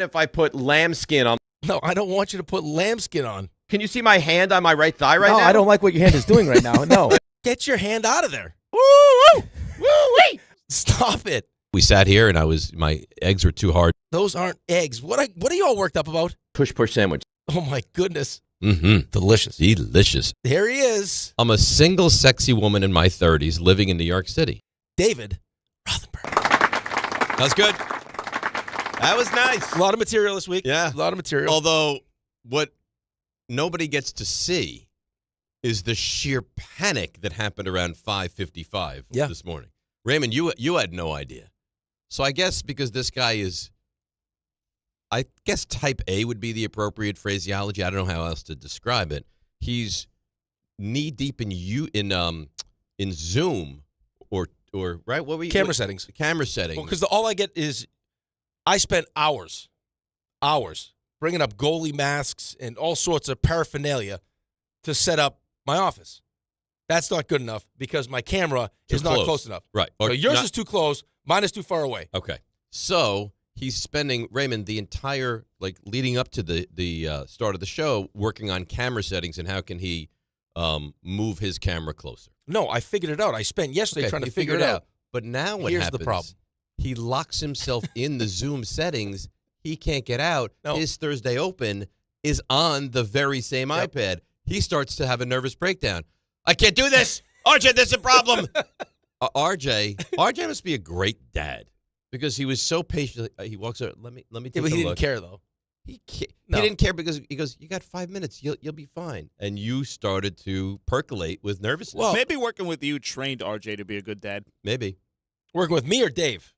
if I put lambskin on. No, I don't want you to put lambskin on. Can you see my hand on my right thigh right now? No, I don't like what your hand is doing right now. No. Get your hand out of there. Woo! Woo-wee! Stop it. We sat here, and my eggs were too hard. Those aren't eggs. What are you all worked up about? Push sandwich. Oh, my goodness. Mm-hmm. Delicious. Delicious. Here he is. I'm a single, sexy woman in my 30s living in New York City. David Rothenberg. That was good. That was nice. A lot of material this week. Yeah. A lot of material. Although, what nobody gets to see is the sheer panic that happened around 5:55 this morning. Raymond, you had no idea. So I guess because this guy is, I guess type A would be the appropriate phraseology. I don't know how else to describe it. He's knee deep in Zoom or right? What were you? Camera settings. Camera settings. Well, because all I get is I spent hours bringing up goalie masks and all sorts of paraphernalia to set up my office. That's not good enough because my camera is not close enough. Right. So yours is too close. Mine is too far away. Okay. So he's spending, Raymond, the entire, leading up to the start of the show, working on camera settings and how can he move his camera closer. No, I figured it out. I spent yesterday trying to figure it out. But now what Here's happens? the problem. He locks himself in the Zoom settings. He can't get out. No. His Thursday Open is on the very same iPad. He starts to have a nervous breakdown. I can't do this. RJ, there's a problem. RJ must be a great dad because he was so patient. He walks over. Let me take a look. But he didn't care, though. He didn't care because he goes, you got 5 minutes. You'll be fine. And you started to percolate with nervousness. Well, maybe working with you trained RJ to be a good dad. Maybe. Working with me or Dave?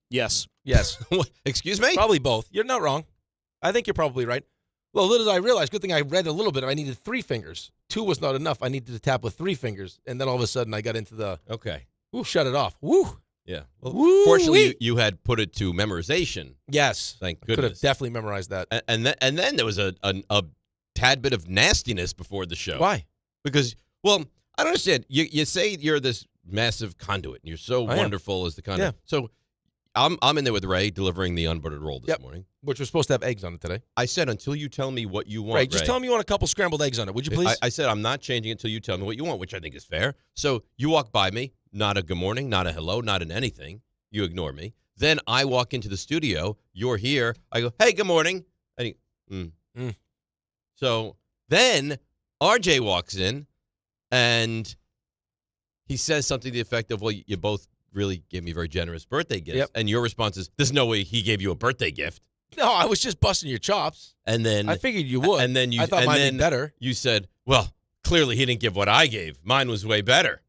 Yes. Yes. Excuse me? Probably both. You're not wrong. I think you're probably right. Well, little did I realize, good thing I read a little bit, I needed 3 fingers. 2 was not enough. I needed to tap with 3 fingers. And then all of a sudden I got into the, Okay. shut it off. Woo. Yeah. Well, Woo-wee. fortunately, you had put it to memorization. Yes. Thank Could have goodness. definitely memorized that. And then there was a tad bit of nastiness before the show. Why? Because, well, I don't understand. You say you're this massive conduit, and you're so wonderful as the conduit. Yeah. So I'm in there with Ray delivering the unbuttered roll this morning. Which was supposed to have eggs on it today. I said, until you tell me what you want, Right, just tell me you want a couple scrambled eggs on it, would you please? I said, I'm not changing it until you tell me what you want, which I think is fair. So you walk by me, not a good morning, not a hello, not an anything. You ignore me. Then I walk into the studio. You're here. I go, hey, good morning. And he, So then RJ walks in, and he says something to the effect of, well, you both really gave me very generous birthday gifts. Yep. And your response is, there's no way he gave you a birthday gift. No, I was just busting your chops. And then I figured you would. And then I thought mine would be better. You said, well, clearly he didn't give what I gave. Mine was way better.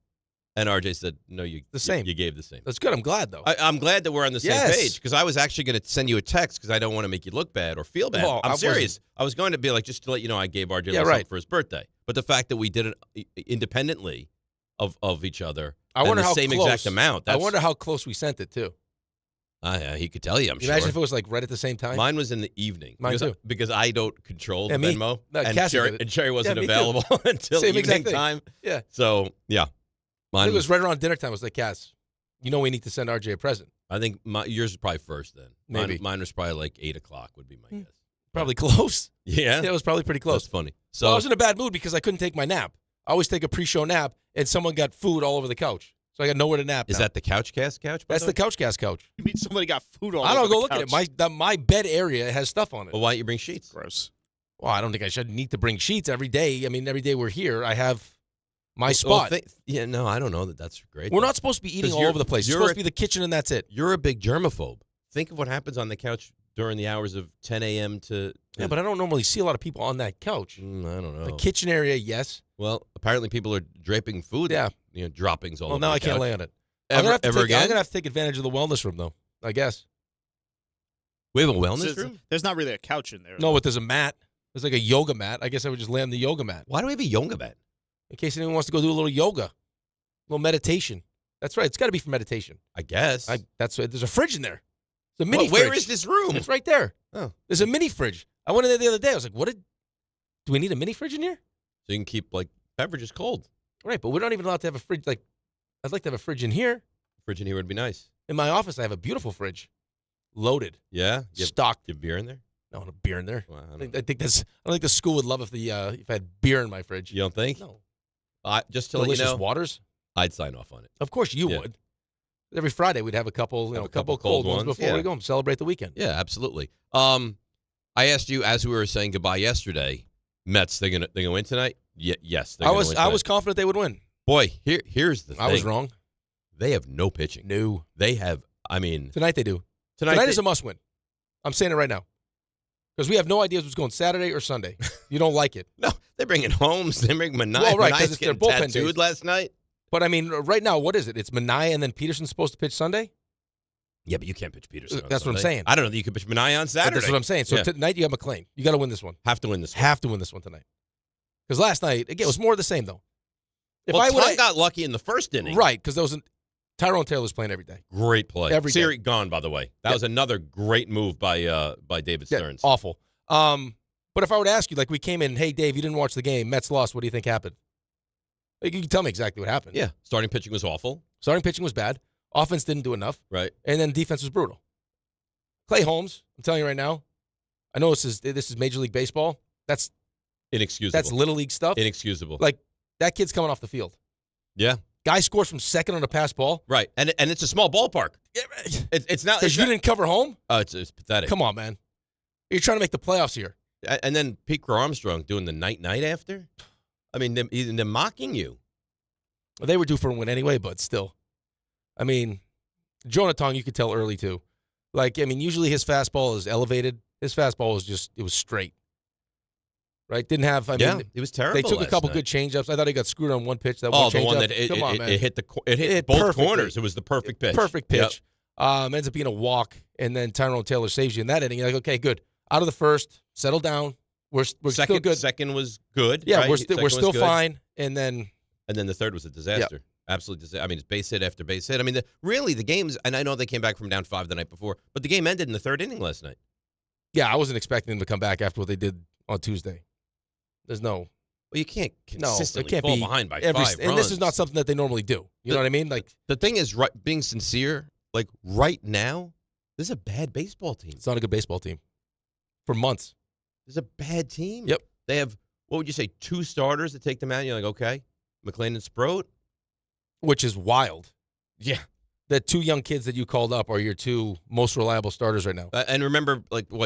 And RJ said, no, you gave the same. That's good. I'm glad, though. I'm glad that we're on the same Yes. page because I was actually going to send you a text because I don't want to make you look bad or feel bad. Well, I'm I serious. I was going to be like, just to let you know, I gave RJ something for his birthday. But the fact that we did it independently of each other, I wonder the how same close, exact amount. I wonder how close we sent it, too. He could tell you, I'm sure. Imagine if it was right at the same time. Mine was in the evening. Mine too. Because I don't control the Venmo. No, and Cherry wasn't available until same evening time. Yeah. So, yeah. I think it was right around dinner time. It was like, Cass, you know we need to send RJ a present. I think yours is probably first then. Maybe. Mine was probably like 8 o'clock would be my guess. Probably close. Yeah? Yeah, it was probably pretty close. That's funny. So I was in a bad mood because I couldn't take my nap. I always take a pre-show nap, and someone got food all over the couch. So I got nowhere to nap. Is that the Couchcast couch? That's the Couchcast couch. You mean somebody got food all over I don't the go look at it. My bed area has stuff on it. Well, why don't you bring sheets? Gross. Well, I don't think I should need to bring sheets every day. I mean, every day we're here, I have my spot. No, I don't know that's great. We're not supposed to be eating all over the place. It's supposed to be the kitchen and that's it. You're a big germaphobe. Think of what happens on the couch during the hours of 10 a.m. to... Yeah, but I don't normally see a lot of people on that couch. I don't know. The kitchen area, yes. Well, apparently people are draping food. Yeah. Droppings all over Well, now the I can't couch. lay on it. Ever I'm again? going to have to take advantage of the wellness room, though, I guess. We have a wellness room? There's not really a couch in there. No, but there's a mat. There's like a yoga mat. I guess I would just lay on the yoga mat. Why do we have a yoga mat? In case anyone wants to go do a little yoga, a little meditation. That's right. It's got to be for meditation. I guess. That's right. There's a fridge in there. It's a mini fridge. Where is this room? It's right there. Oh. There's a mini fridge. I went in there the other day. I was like, do we need a mini fridge in here? So you can keep, beverages cold. Right, but we're not even allowed to have a fridge. I'd like to have a fridge in here. Fridge in here would be nice. In my office, I have a beautiful fridge. loaded, Yeah? You stocked. have beer in there? No, no beer in there. Well, I don't think the school would love if I had beer in my fridge. You don't think? No. Just to let you Delicious know, waters. I'd sign off on it. Of course you Yeah. would. Every Friday we'd have a couple, Have a a couple couple cold cold ones ones, before yeah. we go and celebrate the weekend. Yeah, absolutely. I asked you as we were saying goodbye yesterday, Mets, they gonna win tonight? Yes, they're I gonna was win I tonight. was confident they would win. Boy, here's the thing. I was wrong. They have no pitching. No. They have, I mean, Tonight they do. tonight Tonight they- is a must win. I'm saying it right now. Because we have no idea what's going Saturday or Sunday. You don't like it. No, they bring in Holmes. They bring Manai. Well, right, 'cause Manai's it's their getting bullpen tattooed days. last night. But I mean, right now, what is it? It's Minaya and then Peterson's supposed to pitch Sunday? Yeah, but you can't pitch Peterson on That's what I'm Sunday. saying. I don't know that you can pitch Manai on Saturday. That's what I'm saying. So Yeah. tonight you have McLean. You got to win this one. Have to win this one. Have to win this one tonight. Because last night, again, it was more of the same, though. If Well, I Tom would got lucky in the first inning. right, because Tyrone Taylor's playing every day. Great play. Every day. Siri gone, by the way. That Yeah. was another great move by David Yeah, Stearns. awful. But if I would ask you, like we came in, hey, Dave, you didn't watch the game. Mets lost. What do you think happened? Like, you can tell me exactly what happened. Yeah, starting pitching was awful. Starting pitching was bad. Offense didn't do enough. Right. And then defense was brutal. Clay Holmes, I'm telling you right now, I know this is Major League Baseball. That's Inexcusable. Little League stuff. Inexcusable. Like, that kid's coming off the field. Yeah. Guy scores from second on a pass ball. Right. And it's a small ballpark. It's not. Because you didn't cover home? Oh, it's pathetic. Come on, man. You're trying to make the playoffs here. And then Pete Crow Armstrong doing the night after. I mean, they're mocking you. Well, they were due for a win anyway, but still. I mean, Jonathan, you could tell early, too. Like, I mean, usually his fastball is elevated. His fastball was it was straight. Right? Didn't have, I mean, It was terrible. they took a last couple night. good changeups. I thought he got screwed on one pitch. That Oh, one the one changeup. that Come on, man. it hit it hit It hit both perfectly. corners. It was the perfect pitch. Perfect Yep. pitch. Ends up being a walk, and then Tyrone Taylor saves you in that inning. You're like, okay, good. Out of the first, settle down. We're still good. Second was good. Yeah, right? we're Second still was good. fine. And then And then the third was a disaster. Absolute disaster. I mean, it's base hit after base hit. I mean, really, the games, and I know they came back from down 5 the night before, but the game ended in the third inning last night. I wasn't expecting them to come back after what they did on Tuesday. There's no. Well, you can't consistently it can't fall be behind by every, 5 and this is runs. not something that they normally do. You know what I mean? Like, The thing is, being sincere, like right now, this is a bad baseball team. it's not a good baseball team for months. This is a bad team. Yep. They have, what would you say, 2 starters that take them out, and you're like, okay, McLean and Sproat? Which is wild. Yeah. The 2 young kids that you called up are your 2 most reliable starters right now. And remember,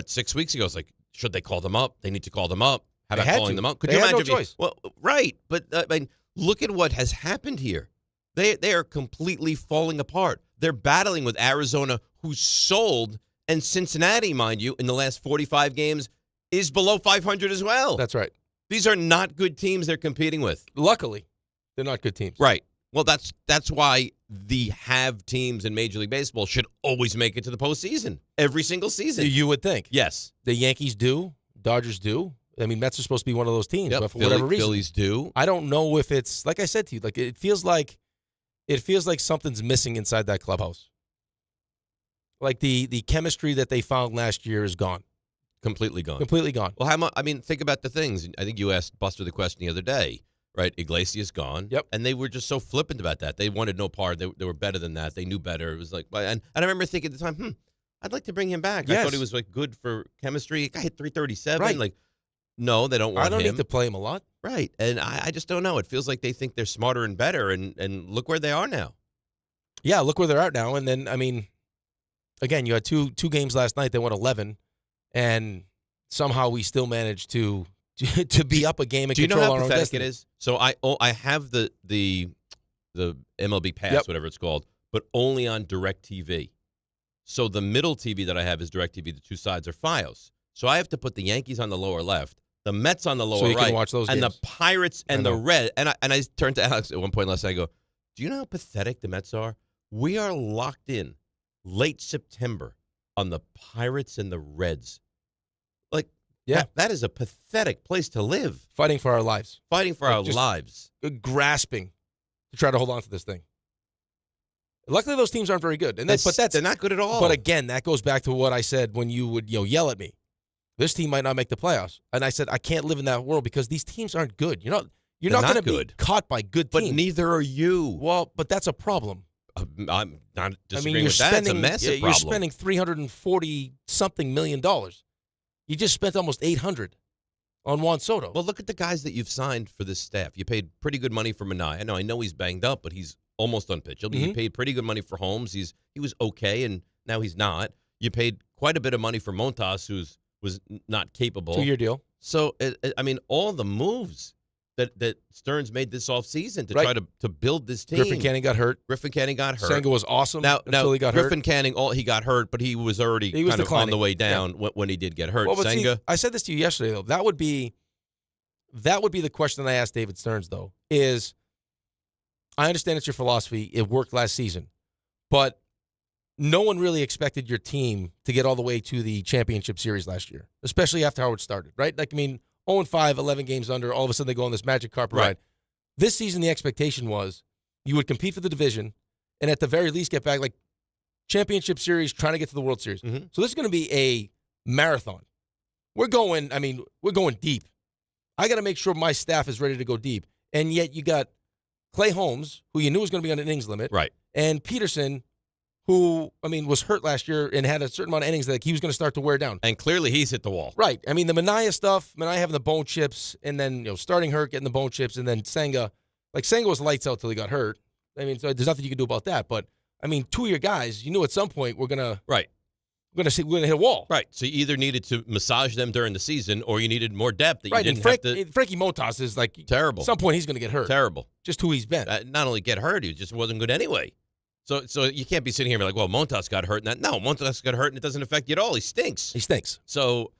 6 weeks ago, it's like, should they call them up? They need to call them up. How They about had calling to. them up? Could They you had no imagine? choice. Well, right, but I mean, look at what has happened here. They are completely falling apart. They're battling with Arizona, who's sold, and Cincinnati, mind you, in the last 45 games, is below 500 as well. That's right. These are not good teams they're competing with. Luckily, they're not good teams. Right. Well, that's why the have teams in Major League Baseball should always make it to the postseason every single season. You would think. Yes. The Yankees do. Dodgers do. I mean, Mets are supposed to be one of those teams, Yep. but for whatever reason. Phillies do. I don't know if it's, like I said to you, like it feels like something's missing inside that clubhouse. Like the chemistry that they found last year is gone. Completely gone. Completely gone. Well, how much? I mean, think about the things. I think you asked Buster the question the other day, right? Iglesias gone. Yep. And they were just so flippant about that. They wanted no part. They were better than that. They knew better. It was like, and I remember thinking at the time, I'd like to bring him back. I Yes. thought he was like good for chemistry. Guy hit 337. Right. Like, no, they don't want I don't him. need to play him a lot. Right. And I just don't know. It feels like they think they're smarter and better. And look where they are now. Yeah, look where they're at now. And then, I mean, again, you had two games last night. They won 11, and somehow we still managed to be up a game and Do you know control how our own pathetic destiny. it is? So I have the MLB Pass, Yep. whatever it's called, but only on DirecTV. So the middle TV that I have is DirecTV. The 2 sides are Fios. So I have to put the Yankees on the lower left, the Mets on the lower So you right, can watch those and games. the Pirates and I the know. Red. And I turned to Alex at one point last night. I go, do you know how pathetic the Mets are? We are locked in late September on the Pirates and the Reds. Like, Yeah. that is a pathetic place to live. Fighting for our lives, Fighting for Like, our just- lives. grasping to try to hold on to this thing. Luckily, those teams aren't very good, and They're not good at all. But again, that goes back to what I said when you would yell at me. This team might not make the playoffs, and I said I can't live in that world because these teams aren't good. You're not They're going not to be good. caught by good But teams. neither are you. Well, but that's a problem. I'm not I disagreeing mean, with that. It's a massive you're problem. spending $340-something million. You just spent almost $800 on Juan Soto. Well, look at the guys that you've signed for this staff. You paid pretty good money for Minaya. I know he's banged up, but he's almost unpitchable. You paid pretty good money for Holmes. He was okay, and now he's not. You paid quite a bit of money for Montas, was not capable. 2-year deal. So, I mean, all the moves that Stearns made this offseason to Right. try to build this team. Griffin Canning got hurt. Hurt. Senga was awesome Now until he got Griffin hurt. Canning, he got hurt, but he was already He was kind of on declining. the way down when he did get hurt. Well, but see, Senga, I said this to you yesterday, though. That would be the question I asked David Stearns, though, is I understand it's your philosophy. It worked last season. But no one really expected your team to get all the way to the championship series last year, especially after Howard started, right? Like, I mean, 0-5, 11 games under, all of a sudden they go on this magic carpet Right. ride. This season, the expectation was you would compete for the division and at the very least get back, like, championship series, trying to get to the World Series. Mhm. So this is going to be a marathon. We're going deep. I got to make sure my staff is ready to go deep. And yet you got Clay Holmes, who you knew was going to be on an innings limit, right. and Peterson, who, I mean, was hurt last year and had a certain amount of innings that he was going to start to wear down. And clearly he's hit the wall. Right. I mean, the Minaya stuff, Minaya having the bone chips, and then, starting hurt, getting the bone chips, and then Senga. Like, Senga was lights out till he got hurt. I mean, so there's nothing you can do about that. But, I mean, 2 of your guys, you knew at some point we're gonna hit a wall. Right. So you either needed to massage them during the season or you needed more depth that Right. you And didn't have to. Frankie Montas is like, Terrible. at some point he's going to get hurt. Terrible. Just who he's been. Not only get hurt, he just wasn't good anyway. So you can't be sitting here and be like, well, Montas got hurt. No, Montas got hurt and it doesn't affect you at all. He stinks. He stinks. So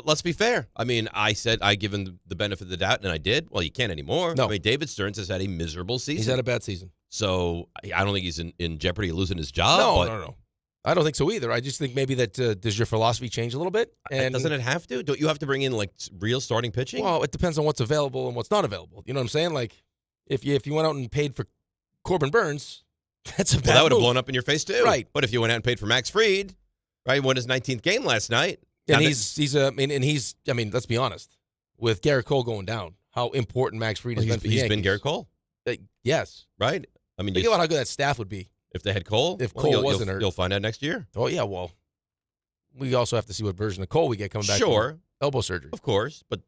let's be fair. I mean, I said I give him the benefit of the doubt, and I did. Well, you can't anymore. No. I mean, David Stearns has had a miserable season. He's had a bad season. So I don't think he's in jeopardy of losing his job. No. I don't think so either. I just think maybe that does your philosophy change a little bit? And doesn't it have to? Don't you have to bring in like real starting pitching? Well, it depends on what's available and what's not available. You know what I'm saying? Like, if you went out and paid for Corbin Burns, that's a bad that would have move. blown up in your face too. Right. But if you went out and paid for Max Fried, right, he won his 19th game last night. And let's be honest. With Garrett Cole going down, how important Max Fried has been for the he's been Yankees. Garrett Cole, Yes. right? I mean, Think about how good that staff would be. if they had Cole, If Cole wasn't you'll, hurt. you'll find out next year. Oh, yeah, well, we also have to see what version of Cole we get coming back Sure, from elbow surgery. of course, but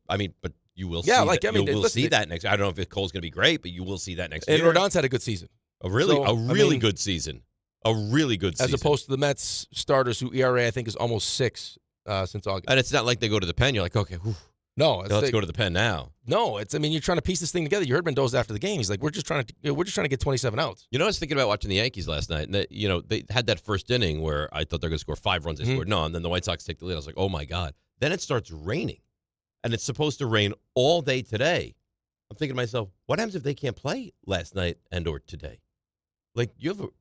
you will. Yeah, see like, that. I mean, you will listen, see that next. I don't know if Cole's going to be great, but you will see that next And year. Rodon's had a good season. A really So, good season. A really good season. As opposed to the Mets starters who ERA, I think, is almost 6 since August. And it's not like they go to the pen. You're like, okay, whew, No, let's go to the pen now. No, you're trying to piece this thing together. You heard Mendoza after the game. He's like, we're just trying to get 27 outs. You know, I was thinking about watching the Yankees last night, and they had that first inning where I thought they were going to score 5 runs. They scored none. And then the White Sox take the lead. I was like, oh my God. Then it starts raining, and it's supposed to rain all day today. I'm thinking to myself, what happens if they can't play last night and or today? Like you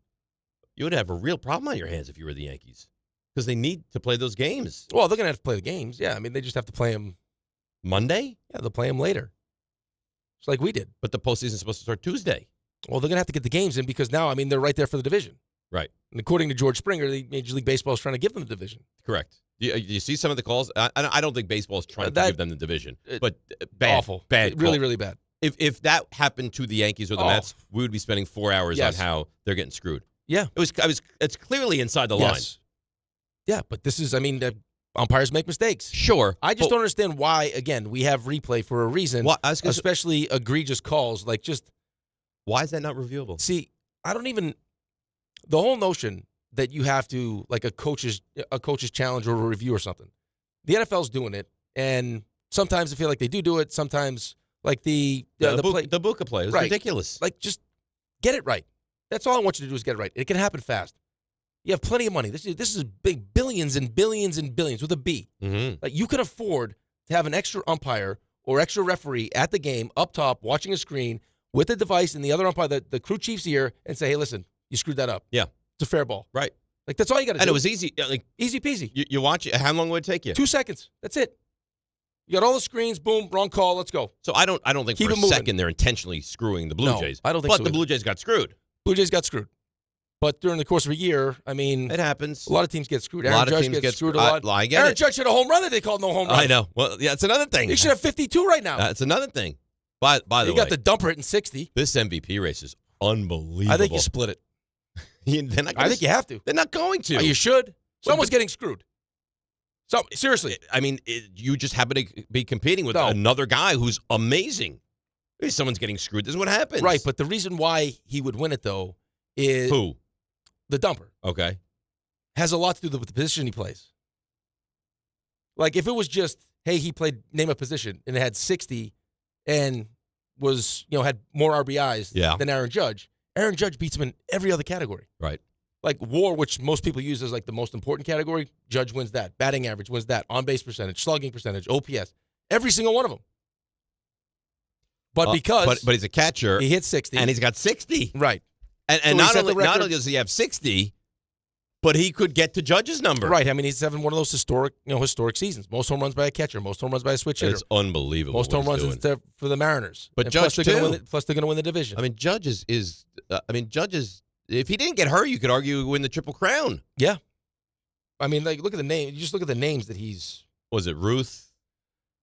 would have a real problem on your hands if you were the Yankees because they need to play those games. Well, they're going to have to play the games. Yeah, I mean, they just have to play them. Monday? Yeah, they'll play them later. It's like we did. But the postseason's supposed to start Tuesday. Well, they're going to have to get the games in because now, I mean, they're right there for the division. Right. And according to George Springer, the Major League Baseball is trying to give them the division. Correct. You see some of the calls? I don't think baseball is trying to give them the division, but bad. Awful. Bad. Really, call. really bad. If that happened to the Yankees or the Mets, we would be spending 4 hours Yes. on how they're getting screwed. Yeah. It's clearly inside the line. Yes. Yeah, but this is, the umpires make mistakes. Sure. I just don't understand why, again, we have replay for a reason, especially egregious calls. Like, just. Why is that not reviewable? See, the whole notion that you have to, like, a coach's challenge or a review or something. The NFL's doing it, and sometimes I feel like they do it. Sometimes, like, the Buka play was Right. ridiculous. Like, just get it right. That's all I want you to do is get it right. It can happen fast. You have plenty of money. This is big, billions and billions and billions with a B. Mm-hmm. Like, you could afford to have an extra umpire or extra referee at the game up top watching a screen with a device and the other umpire, the crew chief's ear, and say, hey, listen, you screwed that up. Yeah. It's a fair ball. Right. Like, that's all you got to do. And it was easy. Like easy peasy. you watch it. How long would it take you? 2 seconds. That's it. You got all the screens. Boom. Wrong call. Let's go. So I don't think Keep for it a moving. second they're intentionally screwing the Blue No, Jays. I don't think but so the either. Blue Jays got screwed. Blue Jays got screwed. But during the course of a year, I mean, It happens. a lot of teams get screwed. A Aaron lot of Judge teams gets screwed a lot. I get Aaron it. Judge hit a home run that they called no home run. I know. Well, yeah, it's another thing. He should have 52 right now. It's another thing. By the He way, got the dumper hitting 60. this MVP race is unbelievable. I think you split it. They're not I gonna- think you have to. They're not going to. You should. Someone's getting screwed. So seriously, I mean, you just happen to be competing with No. another guy who's amazing. If someone's getting screwed, this is what happens. right? But the reason why he would win it though is Who? the dumper Okay. has a lot to do with the position he plays. Like if it was just, hey, he played name a position and it had 60 and was, had more RBIs Yeah. than Aaron Judge. Aaron Judge beats him in every other category. Right. Like WAR, which most people use as like the most important category, Judge wins that. Batting average wins that. On base percentage, slugging percentage, OPS, every single one of them. But because but he's a catcher he hit 60, and he's got 60. right, And So he not set only the record- does he have 60, but he could get to Judge's number. right. I mean, he's having one of those historic seasons. Most home runs by a catcher, most home runs by a switch hitter, It's unbelievable. most what home he's runs doing. for the Mariners. But And Judge, plus they're gonna too. plus they're going to win the division. I mean, Judge is Judge is. If he didn't get hurt, you could argue he would win the Triple Crown. yeah. I mean, like look at the name. You just look at the names that he's. Was it Ruth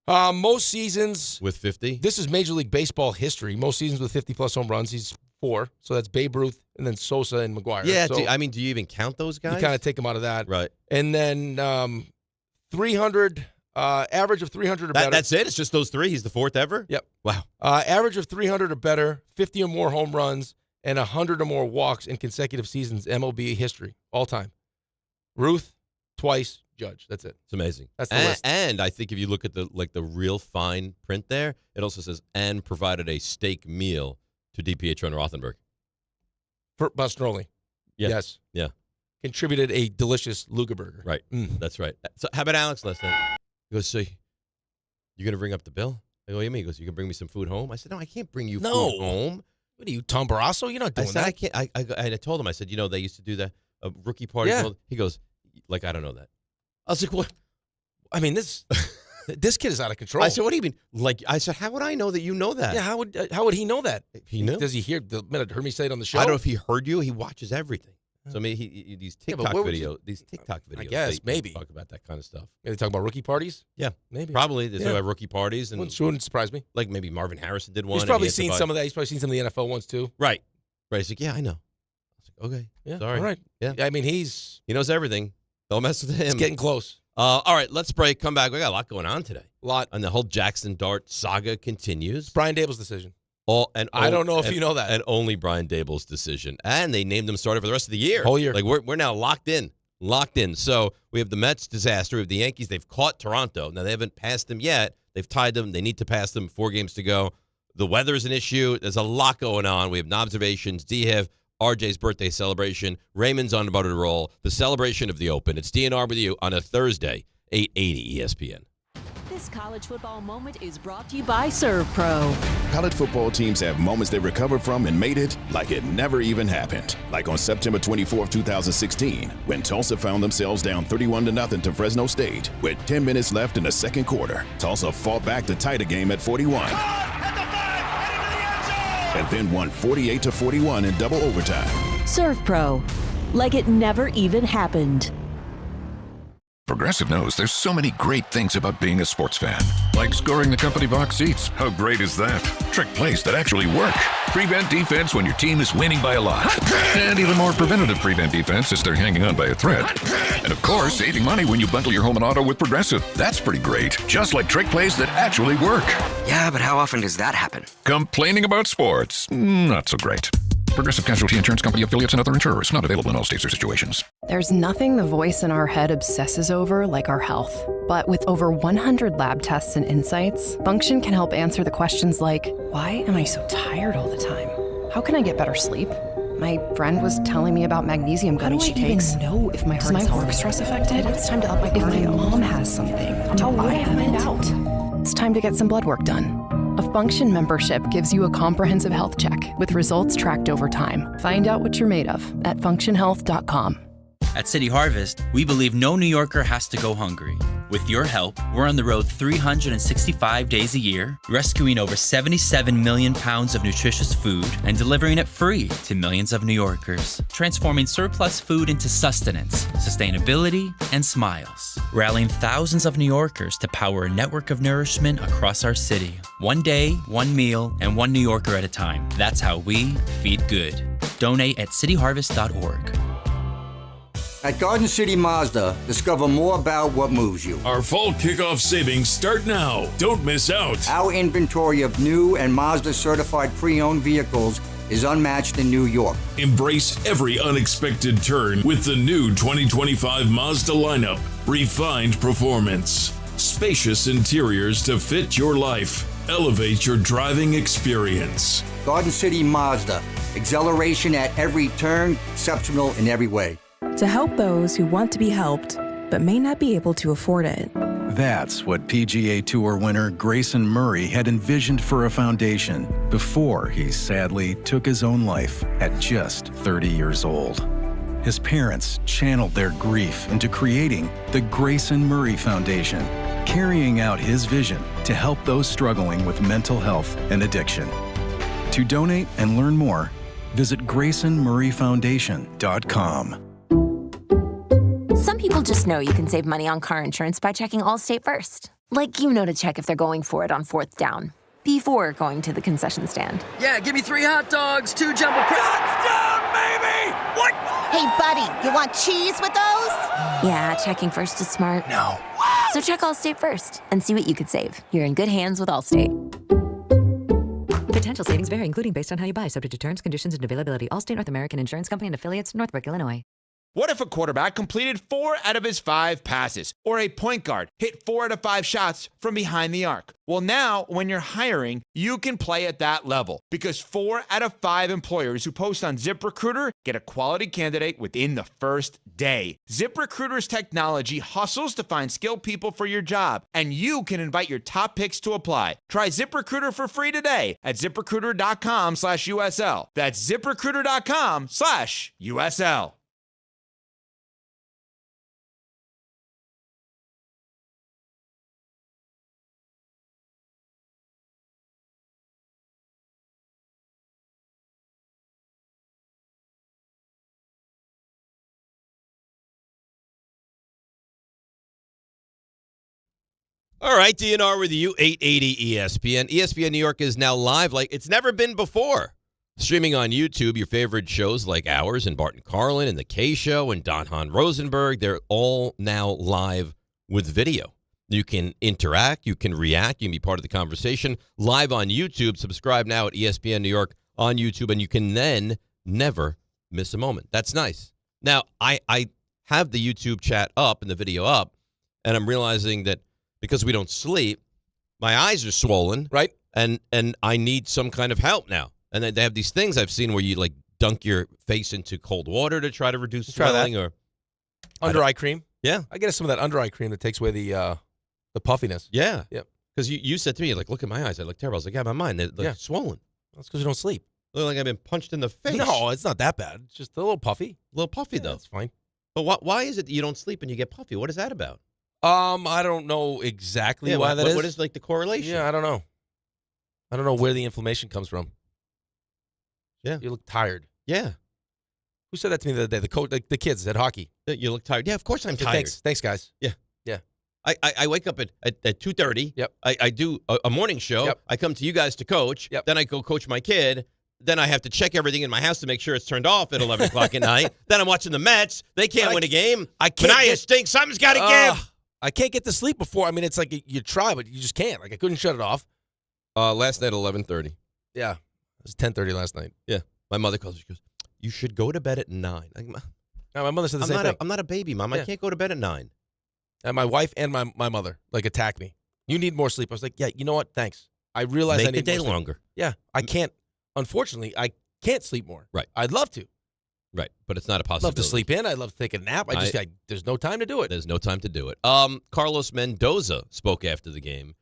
Most seasons. with 50? This is Major League Baseball history. Most seasons with 50-plus home runs. He's 4. So that's Babe Ruth and then Sosa and McGuire. Yeah. So do you even count those guys? you kind of take him out of that. Right. And then 300, average of 300 or better. That's it. It's just those three. He's the fourth ever. Yep. Wow. Average of 300 or better, 50 or more home runs, and 100 or more walks in consecutive seasons, MLB history, all time. Ruth, twice, Judge. That's it. It's amazing. That's the and, list. And I think if you look at the real fine print there, it also says and provided a steak meal to DiPietro Rothenberg. For Bustroli. Yeah. Yes. Yeah. Contributed a delicious Luger burger. Right. Mm. That's right. So how about Alex last night? He goes, so you're going to bring up the bill? I go, what do you mean? He goes, you can bring me some food home? I said, no, I can't bring you No. food home. What are you, Tom Barrasso? You're not I doing said, that. I can't. I told him, I said, they used to do that rookie parties. Yeah. And all. He goes, like, I don't know that. I was like, what? I mean, this kid is out of control. I said, what do you mean? Like, I said, how would I know that you know that? yeah, how would he know that? He knew. Does he hear the minute heard me say it on the show? I don't know if he heard you. He watches everything. So I mean, these Yeah, but TikTok where would you- videos, these TikTok videos. I guess, they maybe. talk about that kind of stuff. Are they talking about rookie parties? Yeah, Maybe. probably. They Yeah. have rookie parties and Wouldn't surprise me. like maybe Marvin Harrison did one. He's and probably he had to seen buy- some of that. He's probably seen some of the NFL ones too. Right. He's like, yeah, I know. I was like, okay. Yeah. Sorry. All right. Yeah. I mean, he's He knows everything. Don't mess with him. getting close. All right, let's break. Come back. We got a lot going on today. A lot. And the whole Jackson Dart saga continues. Brian Dable's decision. I don't know if you know that. And only Brian Dable's decision. And they named him starter for the rest of the year. Whole year. Like we're now locked in. So we have the Mets disaster. We have the Yankees. They've caught Toronto. Now they haven't passed them yet. They've tied them. They need to pass them. 4 games to go. The weather is an issue. There's a lot going on. We have observations. D have RJ's birthday celebration. Raymond's on about to roll. The celebration of the Open. It's DNR with you on a Thursday, 880 ESPN. This college football moment is brought to you by ServPro. College football teams have moments they recovered from and made it like it never even happened. Like on September 24, 2016, when Tulsa found themselves down 31-0 to Fresno State. With 10 minutes left in the second quarter, Tulsa fought back to tie the game at 41. And then won 48-41 in double overtime. ServPro, like it never even happened. Progressive knows there's so many great things about being a sports fan. Like scoring the company box seats. How great is that? Trick plays that actually work. Prevent defense when your team is winning by a lot. And even more preventative prevent defense as they're hanging on by a thread. And of course, saving money when you bundle your home and auto with Progressive. That's pretty great. Just like trick plays that actually work. Yeah, but how often does that happen? Complaining about sports. Not so great. Progressive Casualty Insurance Company affiliates and other insurers. Not available in all states or situations. There's nothing the voice in our head obsesses over like our health. But with over 100 lab tests and insights, Function can help answer the questions like, why am I so tired all the time? How can I get better sleep? My friend was telling me about magnesium gummies she takes. Know if my heart is work stress affected? It's time to up my cardio. If my mom has something, how would I find out? It's time to get some blood work done. A Function membership gives you a comprehensive health check with results tracked over time. Find out what you're made of at functionhealth.com. At City Harvest, we believe no New Yorker has to go hungry. With your help, we're on the road 365 days a year, rescuing over 77 million pounds of nutritious food and delivering it free to millions of New Yorkers, transforming surplus food into sustenance, sustainability, and smiles, rallying thousands of New Yorkers to power a network of nourishment across our city. One day, one meal, and one New Yorker at a time. That's how we feed good. Donate at cityharvest.org. At Garden City Mazda, discover more about what moves you. Our fall kickoff savings start now. Don't miss out. Our inventory of new and Mazda certified pre-owned vehicles is unmatched in New York. Embrace every unexpected turn with the new 2025 Mazda lineup. Refined performance. Spacious interiors to fit your life. Elevate your driving experience. Garden City Mazda. Exhilaration at every turn, exceptional in every way. To help those who want to be helped, but may not be able to afford it. That's what PGA Tour winner Grayson Murray had envisioned for a foundation before he sadly took his own life at just 30 years old. His parents channeled their grief into creating the Grayson Murray Foundation, carrying out his vision to help those struggling with mental health and addiction. To donate and learn more, visit GraysonMurrayFoundation.com. Some people just know you can save money on car insurance by checking Allstate first. Like you know to check if they're going for it on 4th down, before going to the concession stand. Yeah, give me 3 hot dogs, 2 jumbo touchdown, baby! What? Hey, buddy, you want cheese with those? Yeah, checking first is smart. No. So check Allstate first and see what you could save. You're in good hands with Allstate. Potential savings vary, including based on how you buy, subject to terms, conditions, and availability. Allstate North American Insurance Company and affiliates, Northbrook, Illinois. What if a quarterback completed 4 out of his 5 passes? Or a point guard hit 4 out of 5 shots from behind the arc? Well, now, when you're hiring, you can play at that level. Because 4 out of 5 employers who post on ZipRecruiter get a quality candidate within the first day. ZipRecruiter's technology hustles to find skilled people for your job. And you can invite your top picks to apply. Try ZipRecruiter for free today at ZipRecruiter.com/USL. That's ZipRecruiter.com/USL. All right, DNR with you, 880 ESPN. ESPN New York is now live like it's never been before. Streaming on YouTube, your favorite shows like ours and Barton Carlin and The K Show and Don Hahn Rosenberg, they're all now live with video. You can interact, you can react, you can be part of the conversation live on YouTube. Subscribe now at ESPN New York on YouTube, and you can then never miss a moment. That's nice. Now, I have the YouTube chat up and the video up, and I'm realizing that because we don't sleep, my eyes are swollen, right? And I need some kind of help now. And they have these things I've seen where you like dunk your face into cold water to try to reduce swelling, or under eye cream. Yeah, I get some of that under eye cream that takes away the puffiness. Yeah, yep. Because you said to me, like, look at my eyes, I look terrible. I was like, yeah, my mind, they're swollen. That's because you don't sleep. Look like I've been punched in the face. No, it's not that bad. It's just a little puffy. A little puffy though. That's fine. But why is it that you don't sleep and you get puffy? What is that about? I don't know exactly why that is. What is like the correlation? Yeah, I don't know. I don't know where the inflammation comes from. Yeah, you look tired. Yeah. Who said that to me the other day? The coach, the kids at hockey. You look tired. Yeah, of course I'm tired. Thanks, guys. Yeah. I wake up at 2:30. Yep. I do a morning show. Yep. I come to you guys to coach. Yep. Then I go coach my kid. Then I have to check everything in my house to make sure it's turned off at 11 o'clock at night. Then I'm watching the Mets. They can't win a game. Mania stinks. Something's got to give. I can't get to sleep before. I mean, it's like you try, but you just can't. Like I couldn't shut it off. Last night at 11:30. Yeah. It was 10:30 last night. Yeah. My mother calls me. She goes, you should go to bed at 9. Like, no, my mother said the same thing. I'm not a baby, Mom. Yeah. I can't go to bed at 9. And my wife and my mother like attacked me. You need more sleep. I was like, yeah, you know what? Thanks. I realize I need the day more sleep. longer. Yeah. I can't. Unfortunately, I can't sleep more. Right. I'd love to. Right. But it's not a I'd possibility. love to sleep in. I'd love to take a nap. There's no time to do it. There's no time to do it. Carlos Mendoza spoke after the game.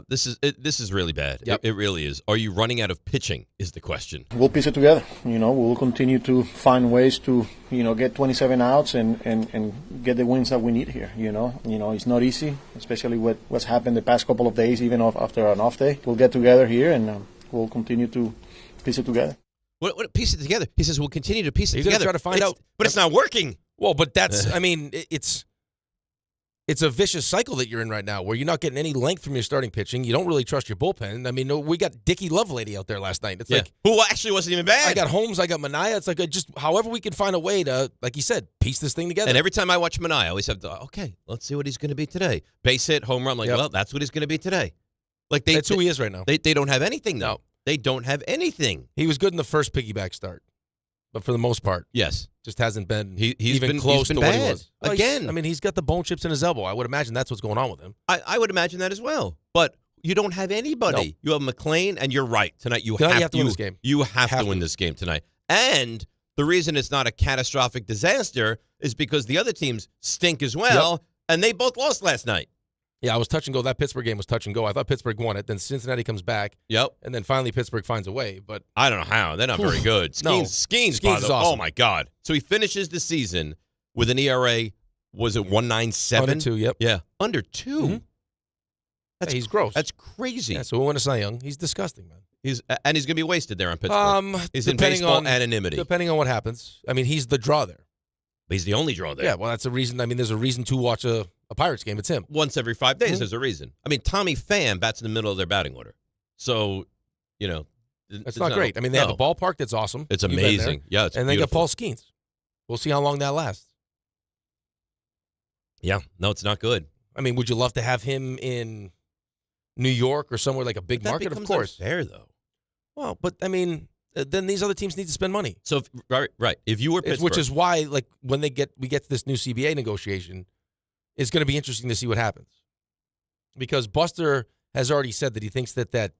This is really bad. Yep. It really is. Are you running out of pitching is the question. We'll piece it together. We'll continue to find ways to, get 27 outs and get the wins that we need here. It's not easy, especially with what's happened the past couple of days, even after an off day. We'll get together here and we'll continue to piece it together. What piece it together? He says we'll continue to piece it You're together. Try to find out. But it's not working. Well, but that's, I mean, it's it's a vicious cycle that you're in right now where you're not getting any length from your starting pitching. You don't really trust your bullpen. I mean, we got Dickie Lovelady out there last night. It's like, who actually wasn't even bad. I got Holmes, I got Manaea. It's like just however we can find a way to, like you said, piece this thing together. And every time I watch Manaea, I always have to, okay, let's see what he's going to be today. Base hit, home run. Like, well, that's what he's going to be today. Like that's who he is right now. They don't have anything, though. No. They don't have anything. He was good in the first piggyback start. But for the most part, yes, just hasn't been he's even been, close he's been to bad. what he was. Well, Again, I mean, he's got the bone chips in his elbow. I would imagine that's what's going on with him. I would imagine that as well. But you don't have anybody. No. You have McLean, and you're right. Tonight you have to win this game. You have to win this game tonight. And the reason it's not a catastrophic disaster is because the other teams stink as well, and they both lost last night. Yeah, I was touch and go. That Pittsburgh game was touch and go. I thought Pittsburgh won it. Then Cincinnati comes back. Yep. And then finally Pittsburgh finds a way. But I don't know how. They're not very good. Skeens is awesome. Oh, my God. So he finishes the season with an ERA, was it 1.97? Under 2, yep. Yeah, under 2. Mm-hmm. He's gross. That's crazy. Yeah, so we win a Cy Young. He's disgusting, man. He's going to be wasted there on Pittsburgh. He's in baseball anonymity. Depending on what happens. I mean, he's the draw there. But he's the only draw there. Yeah, well, that's a reason. I mean, there's a reason to watch a Pirates game. It's him. Once every 5 days, there's a reason. I mean, Tommy Pham bats in the middle of their batting order. So, That's not great. I mean, they have a ballpark that's awesome. It's amazing. Yeah, it's and beautiful. they got Paul Skeens. We'll see how long that lasts. Yeah, no, it's not good. I mean, would you love to have him in New York or somewhere like a big market? Of course. Fair though. Well, but I mean, then these other teams need to spend money. So right. If you were Pittsburgh, which is why, like, when we get to this new CBA negotiation, it's going to be interesting to see what happens. Because Buster has already said that he thinks that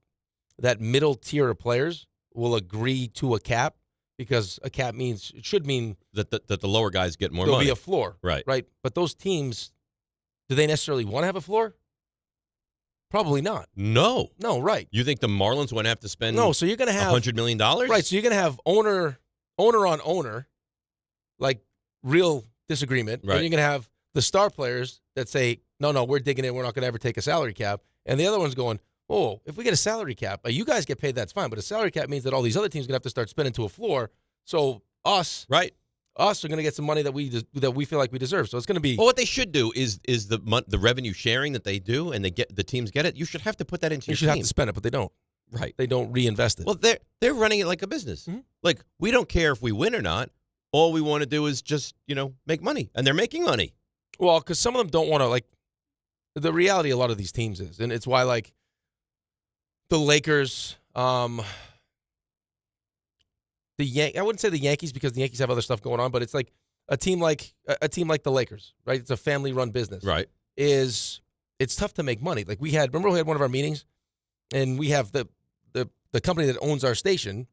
middle tier of players will agree to a cap, because a cap should mean that the lower guys get more there'll money. Be a floor, right? But those teams, do they necessarily want to have a floor? Probably not. No, right. You think the Marlins wouldn't have to spend? No, so you're going to have $100 million, right? So you're going to have owner on owner, like real disagreement, right? And you're going to have the star players that say, no, we're digging in. We're not going to ever take a salary cap, and the other one's going, oh, if we get a salary cap, you guys get paid, that's fine. But a salary cap means that all these other teams are going to have to start spending to a floor. So us are going to get some money that we feel like we deserve. So it's going to be. Well, what they should do is the revenue sharing that they do, and the teams get it. You should have to put that into your team. You should have to spend it, but they don't. Right. They don't reinvest it. Well, they're running it like a business. Mm-hmm. Like, we don't care if we win or not. All we want to do is just make money, and they're making money. Well, because some of them don't want to, like. The reality of a lot of these teams is, and it's why, like, the Lakers, I wouldn't say the Yankees, because the Yankees have other stuff going on, but it's like a team like the Lakers, right? It's a family-run business, right? It's tough to make money. Like, we had one of our meetings, and we have the company that owns our station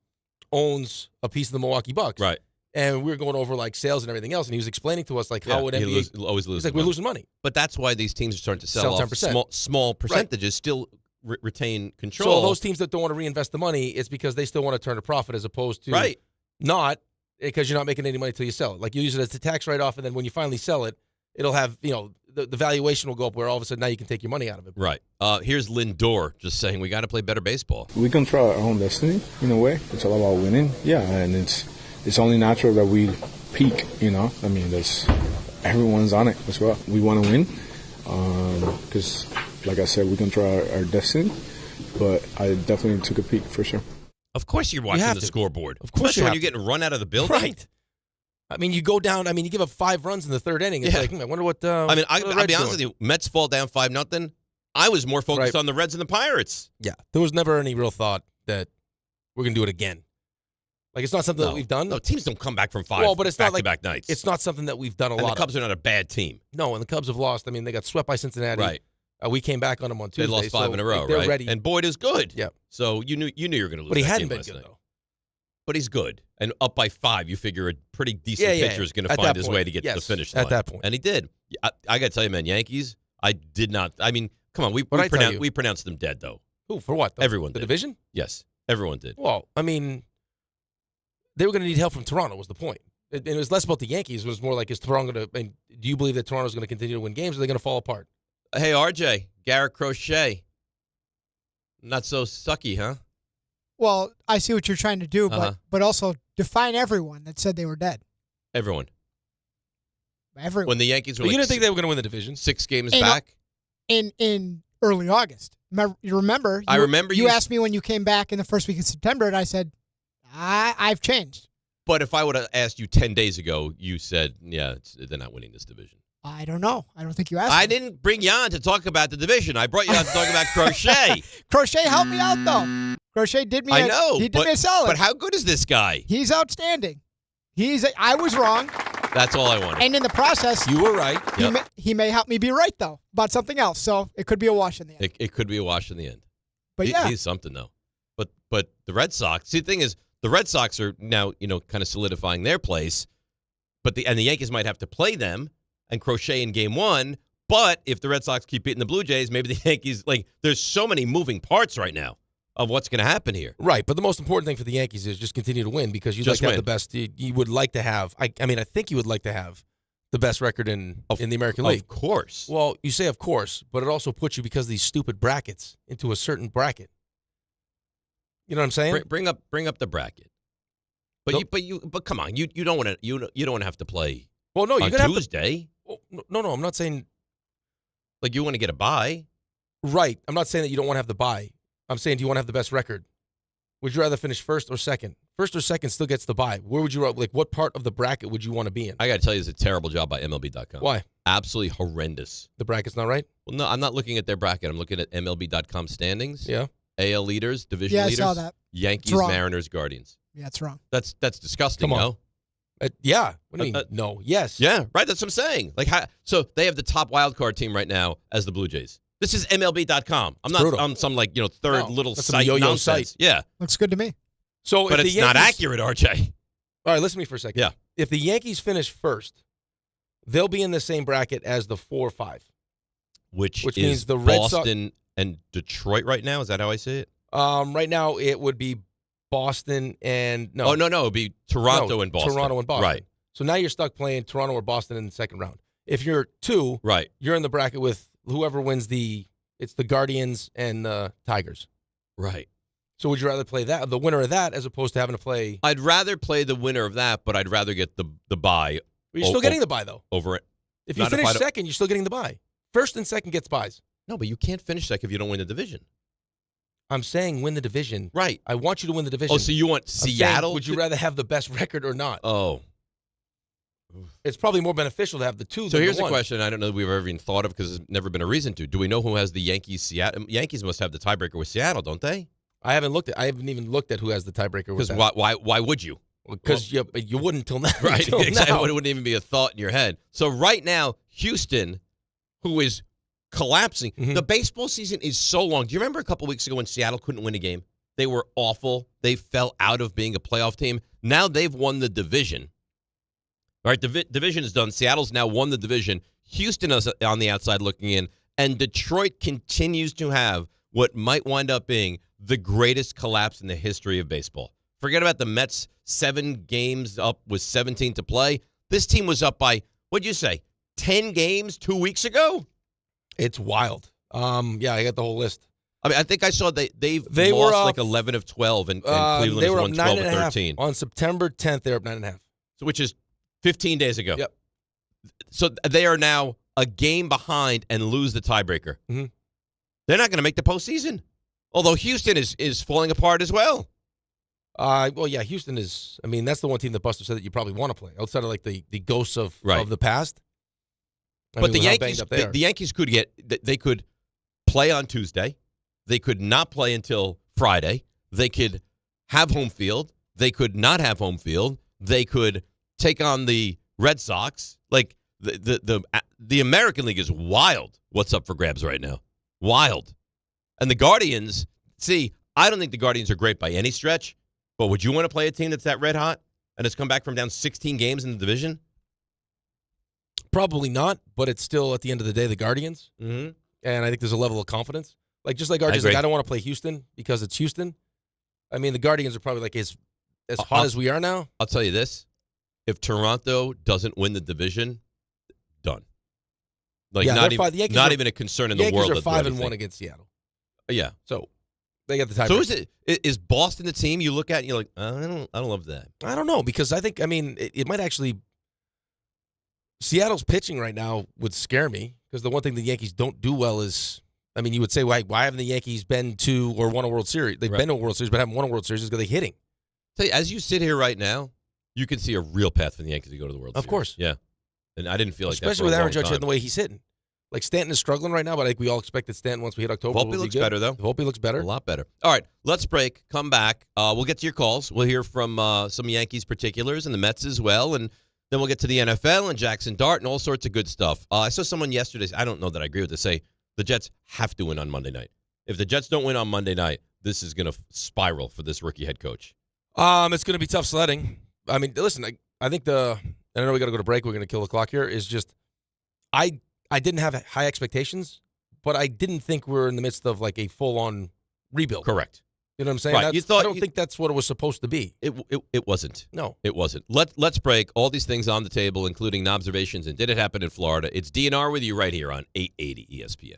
owns a piece of the Milwaukee Bucks, right? And we were going over, like, sales and everything else, and he was explaining to us, like, how would NBA always lose. He's like, we're losing money. But that's why these teams are starting to sell off 10%. small percentages, still retain control. So those teams that don't want to reinvest the money, it's because they still want to turn a profit, as opposed to not, because you're not making any money until you sell it. Like, you use it as a tax write-off, and then when you finally sell it, it'll have, the valuation will go up, where all of a sudden now you can take your money out of it. Right. Here's Lindor just saying, we got to play better baseball. We control our own destiny, in a way. It's all about winning. Yeah, and it's only natural that we peak, I mean, everyone's on it as well. We want to win because, like I said, we control our destiny, but I definitely took a peek for sure. Of course you're watching the scoreboard. Of course, especially when you're getting run out of the building. Right. I mean, you go down. I mean, you give up 5 runs in the third inning. It's like, I wonder what. I mean, I'll be honest with you. Mets fall down 5-0. I was more focused on the Reds and the Pirates. Yeah, there was never any real thought that we're going to do it again. Like, it's not something that we've done. No, teams don't come back from 5 but it's not like back-to-back nights. It's not something that we've done a lot of. The Cubs are not a bad team. No, and the Cubs have lost. I mean, they got swept by Cincinnati. Right. We came back on them on Tuesday. They lost 5 in a row, they're right? ready. And Boyd is good. Yeah. So you knew you were going to lose. But he that hadn't game been last good, night. though. But he's good. And up by 5, you figure a pretty decent pitcher is going to find his way to get to the finish line. At that point. And he did. I got to tell you, man, Yankees, I did not. I mean, come on. We pronounced them dead, though. Who? For what? Everyone did. The division? Yes. Everyone did. Well, I mean, they were going to need help from Toronto was the point. It was less about the Yankees. It was more like, is Toronto going to, do you believe that Toronto's going to continue to win games, or are they going to fall apart? Hey, RJ, Garrett Crochet. Not so sucky, huh? Well, I see what you're trying to do, but also define everyone that said they were dead. Everyone. Everyone. When the Yankees were But you like didn't think they were going to win the division? 6 games And, back? In early August. You remember? I remember you asked me when you came back in the first week of September, and I said, I've changed. But if I would have asked you 10 days ago, you said, yeah, they're not winning this division. I don't know. I don't think you asked I me. didn't bring you on to talk about the division. I brought you on to talk about Crochet. Crochet helped me out, though. Crochet did me I know. He did me a solid. But how good is this guy? He's outstanding. I was wrong. That's all I wanted. And in the process, you were right. He may help me be right, though, about something else. So it could be a wash in the end. It could be a wash in the end. But he's something, though. But the Red Sox, see, the thing is, the Red Sox are now, kind of solidifying their place. But the Yankees might have to play them and Crochet in game 1. But if the Red Sox keep beating the Blue Jays, maybe the Yankees, there's so many moving parts right now of what's going to happen here. Right, but the most important thing for the Yankees is just continue to win because you'd like to have the best. You would like to have. I think you would like to have the best record in the American League. Of course. Well, you say of course, but it also puts you, because of these stupid brackets, into a certain bracket. You know what I'm saying? Bring up the bracket. But come on, you don't want to you don't want to have to play. Well, no, you're on gonna Tuesday. Have to, no, I'm not saying you want to get a bye. Right, I'm not saying that you don't want to have the bye. I'm saying, do you want to have the best record? Would you rather finish first or second? First or second still gets the bye. Where would you what part of the bracket would you want to be in? I got to tell you, it's a terrible job by MLB.com. Why? Absolutely horrendous. The bracket's not right? Well, no, I'm not looking at their bracket. I'm looking at MLB.com standings. Yeah. AL leaders, division Yeah, leaders. I saw that. Yankees, It's wrong. Mariners, Guardians. Yeah, it's wrong. That's disgusting, Come on. no? Yeah. What do you mean? No. Yes. Yeah, right. That's what I'm saying. So they have the top wild card team right now as the Blue Jays. This is MLB.com. I'm not brutal. on some third little that's some site yo-yo nonsense. site. Yeah. Looks good to me. So, but if it's the not Yankees, accurate, RJ. All right, listen to me for a second. Yeah. If the Yankees finish first, they'll be in the same bracket as the 4-5. Which is means the Red Sox Boston and Detroit right now. Is that how I say it? Right now, it would be Boston and no. Oh, no. It would be Toronto and Boston. Toronto and Boston. Right. So now you're stuck playing Toronto or Boston in the second round. If you're 2, right, you're in the bracket with whoever wins it's the Guardians and the Tigers. Right. So would you rather play the winner of that, as opposed to having to play? I'd rather play the winner of that, but I'd rather get the bye. But you're still getting the bye, though. Over it. If you finish second, you're still getting the bye. First and second gets byes. No, but you can't finish second if you don't win the division. I'm saying win the division. Right. I want you to win the division. Oh, so you want Seattle? Would you rather have the best record or not? Oh. It's probably more beneficial to have the 2 So than here's the 1. a question I don't know that we've ever even thought of because there's never been a reason to. Do we know who has the Yankees? Seattle Yankees must have the tiebreaker with Seattle, don't they? I haven't even looked at who has the tiebreaker with Because that. why would you? Because you wouldn't until now. Right. Until Exactly. now. It wouldn't even be a thought in your head. So right now, Houston, who is collapsing. The baseball season is so long. Do you remember a couple weeks ago when Seattle couldn't win a game? They were awful. They fell out of being a playoff team. Now they've won the division. All right, the division is done. Seattle's now won the division. Houston is on the outside looking in. And Detroit continues to have what might wind up being the greatest collapse in the history of baseball. Forget about the Mets 7 games up with 17 to play. This team was up by, what'd you say, 10 games 2 weeks ago? It's wild. Yeah, I got the whole list. I mean, I think I saw they were lost up, like 11 of 12, and Cleveland they were won up 12 9.5. of 13. On September 10th, they're up 9.5. So, which is 15 days ago. Yep. So they are now a game behind and lose the tiebreaker. Mm-hmm. They're not going to make the postseason. Although Houston is falling apart as well. Well, yeah, Houston is. I mean, that's the one team that Buster said that you probably want to play outside of like the ghosts of the past. But the Yankees, the Yankees could they could play on Tuesday. They could not play until Friday. They could have home field. They could not have home field. They could take on the Red Sox. Like the American League is wild. What's up for grabs right now? Wild. And the Guardians, see, I don't think the Guardians are great by any stretch, but would you want to play a team that's that red hot and has come back from down 16 games in the division? Probably not, but it's still, at the end of the day, the Guardians. Mm-hmm. And I think there's a level of confidence. Like, just like RJ's like, I don't want to play Houston because it's Houston. I mean, the Guardians are probably like as hot as we are now. I'll tell you this. If Toronto doesn't win the division, done. Like, yeah, not even a concern in the world. Yankees are 5-1 against Seattle. Yeah. So they got the tiebreaker. So is Boston the team you look at and you're like, I don't love that. I don't know, because I think, I mean, it might actually, Seattle's pitching right now would scare me because the one thing the Yankees don't do well is, I mean, you would say, why haven't the Yankees been to or won a World Series? They've been to a World Series, but haven't won a World Series because they're hitting. Tell you, as you sit here right now, you can see a real path for the Yankees to go to the World Series. Of course. Yeah. And I didn't feel like that especially for a with Aaron long Judge time. hitting the way he's hitting. Like Stanton is struggling right now, but I think we all expected Stanton once we hit October. Volpe looks better, though. Volpe looks better. A lot better. All right, let's break. Come back. We'll get to your calls. We'll hear from some Yankees particulars and the Mets as well, and then we'll get to the NFL and Jackson Dart and all sorts of good stuff. I saw someone yesterday, I don't know that I agree with this, say the Jets have to win on Monday night. If the Jets don't win on Monday night, this is going to spiral for this rookie head coach. It's going to be tough sledding. I mean, listen, I think I know we got to go to break. We're going to kill the clock here. Is just I didn't have high expectations, but I didn't think we're in the midst of like a full-on rebuild. Correct. You know what I'm saying? Right. I don't think that's what it was supposed to be. It wasn't. No. It wasn't. Let's break. All these things on the table, including observations and did it happen in Florida. It's DNR with you right here on 880 ESPN.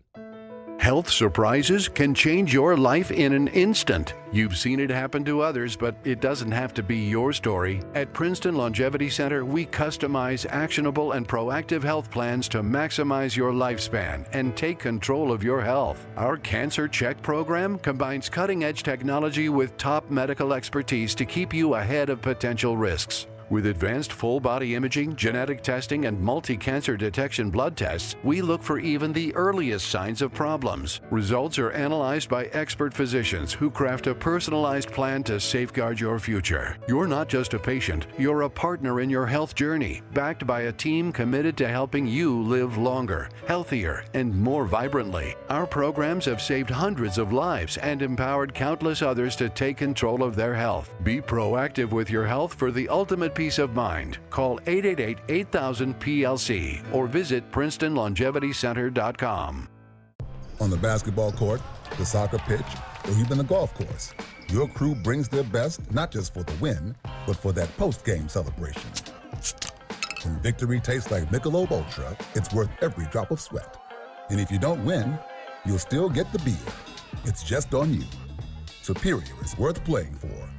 Health surprises can change your life in an instant. You've seen it happen to others, but it doesn't have to be your story. At Princeton Longevity Center, we customize actionable and proactive health plans to maximize your lifespan and take control of your health. Our Cancer Check program combines cutting-edge technology with top medical expertise to keep you ahead of potential risks. With advanced full-body imaging, genetic testing, and multi-cancer detection blood tests, we look for even the earliest signs of problems. Results are analyzed by expert physicians who craft a personalized plan to safeguard your future. You're not just a patient, you're a partner in your health journey, backed by a team committed to helping you live longer, healthier, and more vibrantly. Our programs have saved hundreds of lives and empowered countless others to take control of their health. Be proactive with your health for the ultimate peace of mind. Call 888-8000-PLC or visit PrincetonLongevityCenter.com. On the basketball court, the soccer pitch, or even the golf course, your crew brings their best not just for the win, but for that post-game celebration. When victory tastes like Michelob Ultra, it's worth every drop of sweat. And if you don't win, you'll still get the beer. It's just on you. Superior is worth playing for.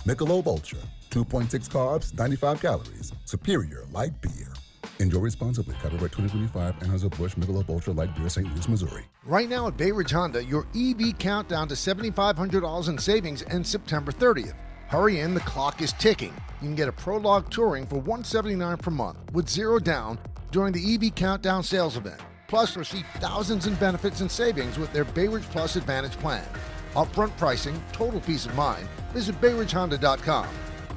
Michelob Ultra. 2.6 carbs, 95 calories. Superior light beer. Enjoy responsibly. Copyright 2025. Anheuser-Busch Michelob Ultra Light Beer, St. Louis, Missouri. Right now at Bay Ridge Honda, your EV countdown to $7,500 in savings ends September 30th. Hurry in, the clock is ticking. You can get a Prologue Touring for $179 per month with zero down during the EV Countdown sales event. Plus, receive thousands in benefits and savings with their Bay Ridge Plus Advantage plan. Upfront pricing, total peace of mind. Visit BayRidgeHonda.com.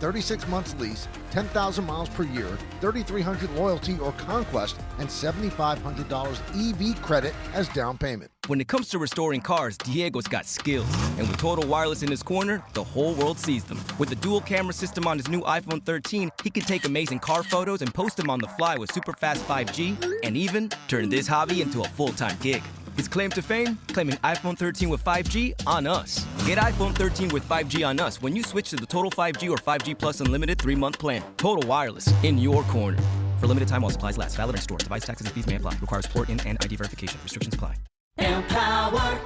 36 months lease, 10,000 miles per year, 3,300 loyalty or conquest, and $7,500 EV credit as down payment. When it comes to restoring cars, Diego's got skills. And with Total Wireless in his corner, the whole world sees them. With the dual camera system on his new iPhone 13, he can take amazing car photos and post them on the fly with super fast 5G, and even turn this hobby into a full-time gig. His claim to fame? Claiming iPhone 13 with 5G on us. Get iPhone 13 with 5G on us when you switch to the Total 5G or 5G Plus Unlimited 3-month plan. Total Wireless, in your corner. For limited time while supplies last. Valid in store. Device taxes and fees may apply. Requires port in and ID verification. Restrictions apply. Empower.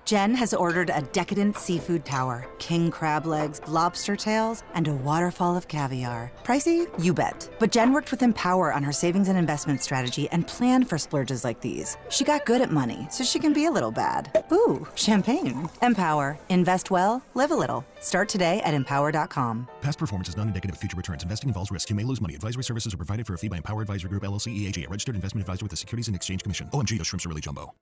Jen has ordered a decadent seafood tower, king crab legs, lobster tails, and a waterfall of caviar. Pricey? You bet. But Jen worked with Empower on her savings and investment strategy and planned for splurges like these. She got good at money, so she can be a little bad. Ooh, champagne. Empower. Invest well, live a little. Start today at empower.com. Past performance is not indicative of future returns. Investing involves risk. You may lose money. Advisory services are provided for a fee by Empower Advisory Group, LLC, EAG, a registered investment advisor with the Securities and Exchange Commission. OMG, those shrimps are really jumbo.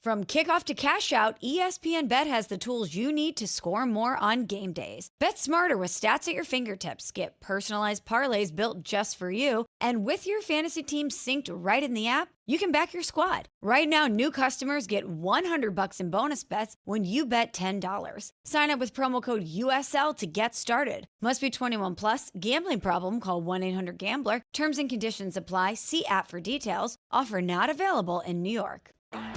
From kickoff to cash out, ESPN Bet has the tools you need to score more on game days. Bet smarter with stats at your fingertips. Get personalized parlays built just for you. And with your fantasy team synced right in the app, you can back your squad. Right now, new customers get $100 in bonus bets when you bet $10. Sign up with promo code USL to get started. Must be 21 plus. Gambling problem? Call 1-800-GAMBLER. Terms and conditions apply. See app for details. Offer not available in New York.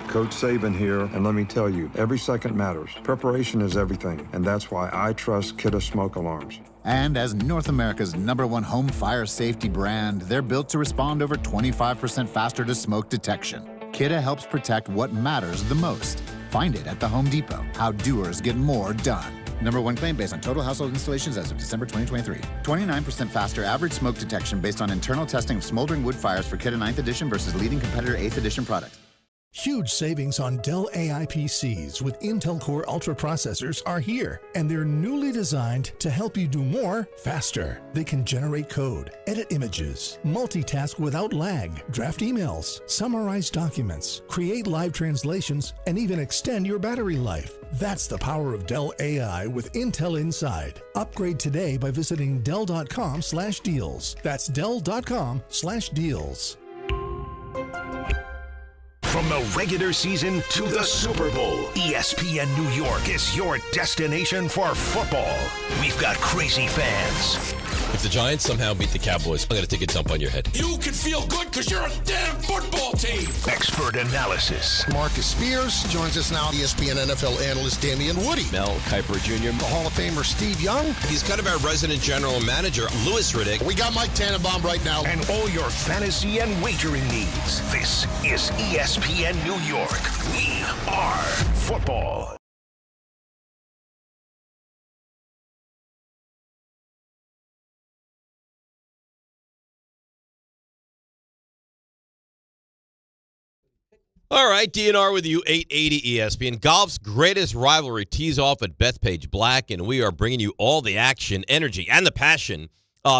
Coach Saban here, and let me tell you, every second matters. Preparation is everything, and that's why I trust Kidde Smoke Alarms. And as North America's #1 home fire safety brand, they're built to respond over 25% faster to smoke detection. Kidde helps protect what matters the most. Find it at the Home Depot. How doers get more done. Number one claim based on total household installations as of December 2023. 29% faster average smoke detection based on internal testing of smoldering wood fires for Kit 9th edition versus leading competitor 8th edition products. Huge savings on Dell AI PCs with Intel Core Ultra processors are here, and they're newly designed to help you do more faster. They can generate code, edit images, multitask without lag, draft emails, summarize documents, create live translations, and even extend your battery life. That's the power of Dell AI with Intel Inside. Upgrade today by visiting Dell.com/deals. That's Dell.com/deals. From the regular season to the Super Bowl, ESPN New York is your destination for football. We've got crazy fans. If the Giants somehow beat the Cowboys, I'm going to take a dump on your head. You can feel good because you're a damn football team. Expert analysis. Marcus Spears joins us now. ESPN NFL analyst Damian Woody. Mel Kiper Jr. The Hall of Famer Steve Young. He's kind of our resident general manager, Louis Riddick. We got Mike Tannenbaum right now. And all your fantasy and wagering needs. This is ESPN New York. We are football. All right, DNR with you, 880 ESPN. Golf's greatest rivalry tees off at Bethpage Black, and we are bringing you all the action, energy, and the passion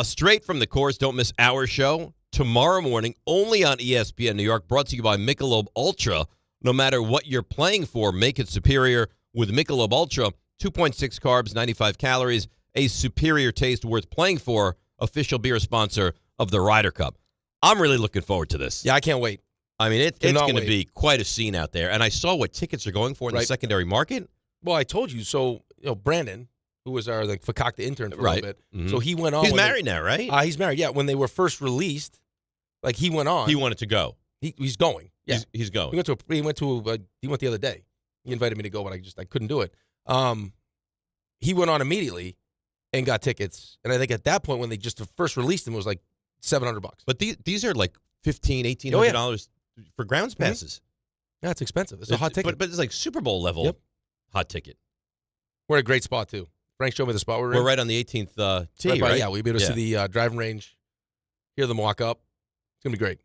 straight from the course. Don't miss our show tomorrow morning, only on ESPN New York, brought to you by Michelob Ultra. No matter what you're playing for, make it superior with Michelob Ultra. 2.6 carbs, 95 calories, a superior taste worth playing for. Official beer sponsor of the Ryder Cup. I'm really looking forward to this. Yeah, I can't wait. I mean, it's going to be quite a scene out there. And I saw what tickets are going for in the secondary market. Well, I told you. So, Brandon, who was our Fakakta intern for a little bit, so he went on. He's married now, right? He's married, yeah. When they were first released, he went on. He wanted to go. He's going. Yeah. He's going. He went the other day. He invited me to go, but I couldn't do it. He went on immediately and got tickets. And I think at that point, when they just first released them, it was like $700. But these are like $1,500, $1,800 for grounds passes. Yeah, it's expensive. It's a hot ticket. But it's like Super Bowl level hot ticket. We're at a great spot, too. Frank showed me the spot we're in. We're right on the 18th tee, right? Yeah, we'll be able to see the driving range, hear them walk up. It's going to be great.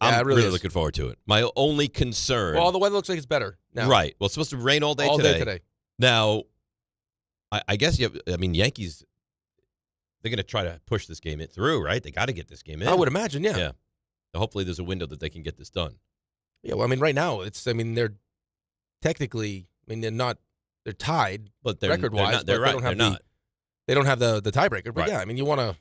I'm really looking forward to it. My only concern. Well, the weather looks like it's better now. Right. Well, it's supposed to rain all day today. Now, I guess, Yankees, they're going to try to push this game through, right? They got to get this game in. I would imagine, yeah. Yeah. Hopefully there's a window that they can get this done. Yeah, well, right now, they're technically, they're tied, but record-wise. They're not. They don't have the tiebreaker. But right. Yeah, you want to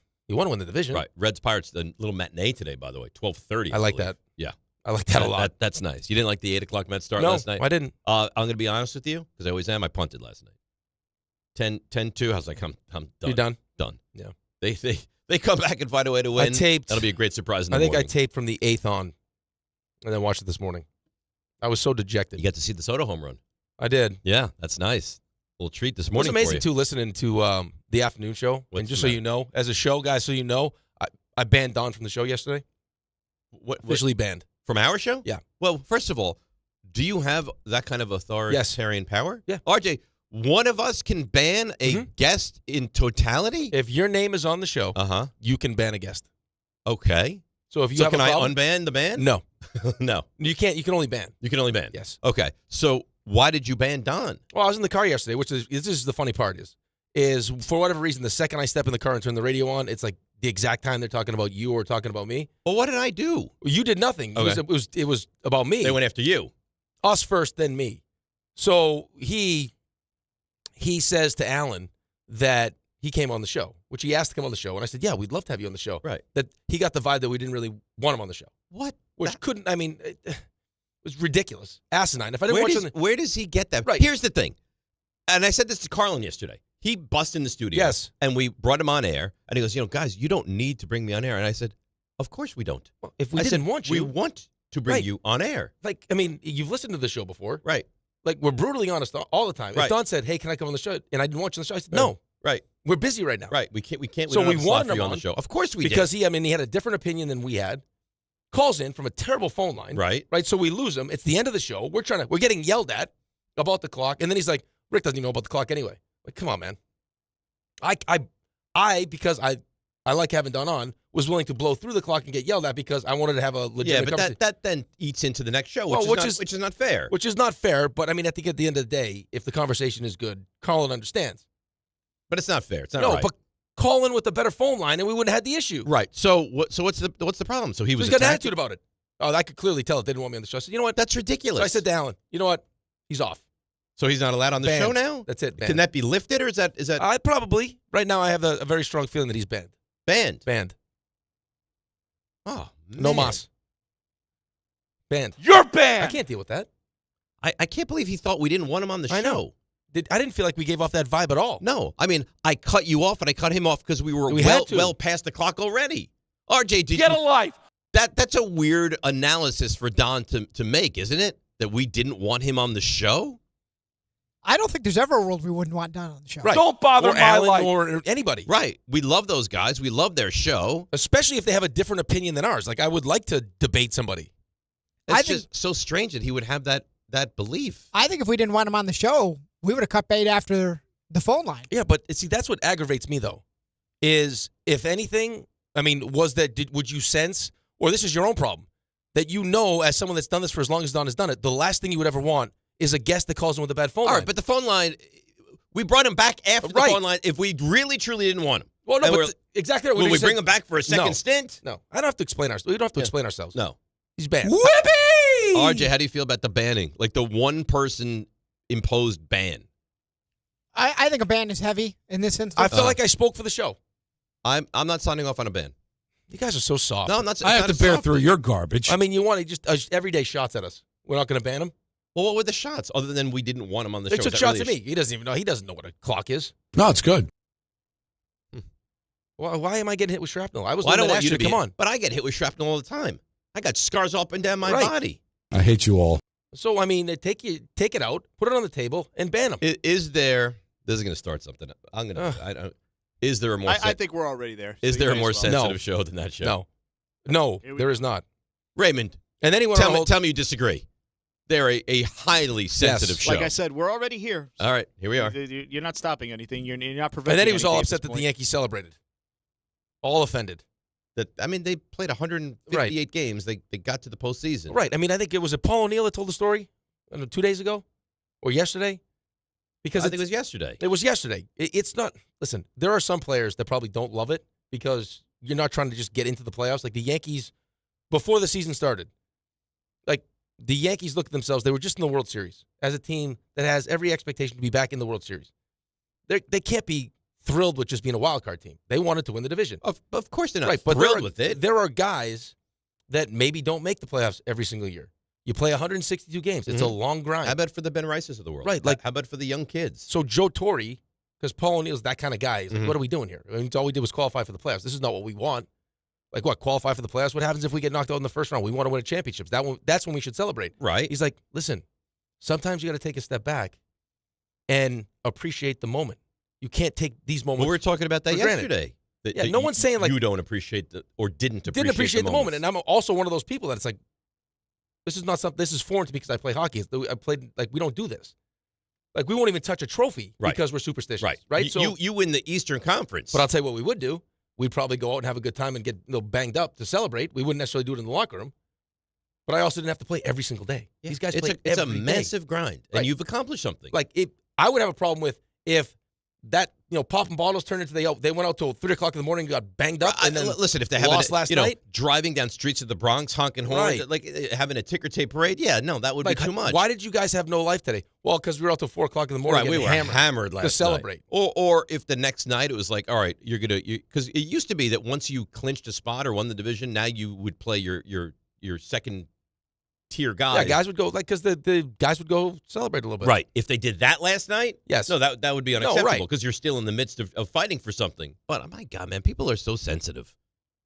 win the division. Right. Reds Pirates, the little matinee today, by the way, 12:30. I like that. Yeah. I like that a lot. That's nice. You didn't like the 8 o'clock Mets start last night? No, I didn't. I'm going to be honest with you, because I always am. I punted last night. 10-2. I was like, I'm done. You done? Done. Yeah. They come back and find a way to win. I taped. That'll be a great surprise in the morning. morning. I taped from the 8th on, and then watched it this morning. I was so dejected. You got to see the Soto home run. I did. Yeah, that's nice. A little treat this morning. It was amazing, too, listening to the afternoon show. And just so you know, as a show, guys, so you know, I banned Don from the show yesterday. Officially banned. From our show? Yeah. Well, first of all, do you have that kind of authoritarian power? Yeah. RJ, one of us can ban a guest in totality? If your name is on the show, you can ban a guest. Okay. So if you have can a problem, I unban the ban? No. No. You can't. You can only ban. You can only ban? Yes. Okay. So why did you ban Don? Well, I was in the car yesterday, this is the funny part is for whatever reason, the second I step in the car and turn the radio on, it's like the exact time they're talking about you or talking about me. Well, what did I do? You did nothing. Okay. It was about me. They went after you. Us first, then me. So he says to Alan that he came on the show, which he asked to come on the show. And I said, yeah, we'd love to have you on the show. Right. That he got the vibe that we didn't really want him on the show. What? Which it was ridiculous. Asinine. If I didn't watch him. Where does he get that? Right. Here's the thing. And I said this to Carlin yesterday. He bust in the studio. Yes. And we brought him on air. And he goes, guys, you don't need to bring me on air. And I said, of course we don't. Well, if we didn't want you. We want to bring you on air. You've listened to the show before. Right. We're brutally honest all the time. Right. If Don said, hey, can I come on the show? And I didn't want you on the show, I said, no. Right. We're busy right now. Right. We can't. So we wanted him on the show. Of course we because did. he had a different opinion than we had. Calls in from a terrible phone line. Right. Right. So we lose him. It's the end of the show. We're getting yelled at about the clock. And then he's like, Rick doesn't even know about the clock anyway. Like, come on, man. I because I like having Don on, was willing to blow through the clock and get yelled at because I wanted to have a legitimate conversation. That then eats into the next show, which is not fair. Which is not fair, but I mean, I think at the end of the day, if the conversation is good, Colin understands. But it's not fair. It's not right. But call in with a better phone line and we wouldn't have had the issue. Right. So what's the problem? So he's got an attitude about it. Oh, I could clearly tell it. They didn't want me on the show. I said, you know what? That's ridiculous. So I said to Alan, you know what? He's off. So he's not allowed on the show now? That's it. Banned. Can that be lifted, or is that? Probably. Right now, I have a very strong feeling that he's banned. Banned. Oh, man. No mas. Banned. You're banned. I can't deal with that. I can't believe he thought we didn't want him on the show. I know. I didn't feel like we gave off that vibe at all. No. I mean, I cut you off, and I cut him off because we were well past the clock already. RJ, get a life. That's a weird analysis for Don to make, isn't it? That we didn't want him on the show? I don't think there's ever a world we wouldn't want Don on the show. Right. Don't bother or my Alan life. Or anybody. Right. We love those guys. We love their show. Especially if they have a different opinion than ours. Like, I would like to debate somebody. It's just so strange that he would have that belief. I think if we didn't want him on the show, we would have cut bait after the phone line. Yeah, but see, that's what aggravates me, though, is if anything, I mean, would you sense, or this is your own problem, that you know, as someone that's done this for as long as Don has done it, the last thing you would ever want is a guest that calls in with a bad phone line. All right, but the phone line, we brought him back after the phone line if we really, truly didn't want him. Well, no, but exactly. Will we bring him back for a second stint? No, I don't have to explain ourselves. We don't have to explain ourselves. No. He's banned. Whippy! RJ, how do you feel about the banning? Like the one-person imposed ban? I think a ban is heavy in this instance. I feel like I spoke for the show. I'm not signing off on a ban. You guys are so soft. No, I'm not. I have to bear through your garbage. I mean, you want to just everyday shots at us. We're not going to ban him. Well, what were the shots other than we didn't want him on the They show? took shots at me. He doesn't even know. He doesn't know what a clock is. No, it's good. Well, why am I getting hit with shrapnel? I don't want you to come on. But I get hit with shrapnel all the time. I got scars up and down my body. I hate you all. So I mean, take it out, put it on the table, and ban him. Is there? This is going to start something. I'm going to. I don't. Is there a more? I think we're already there. Is there a more sensitive show than that show? No, there is not. Raymond, and anyone tell me you disagree. They're a highly sensitive show. Like I said, we're already here. All right, here we are. You're not stopping anything. You're not preventing. And then he was all anything upset that the Yankees celebrated. All offended. They played 158 games. They got to the postseason. Right. I mean, I think it was Paul O'Neill that told the story 2 days ago or yesterday. Because I think it was yesterday. It was yesterday. It's not. Listen, there are some players that probably don't love it because you're not trying to just get into the playoffs. Like the Yankees, before the season started, like the Yankees looked at themselves. They were just in the World Series as a team that has every expectation to be back in the World Series. They can't be thrilled with just being a wild card team. They wanted to win the division. Of course they're not thrilled with it. There are guys that maybe don't make the playoffs every single year. You play 162 games. It's a long grind. How about for the Ben Rices of the world? Right. Like, how about for the young kids? So Joe Torre, because Paul O'Neill's that kind of guy, he's like, what are we doing here? I mean, all we did was qualify for the playoffs. This is not what we want. Like what? Qualify for the playoffs? What happens if we get knocked out in the first round? We want to win a championship. That's when we should celebrate. Right. He's like, listen, sometimes you got to take a step back and appreciate the moment. You can't take these moments. Well, we were talking about that yesterday. No one's saying like you don't appreciate or didn't appreciate the moment. And I'm also one of those people that it's like, this is not something. This is foreign to me because I play hockey. I played like we don't do this. Like we won't even touch a trophy because we're superstitious. Right. So you win the Eastern Conference. But I'll tell you what we would do. We'd probably go out and have a good time and get banged up to celebrate. We wouldn't necessarily do it in the locker room. But I also didn't have to play every single day. Yeah. These guys it's play a every massive day. grind, and you've accomplished something. Like I would have a problem with if that popping bottles turned into they went out till 3:00 in the morning, got banged up, and then listen, if they lost last night, driving down streets of the Bronx, honking horns, like having a ticker tape parade, that would be too much. Why did you guys have no life today? Well, because we were out till 4:00 in the morning. Right, we were hammered last to celebrate. Night. Or if the next night it was like, all right, because it used to be that once you clinched a spot or won the division, now you would play your second tier guys. Yeah, guys would go because the guys would go celebrate a little bit. Right. If they did that last night, yes. No, that would be unacceptable because you're still in the midst of fighting for something. But my God, man, people are so sensitive.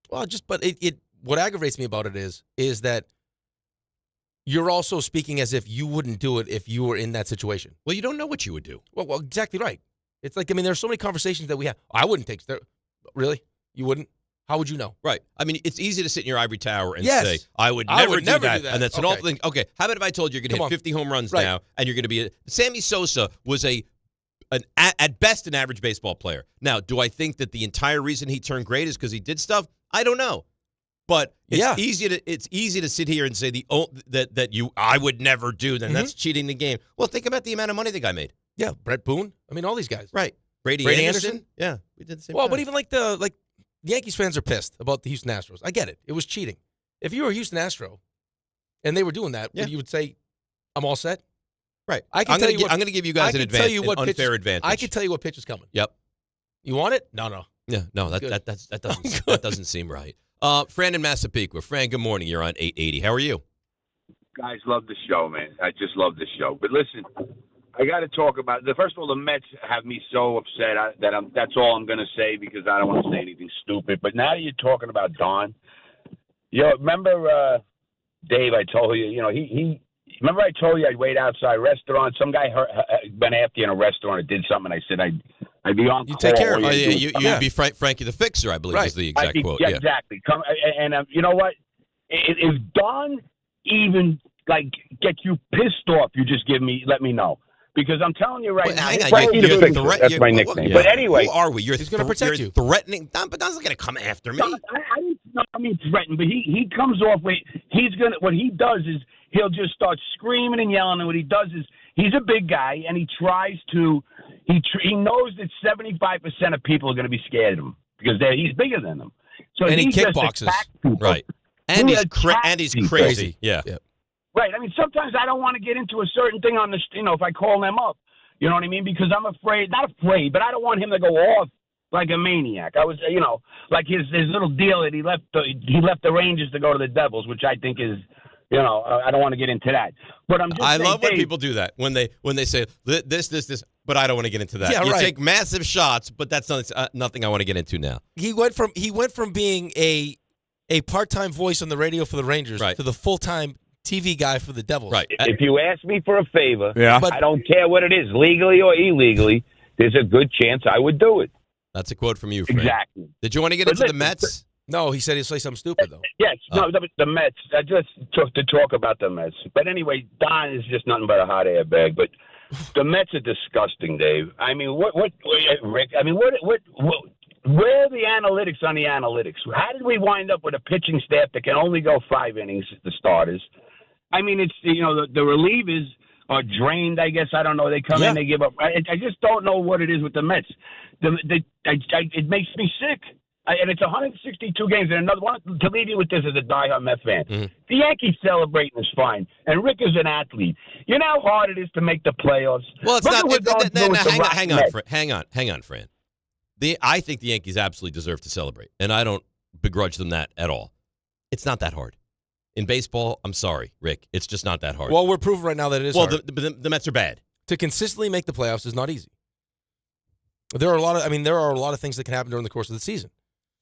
Well, what aggravates me about it is that you're also speaking as if you wouldn't do it if you were in that situation. Well, you don't know what you would do. Well, exactly right. It's like, there's so many conversations that we have. I wouldn't take. Really? You wouldn't? How would you know? Right. I mean, it's easy to sit in your ivory tower and say, I would never do that. And that's an awful thing. Okay, how about if I told you you're going to hit 50 home runs now and you're going to be Sammy Sosa was a at best an average baseball player. Now, do I think that the entire reason he turned great is because he did stuff? I don't know. But it's easy to sit here and say I would never do that. That's cheating the game. Well, think about the amount of money the guy made. Yeah, Brett Boone. I mean, all these guys. Right. Brady Anderson. Yeah, we did the same. Well, thing. but even the Yankees fans are pissed about the Houston Astros. I get it. It was cheating. If you were a Houston Astro and they were doing that, you would say, "I'm all set." Right. I'm going to give you guys an unfair advantage. I can tell you what pitch is coming. Yep. You want it? No. Yeah. No. That doesn't seem right. Fran in Massapequa. Fran, good morning. You're on 880. How are you? Guys, love the show, man. I just love the show. But listen, I got to talk about first of all, the Mets have me so upset that's all I'm going to say because I don't want to say anything stupid. But now that you're talking about Don, remember Dave? I told you, he. Remember I told you I'd wait outside restaurant. Some guy went after you in a restaurant and did something. I said I'd be on. You take care of it. You'd be Frankie the Fixer, I believe, is the exact quote. Yeah, exactly. Come and you know what? If Don even get you pissed off, you just let me know. Because I'm telling you now, Frankie the Fixer, that's my nickname. Yeah. But anyway, who are we? He's going to protect you. Threatening, but Don's not going to come after me. I mean threaten, but he comes off with what he does is he'll just start screaming and yelling, and what he does is he's a big guy and he tries to he knows that 75% of people are going to be scared of him because he's bigger than them. So and he kickboxes, right? And he's crazy. Yeah. Right. I mean, sometimes I don't want to get into a certain thing on the, if I call them up, you know what I mean? Because I'm not afraid, but I don't want him to go off like a maniac. I was, like his little deal that he left the Rangers to go to the Devils, which I think is, I don't want to get into that. But I love when people do that when they say this, but I don't want to get into that. Yeah, you take massive shots, but that's nothing I want to get into now. He went from being a part-time voice on the radio for the Rangers to the full-time TV guy for the Devils. Right. If you ask me for a favor, but I don't care what it is, legally or illegally, there's a good chance I would do it. That's a quote from you, Frank. Exactly. Did you want to get into the Mets? No, he said he'd say something stupid, though. Yes. No, the Mets. I just took to talk about the Mets. But anyway, Don is just nothing but a hot air bag. But the Mets are disgusting, Dave. I mean, what Rick? I mean, what where are the analytics on the analytics? How did we wind up with a pitching staff that can only go 5 innings, the starters? I mean, it's, the relievers are drained, I guess. I don't know. They come in, they give up. I just don't know what it is with the Mets. It makes me sick. And it's 162 games. And another one, to leave you with this as a diehard Met fan. Mm-hmm. The Yankees celebrating is fine. And Rick is an athlete. You know how hard it is to make the playoffs? Well, it's not. Hang on, Fran. I think the Yankees absolutely deserve to celebrate. And I don't begrudge them that at all. It's not that hard. In baseball, I'm sorry, Rick. It's just not that hard. Well, we're proving right now that it is hard. Well, the Mets are bad. To consistently make the playoffs is not easy. There are a lot of things that can happen during the course of the season.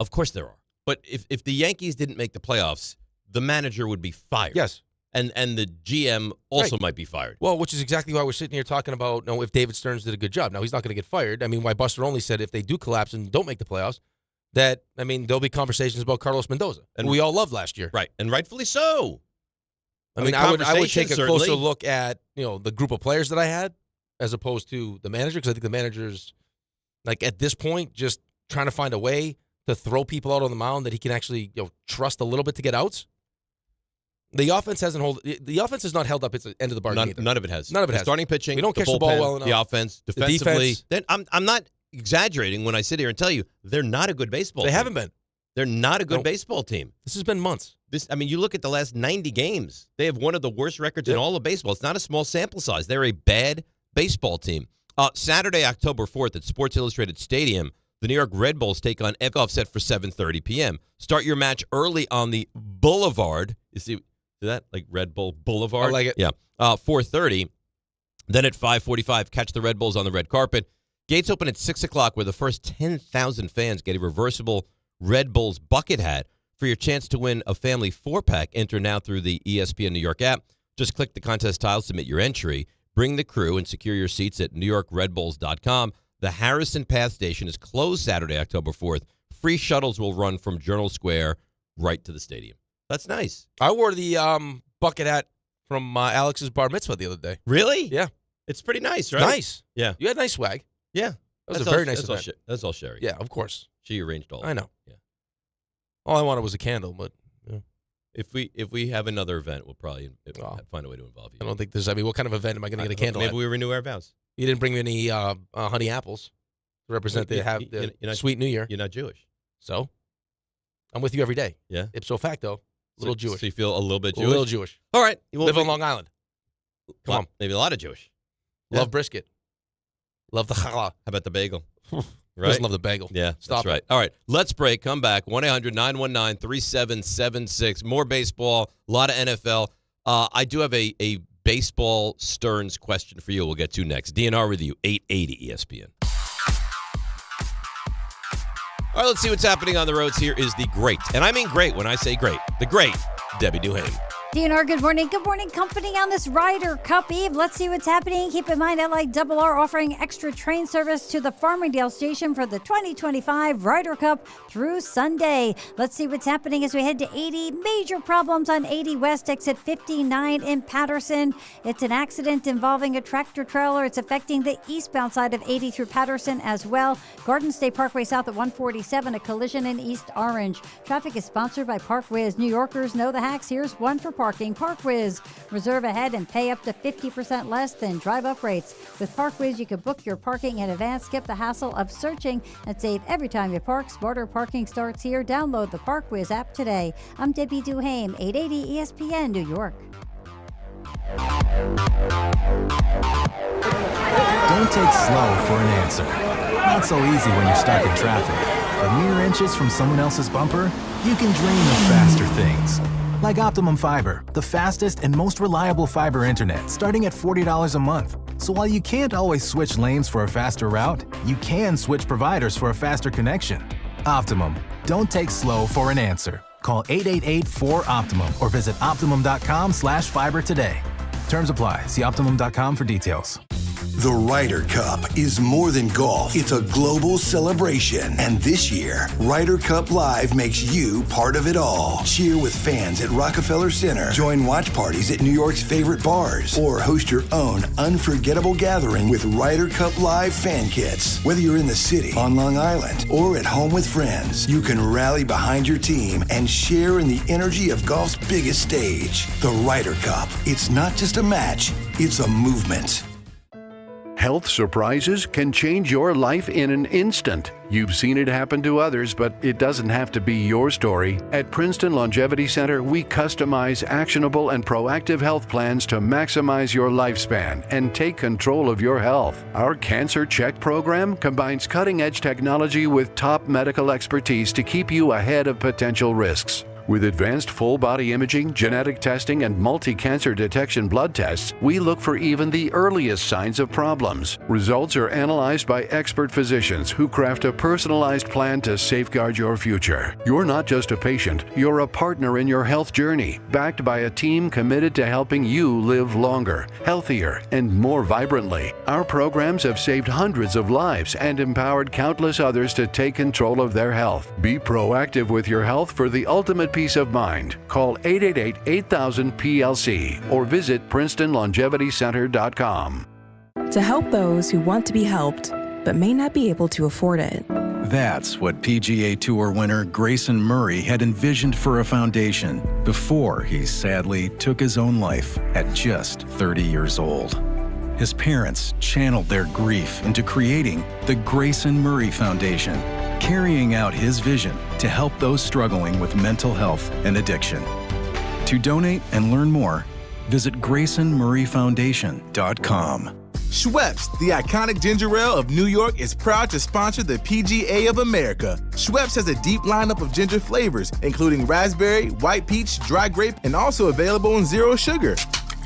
Of course there are. But if the Yankees didn't make the playoffs, the manager would be fired. Yes. And the GM also might be fired. Well, which is exactly why we're sitting here talking about if David Stearns did a good job. Now, he's not going to get fired. I mean, why Buster Olney said if they do collapse and don't make the playoffs, there'll be conversations about Carlos Mendoza, who we all loved last year. Right, and rightfully so. I would take a closer look at the group of players that I had as opposed to the manager, because I think the manager's at this point just trying to find a way to throw people out on the mound that he can actually trust a little bit to get outs. The offense has not held up its end of the bargain. None of it has. None of it has. Starting pitching, we don't catch bullpen, the ball well enough. The offense, defensively. Then I'm not exaggerating when I sit here and tell you they're not a good baseball team. They haven't been. They're not a good baseball team. This has been months. You look at the last 90 games. They have one of the worst records in all of baseball. It's not a small sample size. They're a bad baseball team. Saturday, October 4th at Sports Illustrated Stadium, the New York Red Bulls take on kickoff set for 7:30 p.m. Start your match early on the Boulevard. You see that? Like Red Bull Boulevard? I like it. Yeah. 4:30. Then at 5:45, catch the Red Bulls on the red carpet. Gates open at 6 o'clock, where the first 10,000 fans get a reversible Red Bulls bucket hat. For your chance to win a family 4-pack, enter now through the ESPN New York app. Just click the contest tile, submit your entry, bring the crew, and secure your seats at NewYorkRedBulls.com. The Harrison Path Station is closed Saturday, October 4th. Free shuttles will run from Journal Square right to the stadium. That's nice. I wore the bucket hat from Alex's bar mitzvah the other day. Really? Yeah. It's pretty nice, right? Nice. Yeah. You had nice swag. Yeah. That was That's a very all- nice that's all event. That's all Sherry. Yeah, of course. She arranged all. I know. Yeah. All I wanted was a candle, but If we have another event, we'll probably find a way to involve you. I don't think there's. I mean, what kind of event am I going to get a candle Maybe at? we renew our vows. You didn't bring me any honey apples to represent the You're not- sweet New Year. You're not Jewish. So I'm with you every day. Yeah. Ipso facto, a little Jewish. So you feel a little bit Jewish? A little Jewish. All right. Live on Long Island. Come on. Maybe a lot of Jewish. Love brisket. Love the challah. How about the bagel? Right? Doesn't love the bagel. Yeah, Stop that's right. All right, let's break. Come back. 1-800-919-3776. More baseball, a lot of NFL. I do have a baseball Stearns question for you we'll get to next. DNR with you, 880 ESPN. All right, let's see what's happening on the roads. Here is the great, and I mean great when I say great, the great Debbie Duhane. DNR, good morning. Good morning, company on this Ryder Cup Eve. Let's see what's happening. Keep in mind, LIRR offering extra train service to the Farmingdale station for the 2025 Ryder Cup through Sunday. Let's see what's happening as we head to 80. Major problems on 80 West, exit 59 in Patterson. It's an accident involving a tractor trailer. It's affecting the eastbound side of 80 through Patterson as well. Garden State Parkway south at 147, a collision in East Orange. Traffic is sponsored by ParkWiz. New Yorkers know the hacks. Here's one for parking. ParkWiz. Reserve ahead and pay up to 50% less than drive-up rates. With ParkWiz, you can book your parking in advance, skip the hassle of searching, and save every time you park. Smarter parking starts here. Download the ParkWiz app today. I'm Debbie Duhane, 880 ESPN New York. Don't take slow for an answer. Not so easy when you're stuck in traffic. But mere inches from someone else's bumper, you can dream of faster things. Like Optimum Fiber, the fastest and most reliable fiber internet, starting at $40 a month. So while you can't always switch lanes for a faster route, you can switch providers for a faster connection. Optimum. Don't take slow for an answer. Call 888-4OPTIMUM or visit Optimum.com/fiber today. Terms apply. See Optimum.com for details. The Ryder Cup is more than golf. It's a global celebration. And this year, Ryder Cup Live makes you part of it all. Cheer with fans at Rockefeller Center. Join watch parties at New York's favorite bars. Or host your own unforgettable gathering with Ryder Cup Live fan kits. Whether you're in the city, on Long Island, or at home with friends, you can rally behind your team and share in the energy of golf's biggest stage. The Ryder Cup. It's not just a match, it's a movement. Health surprises can change your life in an instant. You've seen it happen to others, but it doesn't have to be your story. At Princeton Longevity Center, we customize actionable and proactive health plans to maximize your lifespan and take control of your health. Our Cancer Check program combines cutting-edge technology with top medical expertise to keep you ahead of potential risks. With advanced full-body imaging, genetic testing, and multi-cancer detection blood tests, we look for even the earliest signs of problems. Results are analyzed by expert physicians who craft a personalized plan to safeguard your future. You're not just a patient, you're a partner in your health journey, backed by a team committed to helping you live longer, healthier, and more vibrantly. Our programs have saved hundreds of lives and empowered countless others to take control of their health. Be proactive with your health for the ultimate peace of mind. Call 888-8000-PLC or visit PrincetonLongevityCenter.com. To help those who want to be helped but may not be able to afford it. That's what PGA Tour winner Grayson Murray had envisioned for a foundation before he sadly took his own life at just 30 years old. His parents channeled their grief into creating the Grayson Murray Foundation, carrying out his vision to help those struggling with mental health and addiction. To donate and learn more, visit GraysonMurrayFoundation.com. Schweppes, the iconic ginger ale of New York, is proud to sponsor the PGA of America. Schweppes has a deep lineup of ginger flavors, including raspberry, white peach, dry grape, and also available in zero sugar.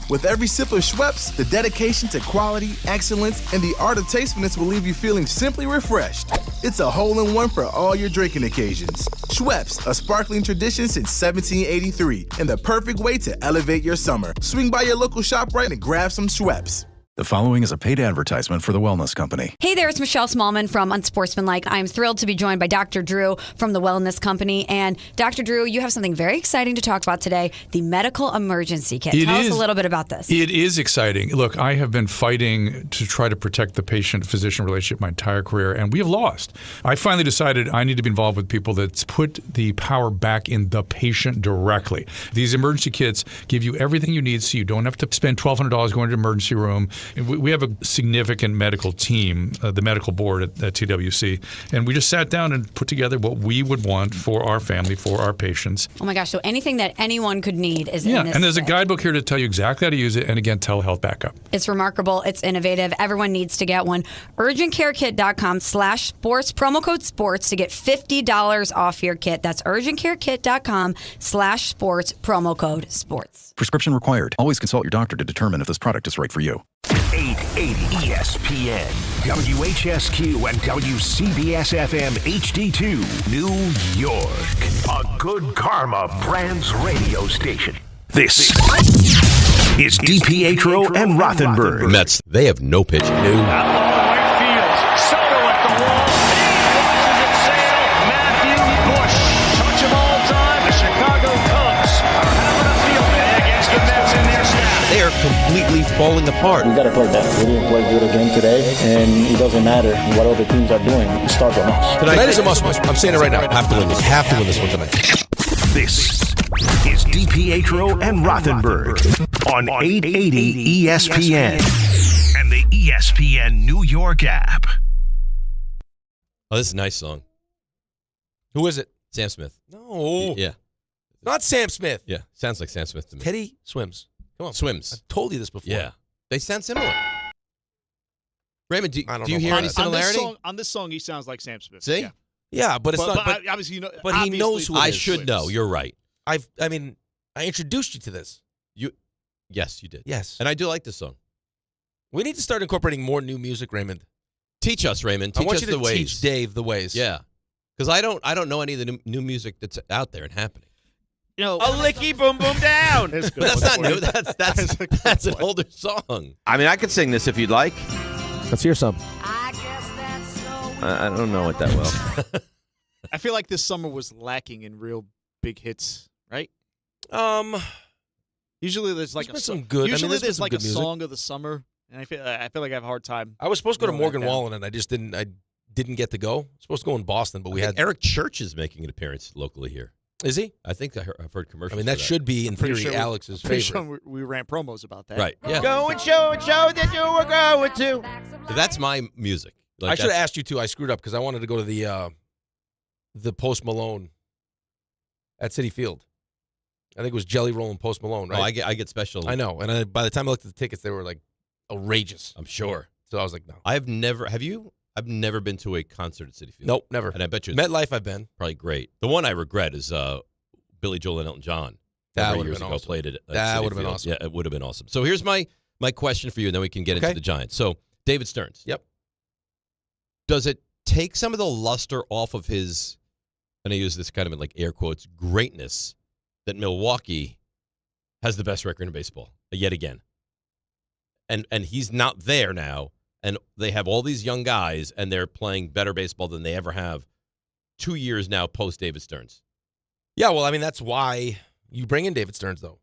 With every sip of Schweppes, the dedication to quality, excellence, and the art of tastefulness will leave you feeling simply refreshed. It's a hole-in-one for all your drinking occasions. Schweppes, a sparkling tradition since 1783, and the perfect way to elevate your summer. Swing by your local ShopRite and grab some Schweppes. The following is a paid advertisement for the Wellness Company. Hey there, it's Michelle Smallman from Unsportsmanlike. I'm thrilled to be joined by Dr. Drew from the Wellness Company. And Dr. Drew, you have something very exciting to talk about today, the medical emergency kit. Tell us a little bit about this. It is exciting. Look, I have been fighting to try to protect the patient-physician relationship my entire career, and we have lost. I finally decided I need to be involved with people that put the power back in the patient directly. These emergency kits give you everything you need so you don't have to spend $1,200 going to the emergency room. We have a significant medical team, the medical board at TWC, and we just sat down and put together what we would want for our family, for our patients. Oh my gosh, so anything that anyone could need is in this and there's kit. a guidebook here to tell you exactly how to use it, and again, telehealth backup. It's remarkable. It's innovative. Everyone needs to get one. UrgentCareKit.com/sports, promo code sports to get $50 off your kit. That's UrgentCareKit.com/sports, promo code sports. Prescription required. Always consult your doctor to determine if this product is right for you. 880 ESPN, WHSQ, and WCBS-FM HD2, New York. A Good Karma Brands radio station. This is DiPietro and Rothenberg. Mets, they have no pitching. They are completely falling apart. We got to play better. We didn't play good again today, and it doesn't matter what other teams are doing. It starts on us. Tonight is a must-win. I'm saying it right now. Have to win this. Have to win this one tonight. This is DiPietro and Rothenberg on 880 ESPN and the ESPN New York app. Oh, this is a nice song. Who is it? Sam Smith. No. Yeah. Not Sam Smith. Yeah. Sounds like Sam Smith to me. Teddy Swims. Come on. Swims. I've told you this before. Yeah. They sound similar. Raymond, do I don't you know hear about any that. similarity? On this song, he sounds like Sam Smith. See? Yeah. Yeah, but it's not. But obviously, but he knows who it I is. should know. You're right. I introduced you to this. Yes, you did. Yes. And I do like this song. We need to start incorporating more new music, Raymond. Teach us, Raymond. Teach I want us you the to ways. teach Dave the ways. Yeah. Because I don't know any of the new music that's out there and happening. You know, a licky boom boom down. But that's not new. That's an older song. I mean, I could sing this if you'd like. Let's hear some. I don't know it that well. I feel like this summer was lacking in real big hits, right? Usually there's like some good. Usually there's like good a music. song of the summer, and I feel like I have a hard time. I was supposed to go to narrowing Morgan it down. Wallen, and I just didn't. I didn't get to go. I was supposed to go in Boston, but we had Eric Church is making an appearance locally here. Is he? I think I've heard commercials. I mean, that for should be in Pretty theory sure Alex's pretty favorite. sure we ran promos about that. Right. Yeah. Go and show that you were going to. That's my music. Like, I should have asked you too. I screwed up because I wanted to go to the Post Malone at City Field. I think it was Jelly Roll and Post Malone, right? Oh, I get special. I know. And by the time I looked at the tickets, they were like outrageous. I'm sure. So I was like, no. I've never been to a concert at City Field. Nope, never. And I bet you it's MetLife I've been. probably great. The one I regret is Billy Joel and Elton John. That Several would have years been ago awesome. played it. At That City would have been Field. awesome. Yeah, it would have been awesome. So here's my question for you, and then we can get into the Giants. So David Stearns. Yep. Does it take some of the luster off of his, and I use this kind of in like air quotes, greatness, that Milwaukee has the best record in baseball yet again? And he's not there now, and they have all these young guys, and they're playing better baseball than they ever have 2 years now post David Stearns. Yeah, well, I mean, that's why you bring in David Stearns, though.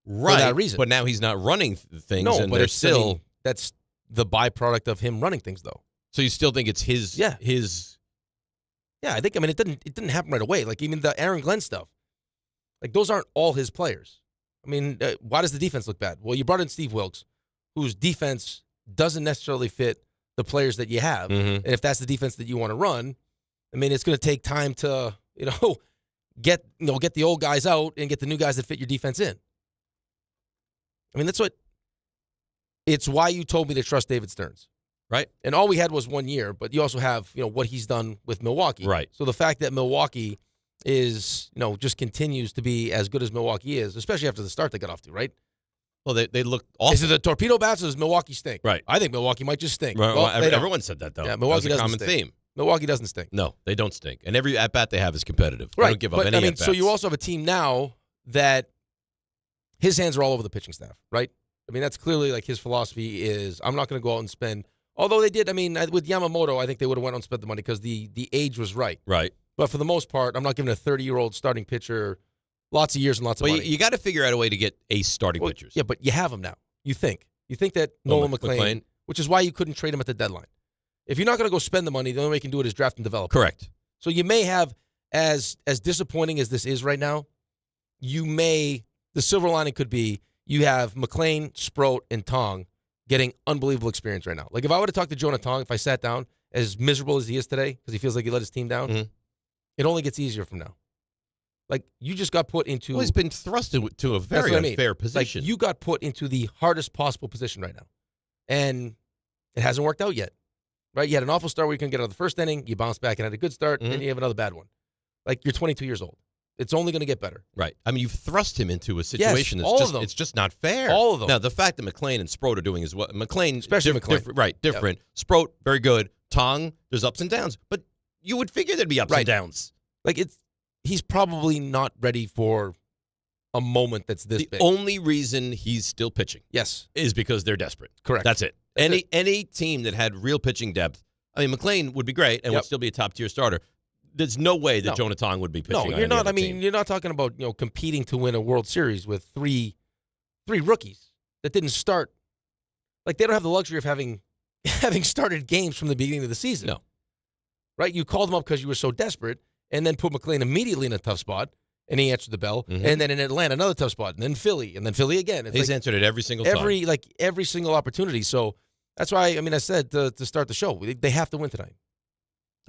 Right. For that reason. But now he's not running things, No, and but they're it's still. that's the byproduct of him running things, though. So you still think it's his? Yeah. His. Yeah, I think. I mean, it didn't happen right away. Like even the Aaron Glenn stuff. Like those aren't all his players. I mean, why does the defense look bad? Well, you brought in Steve Wilkes, whose defense doesn't necessarily fit the players that you have. Mm-hmm. And if that's the defense that you want to run, I mean, it's going to take time to get the old guys out and get the new guys that fit your defense in. I mean, it's why you told me to trust David Stearns. Right. And all we had was 1 year, but you also have, what he's done with Milwaukee. Right. So the fact that Milwaukee is, just continues to be as good as Milwaukee is, especially after the start they got off to, right? Well, they look awful. Is it the torpedo bats or does Milwaukee stink? Right. I think Milwaukee might just stink. Right, Well, well, they don't. everyone said that, though. Yeah, Milwaukee That's a doesn't common stink. theme. Milwaukee doesn't stink. No, they don't stink. And every at-bat they have is competitive. They Right. don't give up But, any at-bats. so you also have a team now that his hands are all over the pitching staff, right? I mean, that's clearly like his philosophy is I'm not going to go out and spend. Although they did, I mean, with Yamamoto, I think they would have went out and spent the money because the age was right. Right. But for the most part, I'm not giving a 30-year-old starting pitcher lots of years and lots of money. You got to figure out a way to get ace starting pitchers. Yeah, but you have them now. You think that Nolan McClain, which is why you couldn't trade him at the deadline. If you're not going to go spend the money, the only way you can do it is draft and develop. Correct. So you may have, as disappointing as this is right now, the silver lining could be you have McClain, Sproat, and Tong getting unbelievable experience right now. Like if I would have talked to Jonah Tong, if I sat down, as miserable as he is today, because he feels like he let his team down, it only gets easier from now. Like you just got put into. Well, he's been thrusted to a very unfair position. Like you got put into the hardest possible position right now, and it hasn't worked out yet. Right? You had an awful start where you couldn't get out of the first inning. You bounced back and had a good start, and you have another bad one. Like you're 22 years old. It's only going to get better. Right. I mean, you've thrust him into a situation it's just not fair. All of them. Now, the fact that McClain and Sproat are doing is what McClain, especially McClain, different. Yep. Sproat, very good. Tong, there's ups and downs, but you would figure there'd be ups and downs. Like he's probably not ready for a moment that's this big. The only reason he's still pitching, is because they're desperate. Correct. That's it. Any team that had real pitching depth, I mean, McClain would be great and would still be a top tier starter. There's no way that Jonah Tong would be pitching. No, you're not. I mean, team. You're not talking about competing to win a World Series with three rookies that didn't start. Like they don't have the luxury of having started games from the beginning of the season. No, right? You called him up because you were so desperate, and then put McClain immediately in a tough spot, and he answered the bell. And then in Atlanta, another tough spot, and then Philly again. It's He's answered it every single time. Every single opportunity. So that's why I said to start the show, they have to win tonight.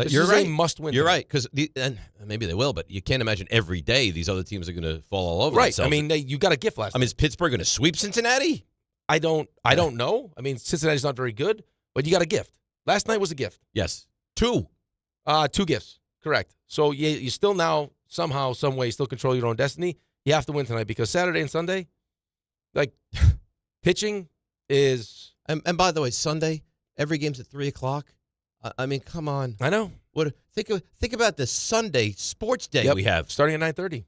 You're right. A must-win. You're right, because and maybe they will, but you can't imagine every day these other teams are going to fall all over. Right. themselves. I mean, you got a gift last night. Is Pittsburgh going to sweep Cincinnati? I don't know. I mean, Cincinnati's not very good, but you got a gift. Last night was a gift. Yes. 2 gifts. Correct. So you still now somehow, some way, still control your own destiny. You have to win tonight because Saturday and Sunday, like pitching is. And by the way, Sunday every game's at 3:00. I mean, come on. I know. Think about the Sunday sports day we have starting at 9:30.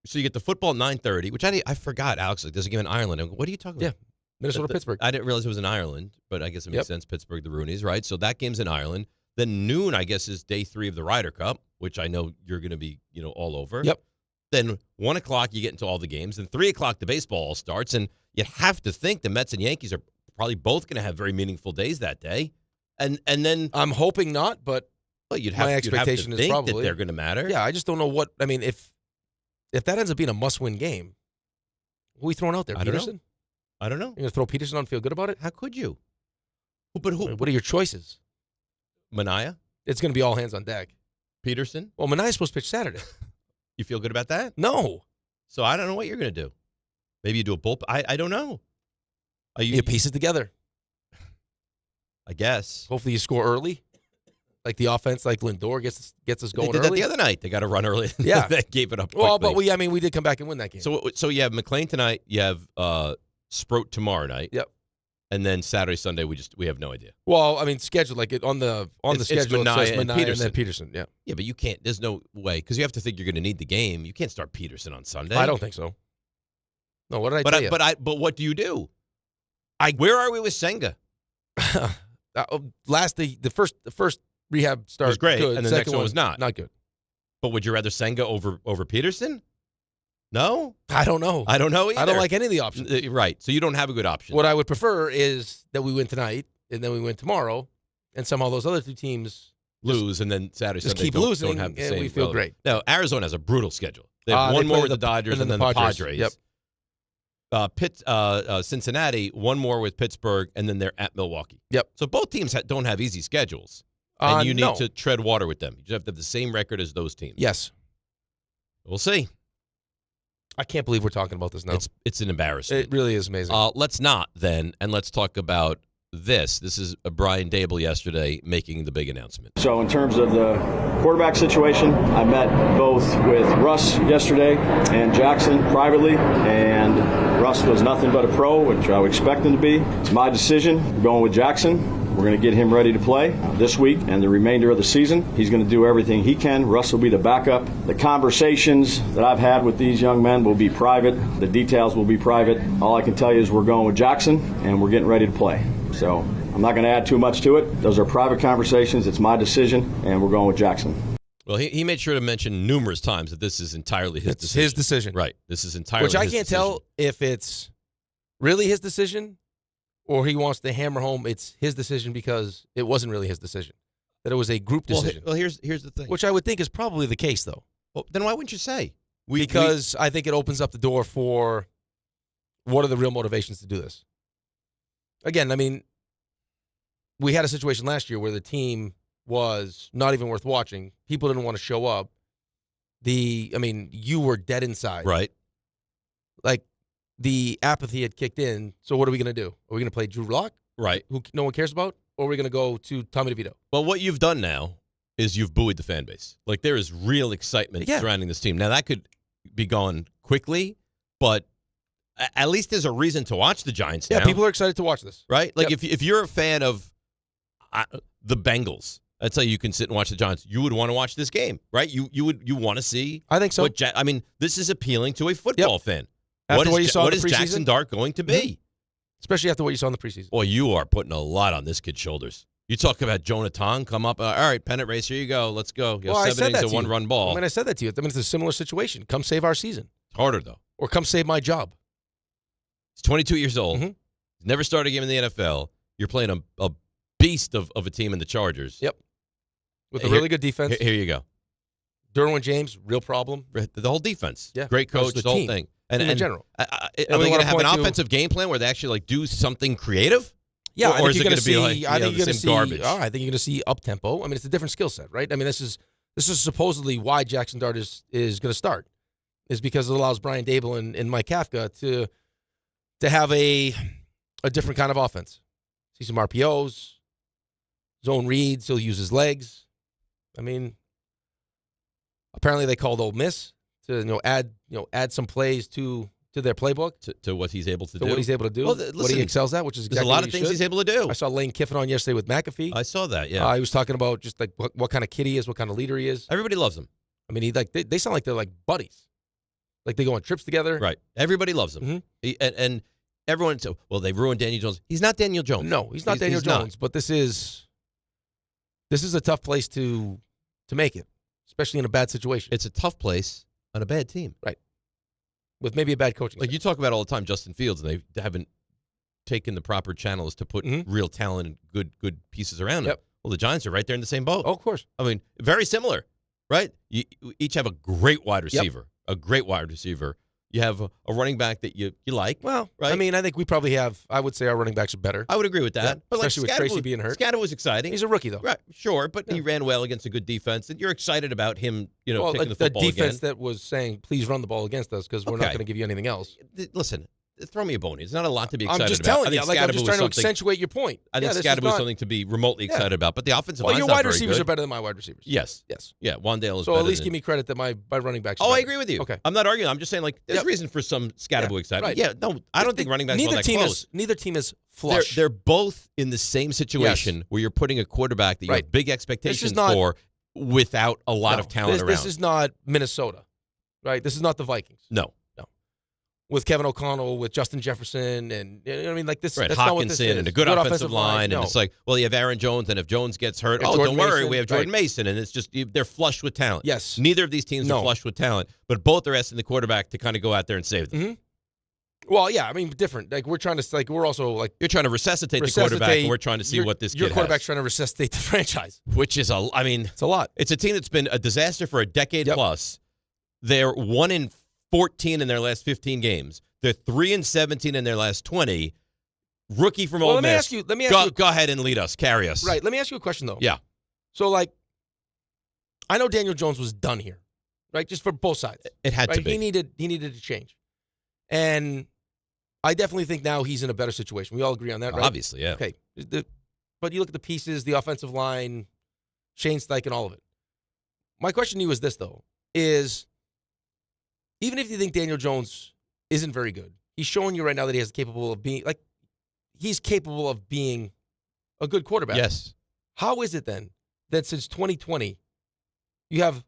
So you get the football at 9:30, which I forgot. Alex, like there's a game in Ireland. What are you talking about? Yeah, Minnesota, Pittsburgh. I didn't realize it was in Ireland, but I guess it makes sense. Pittsburgh, the Roonies, right? So that game's in Ireland. Then noon, I guess, is day 3 of the Ryder Cup, which I know you're going to be, all over. Yep. Then 1:00, you get into all the games. Then 3:00, the baseball all starts, and you have to think the Mets and Yankees are probably both going to have very meaningful days that day. And then I'm hoping not, but my expectation is probably that they're going to matter. Yeah, I just don't know what. I mean, if that ends up being a must-win game, who are we throwing out there? Peterson? I don't know. You're going to throw Peterson on and feel good about it? How could you? But who? What are your choices? Manaea? It's going to be all hands on deck. Peterson? Well, Manaea's supposed to pitch Saturday. You feel good about that? No. So I don't know what you're going to do. Maybe you do a bullpen. I don't know. You piece it together. I guess. Hopefully you score early. Like the offense, like Lindor gets us going early. They did early. that the other night. They got to run early. Yeah. They gave it up quickly. Well, but we did come back and win that game. So you have McClain tonight. You have Sproat tomorrow night. Yep. And then Saturday, Sunday, we have no idea. Well, I mean, scheduled like on the schedule Manaea it says and Manaea and then Peterson. Yeah. Yeah, but you can't. There's no way because you have to think you're going to need the game. You can't start Peterson on Sunday. I don't think so. No, what did I tell you? But what do you do? Where are we with Senga? The first rehab start was great, good. And the Second next one was not good. But would you rather Senga over Peterson? No, I don't know. I don't know either. I don't like any of the options. Right, so you don't have a good option. What I would prefer is that we win tonight and then we win tomorrow, and somehow those other 2 teams lose, and then Saturday, just Sunday keep losing, don't have the and same we feel great. Now Arizona has a brutal schedule. They have one more with the Dodgers and then the Padres. Yep. Cincinnati, one more with Pittsburgh, and then they're at Milwaukee. Yep. So both teams don't have easy schedules, and you need no. to tread water with them. You just have to have the same record as those teams. Yes. We'll see. I can't believe we're talking about this now. It's an embarrassment. It really is amazing. Let's not then, and let's talk about this. This is Brian Dable yesterday making the big announcement. So in terms of the quarterback situation, I met both with Russ yesterday and Jackson privately, and Russ was nothing but a pro, which I would expect him to be. It's my decision, going with Jackson. We're going to get him ready to play this week and the remainder of the season. He's going to do everything he can. Russ will be the backup. The conversations that I've had with these young men will be private. The details will be private. All I can tell you is we're going with Jackson, and we're getting ready to play. So I'm not going to add too much to it. Those are private conversations. It's my decision, and we're going with Jackson. Well, he made sure to mention numerous times that this is entirely his decision. His decision. Right. This is entirely Which I his can't decision. tell if it's really his decision or he wants to hammer home it's his decision because it wasn't really his decision, that it was a group decision. Well, here's the thing. Which I would think is probably the case, though. Well, then why wouldn't you say? Because I think it opens up the door for what are the real motivations to do this. Again, I mean, we had a situation last year where the team was not even worth watching. People didn't want to show up. You were dead inside. Right. Like, the apathy had kicked in. So what are we going to do? Are we going to play Drew Lock? Right. Who no one cares about? Or are we going to go to Tommy DeVito? Well, what you've done now is you've buoyed the fan base. Like, there is real excitement surrounding this team. Now, that could be gone quickly, but at least there's a reason to watch the Giants now. Yeah, people are excited to watch this. Right? Like, if you're a fan of the Bengals, that's how you can sit and watch the Giants. You would want to watch this game, right? You want to see. I think so. This is appealing to a football fan. After what you saw in what the is preseason? Jackson Dart going to be? Mm-hmm. Especially after what you saw in the preseason. Boy, you are putting a lot on this kid's shoulders. You talk about Jonah Tong, come up. All right, pennant race, here you go. Let's go. You have 7 innings, a one-run ball. I said that to you. It's a similar situation. Come save our season. It's harder, though. Or come save my job. He's 22 years old. Mm-hmm. He's never started a game in the NFL. You're playing a beast of a team in the Chargers. Yep. With a really good defense. Here you go. Derwin James, real problem. The whole defense. Yeah. Great coach, the whole thing. And in general. Are they going to have an offensive game plan where they actually do something creative? Yeah, or is it going to be the same garbage? I think you're going to see up tempo. I mean, it's a different skill set, right? I mean, this is supposedly why Jackson Dart is going to start, is because it allows Brian Dable and Mike Kafka to have a different kind of offense. See some RPOs, zone reads. He'll use his legs. I mean, apparently they called Ole Miss to add some plays to their playbook, to what he's able to do. What he's able to do. Well, what he excels at, which is exactly there's a lot of things he's able to do. I saw Lane Kiffin on yesterday with McAfee. I saw that. Yeah, he was talking about just like what kind of kid he is, what kind of leader he is. Everybody loves him. I mean, they sound like they're like buddies, like they go on trips together. Right. Everybody loves him. Mm-hmm. And everyone said, well, they ruined Daniel Jones. He's not Daniel Jones. No, he's not Daniel Jones. But this is a tough place to make it, especially in a bad situation. It's a tough place on a bad team. Right. With maybe a bad coaching. Like you talk about all the time, Justin Fields, and they haven't taken the proper channels to put real talent and good pieces around him. Well, the Giants are right there in the same boat. Oh, of course. I mean, very similar, right? You each have a great wide receiver, a great wide receiver. You have a running back that you like. Well, right? I mean, I think we probably have. I would say our running backs are better. I would agree with that. Yeah, but especially with Tracy being hurt. Scatterwood was exciting. He's a rookie, though. Right, sure, but he ran well against a good defense, and you're excited about him. Kicking the football a defense again. that was saying, "Please run the ball against us because we're not going to give you anything else." Listen, throw me a bone. It's not a lot to be excited about. I'm just telling you. I'm just trying to accentuate your point. I think Scatterwood was something to be remotely excited about, but the offensive line's your not wide very receivers good. are better than my wide receivers. Yes. Yeah, Wandale is so better at least than, give me credit that my running backs. I agree with you. Okay, I'm not arguing. I'm just saying there's reason for some Scatterwood excitement. Right. Yeah, no, I don't think running backs are that close. Neither team is flush. They're both in the same situation where you're putting a quarterback that you have big expectations for without a lot of talent around. This is not Minnesota, right? This is not the Vikings. No. With Kevin O'Connell, with Justin Jefferson, and you know what I mean, like this. Right, That's not what this Hawkinson is. and a good offensive line, and it's like, well, you have Aaron Jones, and if Jones gets hurt, don't worry, we have Jordan Mason, and it's just they're flush with talent. Yes, neither of these teams are flush with talent, but both are asking the quarterback to kind of go out there and save them. Mm-hmm. Well, yeah, I mean, different. Like we're trying to, we're also you're trying to resuscitate the quarterback, and we're trying to see what this kid has. Your quarterback's trying to resuscitate the franchise, which is it's a lot. It's a team that's been a disaster for a decade plus. They're 1-14 in their last 15 games. They're 3-17 in their last 20. Rookie from Ole Miss. Let me ask you. Go ahead and lead us, carry us. Right. Let me ask you a question though. Yeah. So I know Daniel Jones was done here, right? Just for both sides. It had to be. He needed to change, and I definitely think now he's in a better situation. We all agree on that, right? Obviously, yeah. Okay. But you look at the pieces, the offensive line, Shane Steichen, all of it. My question to you is this though: is even if you think Daniel Jones isn't very good, he's showing you right now that he's capable of being a good quarterback. Yes. How is it then that since 2020, you have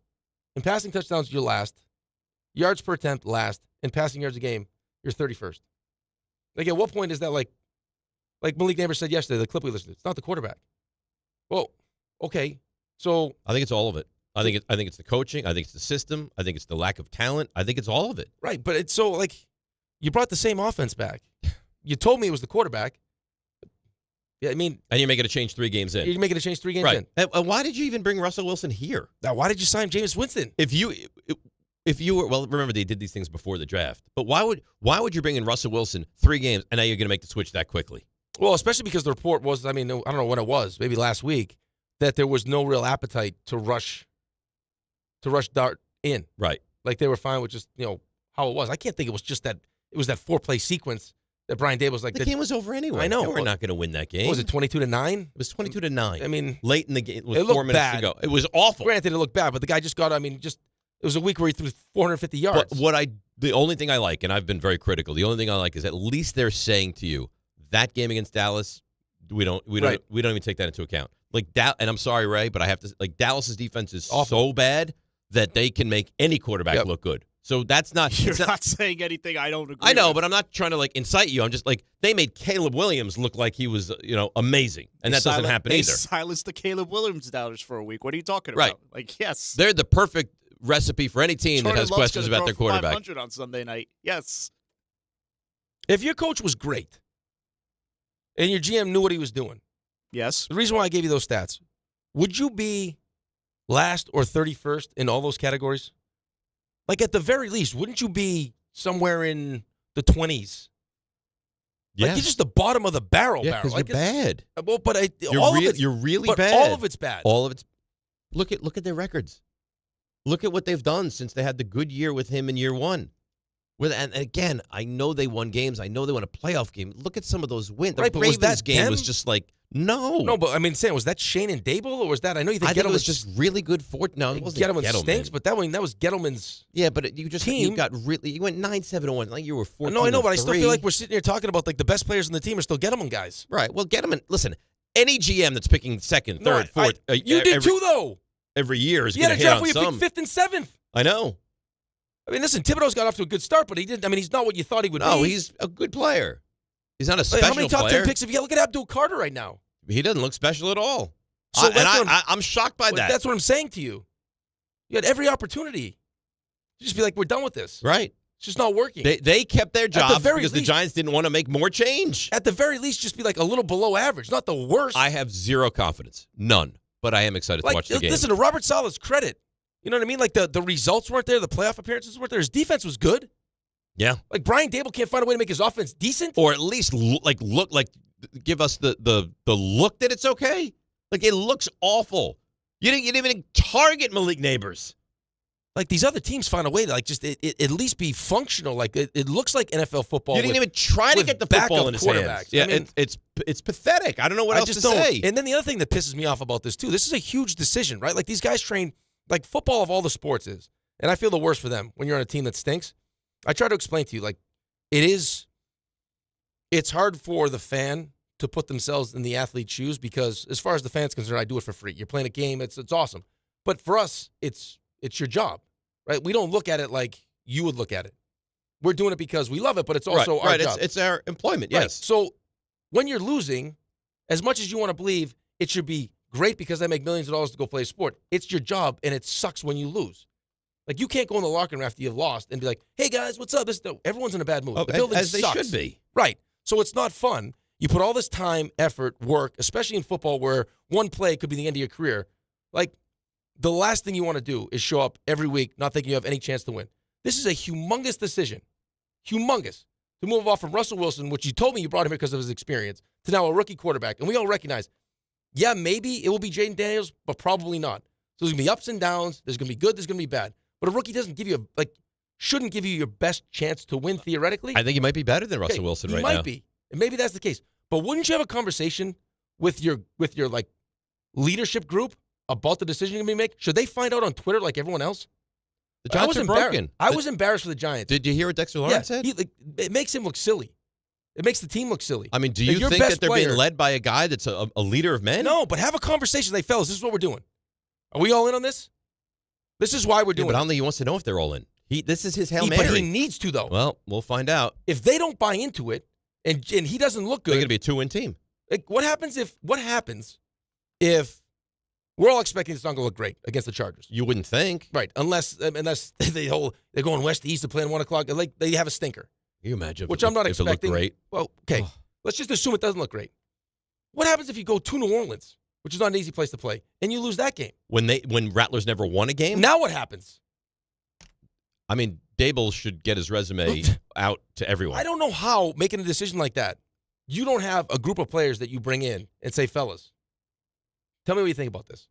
in passing touchdowns, you're last, yards per attempt last, and passing yards a game, you're 31st? Like, at what point is that like Malik Neighbors said yesterday, the clip we listened to, it's not the quarterback. Well, okay, so I think it's all of it. I think it's the coaching. I think it's the system. I think it's the lack of talent. I think it's all of it. Right, but it's so like you brought the same offense back. You told me it was the quarterback. Yeah, I mean, and you're making a change 3 games in. You're making a change 3 games right. in. And why did you even bring Russell Wilson here? Now, why did you sign Jameis Winston? If you were, well, remember they did these things before the draft. But why would you bring in Russell Wilson 3 games and now you're going to make the switch that quickly? Well, especially because the report was, I mean, I don't know when it was, maybe last week, that there was no real appetite to rush Dart in. Right. Like they were fine with just, how it was. I can't think it was just that it was that 4-play sequence that Brian Dable was like. The game was over anyway. I know. They were not going to win that game. What was it, 22-9? It was 22-9. I mean, late in the game, it with 4 minutes bad. to go. It was awful. Granted, it looked bad, but the guy just got, it was a week where he threw 450 yards. But the only thing I like, and I've been very critical, the only thing I like is at least they're saying to you, that game against Dallas, we don't even take that into account. Like and I'm sorry, Ray, but I have to, like, Dallas's defense is so bad that they can make any quarterback look good. So that's not. You're not saying anything I don't agree I know, with. but I'm not trying to incite you. I'm just they made Caleb Williams look like he was amazing, and that doesn't happen they either. They silenced the Caleb Williams doubters for a week. What are you talking right. about? Like, yes, they're the perfect recipe for any team that has questions about their quarterback. 500 on Sunday night. Yes. If your coach was great, and your GM knew what he was doing, yes. The reason why I gave you those stats, would you be last or 31st in all those categories? Like, at the very least, wouldn't you be somewhere in the 20s? Yeah. Like, you're just the bottom of the barrel. Yeah, because you're bad. Well, but you're really bad. All of it's bad. All of it's. Look at their records. Look at what they've done since they had the good year with him in year 1. And again, I know they won games. I know they won a playoff game. Look at some of those wins. Right, the but was Ravens that game them? was just like, no. No, but I mean, Sam, was that Shane and Dable, or was that? I know you think I think Gettleman it was just really good for. No, it wasn't Gettleman stinks, but that was Gettleman's. Yeah, but you went 9-7-1. Like you were 14. No, I know, but I still feel like we're sitting here talking about like the best players on the team are still Gettleman guys. Right. Well, Gettleman. Listen, any GM that's picking second, third, fourth, you did too though. Every year is you going to had a hit draft where on you some. picked 5th and 7th. I know. I mean, listen, Thibodeau's got off to a good start, but he didn't. I mean, he's not what you thought he would be. No, he's a good player. He's not a special player. How many top 10 picks have you got? Look at Abdul Carter right now. He doesn't look special at all. So I'm shocked by that. That's what I'm saying to you. You had every opportunity to just be like, we're done with this. Right. It's just not working. They kept their job because the least, Giants didn't want to make more change. At the very least, just be like a little below average, not the worst. I have zero confidence. None. But I am excited to watch the game. Listen, to Robert Saleh's credit, you know what I mean? Like the results weren't there, the playoff appearances weren't there. His defense was good. Yeah. Like Brian Dable can't find a way to make his offense decent, or at least give us the look that it's okay. Like it looks awful. You didn't even target Malik Neighbors. Like these other teams find a way to like just at least be functional. Like it looks like NFL football. You didn't even try to get the football in his hands. Yeah, I mean, it's pathetic. I don't know what else to say. And then the other thing that pisses me off about this too, this is a huge decision, right? Like these guys train like football of all the sports is, and I feel the worst for them when you're on a team that stinks. I try to explain to you like it's hard for the fan to put themselves in the athlete's shoes because as far as the fan's concerned, I do it for free. You're playing a game, it's awesome. But for us, it's your job. Right? We don't look at it like you would look at it. We're doing it because we love it, but it's also our job. It's our employment, yes. Right. So when you're losing, as much as you want to believe it should be great because I make millions of dollars to go play a sport, it's your job, and it sucks when you lose. Like, you can't go in the locker room after you've lost and be like, hey, guys, what's up? Everyone's in a bad mood. The building as sucks. They should be. Right. So it's not fun. You put all this time, effort, work, especially in football where one play could be the end of your career. Like, the last thing you want to do is show up every week not thinking you have any chance to win. This is a humongous decision, humongous, to move off from Russell Wilson, which you told me you brought him here because of his experience, to now a rookie quarterback. And we all recognize, yeah, maybe it will be Jaden Daniels, but probably not. So there's going to be ups and downs. There's going to be good. There's going to be bad. But a rookie doesn't give you, shouldn't give you your best chance to win theoretically. I think he might be better than Russell Wilson right now. He might be. And maybe that's the case. But wouldn't you have a conversation with your leadership group about the decision you're going to make? Should they find out on Twitter like everyone else? The Giants are broken. I was embarrassed for the Giants. Did you hear what Dexter Lawrence said? It makes him look silly. It makes the team look silly. I mean, do you think that they're being led by a guy that's a leader of men? No, but have a conversation. Like, fellas, this is what we're doing. Are we all in on this? This is why we're doing but I it. don't think he wants to know if they're all in. This is his Hail Mary. But he needs to, though. Well, we'll find out. If they don't buy into it, and he doesn't look good, they're going to be a 2-win team. Like, what happens if we're all expecting it's not going to look great against the Chargers? You wouldn't think, right? Unless they're going west to east to play at 1 o'clock. Like they have a stinker. Can you imagine? Which I'm not if it expecting. looked great. Well, okay. Let's just assume it doesn't look great. What happens if you go to New Orleans, which is not an easy place to play, and you lose that game? When Rattlers never won a game? Now what happens? I mean, Dable should get his resume out to everyone. I don't know how making a decision like that. You don't have a group of players that you bring in and say, fellas, tell me what you think about this.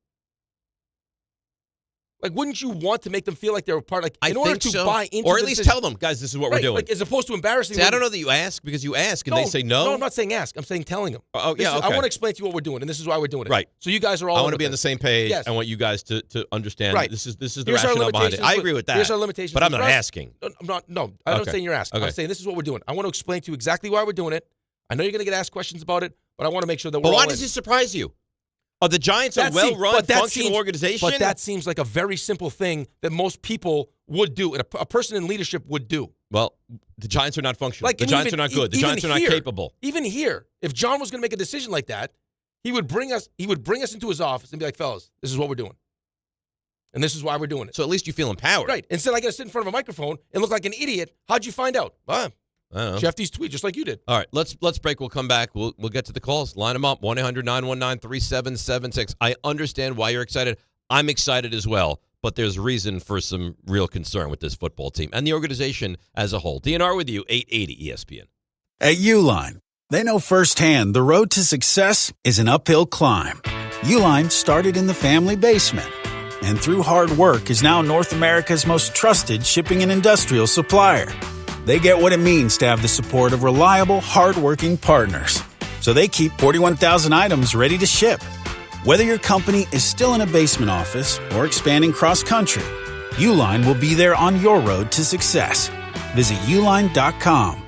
Like, wouldn't you want to make them feel like they're a part? Like, in order to buy into, or at least tell them, guys, this is what we're doing. Like, as opposed to embarrassing. See, I don't know that you ask because you ask and they say no. No, I'm not saying ask. I'm saying telling them. Oh, yeah. Okay. I want to explain to you what we're doing, and this is why we're doing it. Right. So you guys are all. I want to be on the same page. Yes. I want you guys to understand. Right. This is the rationale behind it. I agree with that. Here's our limitations. But I'm not asking. I'm not. No, I'm not saying you're asking. I'm saying this is what we're doing. I want to explain to you exactly why we're doing it. I know you're going to get asked questions about it, but I want to make sure that we're. But why does it surprise you? Are the Giants a well-run, functional organization? But that seems like a very simple thing that most people would do, and a person in leadership would do. Well, the Giants are not functional. The Giants are not good. The Giants are not capable. Even here, if John was going to make a decision like that, he would bring us into his office and be like, fellas, this is what we're doing. And this is why we're doing it. So at least you feel empowered. Right. Instead, I got to sit in front of a microphone and look like an idiot. How'd you find out? I don't know. Shefty's tweet, just like you did. All right, let's break. We'll come back. We'll get to the calls. Line them up, 1-800-919-3776. I understand why you're excited. I'm excited as well, but there's reason for some real concern with this football team and the organization as a whole. DNR with you, 880 ESPN. At Uline, they know firsthand the road to success is an uphill climb. Uline started in the family basement and through hard work is now North America's most trusted shipping and industrial supplier. They get what it means to have the support of reliable, hardworking partners. So they keep 41,000 items ready to ship. Whether your company is still in a basement office or expanding cross-country, Uline will be there on your road to success. Visit uline.com.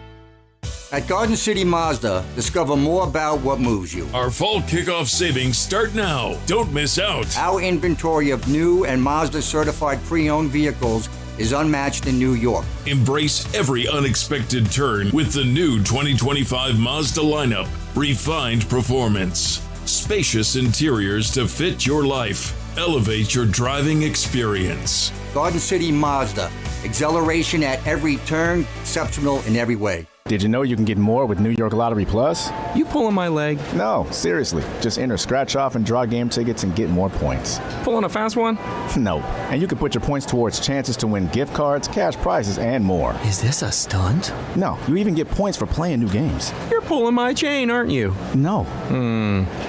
At Garden City Mazda, discover more about what moves you. Our fall kickoff savings start now. Don't miss out. Our inventory of new and Mazda-certified pre-owned vehicles is unmatched in New York. Embrace every unexpected turn with the new 2025 Mazda lineup. Refined performance. Spacious interiors to fit your life. Elevate your driving experience. Garden City Mazda. Exhilaration at every turn, exceptional in every way. Did you know you can get more with New York Lottery Plus? You pulling my leg? No, seriously. Just enter scratch off and draw game tickets and get more points. Pulling a fast one? No. And you can put your points towards chances to win gift cards, cash prizes, and more. Is this a stunt? No. You even get points for playing new games. You're pulling my chain, aren't you? No.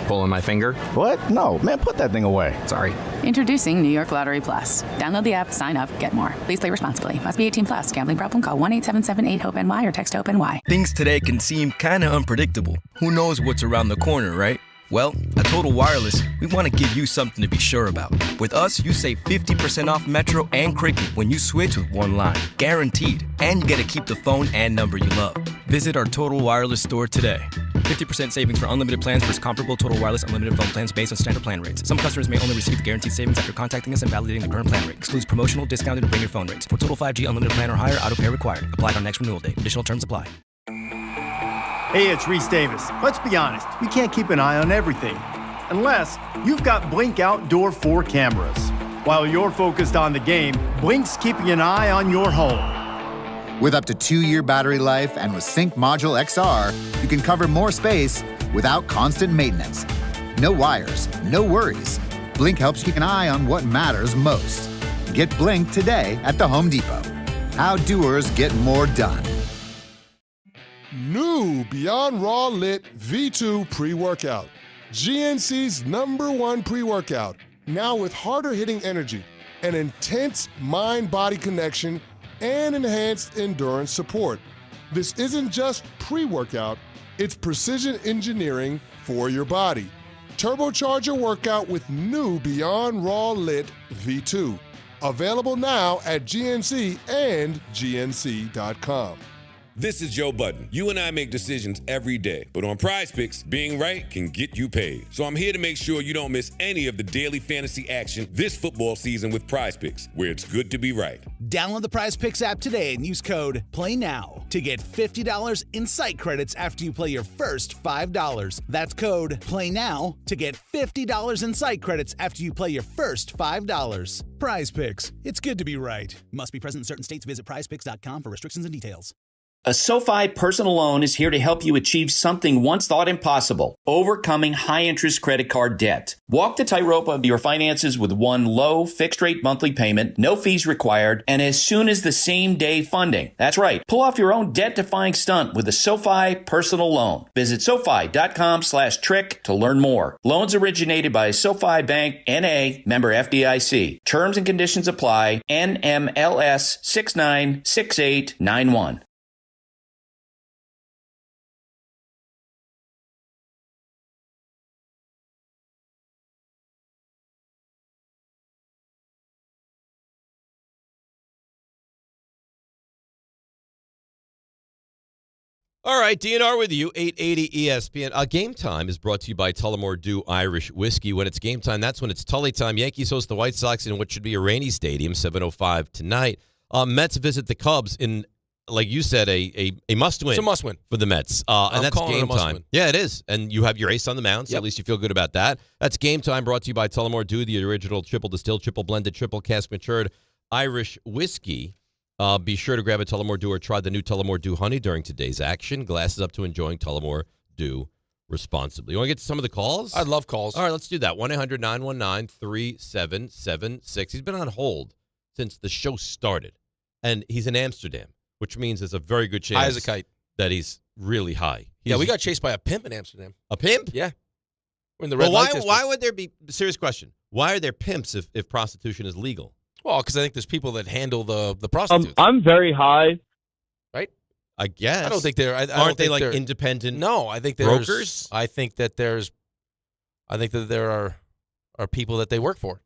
Pulling my finger? What? No. Man, put that thing away. Sorry. Introducing New York Lottery Plus. Download the app, sign up, get more. Please play responsibly. Must be 18 plus. Gambling problem? Call 1-877-8-HOPE-NY or text HOPE-NY. Things today can seem kind of unpredictable. Who knows what's around the corner, right? Well, at Total Wireless, we want to give you something to be sure about. With us, you save 50% off Metro and Cricket when you switch with one line. Guaranteed. And you get to keep the phone and number you love. Visit our Total Wireless store today. 50% savings for unlimited plans versus comparable Total Wireless unlimited phone plans based on standard plan rates. Some customers may only receive the guaranteed savings after contacting us and validating the current plan rate. Excludes promotional, discounted, and bring your phone rates. For total 5G unlimited plan or higher, auto pay required. Applied on next renewal date. Additional terms apply. Hey, it's Reese Davis. Let's be honest, you can't keep an eye on everything. Unless you've got Blink Outdoor 4 cameras. While you're focused on the game, Blink's keeping an eye on your home. With up to 2-year battery life and with Sync Module XR, you can cover more space without constant maintenance. No wires, no worries. Blink helps keep an eye on what matters most. Get Blink today at the Home Depot. How doers get more done. New Beyond Raw Lit V2 pre-workout. GNC's #1 pre-workout. Now with harder hitting energy, an intense mind-body connection, and enhanced endurance support. This isn't just pre-workout, it's precision engineering for your body. Turbocharge your workout with new Beyond Raw Lit V2. Available now at GNC and GNC.com. This is Joe Budden. You and I make decisions every day, but on Prize Picks, being right can get you paid. So I'm here to make sure you don't miss any of the daily fantasy action this football season with Prize Picks, where it's good to be right. Download the Prize Picks app today and use code PLAYNOW to get $50 in site credits after you play your first $5. That's code PLAYNOW to get $50 in site credits after you play your first $5. Prize Picks. It's good to be right. Must be present in certain states. Visit prizepicks.com for restrictions and details. A SoFi personal loan is here to help you achieve something once thought impossible, overcoming high-interest credit card debt. Walk the tightrope of your finances with one low, fixed-rate monthly payment, no fees required, and as soon as the same-day funding. That's right. Pull off your own debt-defying stunt with a SoFi personal loan. Visit SoFi.com/trick to learn more. Loans originated by SoFi Bank, N.A., member FDIC. Terms and conditions apply. NMLS 696891. All right, DNR with you, 880 ESPN. Game Time is brought to you by Tullamore Dew Irish Whiskey. When it's game time, that's when it's Tully time. Yankees host the White Sox in what should be a rainy stadium, 7:05 tonight. Mets visit the Cubs in, like you said, a must-win. It's a must-win for the Mets. And that's calling it game a time. must-win. Yeah, it is. And you have your ace on the mound, so Yep. at least you feel good about that. That's Game Time, brought to you by Tullamore Dew, the original triple distilled, triple blended, triple cask matured Irish whiskey. Be sure to grab a Tullamore Dew or try the new Tullamore Dew Honey during today's action. Glasses up to enjoying Tullamore Dew responsibly. You want to get to some of the calls? I'd love calls. All right, let's do that. 1-800-919-3776. He's been on hold since the show started, and he's in Amsterdam, which means there's a very good chance High as a kite. that he's really high. Yeah, we got chased by a pimp in Amsterdam. A pimp? Yeah. We're in the red Well, light district. why would there be, serious question, why are there pimps if prostitution is legal? Well, because I think there's people that handle the prostitutes. I'm very high. Right? I guess. I don't think they're. Aren't don't they think like they're, independent No, I think there's brokers? I think that there are people that they work for.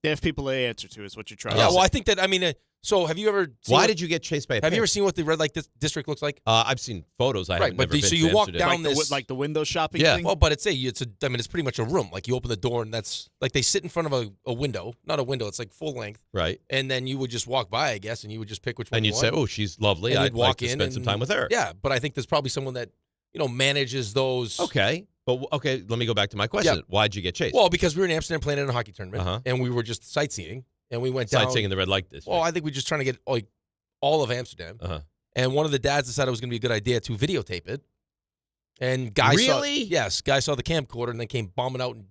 They have people they answer to, is what you're trying Yeah, to say. well, I think that, I mean, so have you ever seen Why did you get chased by a Have pimp? you ever seen what the red light district looks like? I've seen photos. I haven't but never been so to you walk Amsterdam. down this like the window shopping Yeah. thing? Well, but it's pretty much a room. Like you open the door and that's like they sit in front of a window, not a window. It's like full length, Right. and then you would just walk by, I guess, and you would just pick which one. And you'd you say, want. "Oh, she's lovely. And I'd you'd walk like to in spend some time with her." Yeah, but I think there's probably someone that manages those. Okay. But okay, let me go back to my question. Yeah. Why'd you get chased? Well, because we were in Amsterdam playing in a hockey tournament, Uh-huh. and we were just sightseeing, and we went down. Sightseeing in the red light district. Well, I think we're just trying to get like all of Amsterdam. Uh-huh. And one of the dads decided it was going to be a good idea to videotape it. And guy saw the camcorder and then came bombing out and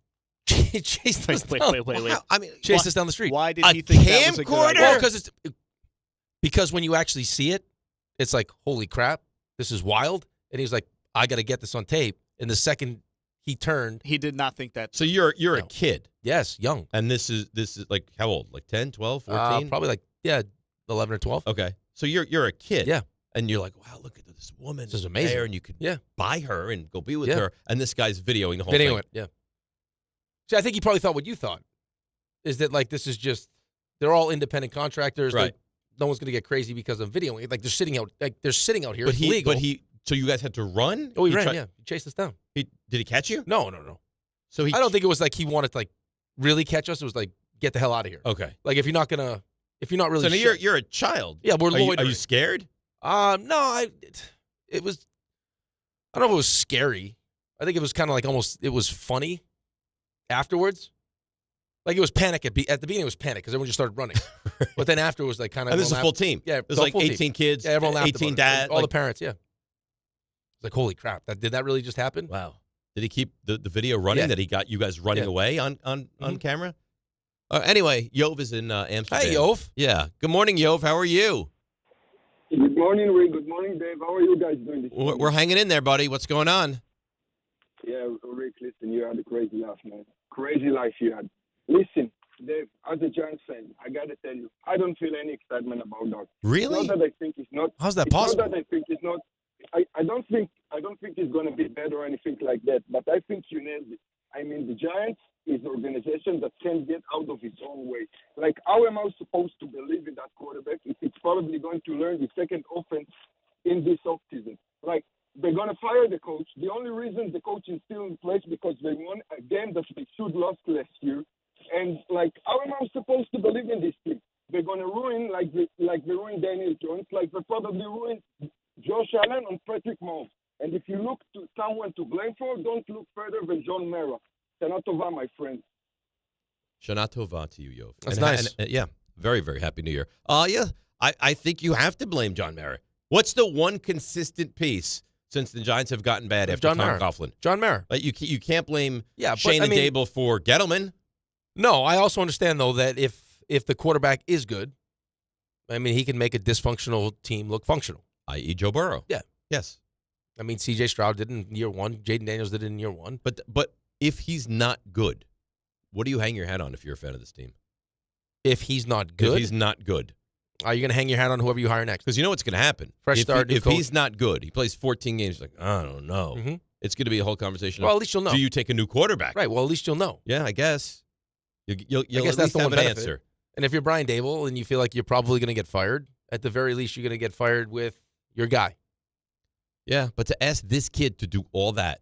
chased us down. Wait. I mean, chased us down the street. Why did he think that was a good idea? Well, because when you actually see it, it's like, holy crap, this is wild. And he was like, I got to get this on tape. And the second he turned, he did not think that. So you're a kid. Yes, young. And this is like how old? Like 10, 12, 14? Probably 11 or 12. Okay. So you're a kid. Yeah. And you're like, wow, look at this woman. This is amazing. There, and you could buy her and go be with Yeah. her. And this guy's videoing the whole Videoing thing. it, yeah. See, I think he probably thought what you thought, is that like this is just, they're all independent contractors. Right. Like, no one's going to get crazy because of videoing it. Like they're sitting out here. But It's legal. so you guys had to run? Oh, he ran, yeah. He chased us down. Did he catch you? No. So I don't think it was like he wanted to like really catch us. It was like, get the hell out of here. Okay. Like if you're not really So now you're a child. Yeah, we're Are you loitering. scared? No, it was, I don't know if it was scary. I think it was kind of like it was funny afterwards. Like it was panic at the beginning. It was panic because everyone just started running, but then after it was like kind of. And this is a full team. Yeah, there's the like full 18 team. kids. Yeah, everyone laughed 18 about dads. it. All the parents. Yeah, it's like holy crap! Did that really just happen? Wow. Did he keep the video running? Yeah. That he got you guys running Yeah. away on camera? Anyway, Yov is in Amsterdam. Hey, Yov. Yeah. Good morning, Yov. How are you? Good morning, Ray. Good morning, Dave. How are you guys doing this morning? We're hanging in there, buddy. What's going on? Yeah, Rick, listen, you had a crazy life, man. Crazy life you had. Listen, Dave, as a Giants fan, I got to tell you, I don't feel any excitement about that. Really? It's not that I think it's not. How's that it's possible? Not that I think it's not. I don't think it's going to be bad or anything like that, but I think you nailed it. I mean, the Giants is an organization that can't get out of its own way. Like, how am I supposed to believe in that quarterback if it's probably going to learn the second offense in this offseason. Like, they're going to fire the coach. The only reason the coach is still in place because they won a game that they should lost last year. And, like, how am I supposed to believe in this team? They're going to ruin, like they ruined Daniel Jones, like they probably ruined Josh Allen and Patrick Mahomes. And if you look to someone to blame for, don't look further than John Mara. Shana Tova, my friend. Shana Tova to you, Yov. That's nice. Yeah, very, very happy New Year. Yeah, I think you have to blame John Mara. What's the one consistent piece since the Giants have gotten bad after John Tom Mara. Coughlin? John Mara. Like you can't blame Yeah, Shane but, and Dable for Gettleman. No, I also understand, though, that if the quarterback is good, I mean, he can make a dysfunctional team look functional. I.e. Joe Burrow. Yeah. Yes. I mean, C.J. Stroud did it in year one. Jaden Daniels did it in year one. But if he's not good, what do you hang your hat on if you're a fan of this team? If he's not good? If he's not good. Are you going to hang your hat on whoever you hire next? Because you know what's going to happen. Fresh start, new If coach. he's not good, he plays 14 games, like, I don't know. Mm-hmm. It's going to be a whole conversation. Well, at least you'll know. Do you take a new quarterback? Right. Well, at least you'll know. Yeah, I guess. You'll I guess at that's least the have one an benefit. answer. And if you're Brian Dable and you feel like you're probably going to get fired, at the very least, you're going to get fired with your guy. Yeah, but to ask this kid to do all that,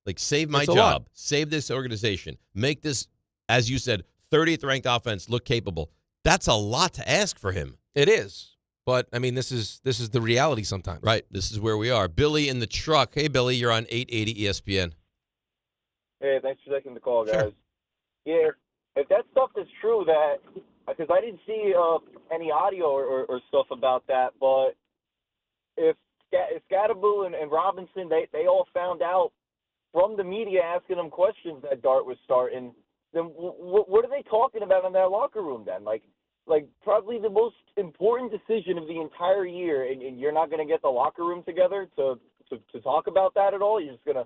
like save my It's a lot. job, save this organization, make this, as you said, 30th ranked offense look capable, that's a lot to ask for him. It is. But, I mean, this is the reality sometimes. Right. This is where we are. Billy in the truck. Hey, Billy, you're on 880 ESPN. Hey, thanks for taking the call, guys. Sure. Yeah, if that stuff is true, that because I didn't see any audio or stuff about that, but if Scadaboo and Robinson, they all found out from the media asking them questions that Dart was starting, then what are they talking about in their locker room then? Like probably the most important decision of the entire year, and you're not going to get the locker room together to talk about that at all. You're just gonna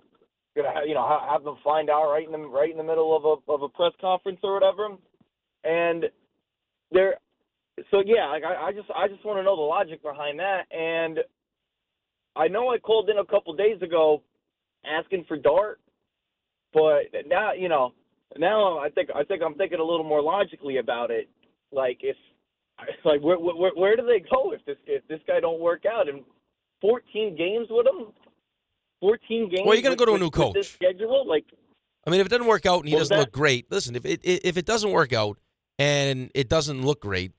have them find out right in the middle of a press conference or whatever. And I just want to know the logic behind that. And I know I called in a couple days ago asking for Dart, but now I think I'm thinking a little more logically about it. Like where do they go if this guy don't work out? And 14 games with him, 14 games. Well, you're going to go to a new with coach. this schedule, I mean, if it doesn't work out and he doesn't look great, listen. If it doesn't work out and it doesn't look great,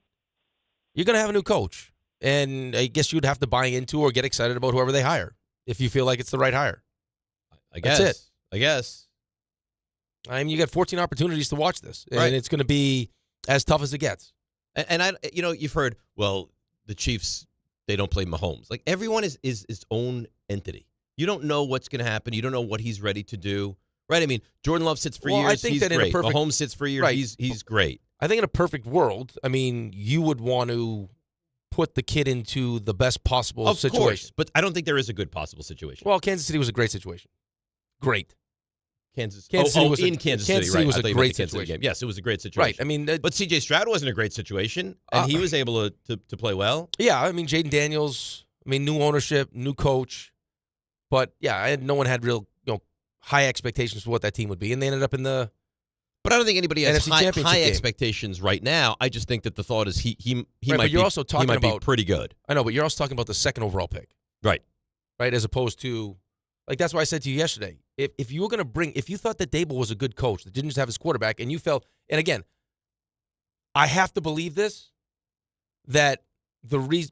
you're going to have a new coach, and I guess you'd have to buy into or get excited about whoever they hire if you feel like it's the right hire. I guess. That's it. I guess. I mean, you got 14 opportunities to watch this, and Right. it's going to be as tough as it gets. And you've heard, well, the Chiefs, they don't play Mahomes. Like, everyone is its own entity. You don't know what's going to happen. You don't know what he's ready to do. Right? I mean, Jordan Love sits for Well, years. I think He's that in a great. perfect- Mahomes sits for years. Right. He's great. I think in a perfect world, I mean, you would want to put the kid into the best possible Of situation. course. But I don't think there is a good possible situation. Well, Kansas City was a great situation. Great. Kansas City was in a- Kansas City, Kansas right. City was I a thought you meant great the Kansas City situation. game. Yes, it was a great situation. Right. I mean, but C.J. Stroud wasn't a great situation, and he was able to play well. Yeah, I mean, Jaden Daniels, new ownership, new coach. But, yeah, no one had real high expectations for what that team would be, and they ended up in the But I don't think anybody has NFC Championship high game. expectations right now. I just think that the thought is he Right, might but you're be, also talking he might about be pretty good. I know, but you're also talking about the second overall pick. Right. Right, as opposed to, that's why I said to you yesterday, if you were going to if you thought that Dable was a good coach that didn't just have his quarterback, and you felt, and again, I have to believe this, that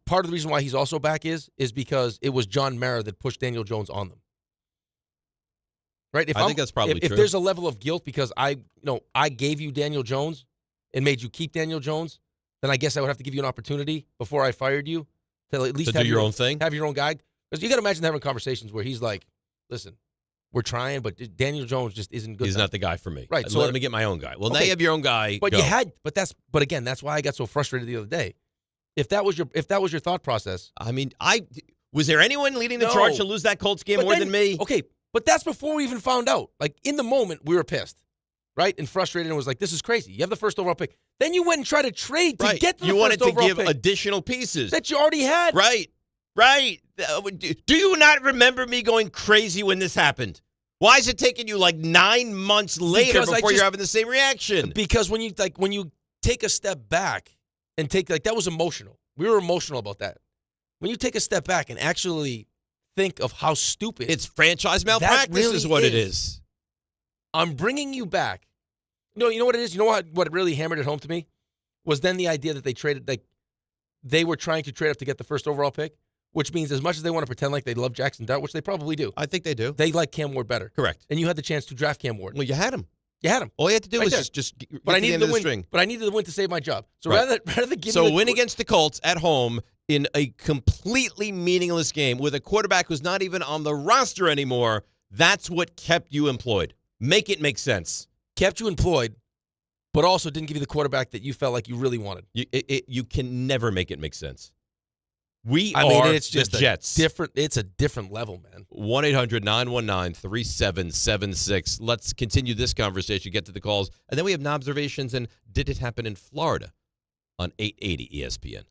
part of the reason why he's also back is because it was John Mara that pushed Daniel Jones on them. Right? I think that's probably if true. there's a level of guilt because I gave you Daniel Jones and made you keep Daniel Jones, then I guess I would have to give you an opportunity before I fired you to at least To have do your own thing? have your own guy. Because you got to imagine having conversations where he's like, "Listen, we're trying, but Daniel Jones just isn't good. He's enough." not the guy for me. Right. So let me get my own guy. Well, now Okay. you have your own guy. But go. but again, that's why I got so frustrated the other day. If that was your thought process, I mean, was there anyone leading the No. charge to lose that Colts game But more then- than me? Okay, but that's before we even found out. Like, in the moment, we were pissed, right? And frustrated and was like, this is crazy. You have the first overall pick. Then you went and tried to trade to Right. get to the You first wanted to overall give pick additional pieces. that you already had. Right. Do you not remember me going crazy when this happened? Why is it taking you like 9 months later Because I before you're just- having the same reaction? Because when you take a step back and that was emotional. We were emotional about that. when you take a step back and actually think of how stupid it's franchise malpractice really is what it is. I'm bringing you back. No, you know what it is? You know what really hammered it home to me? Was then the idea that they traded, like, they were trying to trade up to get the first overall pick, which means as much as they want to pretend like they love Jackson Dart, which they probably do. I think they do. They like Cam Ward better. Correct. And you had the chance to draft Cam Ward. Well, you had him. You had him. All you had to do Right was there. just get But I to the needed end the of the win. string. But I needed the win to save my job. So Right. rather than give So me a win against the Colts at home in a completely meaningless game with a quarterback who's not even on the roster anymore, that's what kept you employed. Make it make sense. kept you employed, but also didn't give you the quarterback that you felt like you really wanted. You can never make it make sense. It's just the Jets. It's a different level, man. 1-800-919-3776. Let's continue this conversation, get to the calls, and then we have observations and did it happen in Florida on 880 ESPN.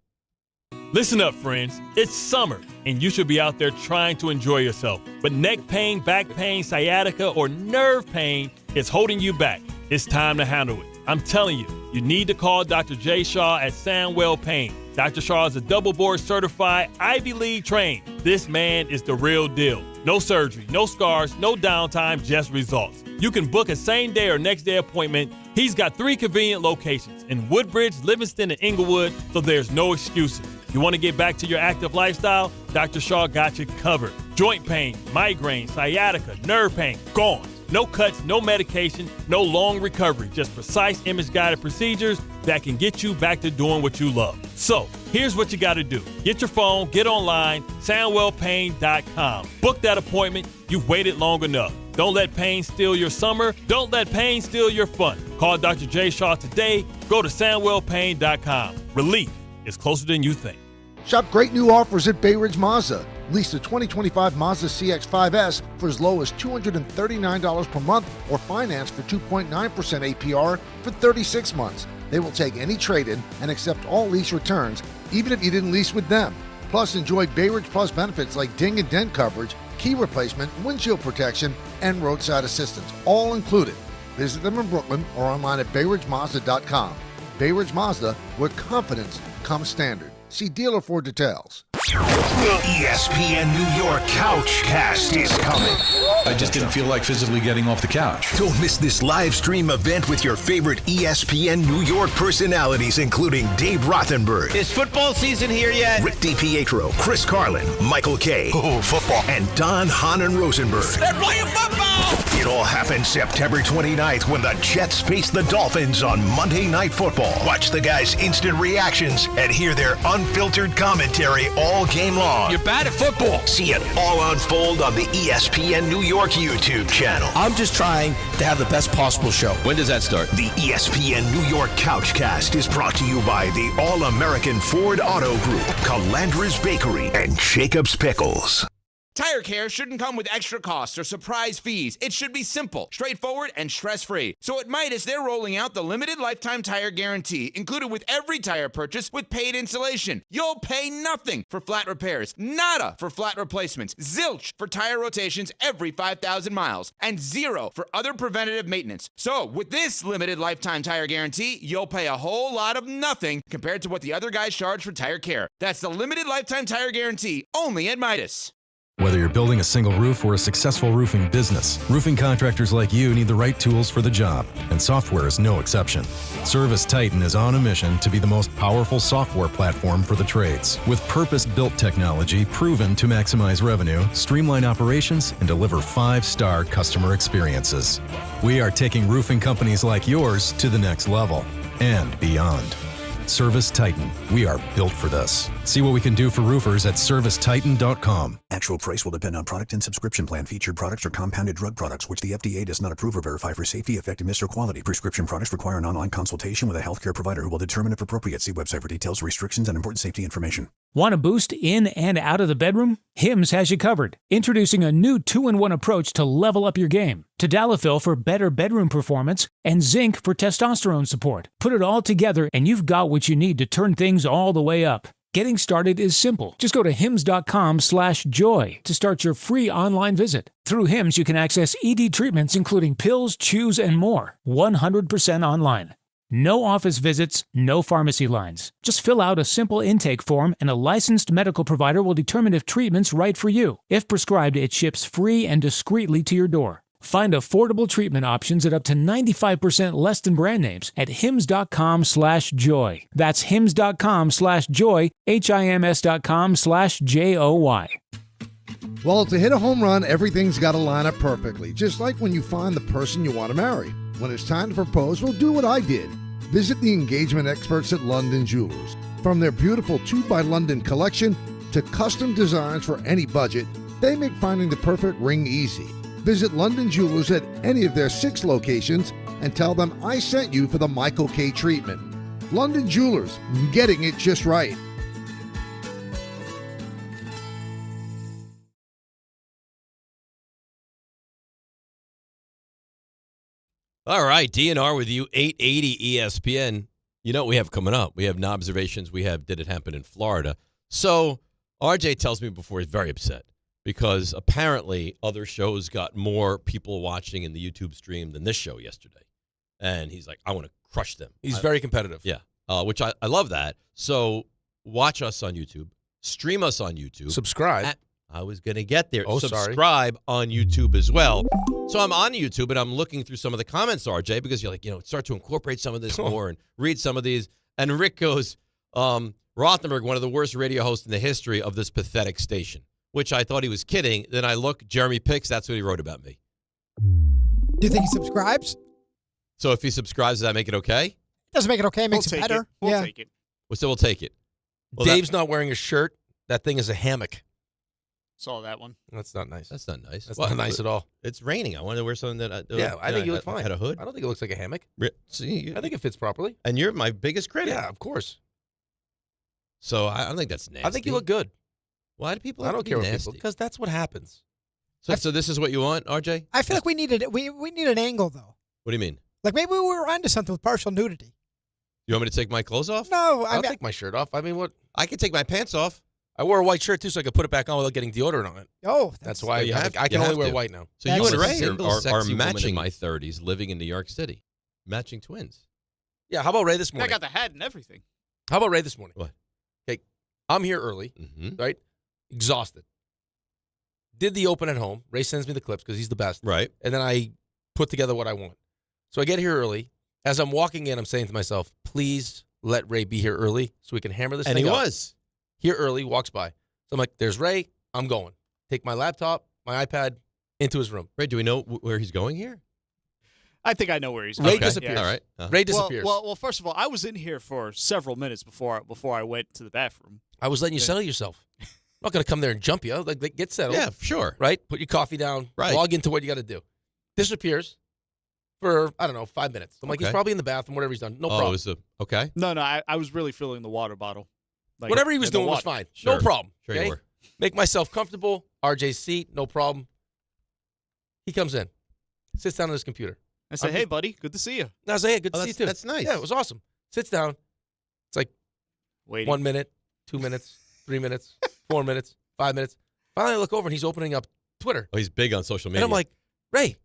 Listen up, friends. It's summer, and you should be out there trying to enjoy yourself. But neck pain, back pain, sciatica, or nerve pain is holding you back. It's time to handle it. I'm telling you, you need to call Dr. Jay Shaw at Sandwell Pain. Dr. Shaw is a double-board certified, Ivy League trained. This man is the real deal. No surgery, no scars, no downtime, just results. You can book a same-day or next-day appointment. He's got 3 convenient locations in Woodbridge, Livingston, and Inglewood, so there's no excuses. You want to get back to your active lifestyle? Dr. Shaw got you covered. Joint pain, migraine, sciatica, nerve pain, gone. No cuts, no medication, no long recovery, just precise image-guided procedures that can get you back to doing what you love. So, here's what you got to do. Get your phone, get online, SandwellPain.com. Book that appointment. You've waited long enough. Don't let pain steal your summer. Don't let pain steal your fun. Call Dr. Jay Shaw today. Go to SandwellPain.com. Relief is closer than you think. Shop great new offers at Bay Ridge Mazda. Lease the 2025 Mazda CX-5S for as low as $239 per month or finance for 2.9% APR for 36 months. They will take any trade-in and accept all lease returns, even if you didn't lease with them. Plus, enjoy Bay Ridge Plus benefits like ding and dent coverage, key replacement, windshield protection, and roadside assistance, all included. Visit them in Brooklyn or online at BayRidgeMazda.com. Bay Ridge Mazda, where confidence comes standard. See dealer for details. ESPN New York Couchcast is coming. I just didn't feel like physically getting off the couch. Don't miss this live stream event with your favorite ESPN New York personalities, including Dave Rothenberg. Is football season here yet? Rick DiPietro, Chris Carlin, Michael Kay. Oh, football. And Don Hahn and Rosenberg. They're playing football! It all happens September 29th when the Jets face the Dolphins on Monday Night Football. Watch the guys' instant reactions and hear their unfiltered commentary all game long. You're bad at football. See it all unfold on the ESPN New York YouTube channel. I'm just trying to have the best possible show. When does that start? The ESPN New York Couchcast is brought to you by the All-American Ford Auto Group, Calandra's Bakery, and Jacob's Pickles. Tire care shouldn't come with extra costs or surprise fees. It should be simple, straightforward, and stress-free. So at Midas, they're rolling out the limited lifetime tire guarantee, included with every tire purchase with paid installation. You'll pay nothing for flat repairs, nada for flat replacements, zilch for tire rotations every 5,000 miles, and zero for other preventative maintenance. So with this limited lifetime tire guarantee, you'll pay a whole lot of nothing compared to what the other guys charge for tire care. That's the limited lifetime tire guarantee, only at Midas. Whether you're building a single roof or a successful roofing business, roofing contractors like you need the right tools for the job, and software is no exception. Service Titan is on a mission to be the most powerful software platform for the trades, with purpose-built technology proven to maximize revenue, streamline operations, and deliver 5-star customer experiences. We are taking roofing companies like yours to the next level and beyond. Service Titan. We are built for this. See what we can do for roofers at ServiceTitan.com. Actual price will depend on product and subscription plan. Featured products are compounded drug products, which the FDA does not approve or verify for safety, effectiveness, or quality. Prescription products require an online consultation with a healthcare provider who will determine if appropriate. See website for details, restrictions, and important safety information. Want to boost in and out of the bedroom? Hims has you covered. Introducing a new 2-in-1 approach to level up your game. Tadalafil for better bedroom performance and zinc for testosterone support. Put it all together and you've got what you need to turn things all the way up. Getting started is simple. Just go to hims.com/joy to start your free online visit. Through Hims, you can access ED treatments including pills, chews, and more. 100% online. No office visits, no pharmacy lines. Just fill out a simple intake form and a licensed medical provider will determine if treatment's right for you. If prescribed, it ships free and discreetly to your door. Find affordable treatment options at up to 95% less than brand names at hims.com/joy. That's hims.com/joy, HIMS.com/JOY. Well, to hit a home run, everything's got to line up perfectly, just like when you find the person you want to marry. When it's time to propose, well, do what I did. Visit the engagement experts at London Jewelers. From their beautiful 2 by London collection to custom designs for any budget, they make finding the perfect ring easy. Visit London Jewelers at any of their 6 locations and tell them I sent you for the Michael K treatment. London Jewelers, getting it just right. All right, DNR with you, 880 ESPN. You know what we have coming up? We have no observations. We have Did It Happen in Florida? So RJ tells me before he's very upset because apparently other shows got more people watching in the YouTube stream than this show yesterday. And he's like, I want to crush them. He's very competitive. Yeah, which I love that. So watch us on YouTube. Stream us on YouTube. Subscribe. I was going to get there. Oh, sorry. Subscribe on YouTube as well. So I'm on YouTube, and I'm looking through some of the comments, RJ, because you're like, start to incorporate some of this more and read some of these. And Rick goes, Rothenberg, one of the worst radio hosts in the history of this pathetic station, which I thought he was kidding. Then I look, Jeremy Picks, that's what he wrote about me. Do you think he subscribes? So if he subscribes, does that make it okay? Doesn't make it okay. It makes it better. We'll take it. So we'll take it. Well, Dave's not wearing a shirt. That thing is a hammock. Saw that one. That's not nice. That's not nice. That's not nice at all. It's raining. I wanted to wear something that I think you look fine. Had a hood. I don't think it looks like a hammock. See, I think it fits properly. And you're my biggest critic. Yeah, of course. So I don't think that's nasty. I think you look good. Why do people? I don't care what nasty? people, because that's what happens. So this is what you want, RJ? I feel like we need an angle though. What do you mean? Like maybe we were onto something with partial nudity. You want me to take my clothes off? No, I'll take my shirt off. I mean, what? I can take my pants off. I wore a white shirt too, so I could put it back on without getting deodorant on it. Oh, that's why I can only wear white now. So you and Ray are are matching in my 30s, living in New York City, matching twins. Yeah. How about Ray this morning? I got the hat and everything. How about Ray this morning? What? Okay, I'm here early, right? Exhausted. Did the open at home. Ray sends me the clips because he's the best. Right. And then I put together what I want. So I get here early. As I'm walking in, I'm saying to myself, please let Ray be here early so we can hammer this thing out. And he was. Here early, walks by. So I'm like, there's Ray. I'm going. Take my laptop, my iPad, into his room. Ray, do we know where he's going here? I think I know where he's Ray going. disappears. All right. Ray disappears. Well, first of all, I was in here for several minutes before I went to the bathroom. I was letting you settle yourself. I'm not going to come there and jump you. Like, get settled. Yeah, sure. Right? Put your coffee down. Right. Log into what you got to do. Disappears for, 5 minutes. I'm like, he's probably in the bathroom, whatever he's done. No problem. Okay. No, I was really filling the water bottle. Like, whatever he was doing was fine. Sure. No problem. Sure you okay? were. Make myself comfortable. RJ's seat, no problem. He comes in, sits down on his computer. I say, hey, buddy, good to see you. And I say, hey, good to see you too. That's nice. Yeah, it was awesome. Sits down. It's like waiting. 1 minute, 2 minutes, 3 minutes, 4 minutes, 5 minutes. Finally, I look over and he's opening up Twitter. Oh, he's big on social media. And I'm like, Ray,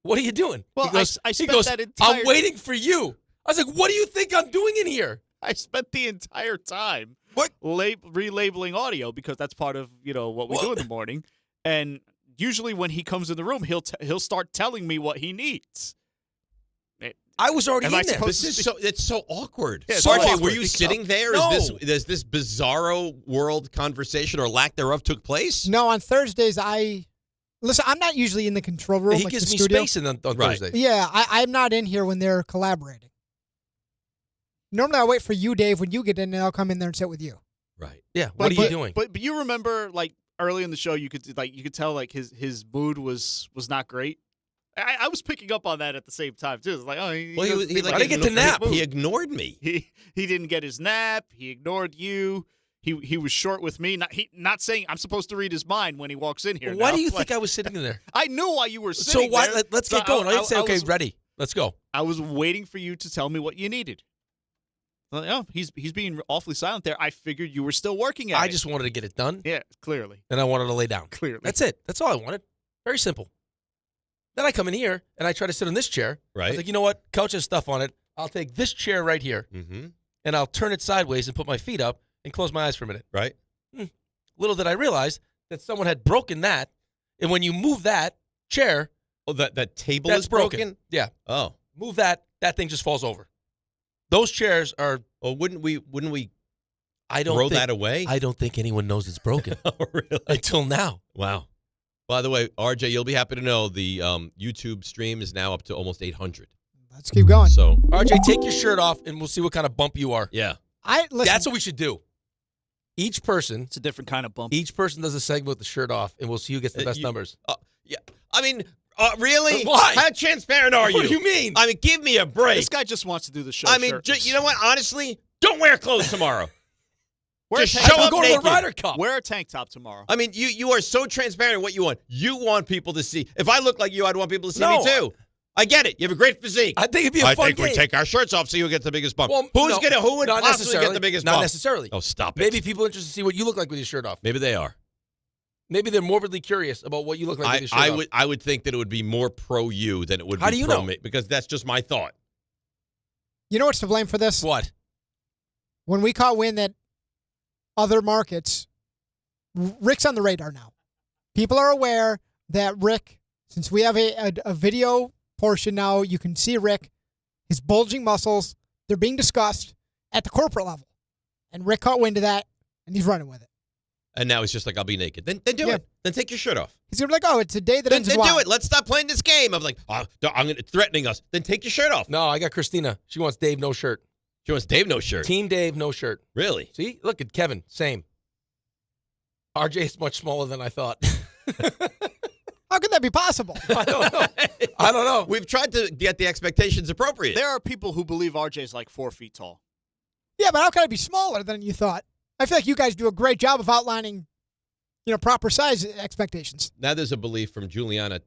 what are you doing? Well, he goes, I spent that entire... I'm waiting for you. I was like, what do you think I'm doing in here? I spent the entire time relabeling audio because that's part of what we do in the morning. And usually when he comes in the room, he'll start telling me what he needs. I was already in there. It's so awkward. Yeah, so RJ, awkward. Were you sitting there? No. Is this bizarro world conversation or lack thereof took place? No, on Thursdays listen. I'm not usually in the control room. He like gives the me studio. space on Thursdays. Yeah, I'm not in here when they're collaborating. Normally, I wait for you, Dave, when you get in, and I'll come in there and sit with you. Right. Yeah. What are you doing? But you remember, like early in the show, you could tell like his mood was not great. I was picking up on that at the same time too. It's like, oh, I didn't get to nap. He ignored me. He didn't get his nap. He ignored you. He was short with me. Not saying I'm supposed to read his mind when he walks in here. Why do you think I was sitting there? I knew why you were sitting there. So let's get going. I didn't say, okay, ready. Let's go. I was waiting for you to tell me what you needed. Like, oh, he's being awfully silent there. I figured you were still working at it. I just wanted to get it done. Yeah, clearly. And I wanted to lay down. Clearly. That's it. That's all I wanted. Very simple. Then I come in here and I try to sit on this chair. Right. I was like, you know what? Couch has stuff on it. I'll take this chair right here, and I'll turn it sideways and put my feet up and close my eyes for a minute. Right. Little did I realize that someone had broken that, and when you move that chair, that table that's is broken? Yeah. Oh. Move that thing just falls over. Those chairs are. Well, wouldn't we? I don't throw think, that away. I don't think anyone knows it's broken. Oh, really? Until now. Wow. By the way, RJ, you'll be happy to know the YouTube stream is now up to almost 800. Let's keep going. So, RJ, take your shirt off, and we'll see what kind of bump you are. Yeah. Listen, That's what we should do. Each person. It's a different kind of bump. Each person does a segment with the shirt off, and we'll see who gets the best numbers. Yeah. I mean, really? Why? How transparent are you? What do you mean? I mean, give me a break. This guy just wants to do the show. I mean, you know what? Honestly, don't wear clothes tomorrow. Just show up go naked. to the Ryder Cup. Wear a tank top tomorrow. I mean, you are so transparent in what you want. You want people to see. If I look like you, I'd want people to see me too. I get it. You have a great physique. I think it'd be a fun game. I think we take our shirts off so you get the biggest bump. Well, Who would not possibly necessarily. get the biggest bump? Not necessarily. Oh, stop it. Maybe people are interested to see what you look like with your shirt off. Maybe they are. Maybe they're morbidly curious about what you look like with your shirt off. I would think that it would be more pro you than it would How be do you pro know? me, because that's just my thought. You know what's to blame for this? What? When we caught wind that other markets, Rick's on the radar now. People are aware that Rick, since we have a video portion now, you can see Rick, his bulging muscles, they're being discussed at the corporate level. And Rick caught wind of that, and he's running with it. And now it's just like, I'll be naked. Then do it. Then take your shirt off. He's going to be like, oh, it's a day that ends in Then do Y. it. Let's stop playing this game of like, I'm threatening us. Then take your shirt off. No, I got Christina. She wants Dave no shirt. She wants Dave no shirt. Team Dave no shirt. Really? See? Look at Kevin. Same. RJ is much smaller than I thought. How could that be possible? I don't know. We've tried to get the expectations appropriate. There are people who believe RJ's like 4 feet tall. Yeah, but how can I be smaller than you thought? I feel like you guys do a great job of outlining, proper size expectations. Now there's a belief from Juliana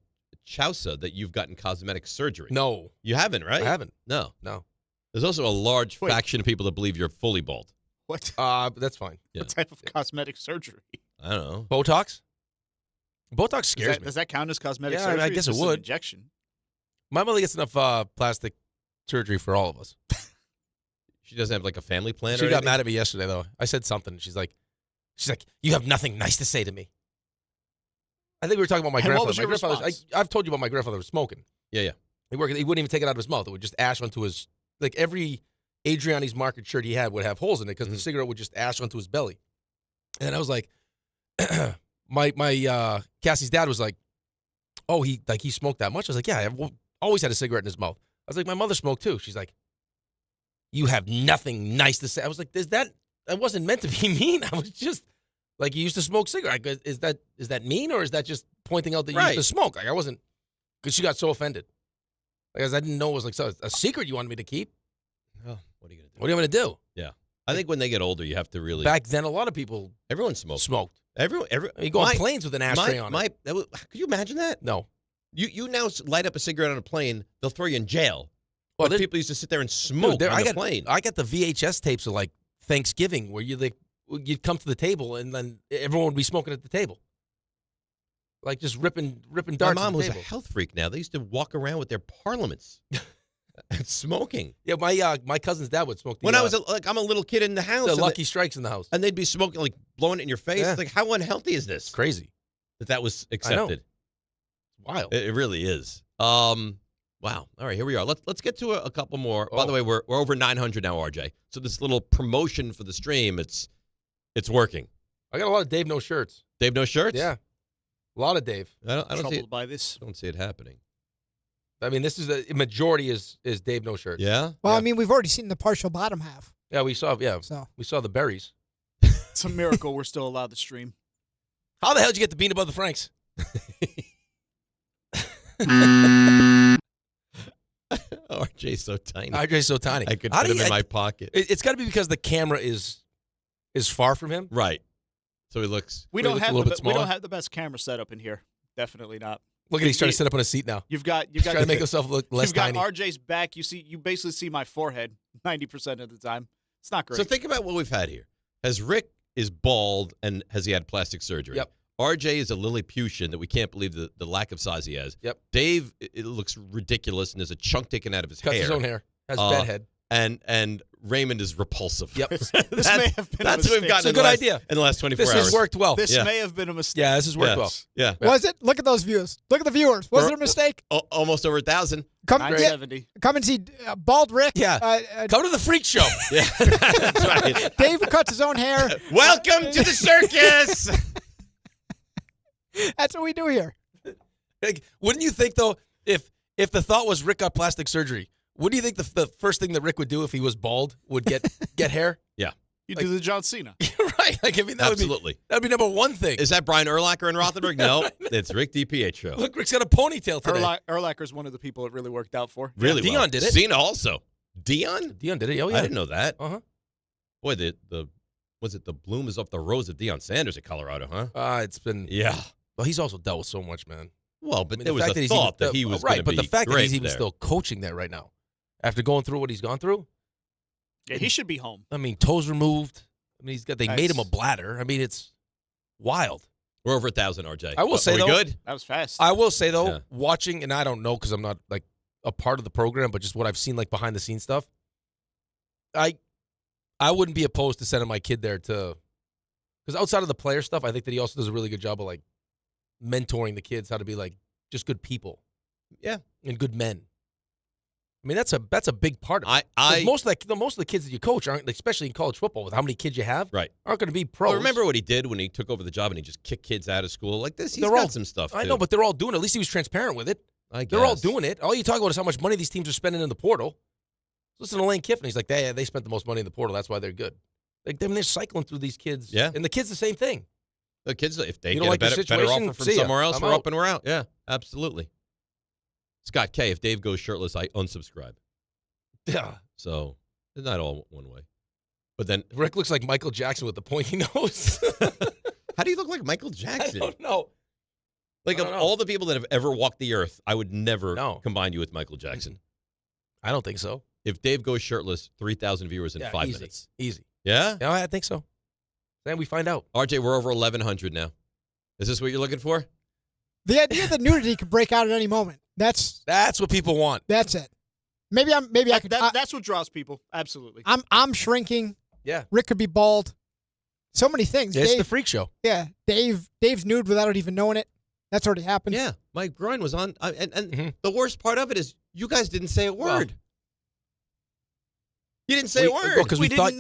Chausa that you've gotten cosmetic surgery. No. You haven't, right? I haven't. No. No. There's also a large faction of people that believe you're fully bald. What? But that's fine. Yeah. What type of cosmetic surgery? I don't know. Botox? Botox scares me. Does that count as cosmetic Yeah, surgery? I guess It's it just an would. injection. My mother gets enough plastic surgery for all of us. She doesn't have like a family plan. She or got anything? mad at me yesterday, though. I said something. She's like, you have nothing nice to say to me. I think we were talking about my And grandfather. what was your response? I've told you about my grandfather was smoking. Yeah. He wouldn't even take it out of his mouth. It would just ash onto his, like every Adriani's Market shirt he had would have holes in it because the cigarette would just ash onto his belly. And I was like, my Cassie's dad was like, oh, he smoked that much? I was like, yeah, I've always had a cigarette in his mouth. I was like, my mother smoked too. She's like, you have nothing nice to say. I was like, that wasn't meant to be mean. I was just like, you used to smoke cigarette. Is that mean, or is that just pointing out that you used to smoke? Like I wasn't, because she got so offended. Because I didn't know it was like a secret you wanted me to keep. Oh, what are you going to do? What are you going to do? Yeah. I think when they get older, you have to really. Back then, a lot of people. Everyone smoked. Everyone. You go on planes with an ashtray on it. Could you imagine that? No. You now light up a cigarette on a plane, they'll throw you in jail. Well, but people used to sit there and smoke on the plane. I got the VHS tapes of like Thanksgiving where you'd come to the table and then everyone would be smoking at the table. Like just ripping darts. My mom at the was a table. health freak now. They used to walk around with their parliaments and smoking. Yeah, my cousin's dad would smoke. When I was I'm a little kid in the house. The Lucky Strikes in the house. And they'd be smoking, like blowing it in your face. Yeah. Like, how unhealthy is this? It's crazy. That was accepted. It's wild. It really is. Wow. All right, here we are. Let's get to a couple more. By the way, we're over 900 now, RJ. So this little promotion for the stream, it's working. I got a lot of Dave no shirts. Dave no shirts? Yeah. A lot of Dave. I don't see Troubled it. by this. I don't see it happening. I mean, this is a majority is Dave no shirts. Yeah? Well, I mean, we've already seen the partial bottom half. Yeah, we saw the berries. It's a miracle we're still allowed to stream. How the hell did you get the peanut butter Franks? RJ's so tiny. RJ's so tiny. I could fit him in my pocket. It's got to be because the camera is far from him. Right. So he looks. We don't have the best camera setup in here. Definitely not. Look at he's trying to sit up on a seat now. You've got trying to make himself look less tiny. You've got RJ's back. You basically see my forehead 90% of the time. It's not great. So think about what we've had here. Rick is bald and has he had plastic surgery? Yep. RJ is a Lilliputian that we can't believe the lack of size he has. Yep. Dave, it looks ridiculous, and there's a chunk taken out of his Cuts hair. his own hair. Has bedhead. And Raymond is repulsive. Yep. This may have been That's a what we've mistake. gotten It's a good idea. in the last 24 This hours. has worked well. This may have been a mistake. Yeah, this has worked well. Yeah. Was it? Look at those views. Look at the viewers. Was it a mistake? Almost over 1,000. Come, 970. come and see Bald Rick. Yeah. Come to the freak show. Yeah, that's right. Dave who cuts his own hair. Welcome to the circus. That's what we do here. Like, wouldn't you think, though, if the thought was Rick got plastic surgery, wouldn't you think the first thing that Rick would do if he was bald would get hair? Yeah. You do the John Cena. Right. Like, I mean, Absolutely. That would be number one thing. Is that Brian Urlacher and Rothenberg? No, it's Rick DiPietro. Look, Rick's got a ponytail today. Urlacher's one of the people it really worked out for. Really well. Dion did it. Cena also. Dion did it. Oh, yeah. I didn't know that. Uh-huh. Boy, the bloom is off the rose of Deion Sanders at Colorado, huh? It's been. Yeah. Well, he's also dealt with so much, man. Well, but I mean, there was a thought that he was right, going to but be the fact that great he's even there. still coaching there right now, after going through what he's gone through. Yeah, he should be home. I mean, toes removed. I mean, they made him a Nice. bladder. I mean, it's wild. We're over 1,000, RJ. I will say, Are we though, good? That was fast. I will say, though, Yeah. watching, and I don't know because I'm not like a part of the program, but just what I've seen like behind the scenes stuff, I wouldn't be opposed to sending my kid there to, because outside of the player stuff, I think that he also does a really good job of like mentoring the kids how to be like just good people. Yeah. And good men. I mean, that's a big part of it. 'Cause most of the kids that you coach aren't, like, especially in college football, with how many kids you have, right, aren't going to be pros. Well, remember what he did when he took over the job and he just kicked kids out of school like this? He's They're got all- some stuff, I too. know, but they're all doing it. At least he was transparent with it. They're all doing it. All you talk about is how much money these teams are spending in the portal. Listen to Lane Kiffin. He's like, they spent the most money in the portal. That's why they're good. Like, I mean, they're cycling through these kids. Yeah. And the kids, the same thing. The kids, if they You get don't a like your better situation? offer from See ya. somewhere else, I'm we're out. up and we're out. Yeah, absolutely. Scott K, if Dave goes shirtless, I unsubscribe. Yeah. So it's not all one way. But then Rick looks like Michael Jackson with the pointy nose. how do you look like Michael Jackson? I don't know. Like, I of don't know. all the people that have ever walked the earth, I would never No. combine you with Michael Jackson. I don't think so. If Dave goes shirtless, 3,000 viewers in 5 easy. minutes. Easy. Yeah? Yeah, I think so. Then we find out. RJ, we're over 1,100 now. Is this what you're looking for? The idea that nudity could break out at any moment. That's what people want. That's it. Maybe I could. That's what draws people. Absolutely. I'm shrinking. Yeah. Rick could be bald. So many things. It's Dave, the freak show. Yeah. Dave's nude without even knowing it. That's already happened. Yeah. My groin was on. And the worst part of it is you guys didn't say a word. You didn't say a word. Because we thought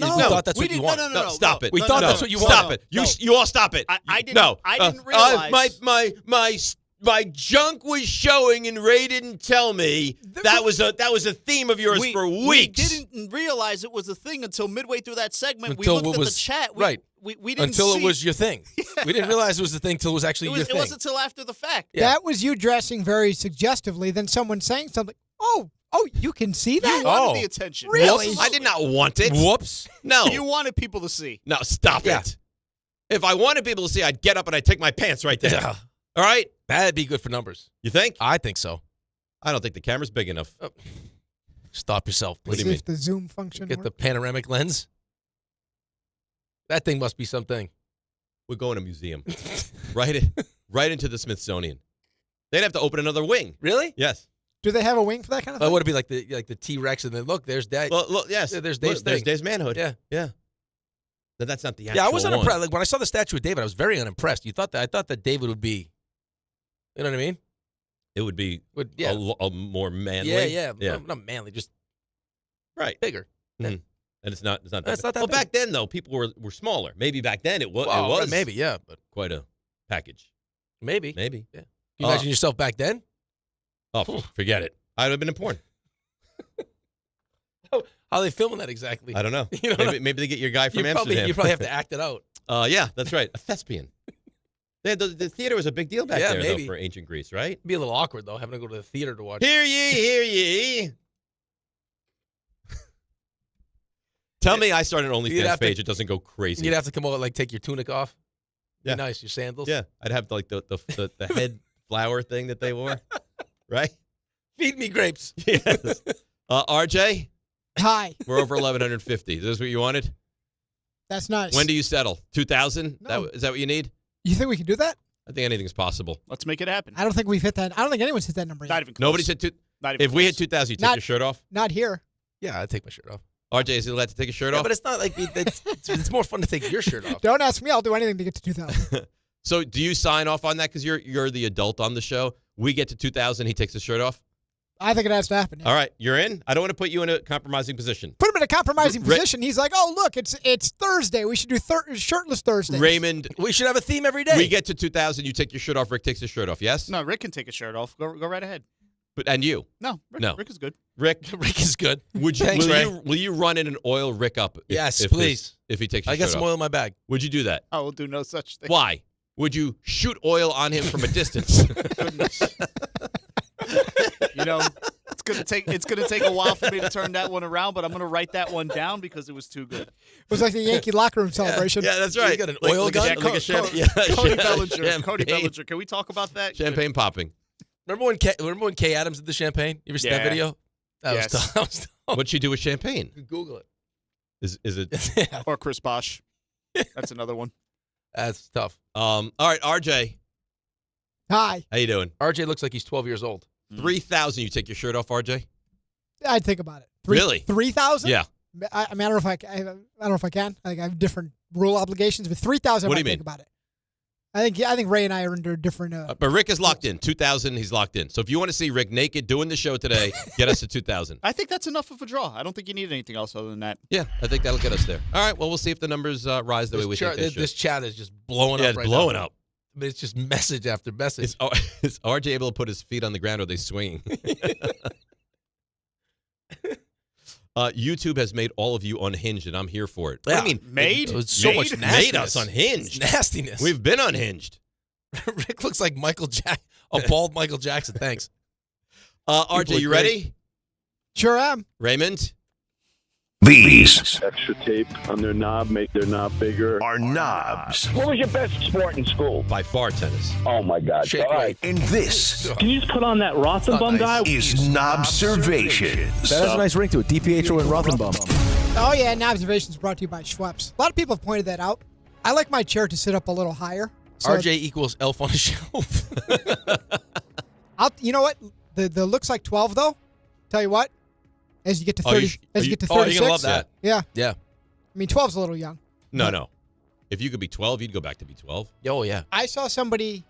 that's what you want. No, stop it. We thought that's what you want. Stop it. You all stop it. I didn't. No. I didn't realize. My junk was showing and Ray didn't tell me that was a theme of yours for weeks. We didn't realize it was a thing until midway through that segment. Until we looked it at was the chat. right. We didn't until see. it was your thing. We didn't realize it was the thing until it was actually your It thing. wasn't until after the fact. Yeah. That was you dressing very suggestively, then someone saying something. Oh, you can see that? You wanted the attention. Really? I did not want it. Whoops. No. You wanted people to see. No, stop it. If I wanted people to see, I'd get up and I'd take my pants right there. Yeah. All right? That'd be good for numbers. You think? I think so. I don't think the camera's big enough. Stop yourself, What do please. you See mean? if the zoom function Get the works. panoramic lens. That thing must be something. We're going to a museum. right into the Smithsonian. They'd have to open another wing. Really? Yes. Do they have a wing for that kind of thing? Would it be like the T-Rex and then look, there's Dad. Well, look, yes. There's Look, Dave's there's thing. Dave's manhood. Yeah. Yeah. But that's not the actual Yeah, I was one. unimpressed. Like when I saw the statue of David, I was very unimpressed. I thought that David would be, you know what I mean? It would be yeah. a more manly. Yeah. Not manly, just right. Bigger. Mhm. And it's not that It's not that well, big. back then, though, people were smaller. Maybe back then it was. Well, it was maybe, yeah, but quite a package. maybe. Yeah. Can you imagine yourself back then? Oh, forget it. I'd have been in porn. How are they filming that exactly? I don't know. You know, maybe they get your guy from you Amsterdam. probably have to act it out. Yeah, that's right. A thespian. The theater was a big deal back there, maybe. though, for ancient Greece, right? It'd be a little awkward though, having to go to the theater to watch. Hear ye, hear ye. Tell me I start an You'd OnlyFans have to- page. It doesn't go crazy. You'd have to come over, like take your tunic off. Be Yeah. nice, your sandals. Yeah, I'd have like the head flower thing that they wore, right? Feed me grapes. Yes. RJ, Hi. we're over 1,150. Is this what you wanted? That's nice. When do you settle? 2,000? No. Is that what you need? You think we can do that? I think anything's possible. Let's make it happen. I don't think we've hit that. I don't think anyone's hit that number yet. Not even close. Nobody's hit two. Not even If we hit close. 2,000, you take Not- your shirt off. Not here. Yeah, I take my shirt off. RJ, is he allowed to take his shirt Yeah, off? but it's not like it's more fun to take your shirt off. Don't ask me. I'll do anything to get to 2,000. So do you sign off on that because you're the adult on the show? We get to 2,000, he takes his shirt off? I think it has to happen. Yeah. All right, you're in? I don't want to put you in a compromising position. Put him in a compromising position. He's like, oh, look, it's Thursday. We should do shirtless Thursday. Raymond. We should have a theme every day. We get to 2,000, you take your shirt off, Rick takes his shirt off, yes? No, Rick can take his shirt off. Go right ahead. And you? No, Rick is good. Rick is good. Would you, Thanks, Ray. will you run in and oil Rick up? Yes, please. If he takes his I got shirt some off? oil in my bag. Would you do that? I will do no such thing. Why? Would you shoot oil on him from a distance? Goodness. It's gonna take a while for me to turn that one around, but I'm gonna write that one down because it was too good. It was like the Yankee locker room celebration. Yeah, that's right. You got an oil gun? Like a Cody Bellinger. champagne. Cody Bellinger. Can we talk about that? Champagne popping. Remember when Kay Adams did the champagne? You ever seen that video? That was tough. That was tough. What'd she do with champagne? Google it. Is it? Or Chris Bosh. That's another one. That's tough. All right, RJ. Hi. How you doing? RJ looks like he's 12 years old. 3,000. You take your shirt off, RJ? I'd think about it. Really? 3,000? Yeah. I mean, I don't know if I can. I have different rule obligations, but 3,000. What do I you think mean? about it. I think Ray and I are under different. But Rick is locked in. 2,000. He's locked in. So if you want to see Rick naked doing the show today, get us to 2,000. I think that's enough of a draw. I don't think you need anything else other than that. Yeah, I think that'll get us there. All right. Well, we'll see if the numbers rise the way we think they should. This chat is just blowing Yeah, up it's right blowing now. up. I mean, it's just message after message. Is RJ able to put his feet on the ground, or are they swinging? YouTube has made all of you unhinged, and I'm here for it. What do you mean? Made? It was so much nastiness. Made us unhinged. It's nastiness. We've been unhinged. Rick looks like a bald Michael Jackson. Thanks. RJ, you ready? Sure am. Raymond? These extra tape on their knob, make their knob bigger. are knobs. What was your best sport in school? By far, tennis. Oh my God! Shake All right. And this Can you just put on that Rothenberg guy? is Knobservations. That has a nice ring to it. DiPietro and Rothenberg. Oh yeah, and Observations brought to you by Schweppes. A lot of people have pointed that out. I like my chair to sit up a little higher. So RJ equals elf on a shelf. you know what? The looks like 12 though. Tell you what, as you get to 30, as you get to 36, you're gonna love that. Yeah. Yeah. I mean, 12's a little young. No. If you could be 12, you'd go back to be 12. Oh, yeah. I saw somebody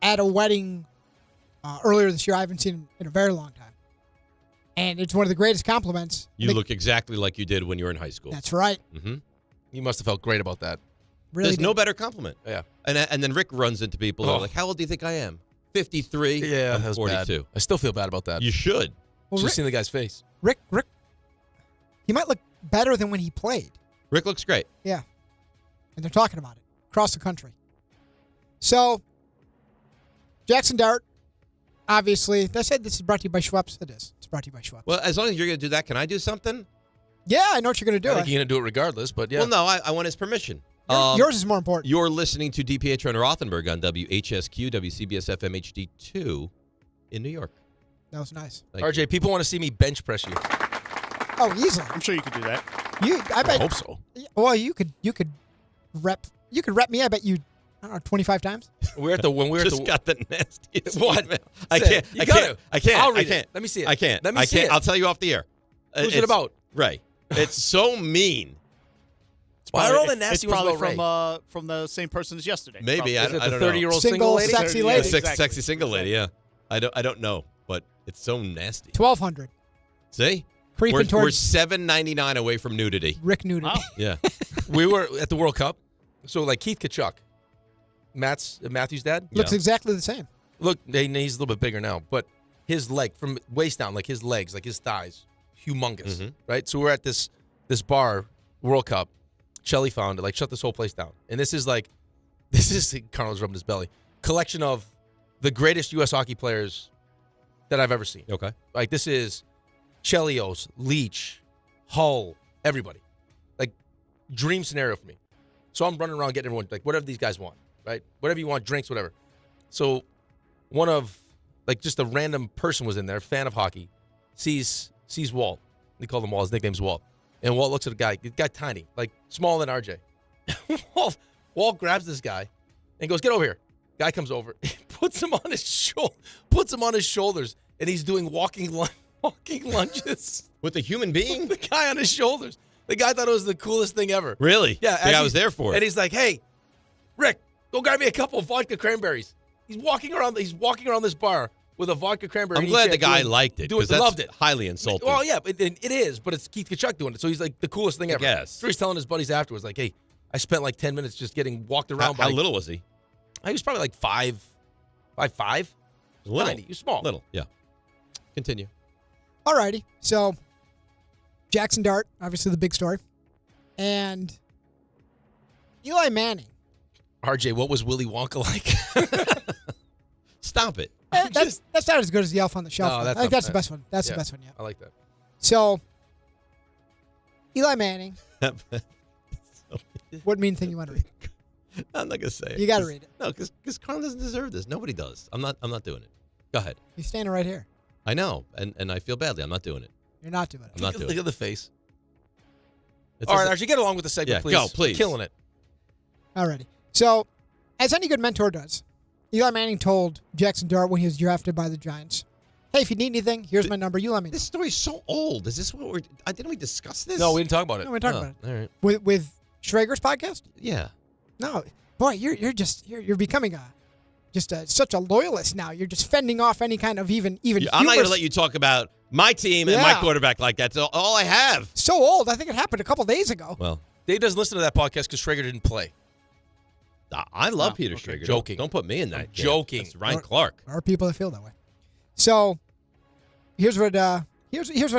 at a wedding earlier this year I haven't seen in a very long time. And it's one of the greatest compliments. You look exactly like you did when you were in high school. That's right. Mm-hmm. You must have felt great about that. Really There's did. no better compliment. Yeah. And then Rick runs into people who are like, how old do you think I am? 53. Yeah, I'm that was 42. bad. I still feel bad about that. You should. Well, Just Rick, seen the guy's face. Rick, he might look better than when he played. Rick looks great. Yeah. And they're talking about it across the country. So, Jackson Dart, obviously, I said this is brought to you by Schweppes. It is. It's brought to you by Schweppes. Well, as long as you're going to do that, can I do something? Yeah, I know what you're going to I do. think you're going to do it regardless, but yeah. Well, no, I want his permission. Yours is more important. You're listening to DiPietro and Rothenberg on WHSQ, WCBS FM HD2 in New York. That was nice. RJ, people want to see me bench press you. Oh, easily. I'm sure you could do that. I bet. I hope so. Well, you could rep me. I bet you. I don't know, 25 times. When we're Just got the nastiest What? email. I Say it. can't. You I got can't. it. I can't. I'll read I it. can't. Let me see it. I can't. Let me I see can't. it. I'll tell you off the air. Who's it about? Ray. It's so mean. Why are all the It's nasty ones probably about Ray? from the same person as yesterday. Maybe. Probably. I don't the know. 30-year-old Single, lady? sexy Yeah, lady. exactly. Sexy single lady, yeah. I don't know, but it's so nasty. 1,200. See? Creeping We're towards $7.99 away from nudity. Rick nudity. Wow. Yeah. We were at the World Cup. So, like, Keith Kachuk, Matthew's dad, Looks exactly the same. look, he's a little bit bigger now, but his leg, from waist down, like his legs, like his thighs, humongous, Mhm. right? So we're at this bar, World Cup. Shelly found it, like, shut this whole place down. And this is Carlos rubbing his belly, collection of the greatest U.S. hockey players that I've ever seen. Okay. Like, this is Chelios, Leach, Hull, everybody. Like, dream scenario for me. So I'm running around getting everyone, like, whatever these guys want, right? Whatever you want, drinks, whatever. So one of, like, just a random person was in there, fan of hockey, sees Walt. They call him Walt. His nickname's Walt. And Walt looks at the guy tiny, like smaller than RJ. Walt grabs this guy and goes, "Get over here." Guy comes over, puts him on his shoulders, and he's doing walking walking lunches with a human being? The guy on his shoulders. The guy thought it was the coolest thing ever. Really? Yeah. The guy was there for it. And he's like, hey, Rick, go grab me a couple of vodka cranberries. He's walking around this bar with a vodka cranberry. I'm glad the guy liked it because that's loved it. highly insulting. Well, yeah, it is, but it's Keith Kachuk doing it. So he's like the coolest thing ever. Yes. So he's telling his buddies afterwards, like, hey, I spent like 10 minutes just getting walked around. How little was he? He was probably like 5'5". Little. Tiny. He was small. Little, yeah. Continue. Alrighty. So Jackson Dart, obviously the big story. And Eli Manning. RJ, what was Willy Wonka like? Stop it. That's not as good as the Elf on the Shelf. No, I think that's the best one. That's the best one, yeah. I like that. So, Eli Manning. What mean thing you want to read? I'm not gonna say it. You got to read it. No, because Carl doesn't deserve this. Nobody does. I'm not doing it. Go ahead. He's standing right here. I know, and I feel badly. I'm not doing it. You're not doing it. I'm not doing it. Look at the face. It All right, doesn't- RJ, get along with the segment, Yeah, please. go, please. Killing it. Alrighty. So, as any good mentor does, Eli Manning told Jackson Dart when he was drafted by the Giants, hey, if you need anything, here's my number. You let me know. This story's so old. Is this what we're? Didn't we discuss this? No, we didn't talk about it. No, we didn't talk about it. All right. With Schrager's podcast? Yeah. No. Boy, you're becoming such a loyalist now. You're just fending off any kind of even I'm not going to humorous- let you talk about my team and my Yeah. quarterback like that. That's all I have. So old. I think it happened a couple days ago. Well, Dave doesn't listen to that podcast because Schrager didn't play. I love Peter Schrager. Joking. Don't put me in that. camp. Joking. That's Ryan Clark. There are people that feel that way. So here's what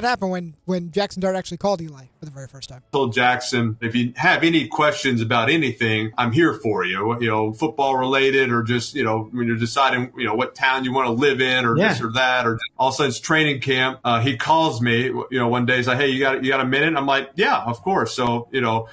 happened when Jackson Dart actually called Eli for the very first time. Told Jackson, if you have any questions about anything, I'm here for you. You know, football related, or just when you're deciding what town you want to live in, or this or that, or all of a sudden it's training camp. He calls me, one day. He's like, hey, you got a minute? I'm like, yeah, of course. So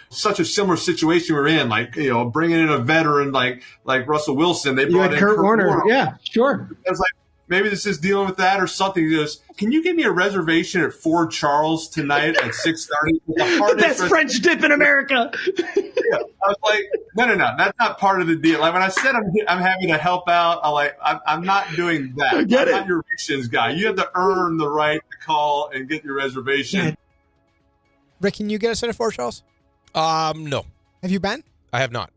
such a similar situation we're in, like bringing in a veteran like Russell Wilson. They brought in Kurt Warner. Yeah, sure. I was like, maybe this is dealing with that or something. He goes, can you give me a reservation at Fort Charles tonight at 6:30? The best French dip in America. Yeah. I was like, no. That's not part of the deal. Like when I said I'm happy to help out, I'm not doing that. I'm not your restrictions guy. You have to earn the right to call and get your reservation. Rick, can you get us into Fort Charles? No. Have you been? I have not.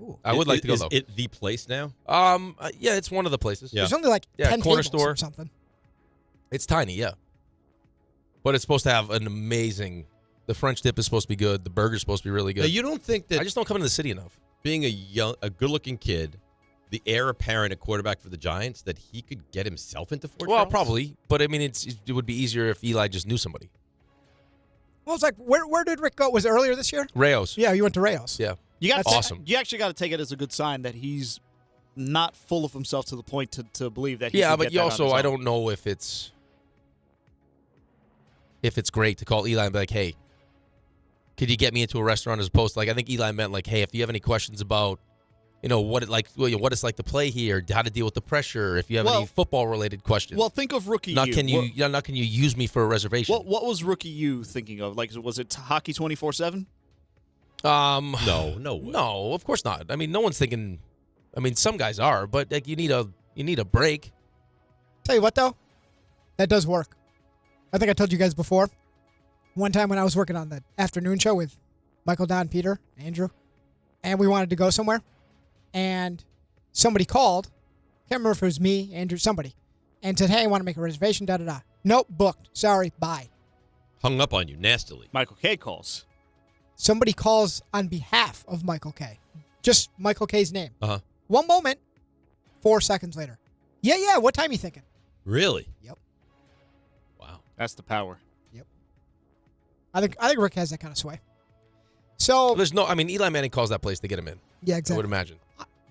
Ooh. I would like to go, Is though. it the place now? Yeah, it's one of the places. Yeah. There's only like 10 corner tables store or something. It's tiny, yeah. But it's supposed to have an amazing. The French dip is supposed to be good. The burger's supposed to be really good. Now, you don't think that I just don't come into the city enough. being a good-looking kid, the heir apparent at quarterback for the Giants, that he could get himself into Fort Well, Charles? probably, but I mean, it would be easier if Eli just knew somebody. Well, it's like, where did Rick go? Was it earlier this year? Rayos. Yeah, you went to Rayos. Yeah. That's awesome. You actually got to take it as a good sign that he's not full of himself to the point to believe that he Yeah, can but get you that on also, his I own. don't know if it's great to call Eli and be like, hey, could you get me into a restaurant, as opposed to, like, I think Eli meant like, hey, if you have any questions about, what it's like to play here, how to deal with the pressure, if you have any football related questions. Well, think of rookie not you. can you not can you use me for a reservation? What was rookie you thinking of? Like, was it hockey 24/7? No, of course not. I mean, no one's thinking. I mean, some guys are, but like you need a break. Tell you what, though, that does work. I think I told you guys before. One time when I was working on the afternoon show with Michael, Don, Peter, Andrew, and we wanted to go somewhere, and somebody called. Can't remember if it was me, Andrew, somebody, and said, "Hey, I want to make a reservation." Da da da. Nope, booked. Sorry, bye. Hung up on you nastily. Michael K calls. Somebody calls on behalf of Michael K. Just Michael K's name. Uh-huh. One moment, 4 seconds later. Yeah, what time you thinking? Really? Yep. Wow. That's the power. Yep. I think Rick has that kind of sway. So There's no. I mean, Eli Manning calls that place to get him in. Yeah, I exactly. would imagine.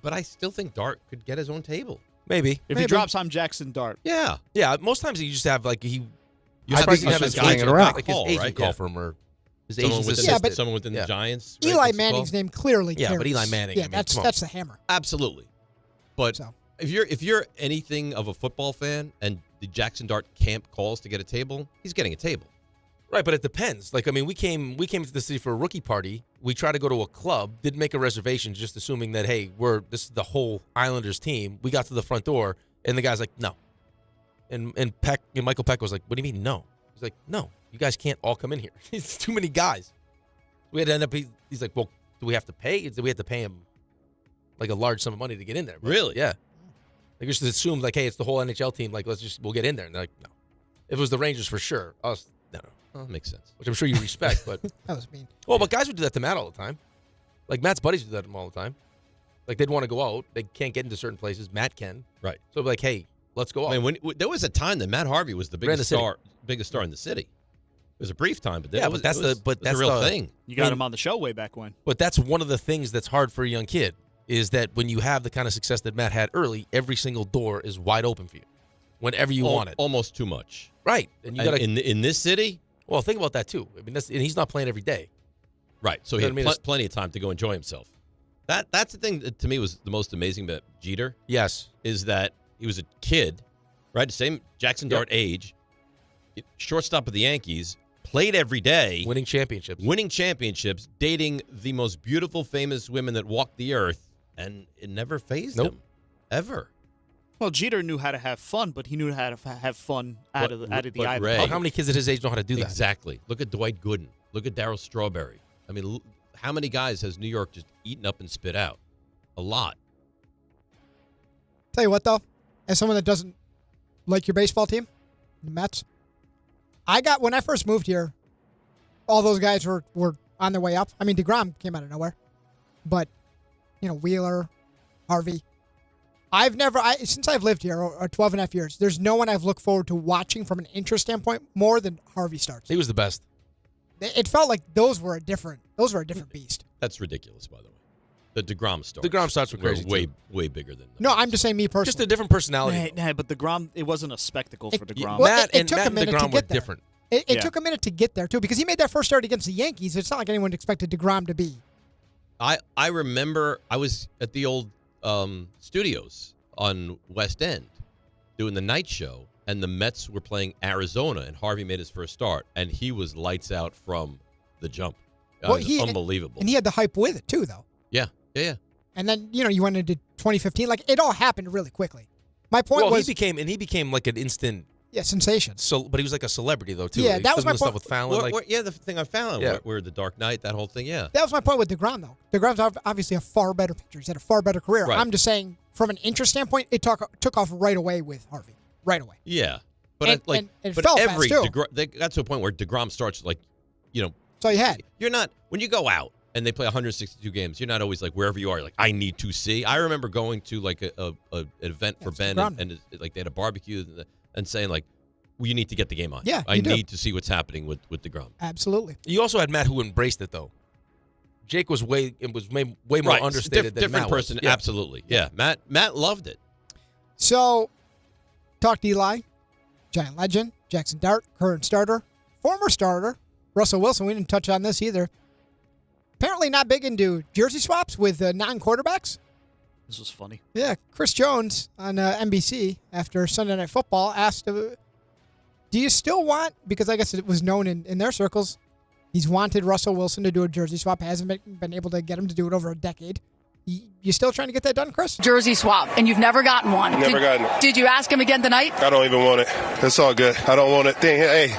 But I still think Dart could get his own table. Maybe If he drops on Jackson Dart. Yeah. Yeah. Most times you just have like You I have probably these have his guys agent, around. like his Call, agent right? call Yeah. for him, or his Someone agent's within, assistant. someone within the Giants. right, Eli gets the Manning's call? name clearly Yeah, but carries. Eli Manning, Yeah, I mean, that's come on. that's the hammer. Absolutely. But So. if you're anything of a football fan and the Jackson Dart camp calls to get a table, he's getting a table. Right, but it depends. Like, I mean, we came to the city for a rookie party. We tried to go to a club, didn't make a reservation, just assuming that, hey, this is the whole Islanders team. We got to the front door, and the guy's like, no. And Michael Peck was like, "What do you mean no?" He's like, "No, you guys can't all come in here. It's too many guys." We had to end up. He's like, "Well, do we have to pay? Do we have to pay him like a large sum of money to get in there?" But, really? Yeah. Like, you just assumed like, hey, it's the whole NHL team. Like, we'll get in there. And they're like, no. If it was the Rangers for sure, us, no. Well, that makes sense. Which I'm sure you respect, but that was mean. Well, but guys would do that to Matt all the time. Like Matt's buddies do that to him all the time. Like they'd want to go out, they can't get into certain places. Matt can, right? So it'd be like, hey, let's go out. I mean, there was a time that Matt Harvey was the biggest star in the city. It was a brief time, but that's the real thing. You got him on the show way back when. But that's one of the things that's hard for a young kid is that when you have the kind of success that Matt had early, every single door is wide open for you, whenever you want it. Almost too much, right? And you got in this city. Well, think about that too. I mean, and he's not playing every day, right? So he had plenty of time to go enjoy himself. That's the thing that to me was the most amazing about Jeter. Yes, is that he was a kid, right? The same Jackson Dart age, shortstop of the Yankees, played every day, winning championships, dating the most beautiful, famous women that walked the earth, and it never fazed him, ever. Well, Jeter knew how to have fun, but he knew how to have fun out of the eye of the Ray, public. How many kids at his age know how to do that? Exactly. Look at Dwight Gooden. Look at Darryl Strawberry. I mean, how many guys has New York just eaten up and spit out? A lot. Tell you what, though, as someone that doesn't like your baseball team, the Mets, when I first moved here, all those guys were on their way up. I mean, DeGrom came out of nowhere, but Wheeler, Harvey. Since I've lived here, or 12 and a half years, there's no one I've looked forward to watching from an interest standpoint more than Harvey Starks. He was the best. It felt like those were a different beast. That's ridiculous, by the way. The DeGrom Starks. DeGrom Starks were crazy, way bigger than. No, I'm just saying me personally. Just a different personality. Nah, but DeGrom, it wasn't a spectacle for DeGrom. It took a minute to get there. Different. It took a minute to get there too, because he made that first start against the Yankees. It's not like anyone expected DeGrom to be. I remember I was at the old studios on West End doing the night show, and the Mets were playing Arizona, and Harvey made his first start, and he was lights out from the jump. Unbelievable. And he had the hype with it too, though. Yeah. And then you went into 2015. Like it all happened really quickly. My point was he became like an instant sensation. So, but he was like a celebrity though too. Yeah, like, that was my point. Stuff with Fallon, the thing on Fallon, where the Dark Knight, that whole thing. Yeah, that was my point with DeGrom though. DeGrom's obviously a far better pitcher. He's had a far better career. Right. I'm just saying, from an interest standpoint, it took off right away with Harvey. Right away. Yeah, but and it fell fast too. They got to a point where DeGrom starts like, That's all you had. You're not when you go out and they play 162 games. You're not always like wherever you are. You're like, I need to see. I remember going to like an event for Ben and like they had a barbecue and saying like, well, you need to get the game on. Yeah, I need to see what's happening with DeGrom. Absolutely. You also had Matt who embraced it though. Jake was way more understated than different Matt person. was. Yeah. Absolutely. Yeah. Matt loved it. So, talked Eli, Giant legend, Jackson Dart, current starter, former starter, Russell Wilson. We didn't touch on this either. Apparently not big into jersey swaps with non-quarterbacks. This was funny. Yeah, Chris Jones on NBC after Sunday Night Football asked, do you still want, because I guess it was known in their circles, he's wanted Russell Wilson to do a jersey swap, hasn't been able to get him to do it over a decade. You still trying to get that done, Chris? Jersey swap, and you've never gotten one. Never gotten it. Did you ask him again tonight? I don't even want it. It's all good. I don't want it. Hey,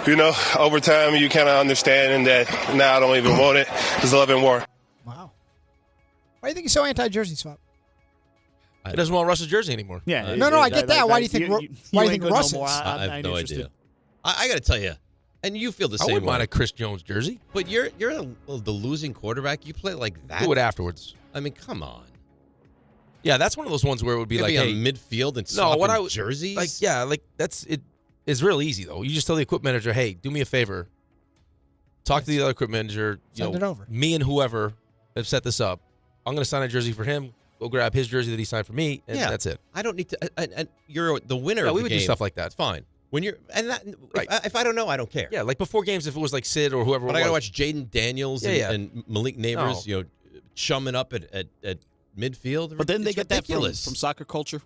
over time you kind of understand that now I don't even want it. It's love and war. Wow. Why do you think he's so anti-jersey swap? He doesn't want Russ's jersey anymore. Yeah. No, I get that. Why do you think Russ is? I have no idea. I got to tell you, and you feel the same way. I wouldn't mind a Chris Jones jersey. But you're the losing quarterback. You play like that. Do it afterwards. I mean, come on. Yeah, that's one of those ones where it would be like, hey, midfield and swapping jerseys. That's it. It's real easy though. You just tell the equipment manager, hey, do me a favor. Talk to the other equipment manager. Send it over. Me and whoever have set this up. I'm going to sign a jersey for him. Go grab his jersey that he signed for me, and that's it. I don't need to. And you're the winner. Yeah, of we the would game. do stuff like that. It's fine. When you're if I don't know, I don't care. Yeah, like before games, if it was like Sid or whoever. But I got to watch Jaden Daniels and Malik Neighbors, chumming up at midfield. But then they get that from ridiculous. soccer culture.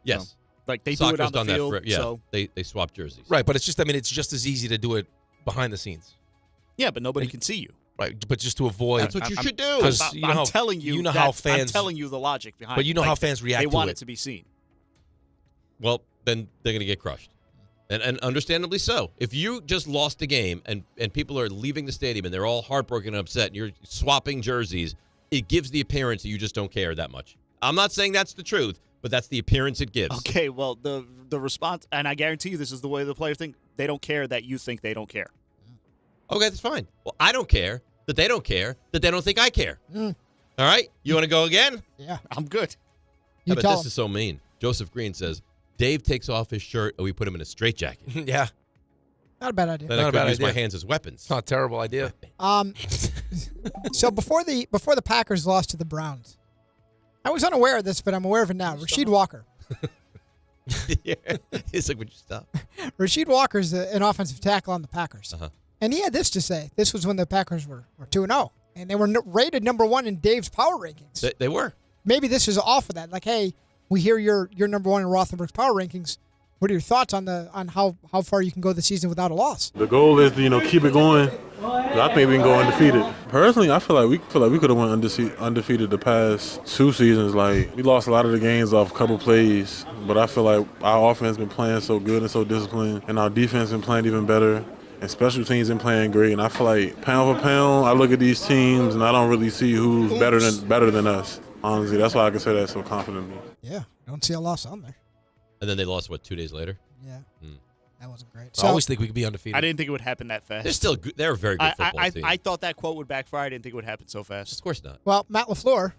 Yes, like they Soccer's do it on the done field. That for, so they swap jerseys. Right, but it's just as easy to do it behind the scenes. Yeah, but nobody can see you. Right, but just to avoid. That's what you should do. Because I'm telling you, how fans. I'm telling you the logic behind. But you know it. how fans react. They want to it to be seen. Well, then they're going to get crushed. And understandably so. If you just lost a game and people are leaving the stadium and they're all heartbroken and upset and you're swapping jerseys, it gives the appearance that you just don't care that much. I'm not saying that's the truth, but that's the appearance it gives. Okay, well, the response, and I guarantee you this is the way the players think, they don't care that you think they don't care. Okay, that's fine. Well, I don't care that they don't care that they don't think I care. All right? You want to go again? Yeah. I'm good. How about this is so mean. Joseph Green says, Dave takes off his shirt and we put him in a straitjacket. Yeah. Not a bad idea. Then I could use my hands as weapons. It's not a terrible idea. So before the Packers lost to the Browns, I was unaware of this, but I'm aware of it now. Rasheed Walker. Yeah. He's like, would you stop? Rasheed Walker's an offensive tackle on the Packers. And he had this to say. This was when the Packers were 2-0. And they were rated number 1 in Dave's power rankings. They were. Maybe this is off of that. Like, hey, we hear you're number 1 in Rothenberg's power rankings. What are your thoughts on how far you can go this season without a loss? The goal is to keep it going. I think we can go undefeated. Personally, I feel like we could have went undefeated the past 2 seasons. Like, we lost a lot of the games off a couple plays, but I feel like our offense been playing so good and so disciplined, and our defense been playing even better, and special teams been playing great. And I feel like pound for pound, I look at these teams and I don't really see who's better than us. Honestly, that's why I can say that so confidently. Yeah, don't see a loss on there. And then they lost, 2 days later? Yeah. That wasn't great. I always think we could be undefeated. I didn't think it would happen that fast. They're still good. They're a very good football team. I thought that quote would backfire. I didn't think it would happen so fast. Of course not. Well, Matt LaFleur,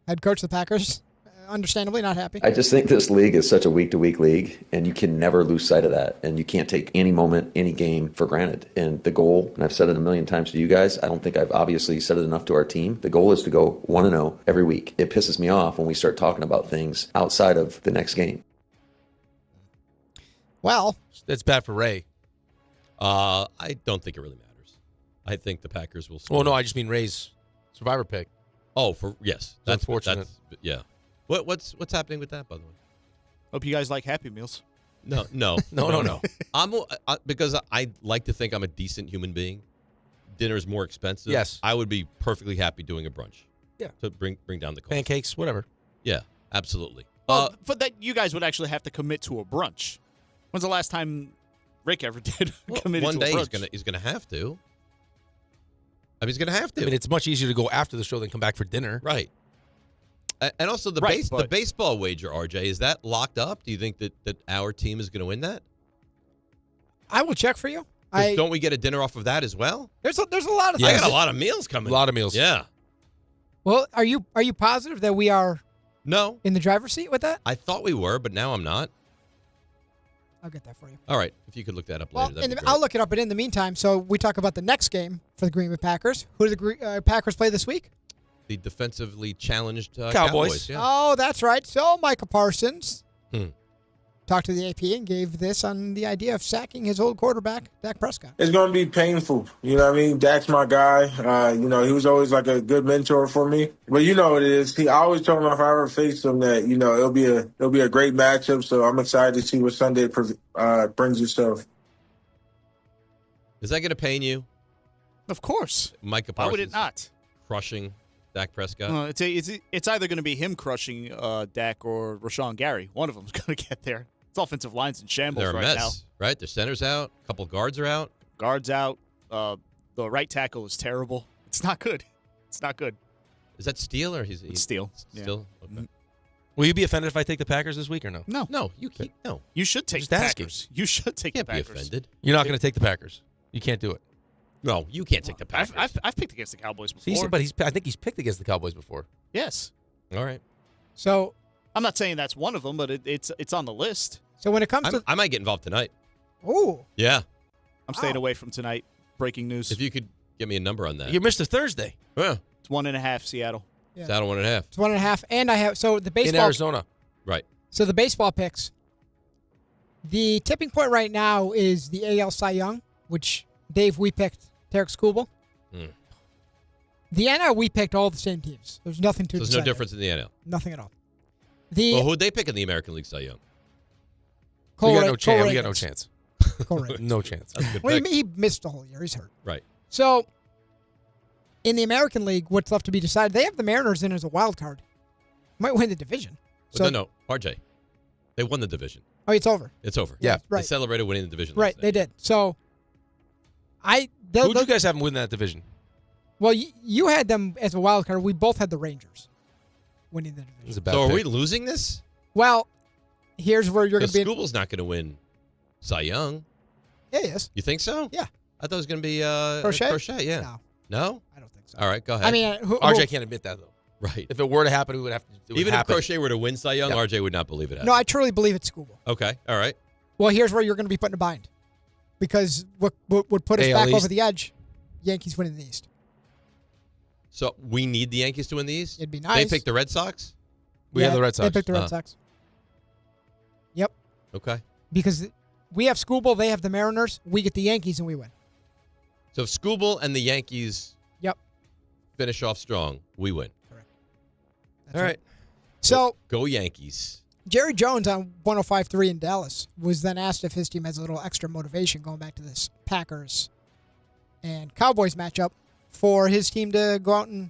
head coach of the Packers, understandably not happy. I just think this league is such a week-to-week league, and you can never lose sight of that. And you can't take any moment, any game for granted. And the goal, and I've said it a million times to you guys, I don't think I've obviously said it enough to our team. The goal is to go 1-0 every week. It pisses me off when we start talking about things outside of the next game. Well, that's bad for Ray. I don't think it really matters. I think the Packers will score. Oh, no, I just mean Ray's survivor pick. Oh, yes. That's unfortunate. Yeah. What's happening with that, by the way? Hope you guys like Happy Meals. No. I'm because I like to think I'm a decent human being. Dinner is more expensive. Yes. I would be perfectly happy doing a brunch. Yeah. To bring down the cost. Pancakes, whatever. Yeah, absolutely. Well, but that you guys would actually have to commit to a brunch. When's the last time Rick ever did commit to a brunch? One day he's gonna have to. I mean, he's gonna have to. I mean, it's much easier to go after the show than come back for dinner. Right. And also the baseball wager, RJ, is that locked up? Do you think that our team is going to win that? I will check for you. Don't we get a dinner off of that as well? There's a lot of I things. got a lot of meals coming. A lot of meals. Yeah. Well, are you positive that we are in the driver's seat with that? I thought we were, but now I'm not. I'll get that for you. All right. If you could look that up later, that'd be great. I'll look it up. But in the meantime, so we talk about the next game for the Green Bay Packers. Who do the Packers play this week? The defensively challenged Cowboys. Yeah. Oh, that's right. So Micah Parsons talked to the AP and gave this on the idea of sacking his old quarterback, Dak Prescott. It's going to be painful. You know what I mean? Dak's my guy. He was always like a good mentor for me. But you know what it is. I always told him if I ever faced him that, it'll be a great matchup. So I'm excited to see what Sunday brings itself. Is that going to pain you? Of course. Micah Parsons. Why would it not? Crushing Dak Prescott. It's either going to be him crushing Dak or Rashawn Gary. One of them's going to get there. It's offensive line's in shambles They're a right mess, now. right? Their center's out. A couple guards are out. Guards out. The right tackle is terrible. It's not good. It's not good. Is that Steele or he's Steele? Steele. Yeah. Okay. Will you be offended if I take the Packers this week or no? No. You can't. No. You should take Just the asking. Packers. You should take the Packers. Be offended. You're not going to take the Packers. You can't do it. No, you can't take the Packers. I've picked against the Cowboys before. I think he's picked against the Cowboys before. Yes. All right. So I'm not saying that's one of them, but it's on the list. So when it comes to, I might get involved tonight. Oh. Yeah. I'm staying away from tonight. Breaking news. If you could give me a number on that. You missed a Thursday. Yeah. It's 1.5 Seattle. Yeah. Seattle 1.5. It's 1.5, and I have the baseball in Arizona. Right. So the baseball picks. The tipping point right now is the AL Cy Young, which Dave we picked Tarek Skubal. The NL we picked all the same teams. There's nothing to. So there's no difference in the NL. Nothing at all. Well, who'd they pick in the American League Cy Young? We got no chance. We got no chance. No chance. That's a good Well, pick. he missed the whole year. He's hurt. Right. So, in the American League, what's left to be decided? They have the Mariners in as a wild card. Might win the division. So No, RJ. They won the division. Oh, it's over. It's over. Yeah. They celebrated winning the division. Right, they did. So, who'd you guys have them win that division? Well, you had them as a wild card. We both had the Rangers winning the division. So are we losing this? Well, here's where you're going to be. Scooble's not going to win Cy Young. Yeah, he is. You think so? Yeah. I thought it was going to be Crochet. Yeah. No? I don't think so. All right, go ahead. I mean, RJ can't admit that, though. Right. If it were to happen, we would have to. Even if Crochet were to win Cy Young, RJ would not believe it. No, I truly believe it's Scooble. Okay. All right. Well, here's where you're going to be put in a bind. Because what would put us AL back East. over the edge, Yankees winning the East. So we need the Yankees to win the East? It'd be nice. They picked the Red Sox? We have the Red Sox. They picked the Red Sox. Yep. Okay. Because we have Scooble, they have the Mariners, we get the Yankees, and we win. So if Scooble and the Yankees finish off strong, we win. Correct. All right. So go Yankees. Jerry Jones on 105.3 in Dallas was then asked if his team has a little extra motivation going back to this Packers and Cowboys matchup for his team to go out and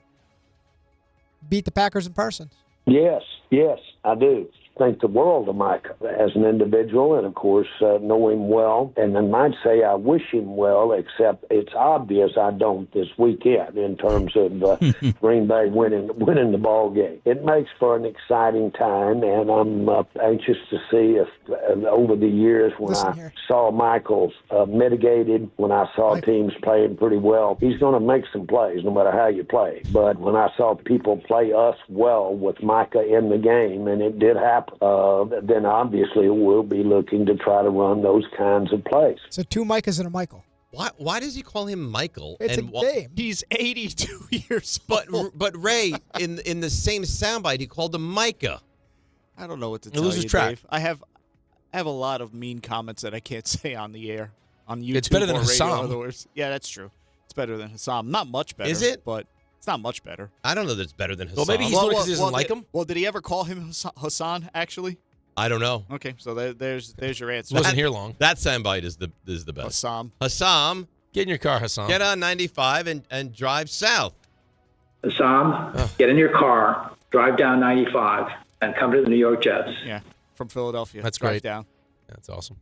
beat the Packers in person. Yes, I do. Think the world of Mike as an individual, and of course know him well. And I might say I wish him well, except it's obvious I don't this weekend in terms of Green Bay winning the ball game. It makes for an exciting time, and I'm anxious to see if over the years when I saw Michael's mitigated, when I saw teams playing pretty well, he's going to make some plays no matter how you play. But when I saw people play us well with Micah in the game, and it did happen, then obviously we'll be looking to try to run those kinds of plays. So 2 Micahs and a Michael. Why does he call him Michael? It's a game. He's 82 years old. But Ray, in the same soundbite, he called him Micah. I don't know what to He tell loses you, track. Dave. I have a lot of mean comments that I can't say on the air, on YouTube. It's better than or radio, Hassam. in other words. Yeah, that's true. It's better than Hassam. Not much better. Is it? But it's not much better. I don't know that it's better than Hassan. Well, maybe he's doing it because he doesn't like him. Well, did he ever call him Hassan, actually? I don't know. Okay, so there's your answer. Wasn't here long. That soundbite is the best. Hassam, get in your car, Hassam. Get on 95 and drive south. Hassam, get in your car, drive down 95, and come to the New York Jets. Yeah, from Philadelphia. That's Drive great. down. That's awesome.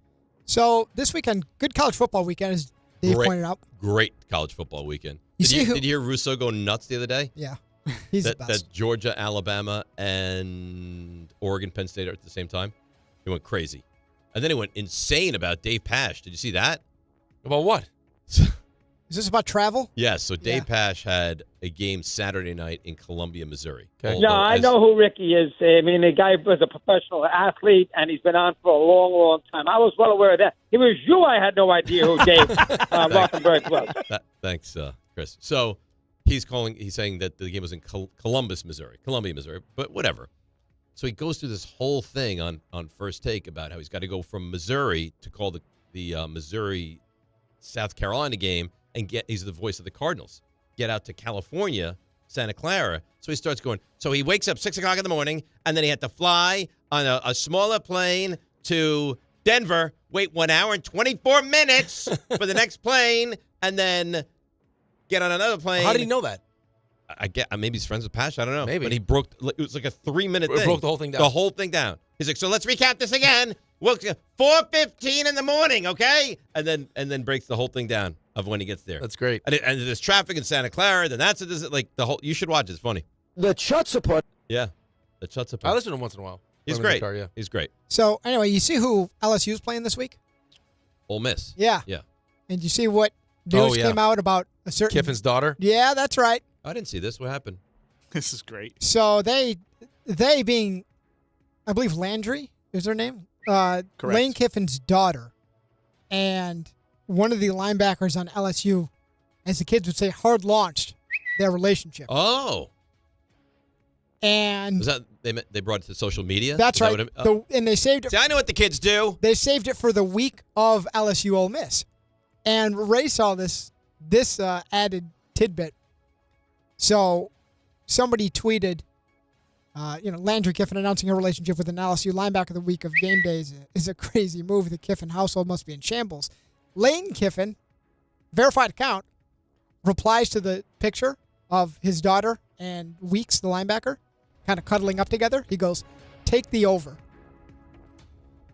So this weekend, good college football weekend, as Dave pointed out. Great college football weekend. You Did see who- you hear Russo go nuts the other day? Yeah, he's the best. That Georgia, Alabama, and Oregon, Penn State are at the same time. He went crazy. And then he went insane about Dave Pasch. Did you see that? About what? Is this about travel? Yes. So Dave Pasch had a game Saturday night in Columbia, Missouri. No, I know who Ricky is. I mean, the guy was a professional athlete, and he's been on for a long, long time. I was well aware of that. It was you. I had no idea who Dave Rothenberg was. Thanks, Chris. So he's saying that the game was in Columbia, Missouri, but whatever. So he goes through this whole thing on First Take about how he's got to go from Missouri to call the Missouri South Carolina game, and he's the voice of the Cardinals. Get out to California, Santa Clara. So he starts going. So he wakes up 6 o'clock in the morning, and then he had to fly on a smaller plane to Denver, wait 1 hour and 24 minutes for the next plane, and then get on another plane. How did he know that? I get maybe he's friends with Pasch. I don't know. Maybe. But he broke. It was like a 3-minute It thing. broke the whole thing down. The whole thing down. He's like, so let's recap this again. Well, 4:15 in the morning, okay? And then breaks the whole thing down of when he gets there. That's great. And there's traffic in Santa Clara. Then the whole. You should watch it. It's funny. The Chutzpah. Yeah, the Chutzpah. I listen to him once in a while. He's When I'm in great. the car, yeah. He's great. So anyway, you see who LSU's playing this week? Ole Miss. Yeah. Yeah. And you see what news came out about a certain Kiffin's daughter? Yeah, that's right. I didn't see this. What happened? This is great. So they being, I believe Landry is her name. Lane Kiffin's daughter, and one of the linebackers on LSU, as the kids would say, hard launched their relationship. Oh. And Was that they brought it to social media? that's Is that right. what it- And they saved it. See, I know what the kids do. They saved it for the week of LSU Ole Miss. And Ray saw this added tidbit. So somebody tweeted, Landry Kiffin announcing her relationship with an LSU linebacker the week of game days is a crazy move. The Kiffin household must be in shambles. Lane Kiffin, verified account, replies to the picture of his daughter and Weeks, the linebacker, kind of cuddling up together. He goes, "Take the over."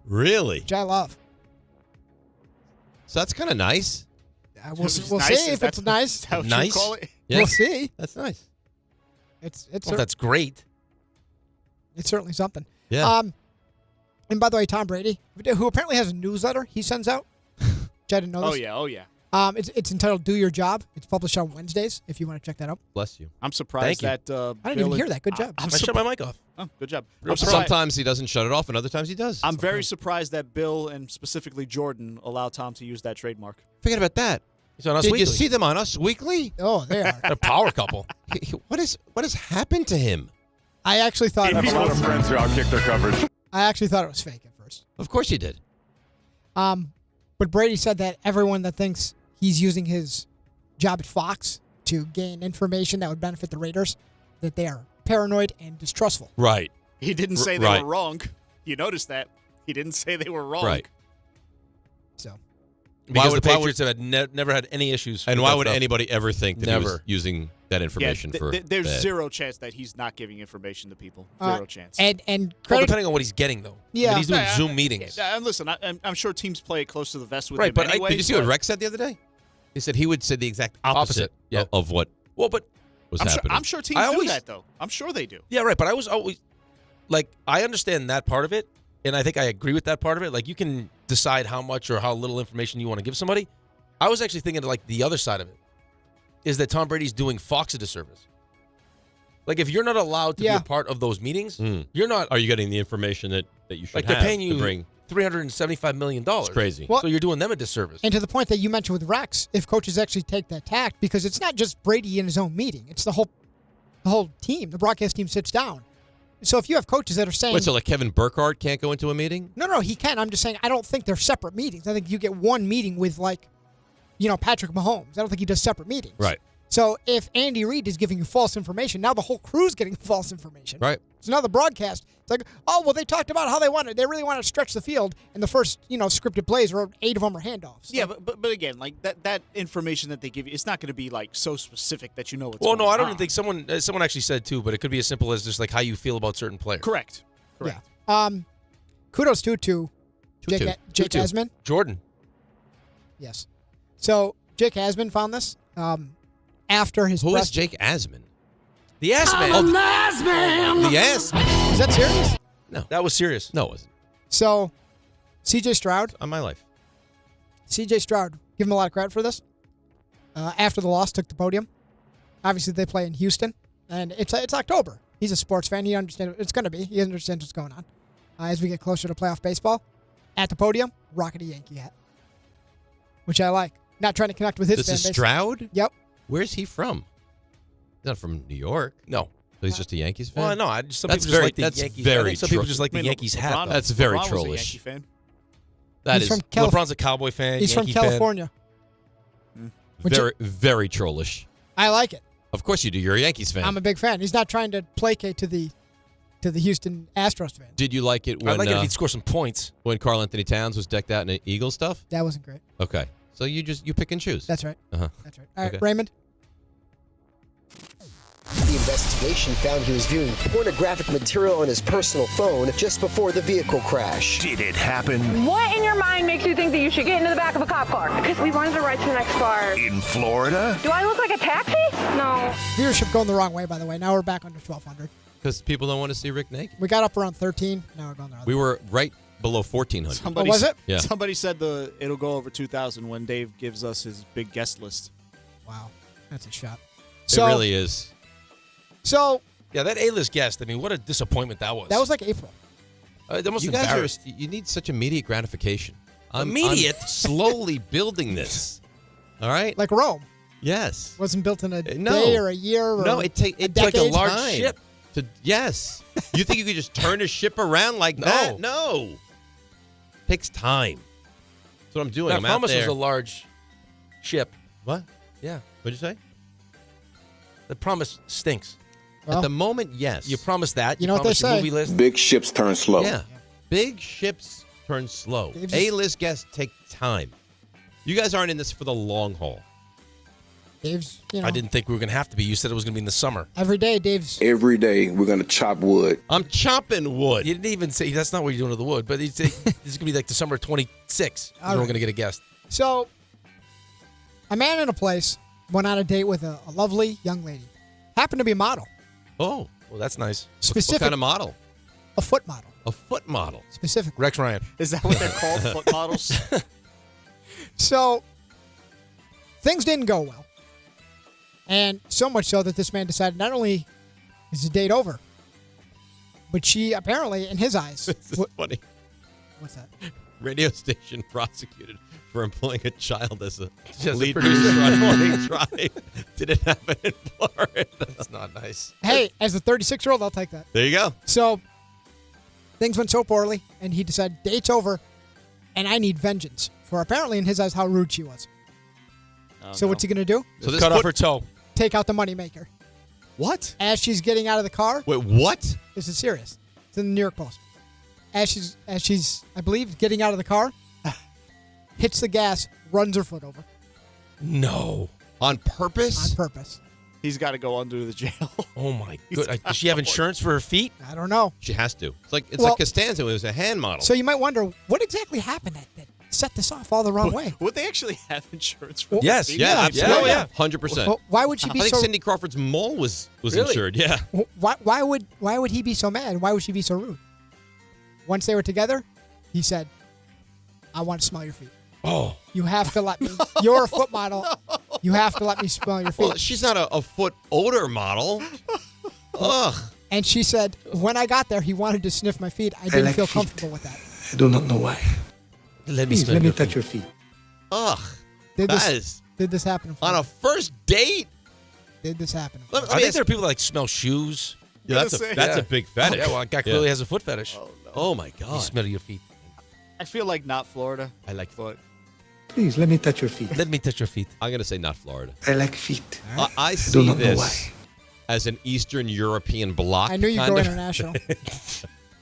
Really? which I love. So that's kind of nice. We'll see if it's nice. How would Nice? you call it? Yeah. We'll see. That's nice. It's Well, that's great. it's certainly something. Yeah. And by the way, Tom Brady, who apparently has a newsletter he sends out, which I didn't know this. Oh yeah. It's entitled "Do Your Job." It's published on Wednesdays. If you want to check that out. Bless you. I'm surprised Thank that. I didn't even hear that. Good job. I'm I shut my mic off. Oh, good job. Sometimes he doesn't shut it off, and other times he does. I'm very surprised that Bill and specifically Jordan allow Tom to use that trademark. Forget about that. He's on Us Did Weekly. you see them on Us Weekly? Oh, they are. A power couple. What has happened to him? I actually thought. I have a lot of friends who outkick their coverage. I actually thought it was fake at first. Of course you did. But Brady said that everyone that thinks he's using his job at Fox to gain information that would benefit the Raiders, that they are paranoid and distrustful. Right. He didn't say they right. were wrong. You noticed that. He didn't say they were wrong. Right. So. Because would- the Patriots have never had any issues. And with why that would stuff. anybody ever think that he was Never. using that information for there's bad? zero chance that he's not giving information to people. Zero chance. And Well, credit, depending on what he's getting, though. Yeah. I mean, he's doing Yeah, Zoom meetings. Listen, I'm sure teams play it close to the vest with Right, him but anyway. Did you see what Rex said the other day? He said he would say the exact opposite, Yeah. of what Well, but was I'm sure, happening. I'm sure teams I do always- that, though. I'm sure they do. Yeah, right. But I was always like, I understand that part of it, and I think I agree with that part of it. Like, you can decide how much or how little information you want to give somebody. I was actually thinking of, like, the other side of it is that Tom Brady's doing Fox a disservice. Like, if you're not allowed to be a part of those meetings, you're not. Are you getting the information that you should Like, have they're paying to you bring? $375 million. It's crazy. Well- So you're doing them a disservice. and to the point that you mentioned with Rex, if coaches actually take that tact, because it's not just Brady in his own meeting, it's the whole team. The broadcast team sits down. So if you have coaches that are saying, Wait, so like Kevin Burkhardt can't go into a meeting? no, he can. I'm just saying I don't think they're separate meetings. I think you get one meeting with Patrick Mahomes. I don't think he does separate meetings. Right. So if Andy Reid is giving you false information, now the whole crew's getting false information. Right. So now the broadcast, it's like, oh, well, they talked about how they really want to stretch the field, and the first, scripted plays, or 8 of them are handoffs. Yeah, but again, like that information that they give you, it's not going to be like so specific that you know what's Well, going no, I on. don't even think someone actually said too, but it could be as simple as just like how you feel about certain players. Correct. Yeah. Kudos to Jake Asman. Jordan. Yes. So Jake Asman found this after his. Who is Jake Asman? The ass man. The ass man. The ass man. Is that serious? No. That was serious. No, it wasn't. So, C.J. Stroud. On my life. C.J. Stroud, give him a lot of credit for this. After the loss, took the podium. Obviously, they play in Houston, and it's October. He's a sports fan. He understands it's going to be. He understands what's going on. As we get closer to playoff baseball, at the podium, rocking a Yankee hat, which I like. Not trying to connect with his This fan is base. Stroud? Yep. Where's he from? He's not from New York. No. So he's just a Yankees fan? Well, no. Some That's people very, just like that's the Yankees. very I think some people just like the I mean, Yankees hat. LeBron- though. That's very LeBron was a trollish. Yankee fan. That He's is from LeBron's a Cowboy fan. He's Yankee from California. very, very trollish. I like it. Of course you do. You're a Yankees fan. I'm a big fan. He's not trying to placate to the Houston Astros fan. Did you like it when I'd like it if he'd score some points. when Karl Anthony Towns was decked out in Eagle stuff? That wasn't great. Okay. So you pick and choose. That's right. Uh-huh. That's right. All right, Okay. Raymond. The investigation found he was viewing pornographic material on his personal phone just before the vehicle crash. Did it happen What in your mind makes you think that you should get into the back of a cop car? Because we wanted to ride to the next bar. in Florida? Do I look like a taxi? No. Viewership going the wrong way, by the way. Now we're back under 1,200. Because people don't want to see Rick naked. We got up around 13. Now we're going the other We were right below 1,400. Somebody was it? Yeah. Somebody said it'll go over 2,000 when Dave gives us his big guest list. Wow. That's a shot. It really is. So Yeah, that A-list guest. I mean, what a disappointment that was. that was like April. That must You have guys embarrassed. you need such immediate gratification. Immediate? I'm slowly building this. All right? Like Rome. Yes. Wasn't built in a No. day or a year or No, it takes like a decade. large Time. ship. Yes. You think you could just turn a ship around like that? No. Takes time. That's what I'm doing. Now, I'm out Promise there. was a large ship. What? Yeah. What'd you say? The Promise stinks. Well, At the moment, yes. You promised that. You know what they promised your say. Movie list. Big ships turn slow. Yeah. Big ships turn slow. They've just- A-list guests take time. You guys aren't in this for the long haul. Dave's, I didn't think we were going to have to be. You said it was going to be in the summer. every day, Dave's. Every day we're going to chop wood. I'm chopping wood. You didn't even say that's not what you're doing to the wood, but it's going to be like December 26th. All We're right. going to get a guest. So, a man in a place went on a date with a lovely young lady. Happened to be a model. Oh, well, that's nice. Specific. What kind of model? A foot model. A foot model. Specific. Rex Ryan. Is that what they're called, foot models? So, things didn't go well. And so much so that this man decided not only is the date over, but she apparently, in his eyes... This is funny. What's that? Radio station prosecuted for employing a child as a Just lead a producer. producer on Morning Drive. Did it happen in Florida? That's not nice. Hey, as a 36-year-old, I'll take that. There you go. So, things went so poorly, and he decided, date's over, and I need vengeance for apparently, in his eyes, how rude she was. So what's he going to do? So this cut off her toe. Take out the moneymaker. What? As she's getting out of the car. Wait, what? This is serious. It's in the New York Post. As she's, I believe, getting out of the car, hits the gas, runs her foot over. No. On purpose? On purpose. He's got to go under the jail. Oh, my God. Does she have insurance for her feet? I don't know. She has to. It's like Well- Costanza. It was a hand model. So you might wonder, what exactly happened that set this off all the wrong way? Would they actually have insurance for Yes. this? yeah, Yeah, absolutely. yeah. 100%. Well, why would she be I think so... Cindy Crawford's mole was Really? insured. Yeah. Why would he be so mad? Why would she be so rude? Once they were together, he said, I want to smell your feet. Oh. You have to let me. You're a foot model. You have to let me smell your feet. Well, she's not a foot odor model. Ugh. And she said, when I got there, he wanted to sniff my feet. I didn't feel comfortable with that. I do not know why. Let me Please, smell let me your touch feet. your feet. Ugh. Did That this, is did this happen? in on Florida? a first date. Did this happen? Let me I think ask- there are people that like smell shoes. Yeah, that's a Yeah. big fetish. Yeah, well, a guy clearly has a foot fetish. Oh my You god. smell your feet. I feel like not Florida. I like Foot. Please, let me touch your feet. Let me touch your feet. I'm gonna say not Florida. I like feet. I do see not know this why. as an Eastern European bloc. I knew you'd kind go of. international.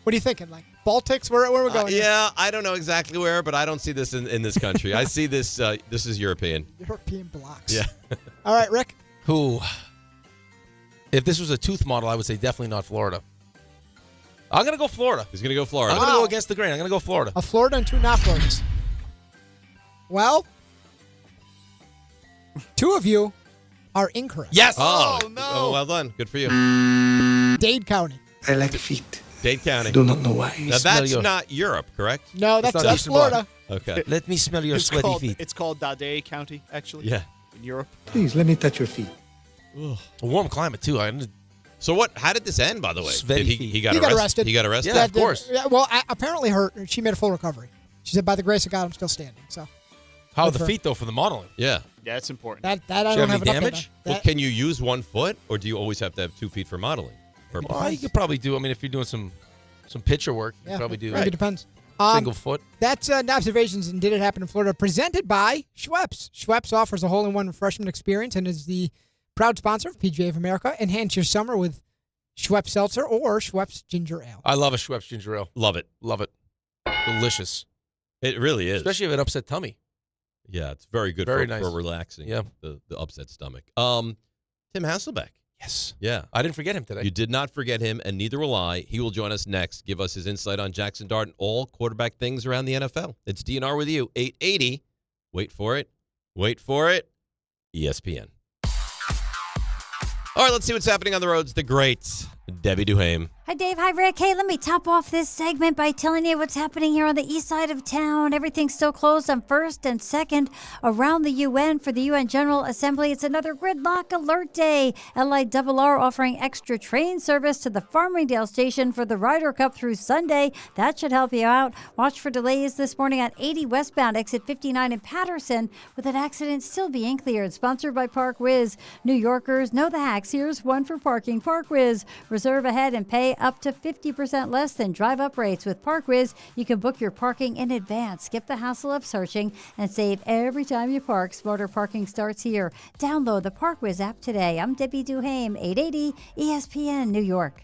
What are you thinking? Like Baltics? Where are we going? Yeah, I don't know exactly where, but I don't see this in this country. I see this. This is European. European blocks. Yeah. All right, Rick. Who? If this was a tooth model, I would say definitely not Florida. I'm going to go Florida. He's gonna go I'm Florida. going to go against the grain. I'm going to go Florida. A Florida and two not Floridas. Well, two of you are incorrect. Yes. Oh, no. Oh, well done. Good for you. Dade County. I like feet. Dade County. I do not know why. Now Smell that's your- not Europe, correct? No, It's that's not Eastern Florida. Okay. Let me smell your It's sweaty called, feet. it's called Dade County, actually. Yeah. In Europe. Please, let me touch your feet. A warm climate, too. So what? How did this end? By the way, Sweaty did feet. he got He got arrested? arrested. He got arrested. Yeah, of course. Yeah, well, apparently she made a full recovery. She said, by the grace of God, I'm still standing. So How are Good the for- feet, though, for the modeling? Yeah. Yeah, it's important. that I She don't have have any enough damage? Well, can you use one foot, or do you always have to have 2 feet for modeling purposes? Well, you could probably do. I mean, if you're doing some picture work, you Yeah, could probably do maybe depends. single foot. That's observations and Did It Happen in Florida, presented by Schweppes. Schweppes offers a hole-in-one refreshment experience and is the proud sponsor of PGA of America. Enhance your summer with Schweppes Seltzer or Schweppes Ginger Ale. I love a Schweppes ginger ale. Love it. Love it. Delicious. It really is. Especially if you have an upset tummy. Yeah, it's very good Very for, nice. for relaxing. Yeah. The upset stomach. Tim Hasselbeck. Yes. Yeah. I didn't forget him today. You did not forget him, and neither will I. He will join us next, give us his insight on Jackson Dart and all quarterback things around the NFL. It's DNR with you, 880. Wait for it. Wait for it. ESPN. All right, let's see what's happening on the roads. The great Debbie Duhame. Hi, Dave. Hi, Rick. Hey, let me top off this segment by telling you what's happening here on the east side of town. Everything's still closed on 1st and 2nd around the UN for the UN General Assembly. It's another gridlock alert day. LIRR offering extra train service to the Farmingdale station for the Ryder Cup through Sunday. That should help you out. Watch for delays this morning on 80 westbound, exit 59 in Patterson, with an accident still being cleared. Sponsored by Park Whiz. New Yorkers know the hacks. Here's one for parking. Park Whiz. Reserve ahead and pay up to 50% less than drive-up rates. With ParkWiz, you can book your parking in advance. Skip the hassle of searching and save every time you park. Smarter parking starts here. Download the ParkWiz app today. I'm Debbie Duhame, 880 ESPN New York.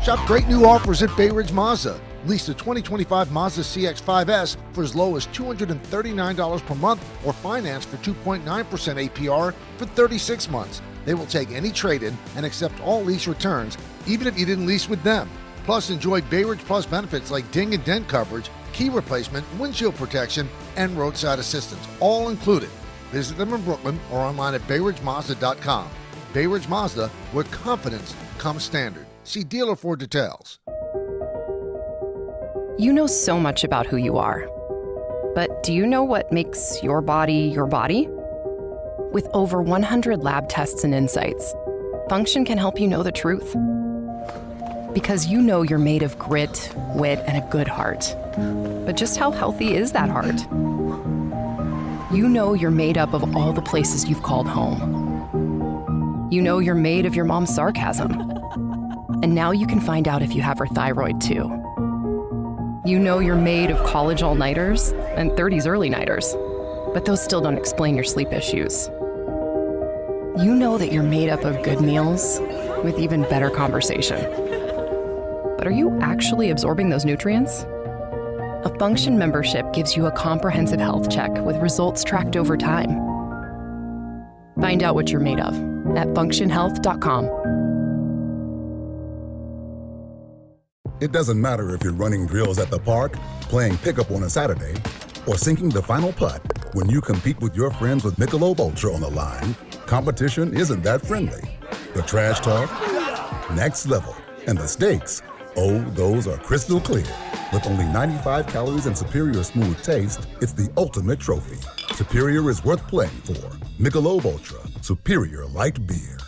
Shop great new offers at Bay Ridge Mazda. Lease the 2025 Mazda CX-5S for as low as $239 per month or finance for 2.9% APR for 36 months. They will take any trade-in and accept all lease returns, even if you didn't lease with them. Plus, enjoy Bay Ridge Plus benefits like ding and dent coverage, key replacement, windshield protection, and roadside assistance, all included. Visit them in Brooklyn or online at BayRidgeMazda.com. Bay Ridge Mazda, where confidence comes standard. See dealer for details. You know so much about who you are. But do you know what makes your body your body? With over 100 lab tests and insights, Function can help you know the truth. Because you know you're made of grit, wit, and a good heart. But just how healthy is that heart? You know you're made up of all the places you've called home. You know you're made of your mom's sarcasm. And now you can find out if you have her thyroid too. You know you're made of college all-nighters and 30s early-nighters. But those still don't explain your sleep issues. You know that you're made up of good meals with even better conversation. But are you actually absorbing those nutrients? A Function membership gives you a comprehensive health check with results tracked over time. Find out what you're made of at functionhealth.com. It doesn't matter if you're running drills at the park, playing pickup on a Saturday, or sinking the final putt. When you compete with your friends with Michelob Ultra on the line, competition isn't that friendly. The trash talk, next level. And the stakes, oh, those are crystal clear. With only 95 calories and superior smooth taste, it's the ultimate trophy. Superior is worth playing for. Michelob Ultra, superior light beer.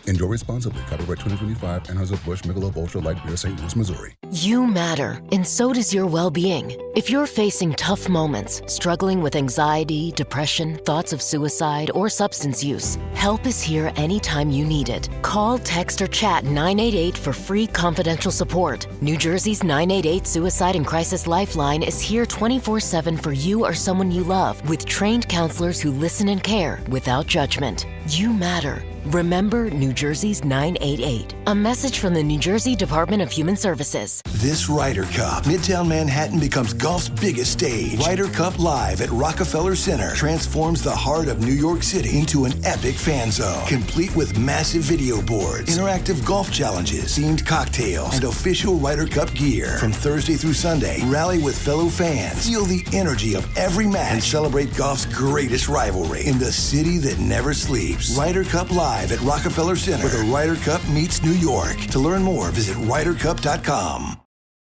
Enjoy responsibly. Copyright 2025, Anheuser-Busch Michelob Ultra Light Beer, St. Louis, Missouri. You matter, and so does your well-being. If you're facing tough moments, struggling with anxiety, depression, thoughts of suicide, or substance use, help is here anytime you need it. Call, text, or chat 988 for free confidential support. New Jersey's 988 Suicide and Crisis Lifeline is here 24/7 for you or someone you love, with trained counselors who listen and care without judgment. You matter. Remember New Jersey's 988. A message from the New Jersey Department of Human Services. This Ryder Cup, Midtown Manhattan becomes golf's biggest stage. Ryder Cup Live at Rockefeller Center transforms the heart of New York City into an epic fan zone, complete with massive video boards, interactive golf challenges, themed cocktails, and official Ryder Cup gear. From Thursday through Sunday, rally with fellow fans, feel the energy of every match, and celebrate golf's greatest rivalry in the city that never sleeps. Ryder Cup Live at Rockefeller Center, where the Ryder Cup meets New York. To learn more, visit RyderCup.com.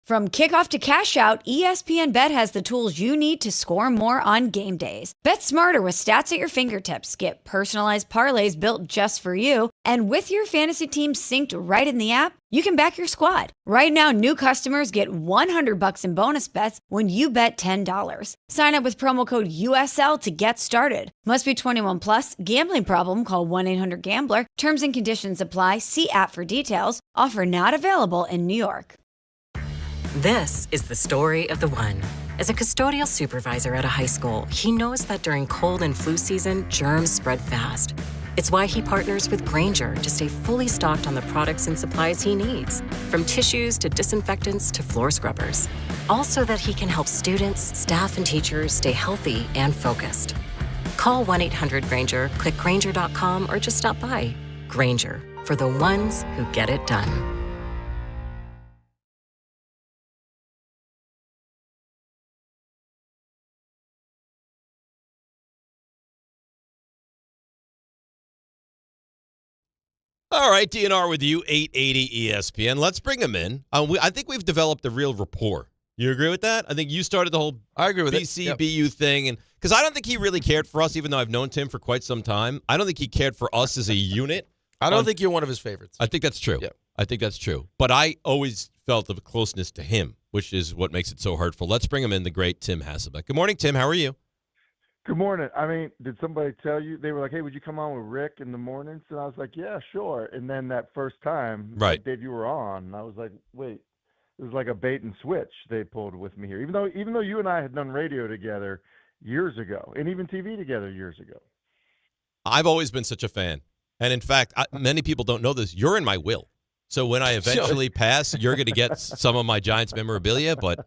From kickoff to cash out, ESPN Bet has the tools you need to score more on game days. Bet smarter with stats at your fingertips. Get personalized parlays built just for you. And with your fantasy team synced right in the app, you can back your squad. Right now, new customers get $100 in bonus bets when you bet $10. Sign up with promo code USL to get started. Must be 21 plus. Gambling problem? Call 1-800-GAMBLER. Terms and conditions apply. See app for details. Offer not available in New York. This is the story of the one. As a custodial supervisor at a high school, he knows that during cold and flu season, germs spread fast. It's why he partners with Grainger to stay fully stocked on the products and supplies he needs, from tissues to disinfectants to floor scrubbers. All so that he can help students, staff, and teachers stay healthy and focused. Call 1-800-GRAINGER, click Grainger.com, or just stop by. Grainger, for the ones who get it done. All right, DNR with you, 880 ESPN. Let's bring him in. I think we've developed a real rapport. You agree with that? I think you started the whole BCBU thing, and because I don't think he really cared for us, even though I've known Tim for quite some time. I don't think he cared for us as a unit. I don't think you're one of his favorites. I think that's true. Yeah. I think that's true. But I always felt the closeness to him, which is what makes it so hurtful. Let's bring him in, the great Tim Hasselbeck. Good morning, Tim. How are you? Good morning. I mean, did somebody tell you? They were like, hey, would you come on with Rick in the mornings? And I was like, yeah, sure. And then that first time, right, Dave, you were on, and I was like, wait, it was like a bait and switch they pulled with me here. Even though you and I had done radio together years ago, and even TV together years ago. I've always been such a fan. And in fact, many people don't know this. You're in my will. So when I eventually pass, you're going to get some of my Giants memorabilia, but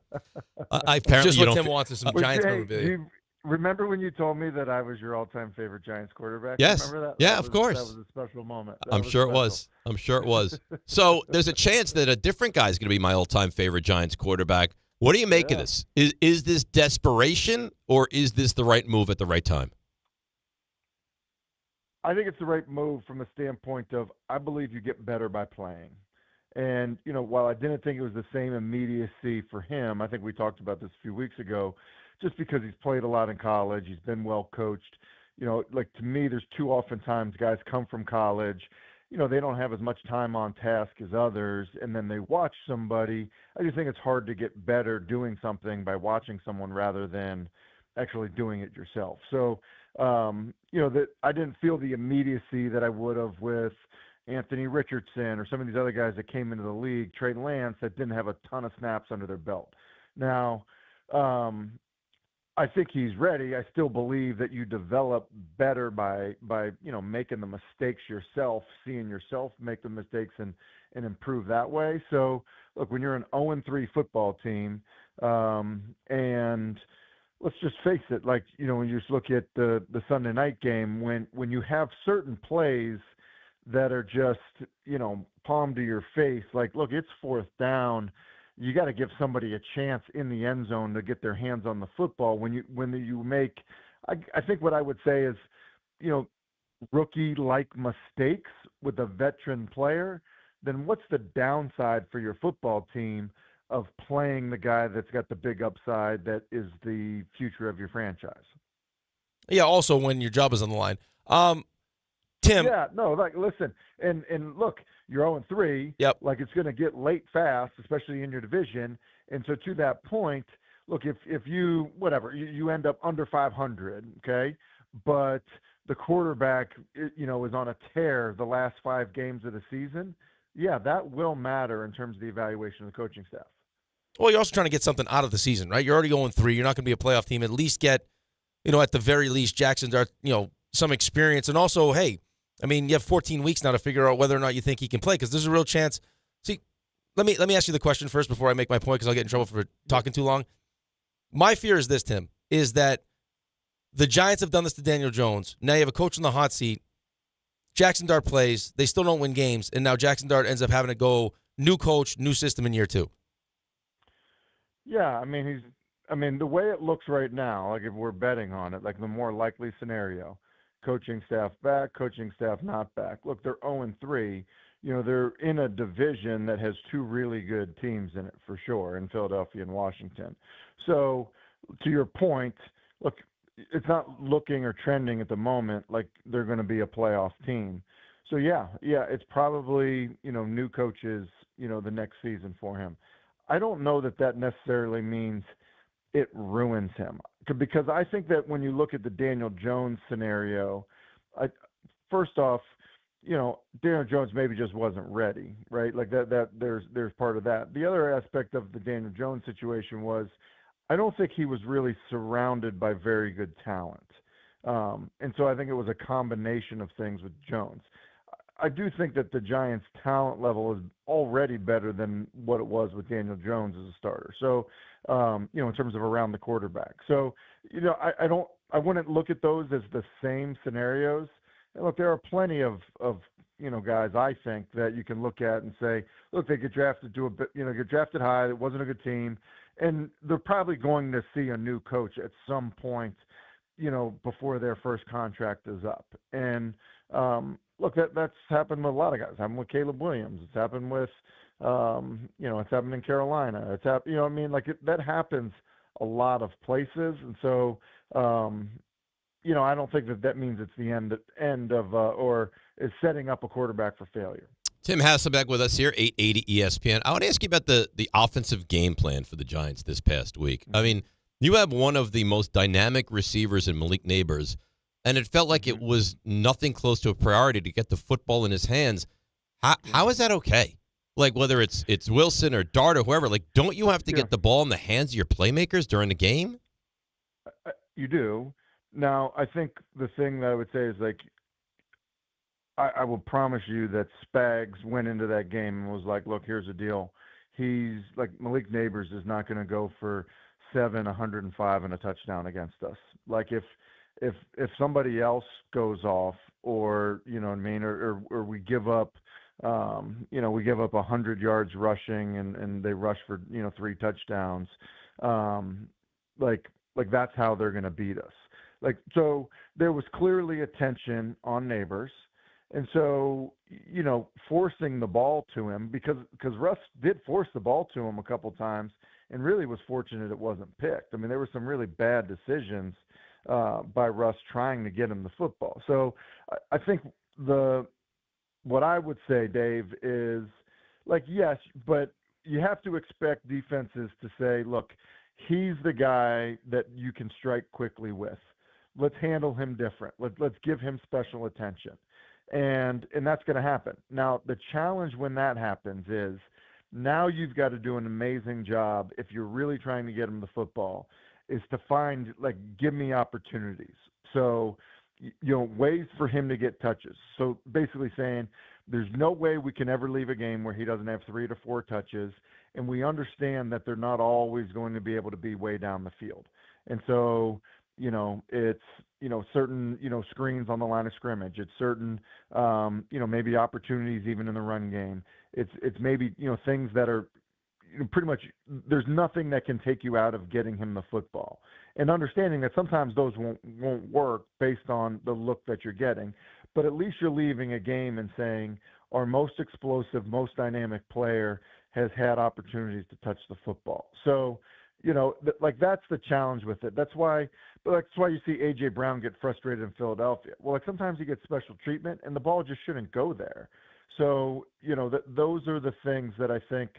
apparently Just you what don't. Tim wants is some Giants memorabilia. Remember when you told me that I was your all-time favorite Giants quarterback? Yes. Remember that? Yeah, That of was, course. That was a special moment. I'm sure it was. I'm sure it was. So there's a chance that a different guy is going to be my all-time favorite Giants quarterback. What do you make of this? Is this desperation, or is this the right move at the right time? I think it's the right move from a standpoint of I believe you get better by playing. And, while I didn't think it was the same immediacy for him, I think we talked about this a few weeks ago, just because he's played a lot in college, he's been well coached. Like to me, there's too often times guys come from college, they don't have as much time on task as others, and then they watch somebody. I just think it's hard to get better doing something by watching someone rather than actually doing it yourself. So, that I didn't feel the immediacy that I would have with Anthony Richardson or some of these other guys that came into the league, Trey Lance, that didn't have a ton of snaps under their belt. Now, I think he's ready. I still believe that you develop better by making the mistakes yourself, seeing yourself make the mistakes and improve that way. So, look, when you're an 0-3 football team, and let's just face it, when you just look at the Sunday night game, when you have certain plays that are just, palm to your face, like, look, it's fourth down. You got to give somebody a chance in the end zone to get their hands on the football. When you make, I think what I would say is, rookie-like mistakes with a veteran player, then what's the downside for your football team of playing the guy that's got the big upside that is the future of your franchise? Yeah, also when your job is on the line. Tim. Yeah, no, listen, and look, you're 0-3. Yep. Like, it's going to get late fast, especially in your division. And so to that point, look, if you, whatever, you end up under 500, okay, but the quarterback, is on a tear the last 5 games of the season, yeah, that will matter in terms of the evaluation of the coaching staff. Well, you're also trying to get something out of the season, right? You're already going 3. You're not going to be a playoff team. At least get, at the very least, Jackson's some experience. And also, hey, you have 14 weeks now to figure out whether or not you think he can play, because there's a real chance. See, let me ask you the question first before I make my point, because I'll get in trouble for talking too long. My fear is this, Tim, is that the Giants have done this to Daniel Jones. Now you have a coach in the hot seat. Jackson Dart plays. They still don't win games, and now Jackson Dart ends up having to go new coach, new system in year 2. Yeah, the way it looks right now, like if we're betting on it, like the more likely scenario, coaching staff back, coaching staff not back. Look, they're 0-3. They're in a division that has 2 really good teams in it for sure, in Philadelphia and Washington. So, to your point, look, it's not looking or trending at the moment like they're going to be a playoff team. So, yeah, it's probably, new coaches, the next season for him. I don't know that necessarily means it ruins him, because I think that when you look at the Daniel Jones scenario, first off, Daniel Jones maybe just wasn't ready, right? Like that there's part of that. The other aspect of the Daniel Jones situation was I don't think he was really surrounded by very good talent. And so I think it was a combination of things with Jones. I do think that the Giants' talent level is already better than what it was with Daniel Jones as a starter. So, in terms of around the quarterback. So, I wouldn't look at those as the same scenarios. And look, there are plenty of guys I think that you can look at and say, look, they get drafted get drafted high. It wasn't a good team, and they're probably going to see a new coach at some point, before their first contract is up. And look, that's happened with a lot of guys. It's happened with Caleb Williams. It's happened with, it's happened in Carolina. It's happened, that happens a lot of places. And so, I don't think that means it's the end of or is setting up a quarterback for failure. Tim Hasselbeck with us here, 880 ESPN. I want to ask you about the offensive game plan for the Giants this past week. You have one of the most dynamic receivers in Malik Neighbors, and it felt like it was nothing close to a priority to get the football in his hands. How is that okay? Like, whether it's Wilson or Dart or whoever, like, don't you have to get the ball in the hands of your playmakers during the game? You do. Now, I think the thing that I would say is, like, I will promise you that Spags went into that game and was like, look, here's the deal. He's like, Malik Neighbors is not going to go for 105 and a touchdown against us. Like if somebody else goes off, or you know what I mean, or we give up, we give up 100 yards rushing and they rush for 3 touchdowns, like that's how they're going to beat us. Like, so there was clearly attention on Neighbors. And so, forcing the ball to him, because Russ did force the ball to him a couple times and really was fortunate it wasn't picked. I mean, there were some really bad decisions by Russ trying to get him the football. So I think what I would say, Dave, is like, yes, but you have to expect defenses to say, look, he's the guy that you can strike quickly with. Let's handle him different. Let's give him special attention. And that's going to happen. Now, the challenge when that happens is now you've got to do an amazing job, if you're really trying to get him the football, is to find, like, give me opportunities. So, ways for him to get touches. So basically saying there's no way we can ever leave a game where he doesn't have 3 to 4 touches. And we understand that they're not always going to be able to be way down the field. And so, it's, certain, screens on the line of scrimmage. It's certain, maybe opportunities even in the run game. It's maybe, things that are pretty much, there's nothing that can take you out of getting him the football. And understanding that sometimes those won't work based on the look that you're getting. But at least you're leaving a game and saying our most explosive, most dynamic player has had opportunities to touch the football. So, that's the challenge with it. That's why you see A.J. Brown get frustrated in Philadelphia. Well, like sometimes he gets special treatment, and the ball just shouldn't go there. So, those are the things that I think,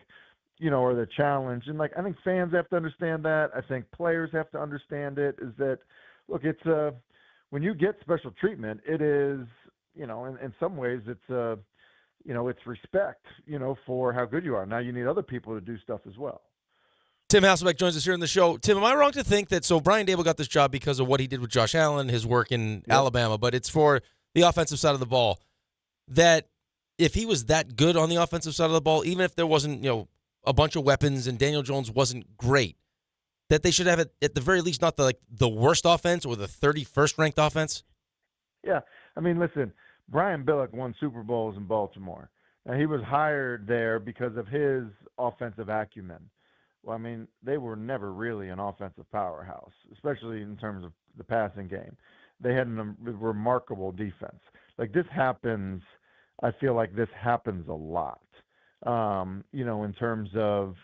are the challenge. And, like, I think fans have to understand that. I think players have to understand it, is that, look, it's when you get special treatment, it is, in some ways it's it's respect, for how good you are. Now you need other people to do stuff as well. Tim Hasselbeck joins us here on the show. Tim, am I wrong to think that, so Brian Dable got this job because of what he did with Josh Allen, his work in Alabama, but it's for the offensive side of the ball, that if he was that good on the offensive side of the ball, even if there wasn't, a bunch of weapons and Daniel Jones wasn't great, that they should have, at the very least, not the worst offense or the 31st ranked offense? Yeah. I mean, listen, Brian Billick won Super Bowls in Baltimore. Now, he was hired there because of his offensive acumen. Well, I mean, they were never really an offensive powerhouse, especially in terms of the passing game. They had a remarkable defense. Like, this happens, I feel like this happens a lot, in terms of,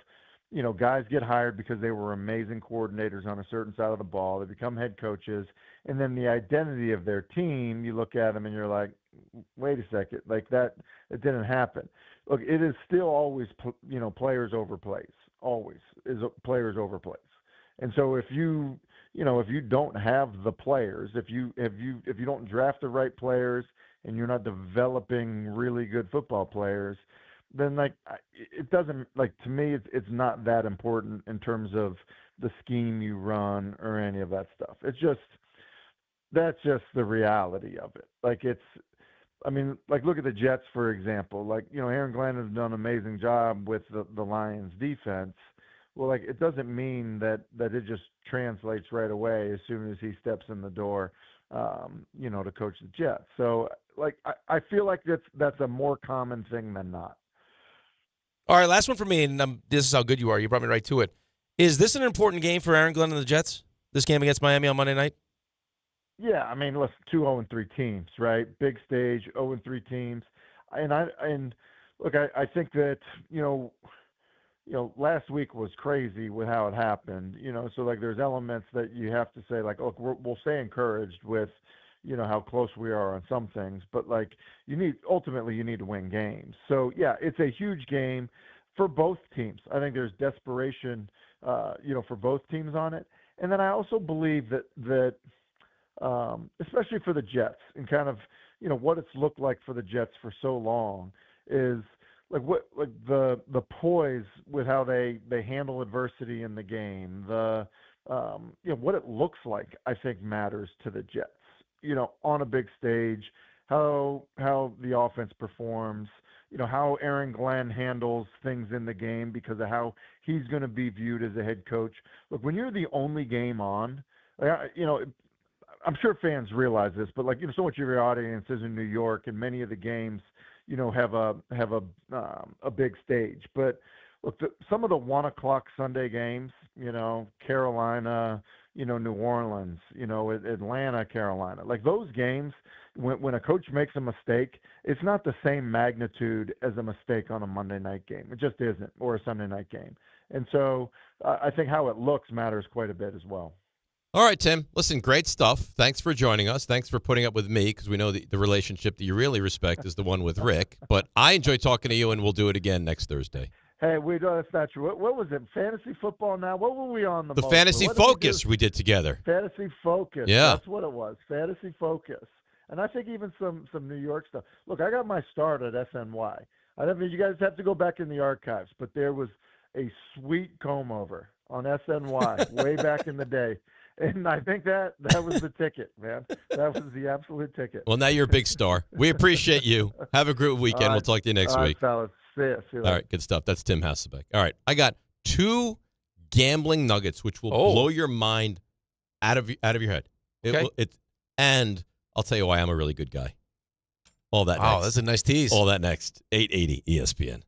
guys get hired because they were amazing coordinators on a certain side of the ball. They become head coaches. And then the identity of their team, you look at them and you're like, wait a second, like that, it didn't happen. Look, it is still always, players over plays. Always is players over plays. And so if you don't have the players, if you don't draft the right players and you're not developing really good football players, then it doesn't, to me, it's not that important in terms of the scheme you run or any of that stuff. That's just the reality of it. Look at the Jets, for example. Aaron Glenn has done an amazing job with the Lions defense. Well, it doesn't mean that it just translates right away as soon as he steps in the door, to coach the Jets. So, I feel like that's a more common thing than not. All right, last one for me, and this is how good you are. You brought me right to it. Is this an important game for Aaron Glenn and the Jets, this game against Miami on Monday night? Yeah, I mean, listen, 2 0-3 teams, right? Big stage, 0-3 teams, and look, I think that last week was crazy with how it happened. So there's elements that you have to say, look, we'll stay encouraged with how close we are on some things, but ultimately you need to win games. So yeah, it's a huge game for both teams. I think there's desperation, for both teams on it, and then I also believe that. Especially for the Jets and kind of, what it's looked like for the Jets for so long is the poise with how they handle adversity in the game, what it looks like, I think matters to the Jets, on a big stage, how the offense performs, how Aaron Glenn handles things in the game because of how he's going to be viewed as a head coach. Look, when you're the only game on, I'm sure fans realize this, but so much of your audience is in New York, and many of the games, have a big stage. But look, some of the 1:00 Sunday games, Carolina, New Orleans, Atlanta, Carolina, those games, when a coach makes a mistake, it's not the same magnitude as a mistake on a Monday night game. It just isn't, or a Sunday night game. And so I think how it looks matters quite a bit as well. All right, Tim. Listen, great stuff. Thanks for joining us. Thanks for putting up with me, because we know the relationship that you really respect is the one with Rick. But I enjoy talking to you, and we'll do it again next Thursday. Hey, that's not true. What was it? Fantasy football now? What were we on the most? Fantasy Focus we did together. Fantasy Focus. Yeah. That's what it was. Fantasy Focus. And I think even some New York stuff. Look, I got my start at SNY. I don't mean you guys have to go back in the archives, but there was a sweet comb over on SNY way back in the day. And I think that was the ticket, man. That was the absolute ticket. Well, now you're a big star. We appreciate you. Have a great weekend. We'll talk to you next week. Fellas. See you All right, good stuff. That's Tim Hasselbeck. All right, I got 2 gambling nuggets which will blow your mind out of your head. Okay. And I'll tell you why I'm a really good guy. All that next. Oh, that's a nice tease. All that next. 880 ESPN.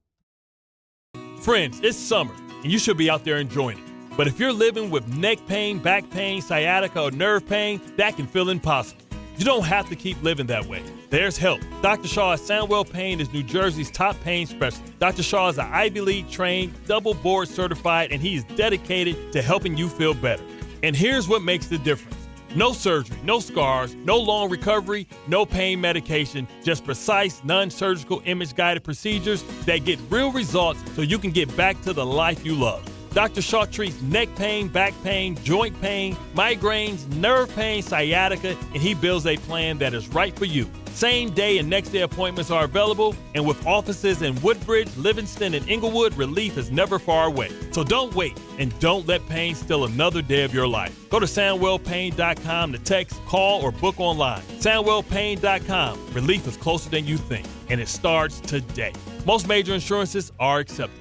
Friends, it's summer, and you should be out there enjoying it. But if you're living with neck pain, back pain, sciatica, or nerve pain, that can feel impossible. You don't have to keep living that way. There's help. Dr. Shaw at Soundwell Pain is New Jersey's top pain specialist. Dr. Shaw is an Ivy League trained, double board certified, and he is dedicated to helping you feel better. And here's what makes the difference. No surgery, no scars, no long recovery, no pain medication, just precise, non-surgical image-guided procedures that get real results so you can get back to the life you love. Dr. Shaw treats neck pain, back pain, joint pain, migraines, nerve pain, sciatica, and he builds a plan that is right for you. Same day and next day appointments are available, and with offices in Woodbridge, Livingston, and Inglewood, relief is never far away. So don't wait, and don't let pain steal another day of your life. Go to SoundwellPain.com to text, call, or book online. SoundwellPain.com. Relief is closer than you think, and it starts today. Most major insurances are accepted.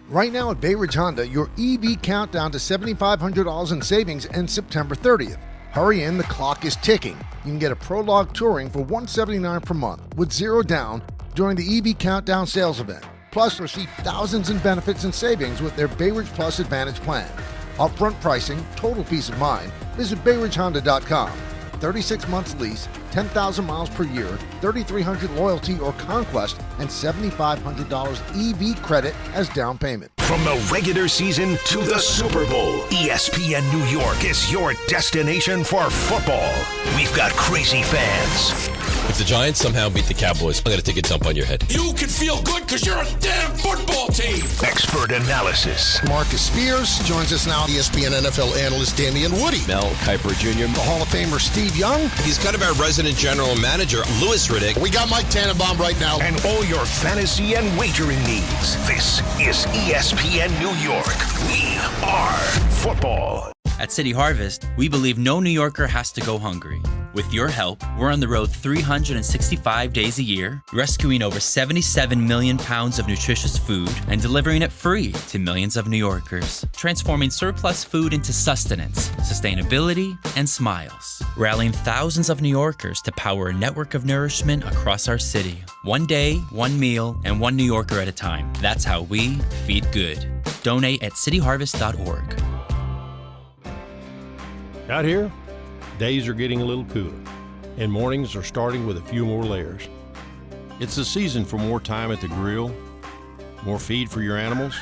Right now at Bay Ridge Honda, your EV countdown to $7,500 in savings ends September 30th. Hurry in, the clock is ticking. You can get a Prologue Touring for $179 per month with 0 down during the EV Countdown sales event. Plus, receive thousands in benefits and savings with their Bay Ridge Plus Advantage plan. Upfront pricing, total peace of mind. Visit BayRidgeHonda.com. 36 months lease, 10,000 miles per year, 3,300 loyalty or conquest, and $7,500 EV credit as down payment. From the regular season to the Super Bowl, ESPN New York is your destination for football. We've got crazy fans. If the Giants somehow beat the Cowboys, I'm going to take a dump on your head. You can feel good because you're a damn football team. Expert analysis. Marcus Spears joins us now. ESPN NFL analyst Damian Woody. Mel Kiper Jr. The Hall of Famer Steve Young. He's kind of our resident general manager, Louis Riddick. We got Mike Tannenbaum right now. And all your fantasy and wagering needs. This is ESPN New York. We are football. At City Harvest, we believe no New Yorker has to go hungry. With your help, we're on the road 365 days a year, rescuing over 77 million pounds of nutritious food and delivering it free to millions of New Yorkers, transforming surplus food into sustenance, sustainability, and smiles, rallying thousands of New Yorkers to power a network of nourishment across our city. One day, one meal, and one New Yorker at a time. That's how we feed good. Donate at cityharvest.org. Out here, days are getting a little cooler, and mornings are starting with a few more layers. It's the season for more time at the grill, more feed for your animals.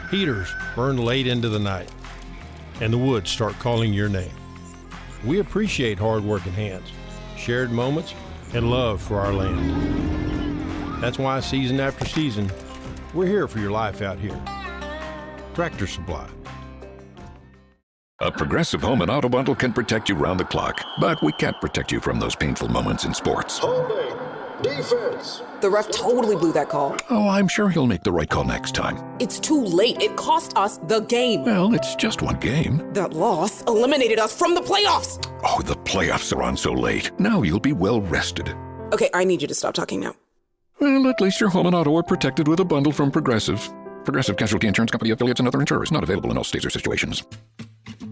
Heaters burn late into the night, and the woods start calling your name. We appreciate hard-working hands, shared moments, and love for our land. That's why season after season, we're here for your life out here. Tractor Supply. A Progressive Home and Auto Bundle can protect you round the clock, but we can't protect you from those painful moments in sports. Holding. Defense. The ref totally blew that call. Oh, I'm sure he'll make the right call next time. It's too late. It cost us the game. Well, it's just one game. That loss eliminated us from the playoffs. Oh, the playoffs are on so late. Now you'll be well rested. Okay, I need you to stop talking now. Well, at least your home and auto are protected with a bundle from Progressive. Progressive Casualty Insurance Company affiliates and other insurers. Not available in all states or situations.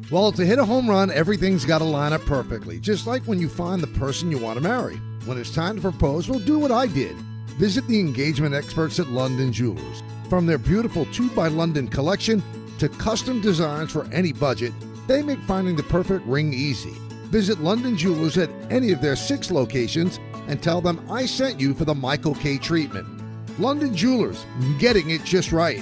Well, to hit a home run, everything's got to line up perfectly, just like when you find the person you want to marry. When it's time to propose, well, do what I did. Visit the engagement experts at London Jewelers. From their beautiful 2 by London collection to custom designs for any budget, they make finding the perfect ring easy. Visit London Jewelers at any of their 6 locations and tell them I sent you for the Michael K. treatment. London Jewelers, getting it just right.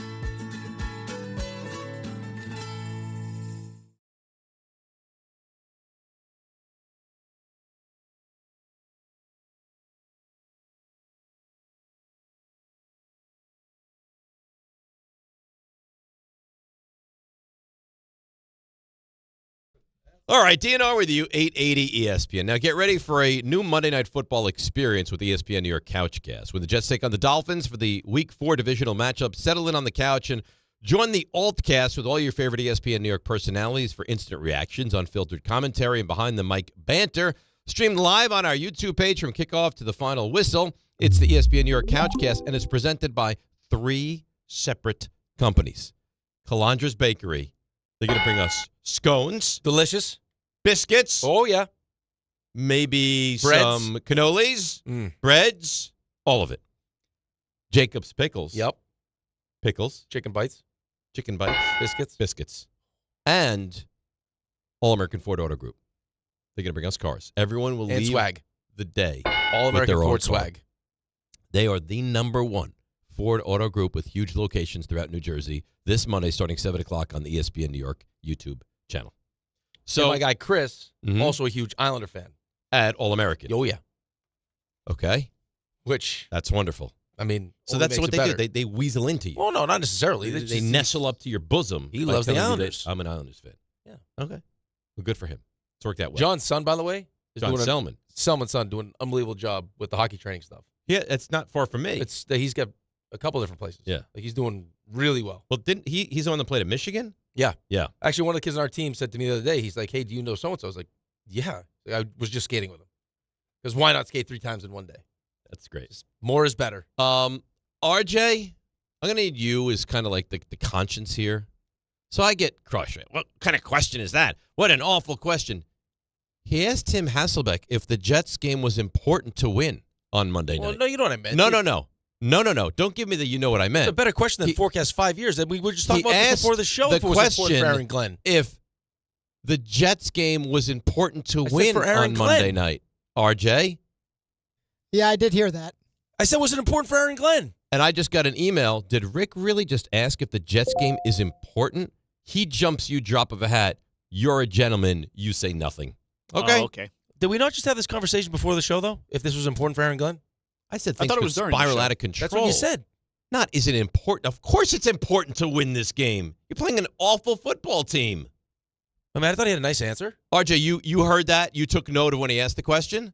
All right, DNR with you, 880 ESPN. Now get ready for a new Monday Night Football experience with ESPN New York Couchcast. When the Jets take on the Dolphins for the Week 4 divisional matchup, settle in on the couch and join the Altcast with all your favorite ESPN New York personalities for instant reactions, unfiltered commentary, and behind-the-mic banter. Streamed live on our YouTube page from kickoff to the final whistle. It's the ESPN New York Couchcast, and it's presented by 3 separate companies. Calandra's Bakery. They're going to bring us scones. Delicious. Biscuits. Oh, yeah. Maybe Breads. some cannolis, breads, all of it. Jacob's Pickles. Yep. Pickles. Chicken bites. Chicken bites. Biscuits. Biscuits. And All-American Ford Auto Group. They're going to bring us cars. Everyone will And leave swag. the day All-American with their own Ford car. swag. They are the #1 Ford Auto Group with huge locations throughout New Jersey this Monday starting 7 o'clock on the ESPN New York YouTube channel. So my guy Chris, Mhm. also a huge Islander fan. At All-American. Oh, yeah. Okay. Which, That's wonderful. I mean, So only that's makes what it they better. do. They weasel into you. Well, no, not necessarily. They nestle up to your bosom. He by loves the telling you that Islanders. I'm an Islanders fan. Yeah. Okay. Well, good for him. It's worked out well. John's son, by the way, is John doing Selman. Selman's son doing an unbelievable job with the hockey training stuff. Yeah, it's not far from me. He's got a couple different places. Yeah. Like he's doing really well. Well, didn't he's the one that played at Michigan? Yeah. Yeah. Actually, one of the kids on our team said to me the other day, he's like, "Hey, do you know so-and-so?" I was like, "Yeah." I was just skating with him. Because why not skate 3 times in one day? That's great. Just more is better. RJ, I'm going to need you as kind of like the conscience here. So I get crushed. What kind of question is that? What an awful question. He asked Tim Hasselbeck if the Jets game was important to win on Monday Well, night. no, you know what I meant. No. Don't give me the you know what I meant. It's a better question than forecast 5 years. We were just talking about this before the show. If it was important for Aaron Glenn. If the Jets game was important to said win for Aaron on Glenn. Monday night. RJ? Yeah, I did hear that. I said, was it important for Aaron Glenn? And I just got an email. Did Rick really just ask if the Jets game is important? He jumps you, drop of a hat. You're a gentleman. You say nothing. Okay. Oh, okay. Did we not just have this conversation before the show, though? If this was important for Aaron Glenn? I said I things thought it could was during the spiral show. out of control. That's what you said. Not, is it important? Of course it's important to win this game. You're playing an awful football team. I mean, I thought he had a nice answer. RJ, you heard that? You took note of when he asked the question?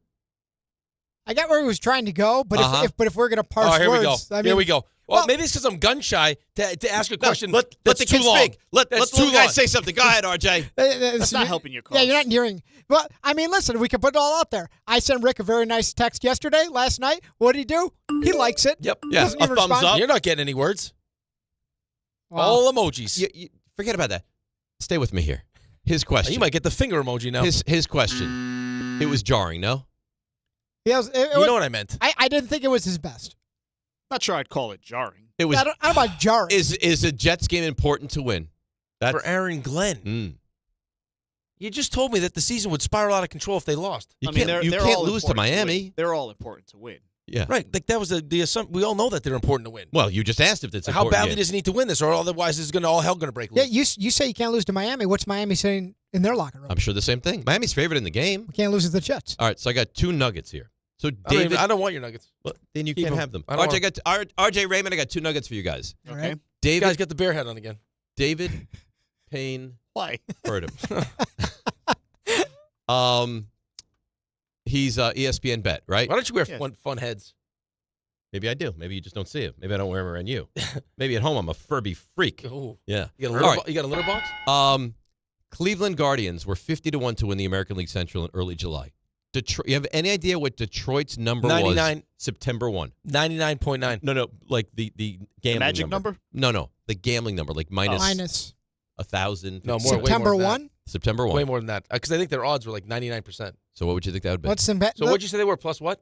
I got where he was trying to go, but if we're going to parse Oh, here we go. words, I mean, Here we go. Well, well- maybe it's because I'm gun shy to ask a question. Let that's the too kid long. speak. Let That's the little too guy long. say something. Go ahead, RJ. That's not helping your cause. Yeah, you're not nearing. But, I mean, listen, we can put it all out there. I sent Rick a very nice text last night. What did he do? He likes it. Yep. Yeah, Doesn't a even thumbs respond. up. You're not getting any words. Wow. All emojis. You forget about that. Stay with me here. His question. You might get the finger emoji now. His question. It was jarring, no? You know what I meant. I didn't think it was his best. Not sure I'd call it jarring. It was. I don't know about jarring. Is a Jets game important to win? For Aaron Glenn. You just told me that the season would spiral out of control if they lost. You I mean, can't, you they're can't all lose to important Miami. win. They're all important to win. Yeah. Right. Like that was the assumption. We all know that they're important to win. Well, you just asked if it's How important. badly does he need to win this, or otherwise is all hell going to break Yeah, loose? you say you can't lose to Miami. What's Miami saying in their locker room? I'm sure the same thing. Miami's favored in the game. We can't lose to the Jets. All right, so I got 2 nuggets here. So I David, don't want your nuggets. well, then you Keep can't them. have them. I don't RJ Raymond, I got 2 nuggets for you guys. All Okay. right. You David, guys get the bear head on again. David Payne Why? heard him. He's ESPN Bet, right? Why don't you wear Yeah. fun heads? Maybe I do. Maybe you just don't see it. Maybe I don't wear them around you. Maybe at home I'm a Furby freak. Ooh. Yeah. You got a All litter, right. you got a litter box? Cleveland Guardians were 50-1 to win the American League Central in early July. Detroit. You have any idea what Detroit's number 99. was? September 1. 99.9. No, like the gambling magic number? No, the gambling number, like minus Minus 1,000. No, more. September way more than 1? that. September 1. Way more than that. Because I think their odds were like 99%. So what would you think that would be? What's the So what'd you say they were? Plus what?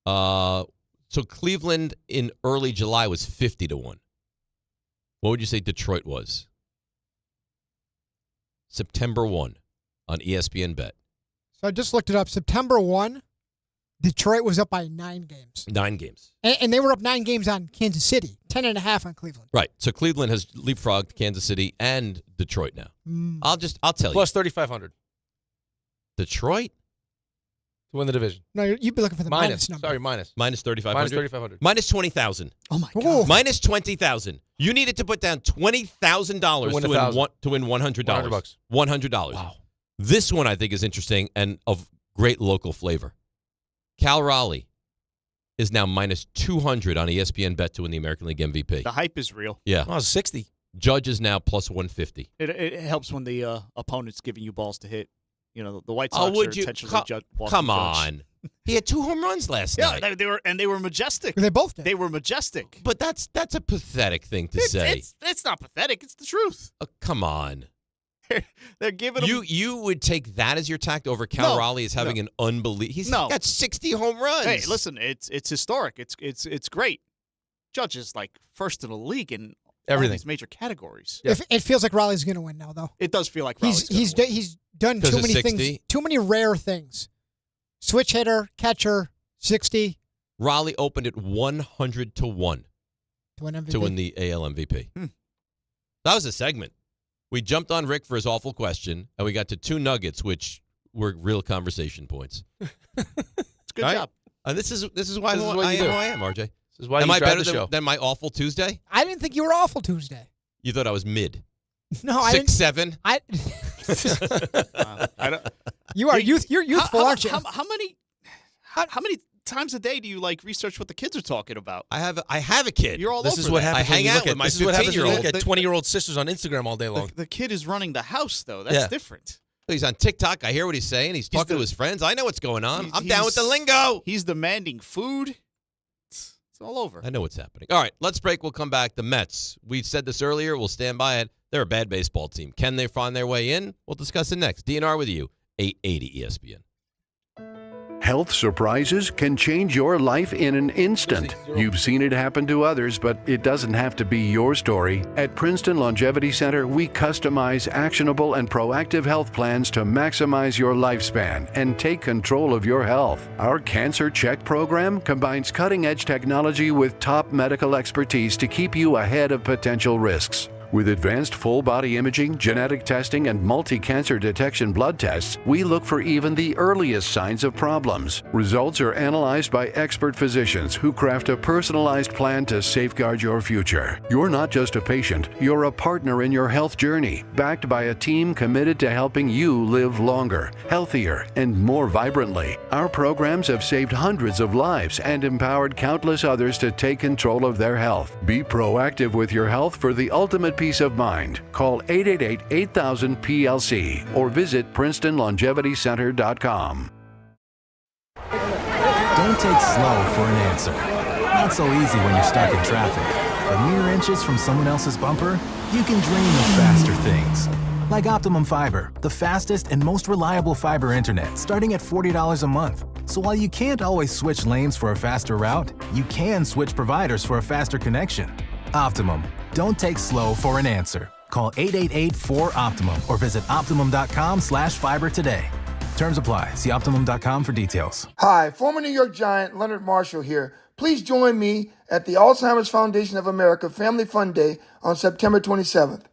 So Cleveland in early July was 50 to 1. What would you say Detroit was? September 1 on ESPN Bet. So I just looked it up. September 1, Detroit was up by 9 games. 9 games. And they were up 9 games on Kansas City, 10.5 on Cleveland. Right. So Cleveland has leapfrogged Kansas City and Detroit now. I'll tell you. Plus 3,500 Detroit? to win the division. No, you'd be looking for the minus number. Sorry, minus. Minus 3,500? Minus 3,500. Minus 20,000. Oh, my God. Minus 20,000. You needed to put down $20,000 to win $100. $100. $100. Wow. This one I think is interesting and of great local flavor. Cal Raleigh is now minus 200 on ESPN Bet to win the American League MVP. The hype is real. Yeah. Oh, 60. Judge is now plus 150. It helps when the opponent's giving you balls to hit. You know, the White Sox are intentionally come on. He had 2 home runs last night. Yeah, they were majestic. They both did. They were majestic. But that's a pathetic thing to say. It's not pathetic. It's the truth. Come on. They're giving him. You would take that as your tact over Cal Raleigh as having an unbelievable. He's got 60 home runs. Hey, listen, it's historic. It's great. Judge is like first in the league in everything. All these major categories. Yeah. It feels like Raleigh's going to win now, though. It does feel like Raleigh's he's done too many things, too many rare things. Switch hitter, catcher, 60. Raleigh opened at 100 to 1 to win the AL MVP. That was a segment. We jumped on Rick for his awful question, and we got to 2 nuggets, which were real conversation points. It's a good job. And this is why I am, RJ. This is why am you I drive better the show. than my awful Tuesday? I didn't think you were awful Tuesday. You thought I was mid. No, I didn't. 6'7". I don't. You're youthful, aren't you? How many times a day do you like research what the kids are talking about? I have a kid. You're all This over is what that. happens. I hang out with my This is what happens when you 15-year-old. look at 20-year-old sisters on Instagram all day long. The kid is running the house, though. That's different. He's on TikTok. I hear what he's saying. He's talking to his friends. I know what's going on. I'm down with the lingo. He's demanding food. It's all over. I know what's happening. All right, let's break. We'll come back. The Mets. We said this earlier. We'll stand by it. They're a bad baseball team. Can they find their way in? We'll discuss it next. DNR with you, 880 ESPN. Health surprises can change your life in an instant. You've seen it happen to others, but it doesn't have to be your story. At Princeton Longevity Center, we customize actionable and proactive health plans to maximize your lifespan and take control of your health. Our Cancer Check program combines cutting-edge technology with top medical expertise to keep you ahead of potential risks. With advanced full-body imaging, genetic testing, and multi-cancer detection blood tests, we look for even the earliest signs of problems. Results are analyzed by expert physicians who craft a personalized plan to safeguard your future. You're not just a patient, you're a partner in your health journey, backed by a team committed to helping you live longer, healthier, and more vibrantly. Our programs have saved hundreds of lives and empowered countless others to take control of their health. Be proactive with your health for the ultimate peace of mind. Call 888-8000-PLC or visit PrincetonLongevityCenter.com. Don't take slow for an answer. Not so easy when you're stuck in traffic. But mere inches from someone else's bumper, you can dream of faster things. Like Optimum Fiber, the fastest and most reliable fiber internet, starting at $40 a month. So while you can't always switch lanes for a faster route, you can switch providers for a faster connection. Optimum. Don't take slow for an answer. Call 888-4OPTIMUM or visit Optimum.com/fiber today. Terms apply. See Optimum.com for details. Hi, former New York Giant Leonard Marshall here. Please join me at the Alzheimer's Foundation of America Family Fun Day on September 27th.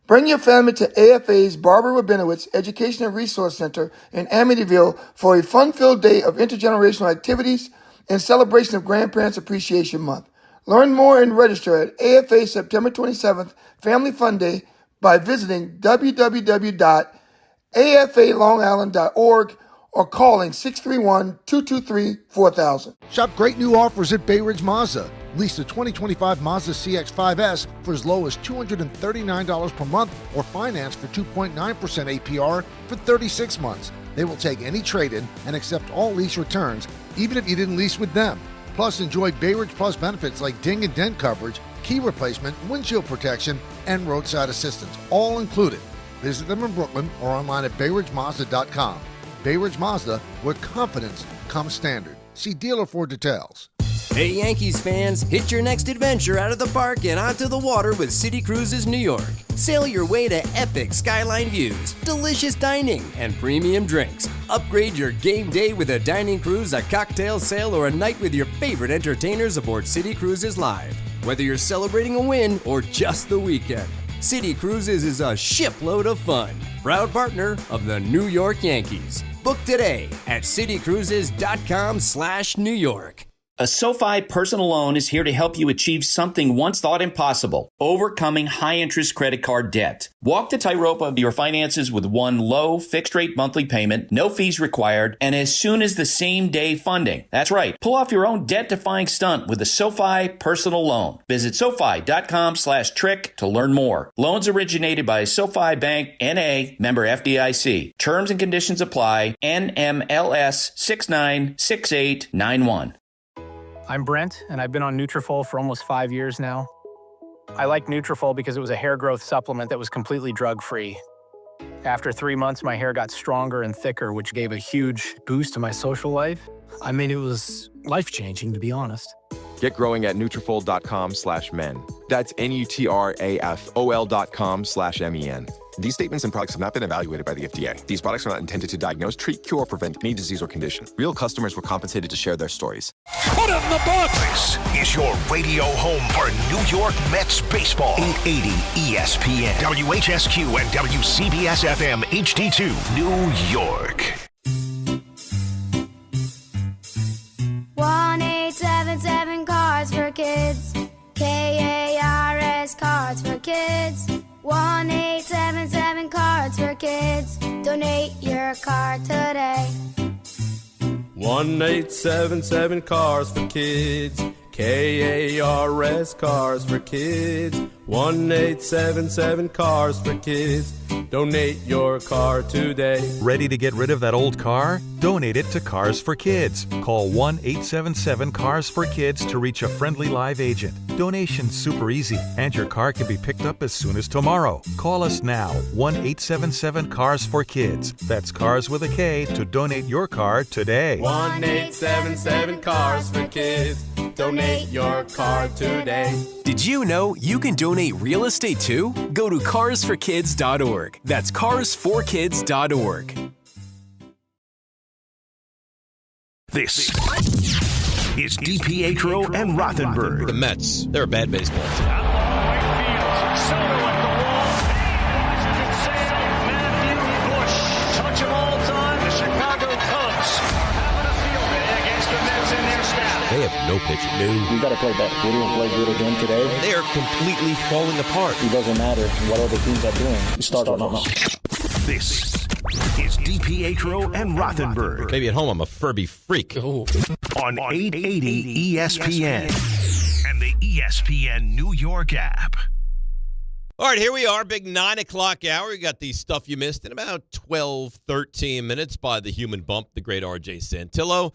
Bring your family to AFA's Barbara Rabinowitz Education and Resource Center in Amityville for a fun-filled day of intergenerational activities in celebration of Grandparents Appreciation Month. Learn more and register at AFA September 27th Family Fun Day by visiting www.afalongisland.org or calling 631-223-4000. Shop great new offers at Bay Ridge Mazda. Lease the 2025 Mazda CX-5S for as low as $239 per month or finance for 2.9% APR for 36 months. They will take any trade-in and accept all lease returns, even if you didn't lease with them. Plus, enjoy Bay Ridge Plus benefits like ding and dent coverage, key replacement, windshield protection, and roadside assistance, all included. Visit them in Brooklyn or online at BayRidgeMazda.com. Bay Ridge Mazda, where confidence comes standard. See dealer for details. Hey Yankees fans, hit your next adventure out of the park and onto the water with City Cruises New York. Sail your way to epic skyline views, delicious dining, and premium drinks. Upgrade your game day with a dining cruise, a cocktail sail, or a night with your favorite entertainers aboard City Cruises Live. Whether you're celebrating a win or just the weekend, City Cruises is a shipload of fun. Proud partner of the New York Yankees. Book today at citycruises.com/New York. A SoFi personal loan is here to help you achieve something once thought impossible, overcoming high-interest credit card debt. Walk the tightrope of your finances with one low, fixed-rate monthly payment, no fees required, and as soon as the same-day funding. That's right. Pull off your own debt-defying stunt with a SoFi personal loan. Visit SoFi.com/trick to learn more. Loans originated by SoFi Bank, N.A., member FDIC. Terms and conditions apply. NMLS 696891. I'm Brent, and I've been on Nutrafol for almost 5 years now. I like Nutrafol because it was a hair growth supplement that was completely drug-free. After 3 months, my hair got stronger and thicker, which gave a huge boost to my social life. I mean, it was life-changing, to be honest. Get growing at Nutrafol.com/men. That's Nutrafol.com/MEN. These statements and products have not been evaluated by the FDA. These products are not intended to diagnose, treat, cure, or prevent any disease or condition. Real customers were compensated to share their stories. Put it in the book. This is your radio home for New York Mets baseball. 880 ESPN, WHSQ, and WCBS FM HD2, New York. 1877 Cards for Kids. KARS Cards for Kids. 1877 Cards for Kids. Donate your card today. 1877 Cars for Kids. KARS Cars for Kids. 1877 Cars for Kids. Donate your car today. Ready to get rid of that old car? Donate it to Cars for Kids. Call 1-877-CARS-FOR-KIDS to reach a friendly live agent. Donation's super easy, and your car can be picked up as soon as tomorrow. Call us now, 1-877-CARS-FOR-KIDS. That's Cars with a K to donate your car today. 1877 Cars for Kids. Donate your car today. Did you know you can donate real estate too? Go to carsforkids.org. That's carsforkids.org. This is DiPietro and Rothenberg. The Mets, they're a bad baseball team. Touch of all time, the Chicago Cubs are having a field day against the Mets and their staff. They have no pitching. No. You got to play better. We didn't play good again today. They are completely falling apart. It doesn't matter what other teams are doing. You start on us. This is DiPietro and Rothenberg. Maybe at home I'm a Furby freak. On 880 ESPN and the ESPN New York app. All right, here we are, big 9 o'clock hour. We got the stuff you missed in about 12, 13 minutes by the human bump, the great R.J. Santillo.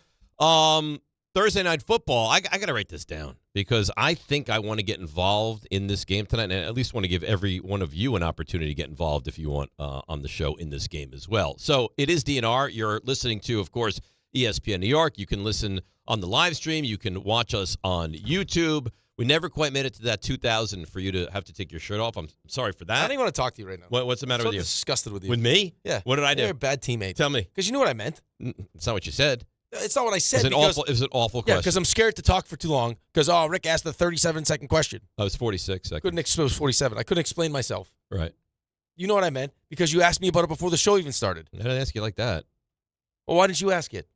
Thursday Night Football, I got to write this down because I think I want to get involved in this game tonight, and I at least want to give every one of you an opportunity to get involved if you want on the show in this game as well. So it is DNR. You're listening to, of course, ESPN New York. You can listen on the live stream. You can watch us on YouTube. We never quite made it to that 2,000 for you to have to take your shirt off. I'm sorry for that. I don't even want to talk to you right now. What's the matter with you? I'm disgusted with you. With me? Yeah. What did I do? You're a bad teammate. Tell me. Because you know what I meant. It's not what you said. It's not what I said. It was an awful question. Yeah, because I'm scared to talk for too long. Because, Rick asked the 37-second question. I was 46 seconds. It was 47. I couldn't explain myself. Right. You know what I meant? Because you asked me about it before the show even started. I didn't ask you like that. Well, why didn't you ask it?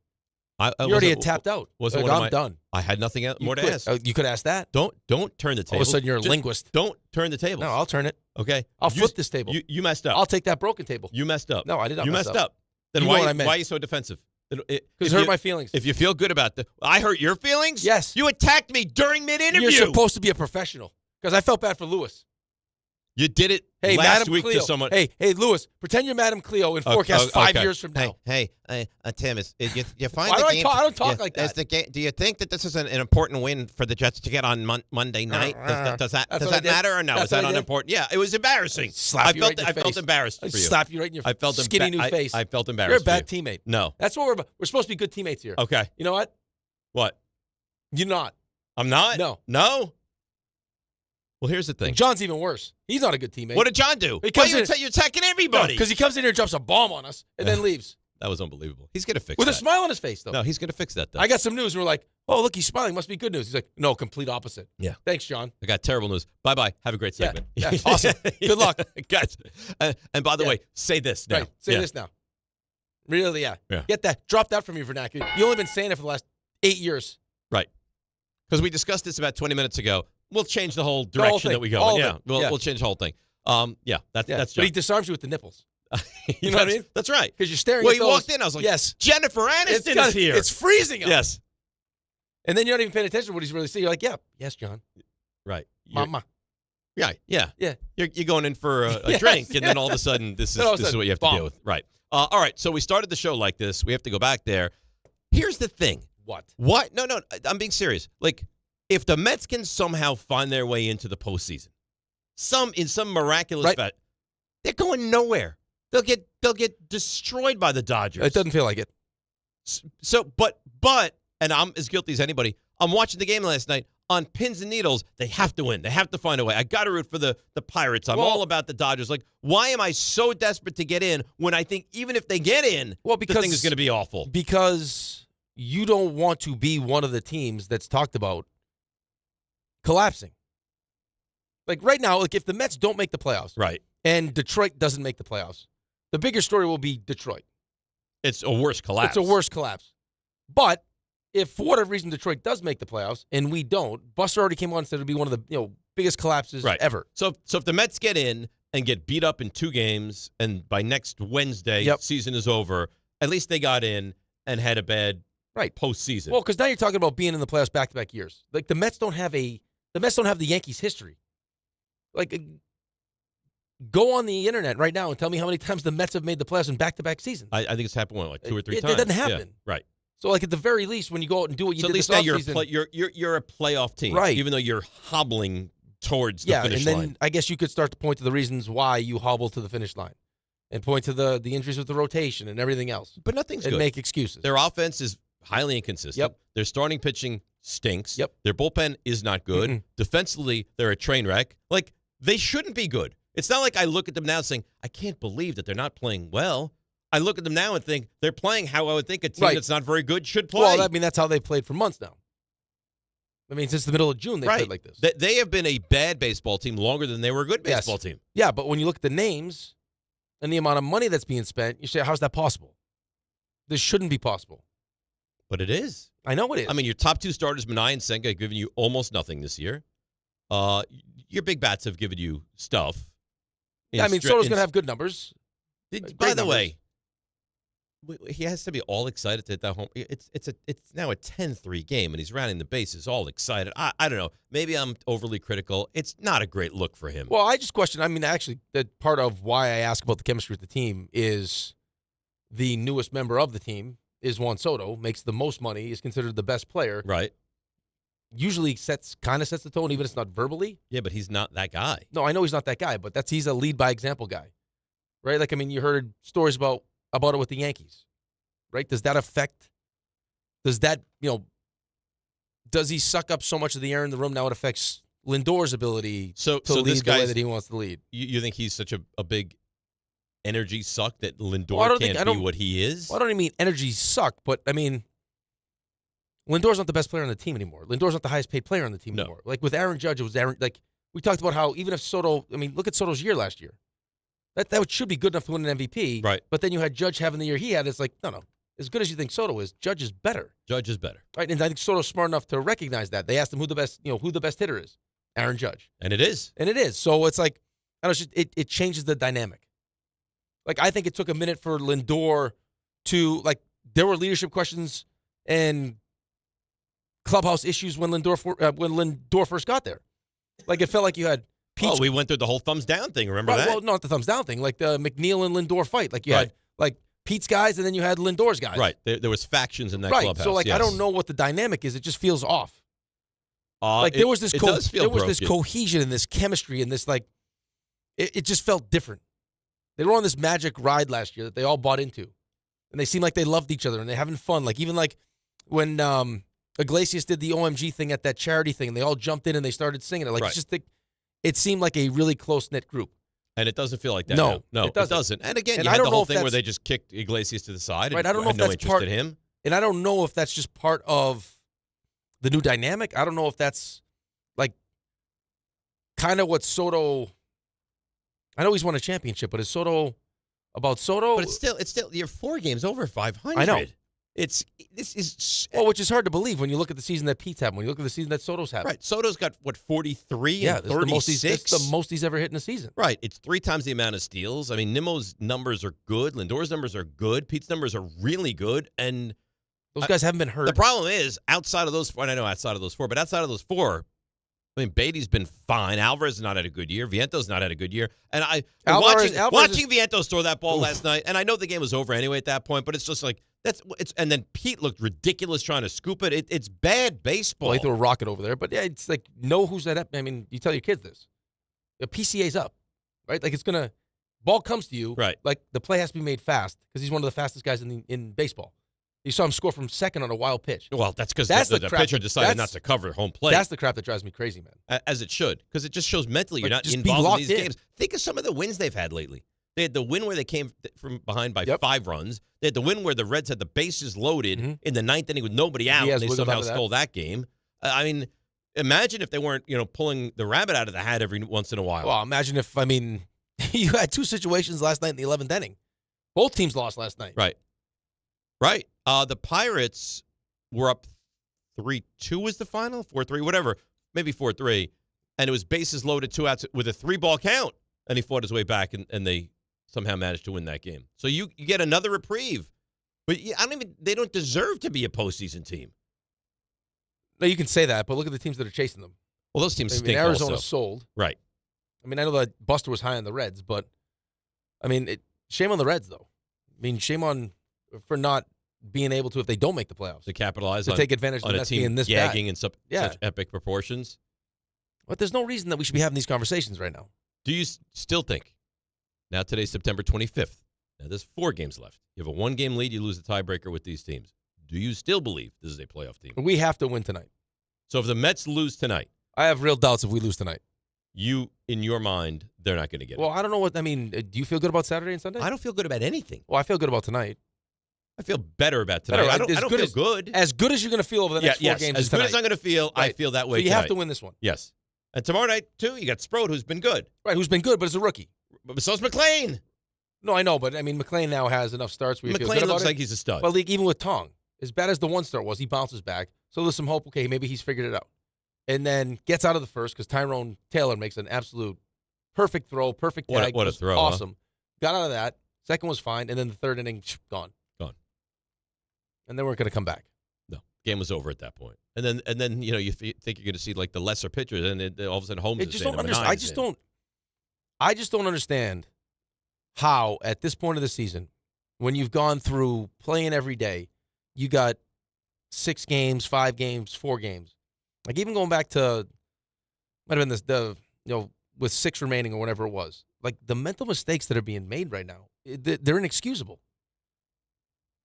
You already had tapped out. I'm done. I had nothing more to ask. You could ask that. Don't turn the table. All of a sudden, you're a linguist. Don't turn the table. No, I'll turn it. Okay. I'll flip this table. You messed up. I'll take that broken table. You messed up. No, I did not. You messed up. Then why are you so defensive? Because it hurt my feelings. If you feel good about I hurt your feelings? Yes. You attacked me during mid-interview. You're supposed to be a professional. Because I felt bad for Lewis. You did it last Madam week Cleo. to someone. Hey, Lewis, pretend you're Madam Cleo and forecast 5 years from now. Hey, Tim, you find Why the do game? I don't talk like that. Do you think that this is an important win for the Jets to get on Monday night? Does that matter or no? That's Is that what I did. unimportant? Yeah, it was embarrassing. Slap you right in your I felt face. embarrassed I for you. slap you right in your skinny new face. I felt embarrassed. You're a bad for you. teammate. No. That's what we're supposed to be good teammates here. Okay. You know what? What? You're not. I'm not? No. No? Well, here's the thing. John's even worse. He's not a good teammate. What did John do? He Why comes in, you're attacking everybody? Because he comes in here and drops a bomb on us and then leaves. That was unbelievable. He's going to fix With that. a smile on his face, though. No, he's going to fix that, though. I got some news. And we're like, oh, look, he's smiling. Must be good news. He's like, no, complete opposite. Yeah. Thanks, John. I got terrible news. Bye-bye. Have a great segment. Yeah. Awesome. Good luck. Guys. And by the way, say this now. Right. Say this now. Really, yeah. Yeah. Get that. Drop that from your vernacular. You've only been saying it for the last 8 years. Right. Because we discussed this about 20 minutes ago. We'll change the whole direction that we go in. Yeah. We'll change the whole thing. That's But John. he disarms you with the nipples. You know what I mean? That's right. Because you're staring Well, at he those. walked in. I was like, yes. Jennifer Aniston is here. It's freezing out. Yes. And then you're not even paying attention to what he's really saying. You're like, yeah, yes, John. Right. Mama. Yeah. Yeah. You're going in for a drink, and then all of a sudden, this is what you have to deal with. Right. All right. So we started the show like this. We have to go back there. Here's the thing. What? No. I'm being serious. Like, if the Mets can somehow find their way into the postseason, in some miraculous fashion, they're going nowhere. They'll get destroyed by the Dodgers. It doesn't feel like it. So, but, and I'm as guilty as anybody. I'm watching the game last night on pins and needles. They have to win. They have to find a way. I got to root for the Pirates. I'm all about the Dodgers. Like, why am I so desperate to get in when I think even if they get in, the thing is going to be awful? Because you don't want to be one of the teams that's talked about collapsing. Like right now, like if the Mets don't make the playoffs, right, and Detroit doesn't make the playoffs, the bigger story will be Detroit. It's a worse collapse. It's a worse collapse. But if for whatever reason Detroit does make the playoffs and we don't, Buster already came on and said it would be one of the biggest collapses ever. So if the Mets get in and get beat up in 2 games, and by next Wednesday season is over, at least they got in and had a bad postseason. Well, because now you're talking about being in the playoffs back-to-back years. Like the Mets don't have the Yankees history. Like, go on the internet right now and tell me how many times the Mets have made the playoffs in back-to-back seasons. I think it's happened, like 2 or 3 It times. doesn't happen. Yeah, right. So, like, at the very least, when you go out and do what you so did at least this now offseason. you're a playoff team. Right. Even though you're hobbling towards the finish and then line. I guess you could start to point to the reasons why you hobble to the finish line and point to the injuries with the rotation and everything else. But nothing's and good. make excuses. Their offense is highly inconsistent. Yep. Their starting pitching stinks. Yep. Their bullpen is not good. Mm-mm. Defensively, they're a train wreck. Like, they shouldn't be good. It's not like I look at them now saying, I can't believe that they're not playing well. I look at them now and think they're playing how I would think a team that's not very good should play. Well, I mean, that's how they played for months now. I mean, since the middle of June, they played like this. They have been a bad baseball team longer than they were a good baseball team. Yeah, but when you look at the names and the amount of money that's being spent, you say, how's that possible? This shouldn't be possible. But it is. I know it is. I mean, your top 2 starters, Minaya and Senga, have given you almost nothing this year. Your big bats have given you stuff. Yeah, I mean, Soto's going to have good numbers. By the way, he has to be all excited to hit that home. It's now a 10-3 game, and he's rounding the bases, all excited. I don't know. Maybe I'm overly critical. It's not a great look for him. Well, I just question. I mean, actually, that part of why I ask about the chemistry with the team is the newest member of the team is Juan Soto, makes the most money, is considered the best player. Right. Usually kind of sets the tone, even if it's not verbally. Yeah, but he's not that guy. No, I know he's not that guy, but he's a lead by example guy, right? Like, I mean, you heard stories about it with the Yankees, right? Does that affect? Does that does he suck up so much of the air in the room now it affects Lindor's ability to lead this the way that he wants to lead? You think he's such a big energy suck that Lindor can't be what he is? Well, I don't even mean energy suck, but I mean Lindor's not the best player on the team anymore. Lindor's not the highest paid player on the team anymore. Like with Aaron Judge, it was Aaron. Like we talked about how even if Soto, I mean, look at Soto's year last year. That should be good enough to win an MVP. Right. But then you had Judge having the year he had. It's like, no. As good as you think Soto is, Judge is better. Judge is better. Right. And I think Soto's smart enough to recognize that. They asked him who the best hitter is. Aaron Judge. And it is. So it's like, I don't know, it changes the dynamic. Like, I think it took a minute for Lindor to, like, there were leadership questions and clubhouse issues when Lindor first got there. Like, it felt like you had Pete's, we went through the whole thumbs down thing. Remember right, that? well, not the thumbs down thing, like the McNeil and Lindor fight. Like you had like Pete's guys, and then you had Lindor's guys. Right. There was factions in that right. clubhouse. So like yes. I don't know what the dynamic is. It just feels off. Like there was this this cohesion and this chemistry and this like it just felt different. They were on this magic ride last year that they all bought into, and they seemed like they loved each other and they're having fun. Like even like when Iglesias did the OMG thing at that charity thing, and they all jumped in and they started singing it. Like it's just it seemed like a really close knit group. And it doesn't feel like that. No, now. it doesn't. And again, and you I had don't the know whole if thing where that's- they just kicked Iglesias to the side. Right. And I don't know had if no that's interest part in him. And I don't know if that's just part of the new dynamic. I don't know if that's like kind of what Soto. I know he's won a championship, but is Soto about Soto? But it's still you're 4 games over 500. I know. This is which is hard to believe when you look at the season that Pete's had, when you look at the season that Soto's had. right. Soto's got 43 Yeah, and this is 36. the most he's ever hit in a season. Right. It's 3 times the amount of steals. I mean, Nimmo's numbers are good. Lindor's numbers are good. Pete's numbers are really good. And those guys haven't been hurt. The problem is, outside of those 4, and I know outside of those 4, but outside of those 4, I mean, Beatty's been fine. Alvarez has not had a good year. Viento's not had a good year. And Alvarez watching Vientos throw that ball last night, and I know the game was over anyway at that point, but it's just like, and then Pete looked ridiculous trying to scoop it. It's bad baseball. Well, he threw a rocket over there. But yeah, it's like, know who's that up. I mean, you tell your kids this. The PCA's up, right? Like ball comes to you. Right. Like the play has to be made fast because he's one of the fastest guys in baseball. You saw him score from second on a wild pitch. Well, that's because the pitcher decided not to cover home plate. That's the crap that drives me crazy, man. As it should, because it just shows mentally you're Like, not just be involved locked in these in. games. Think of some of the wins they've had lately. They had the win where they came from behind by 5 runs. They had the win where the Reds had the bases loaded in the 9th inning with nobody out, and they somehow stole that game. I mean, imagine if they weren't, pulling the rabbit out of the hat every once in a while. Well, imagine if, you had 2 situations last night in the 11th inning. Both teams lost last night. Right. The Pirates were up 3-2 was the final, 4-3, whatever, maybe 4-3, and it was bases loaded, 2 outs with a 3-ball count, and he fought his way back, and they somehow managed to win that game. So you get another reprieve, but they don't deserve to be a postseason team. No, you can say that, but look at the teams that are chasing them. Well, those teams stink. Arizona also. sold. Right. I know that Buster was high on the Reds, but shame on the Reds though. Shame on for not being able to, if they don't make the playoffs, to capitalize to take advantage of on the a Mets team being this gagging bad. in such epic proportions. But there's no reason that we should be having these conversations right now. Do you still think? Now today's September 25th. Now there's 4 games left. You have a 1-game lead. You lose the tiebreaker with these teams. Do you still believe this is a playoff team? We have to win tonight. So if the Mets lose tonight, I have real doubts if we lose tonight. In your mind, they're not going to get it. Well, I don't know do you feel good about Saturday and Sunday? I don't feel good about anything. Well, I feel good about tonight. I feel better about tonight. I don't feel good. As good as you're going to feel over the next 4 games as good as I'm going to feel, right. I feel that way So you tonight. have to win this one. Yes. And tomorrow night, too, you got Sprode, who's been good. Right, who's been good, but is a rookie. But so's McClain. No, I know, but McClain now has enough starts where you feel good McClain about looks it. like he's a stud. But even with Tong, as bad as the 1 start was, he bounces back. So there's some hope, okay, maybe he's figured it out. And then gets out of the first because Tyrone Taylor makes an absolute perfect throw, perfect tag. What a throw. Awesome. Huh? Got out of that. Second was fine. And then the 3rd inning, gone. And they weren't going to come back. No. Game was over at that point. And then you think you're going to see like the lesser pitchers, and all of a sudden Holmes is don't understand. I just don't understand how at this point of the season, when you've gone through playing every day, you got 6 games, 5 games, 4 games. Like even going back to might have been with 6 remaining or whatever it was. Like the mental mistakes that are being made right now, they're inexcusable.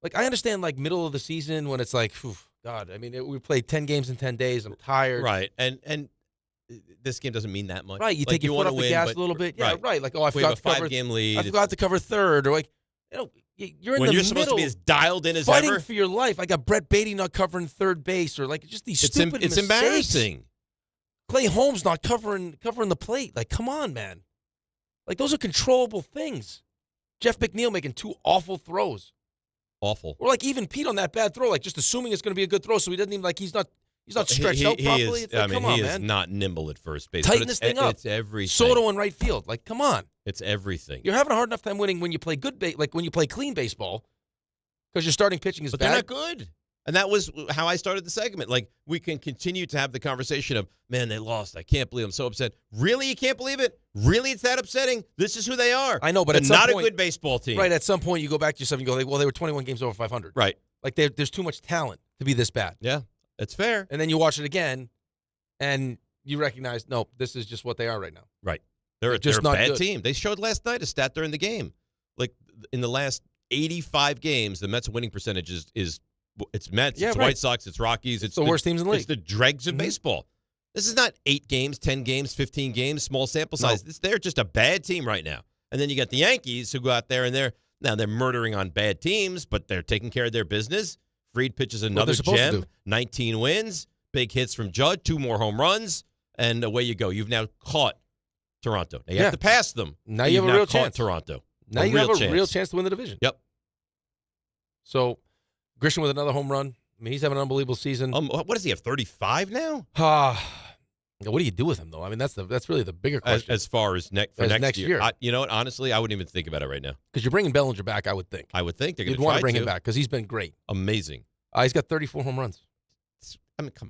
Like I understand like middle of the season when it's like, God, we played 10 games in 10 days. I'm tired. Right. And this game doesn't mean that much. Right. You take your foot off the gas a little bit. Yeah, right. Like, I forgot to cover 5-game lead. I forgot to cover 3rd. Or like, you're in when the you're supposed to be as dialed in as fighting ever. For your life. I got Brett Beatty not covering 3rd base, or like just these stupid mistakes. It's embarrassing. Clay Holmes not covering the plate. Like, come on, man. Like those are controllable things. Jeff McNeil making 2 awful throws. Awful. Or like even Pete on that bad throw, like just assuming it's going to be a good throw, so he doesn't even like he's not stretched out properly. He is not nimble at first base. Tighten this thing up. It's everything. Soto in right field, like come on. It's everything. You're having a hard enough time winning when you play when you play clean baseball, because your starting pitching is but bad. They're not good. And that was how I started the segment. Like, we can continue to have the conversation of, man, they lost. I can't believe I'm so upset. Really? You can't believe it? Really? It's that upsetting? This is who they are. I know, but they're at some not point, a good baseball team. Right, at some point you go back to yourself and you go, well, they were 21 games over 500. Right. Like, there's too much talent to be this bad. Yeah, it's fair. And then you watch it again, and you recognize, no, this is just what they are right now. Right. They're just a not bad good. team. They showed last night a stat during the game. Like, in the last 85 games, the Mets' winning percentage is it's Mets, it's White Sox, it's Rockies. It's the worst teams in the league. It's the dregs of baseball. This is not 8 games, 10 games, 15 games, small sample size. They're just a bad team right now. And then you got the Yankees who go out there and they're murdering on bad teams, but they're taking care of their business. Fried pitches another gem, 19 wins, big hits from Judge, 2 more home runs, and away you go. You've now caught Toronto. Now you have to pass them. Now you have a real chance. Toronto. Now you have a real chance to win the division. Yep. So, Grisham with another home run. I mean, he's having an unbelievable season. What does he have, 35 now? What do you do with him, though? I mean, that's really the bigger question. As far as next year. You know what? Honestly, I wouldn't even think about it right now. Because you're bringing Bellinger back, I would think. I would think they're going to You'd want to bring him back because he's been great. Amazing. He's got 34 home runs. I mean, come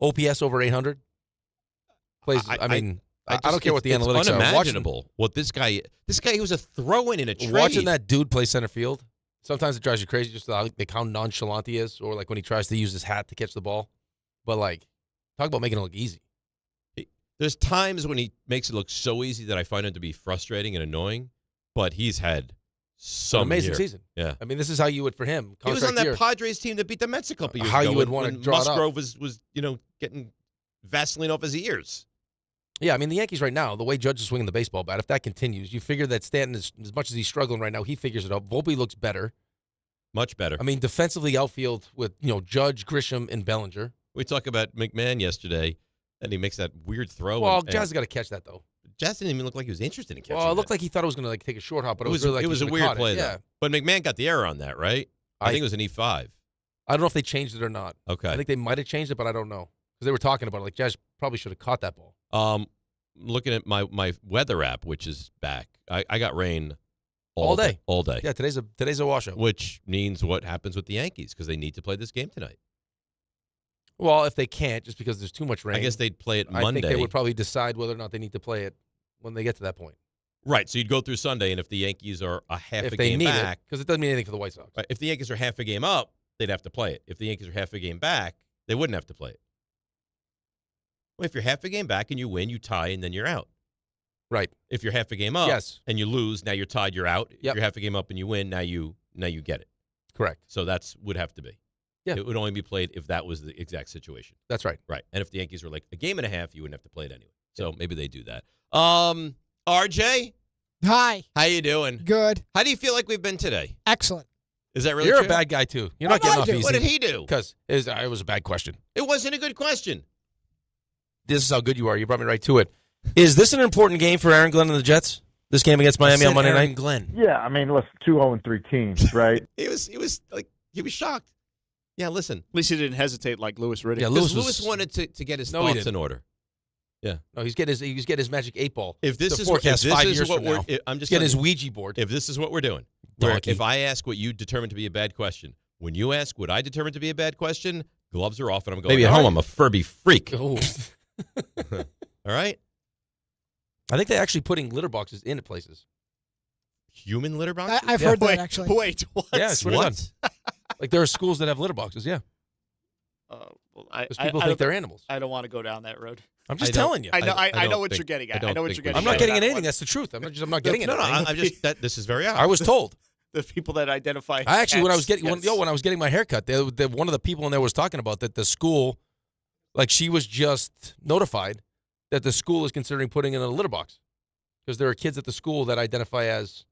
on. OPS over 800. Plays. I don't care what the analytics are. Unimaginable what this guy who was a throw-in in a trade. Watching that dude play center field, sometimes it drives you crazy just like how nonchalant he is, or like when he tries to use his hat to catch the ball. But like, talk about making it look easy. There's times when he makes it look so easy that I find him to be frustrating and annoying, but he's had some amazing season. Yeah, I mean, this is how you would for him. He was on that Padres team that beat the Mets a couple years ago. How you would want to draw Musgrove it up. was getting Vaseline off his ears. Yeah, I mean, the Yankees right now, the way Judge is swinging the baseball bat, if that continues, you figure that Stanton, as much as he's struggling right now, he figures it out. Volpe looks better. Much better. I mean, defensively outfield with, Judge, Grisham, and Bellinger. We talked about McMahon yesterday, and he makes that weird throw. Well, Jazz has got to catch that, though. Jazz didn't even look like he was interested in catching Well, it looked like he thought it was going to take a short hop, but it was really it was a weird play, though. Yeah. But McMahon got the error on that, right? I think it was an E5. I don't know if they changed it or not. Okay. I think they might have changed it, but I don't know. Because they were talking about it. Like, Jazz probably should have caught that ball. Looking at my weather app, which is back, I got rain all day. All day. Yeah, today's a washout. Which means what happens with the Yankees because they need to play this game tonight. Well, if they can't, just because there's too much rain. I guess they'd play it Monday. I think they would probably decide whether or not they need to play it when they get to that point. Right, so you'd go through Sunday, and if the Yankees are a half a game back. Because it doesn't mean anything for the White Sox. Right, if the Yankees are half a game up, they'd have to play it. If the Yankees are half a game back, they wouldn't have to play it. Well, if you're half a game back and you win, you tie, and then you're out. Right. If you're half a game up and you lose, now you're tied, you're out. Yep. If you're half a game up and you win, now you get it. Correct. So that's would have to be. Yeah. It would only be played if that was the exact situation. That's right. Right. And if the Yankees were like a game and a half, you wouldn't have to play it anyway. So maybe they do that. RJ? Hi. How you doing? Good. How do you feel like we've been today? Excellent. Is that really You're true? a bad guy, too. You're not getting off easy. What did he do? Because it was a bad question. It wasn't a good question. This is how good you are. You brought me right to it. Is this an important game for Aaron Glenn and the Jets? This game against Miami on Monday night? Glenn. Yeah, I mean, listen, 2-0-3 teams, right? He was shocked. Yeah, listen. At least he didn't hesitate like Lewis Riddick. Yeah, Lewis wanted to get his thoughts in order. Yeah. No, he's getting his magic 8-ball. If this is forecast 5 years what from now. I'm just getting his Ouija board. If this is what we're doing, if I ask what you determine to be a bad question, when you ask what I determine to be a bad question, gloves are off and I'm going. Maybe at home I'm a Furby freak. Oh. All right. I think they're actually putting litter boxes into places. Human litter boxes? I've heard that, actually. Wait, what? Yeah, it's what? Like, there are schools that have litter boxes, yeah. Because people think they're animals. I don't want to go down that road. I'm just telling you. I know what you're getting at. I know what you're getting at. I'm not getting at anything. That's the truth. I'm not getting No, anything. I'm just this is very obvious. I was told. The people that identify. I actually, when I was getting my haircut, one of the people in there was talking about that the school, like she was just notified that the school is considering putting in a litter box because there are kids at the school that identify as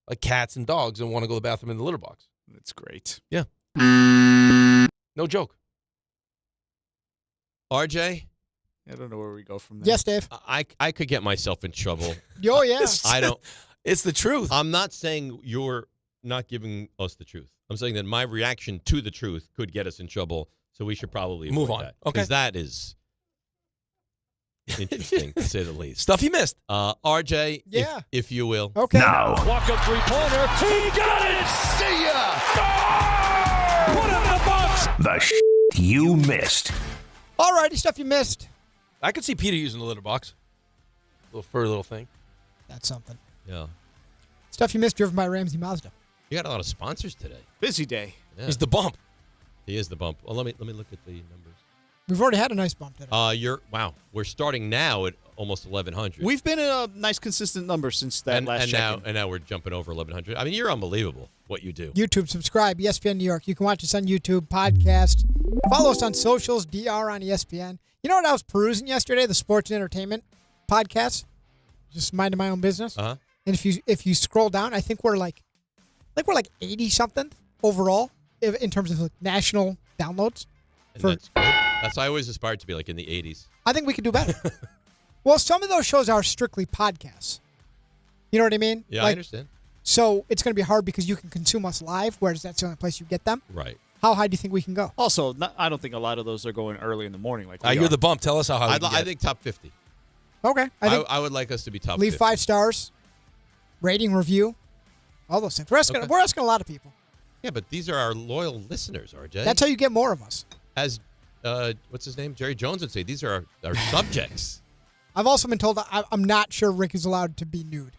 like cats and dogs and want to go to the bathroom in the litter box. That's great. Yeah. No joke. RJ? I don't know where we go from there. Yes, Dave. I could get myself in trouble. Oh, yeah. I don't. It's the truth. I'm not saying you're not giving us the truth. I'm saying that my reaction to the truth could get us in trouble, so we should probably move avoid on. that. Okay. Because that is interesting, to say the least. Stuff you missed. RJ, Yeah. if you will. Okay. Walk-up three-pointer. He got it! See ya! It's the you missed. Alrighty, stuff you missed. I could see Peter using the litter box. Little furry little thing. That's something. Yeah. Stuff you missed driven by Ramsey Mazda. You got a lot of sponsors today. Busy day. Yeah. He's the bump. He is the bump. Well, let me look at the numbers. We've already had a nice bump today. Wow. We're starting now at almost 1,100. We've been in a nice consistent number since that last check-in. And now we're jumping over 1,100. I mean, you're unbelievable what you do. YouTube, subscribe, ESPN New York. You can watch us on YouTube, podcast. Follow us on socials, DR on ESPN. You know what I was perusing yesterday? The sports and entertainment podcast. Just minding my own business. Uh-huh. And if you scroll down, I think we're like 80 something overall in terms of national downloads. And that's good. That's I always aspired to be like in the 80s. I think we could do better. Well, some of those shows are strictly podcasts. You know what I mean? Yeah, I understand. So it's going to be hard because you can consume us live, whereas that's the only place you get them. Right. How high do you think we can go? Also, I don't think a lot of those are going early in the morning. Like you're the bump. Tell us how high. I think top 50. Okay. I would like us to be top 50. Leave 5 stars, rating, review, all those things. We're asking a lot of people. Yeah, but these are our loyal listeners, RJ. That's how you get more of us. As what's his name? Jerry Jones would say, these are our subjects. I've also been told I'm not sure Rick is allowed to be nude.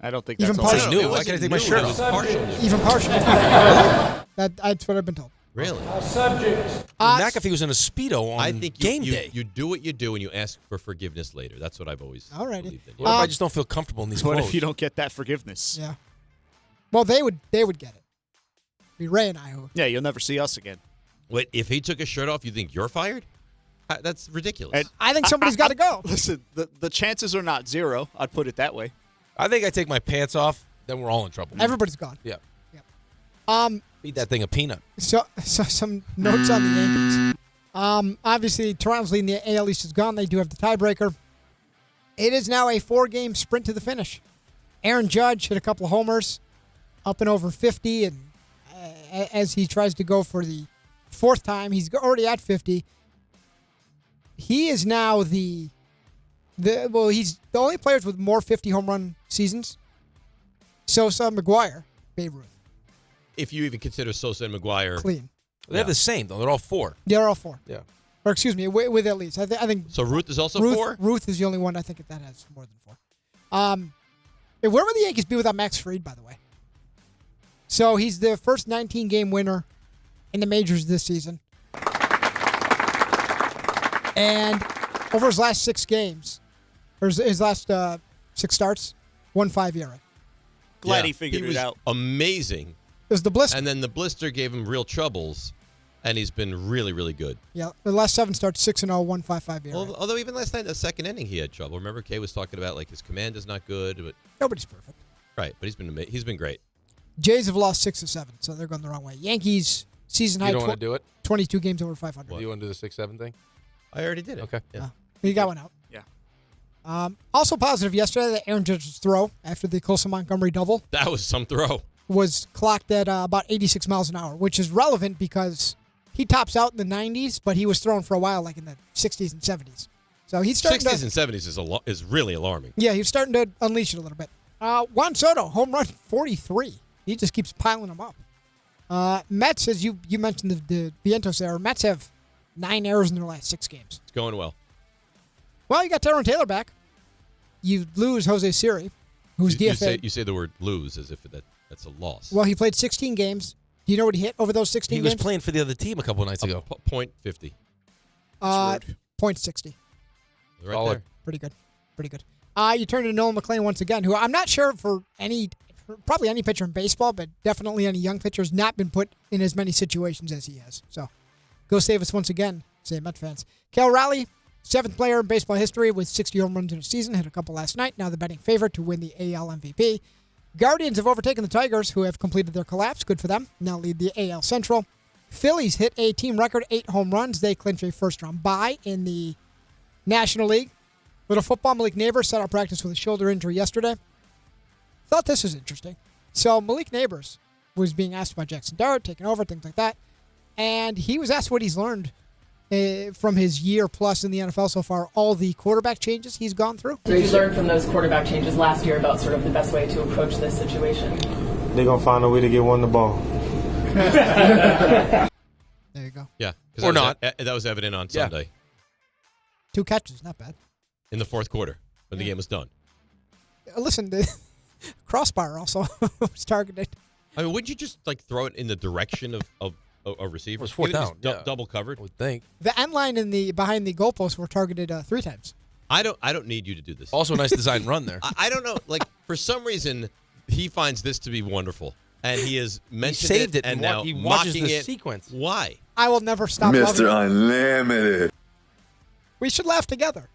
I don't think even that's partial. New. Why can't I take my shirt off? Even partial. That's what I've been told. Really? McAfee was in a Speedo on game day. You do what you do and you ask for forgiveness later. That's what I've always believed in. What if I just don't feel comfortable in these What clothes? if you don't get that forgiveness? Yeah. Well, they would get it. It'd be Ray and I who. Yeah, you'll never see us again. Wait, if he took his shirt off, you think you're fired? That's ridiculous. I think somebody's got to go. Listen, the chances are not zero. I'd put it that way. I think I take my pants off, then we're all in trouble. Everybody's gone. Yeah. Yep. Feed that thing a peanut. So some notes on the Yankees. Obviously, Toronto's leading the AL East is gone. They do have the tiebreaker. It is now a 4-game sprint to the finish. Aaron Judge hit a couple of homers, up and over 50, and as he tries to go for the 4th time, he's already at 50. He is now he's the only players with more 50 home run seasons. Sosa, McGuire, Babe Ruth. If you even consider Sosa and McGuire. Clean. They have the same, though. They're all 4. They're all 4. Yeah. Or excuse me, with at least. I think. So Ruth is also 4? Ruth is the only one I think that has more than 4. Where would the Yankees be without Max Fried, by the way? So he's the first 19-game winner in the majors this season. And over his last 6 games, or his last 6 starts, 1.5 ERA. Glad he figured it out. Amazing. It was the blister. And then the blister gave him real troubles, and he's been really, really good. Yeah, the last 7 starts, 6-0, 1.55 ERA. Although even last night, the second inning, he had trouble. Remember, Kay was talking about like his command is not good, but nobody's perfect. Right, but he's been great. Jays have lost 6 of 7, so they're going the wrong way. Yankees season high. You don't want to do it? 22 games over 500. Do you want to do the 6-7 thing? I already did it. Okay. Yeah. You got one out. Yeah. Also positive yesterday that Aaron Judge's throw after the Colson Montgomery double That was some throw. was clocked at about 86 miles an hour, which is relevant because he tops out in the 90s, but he was thrown for a while like in the 60s and 70s. So he's starting 60s and 70s is really alarming. Yeah, he was starting to unleash it a little bit. Juan Soto, home run 43. He just keeps piling them up. Mets, as you mentioned the Vientos error, Mets have 9 errors in their last 6 games. It's going well. Well, you got Tyrone Taylor back. You lose Jose Siri, who's DFA. You say the word lose as if that's a loss. Well, he played 16 games. Do you know what he hit over those 16 games? He was playing for the other team a couple of nights ago. .50. .60. Right there. Pretty good. You turn to Nolan McLean once again, who I'm not sure for probably any pitcher in baseball, but definitely any young pitcher has not been put in as many situations as he has. So go save us once again, say Met fans. Cal Raleigh, 7th player in baseball history with 60 home runs in a season. Hit a couple last night. Now the betting favorite to win the AL MVP. Guardians have overtaken the Tigers, who have completed their collapse. Good for them. Now lead the AL Central. Phillies hit a team record 8 home runs. They clinch a first-round bye in the National League. Little football, Malik Neighbors set out practice with a shoulder injury yesterday. Thought this was interesting. So Malik Neighbors was being asked about Jackson Dart, taking over, things like that. And he was asked what he's learned from his year plus in the NFL so far, all the quarterback changes he's gone through. What did you learn from those quarterback changes last year about sort of the best way to approach this situation? They're going to find a way to get one the ball. There you go. Yeah. Or not. That was evident on Sunday 2 catches, not bad. in the fourth quarter when the game was done. Listen, the crossbar also was targeted. I mean, wouldn't you just throw it in the direction of a receiver? It was fourth Even if down. it's double covered. I would think. The end line behind the goalpost were targeted 3 times. I don't need you to do this. Also, a nice design run there. I don't know. For some reason, he finds this to be wonderful, and he has mentioned saved it and and now he watches mocking the it. sequence. Why? I will never stop loving it. Unlimited. We should laugh together.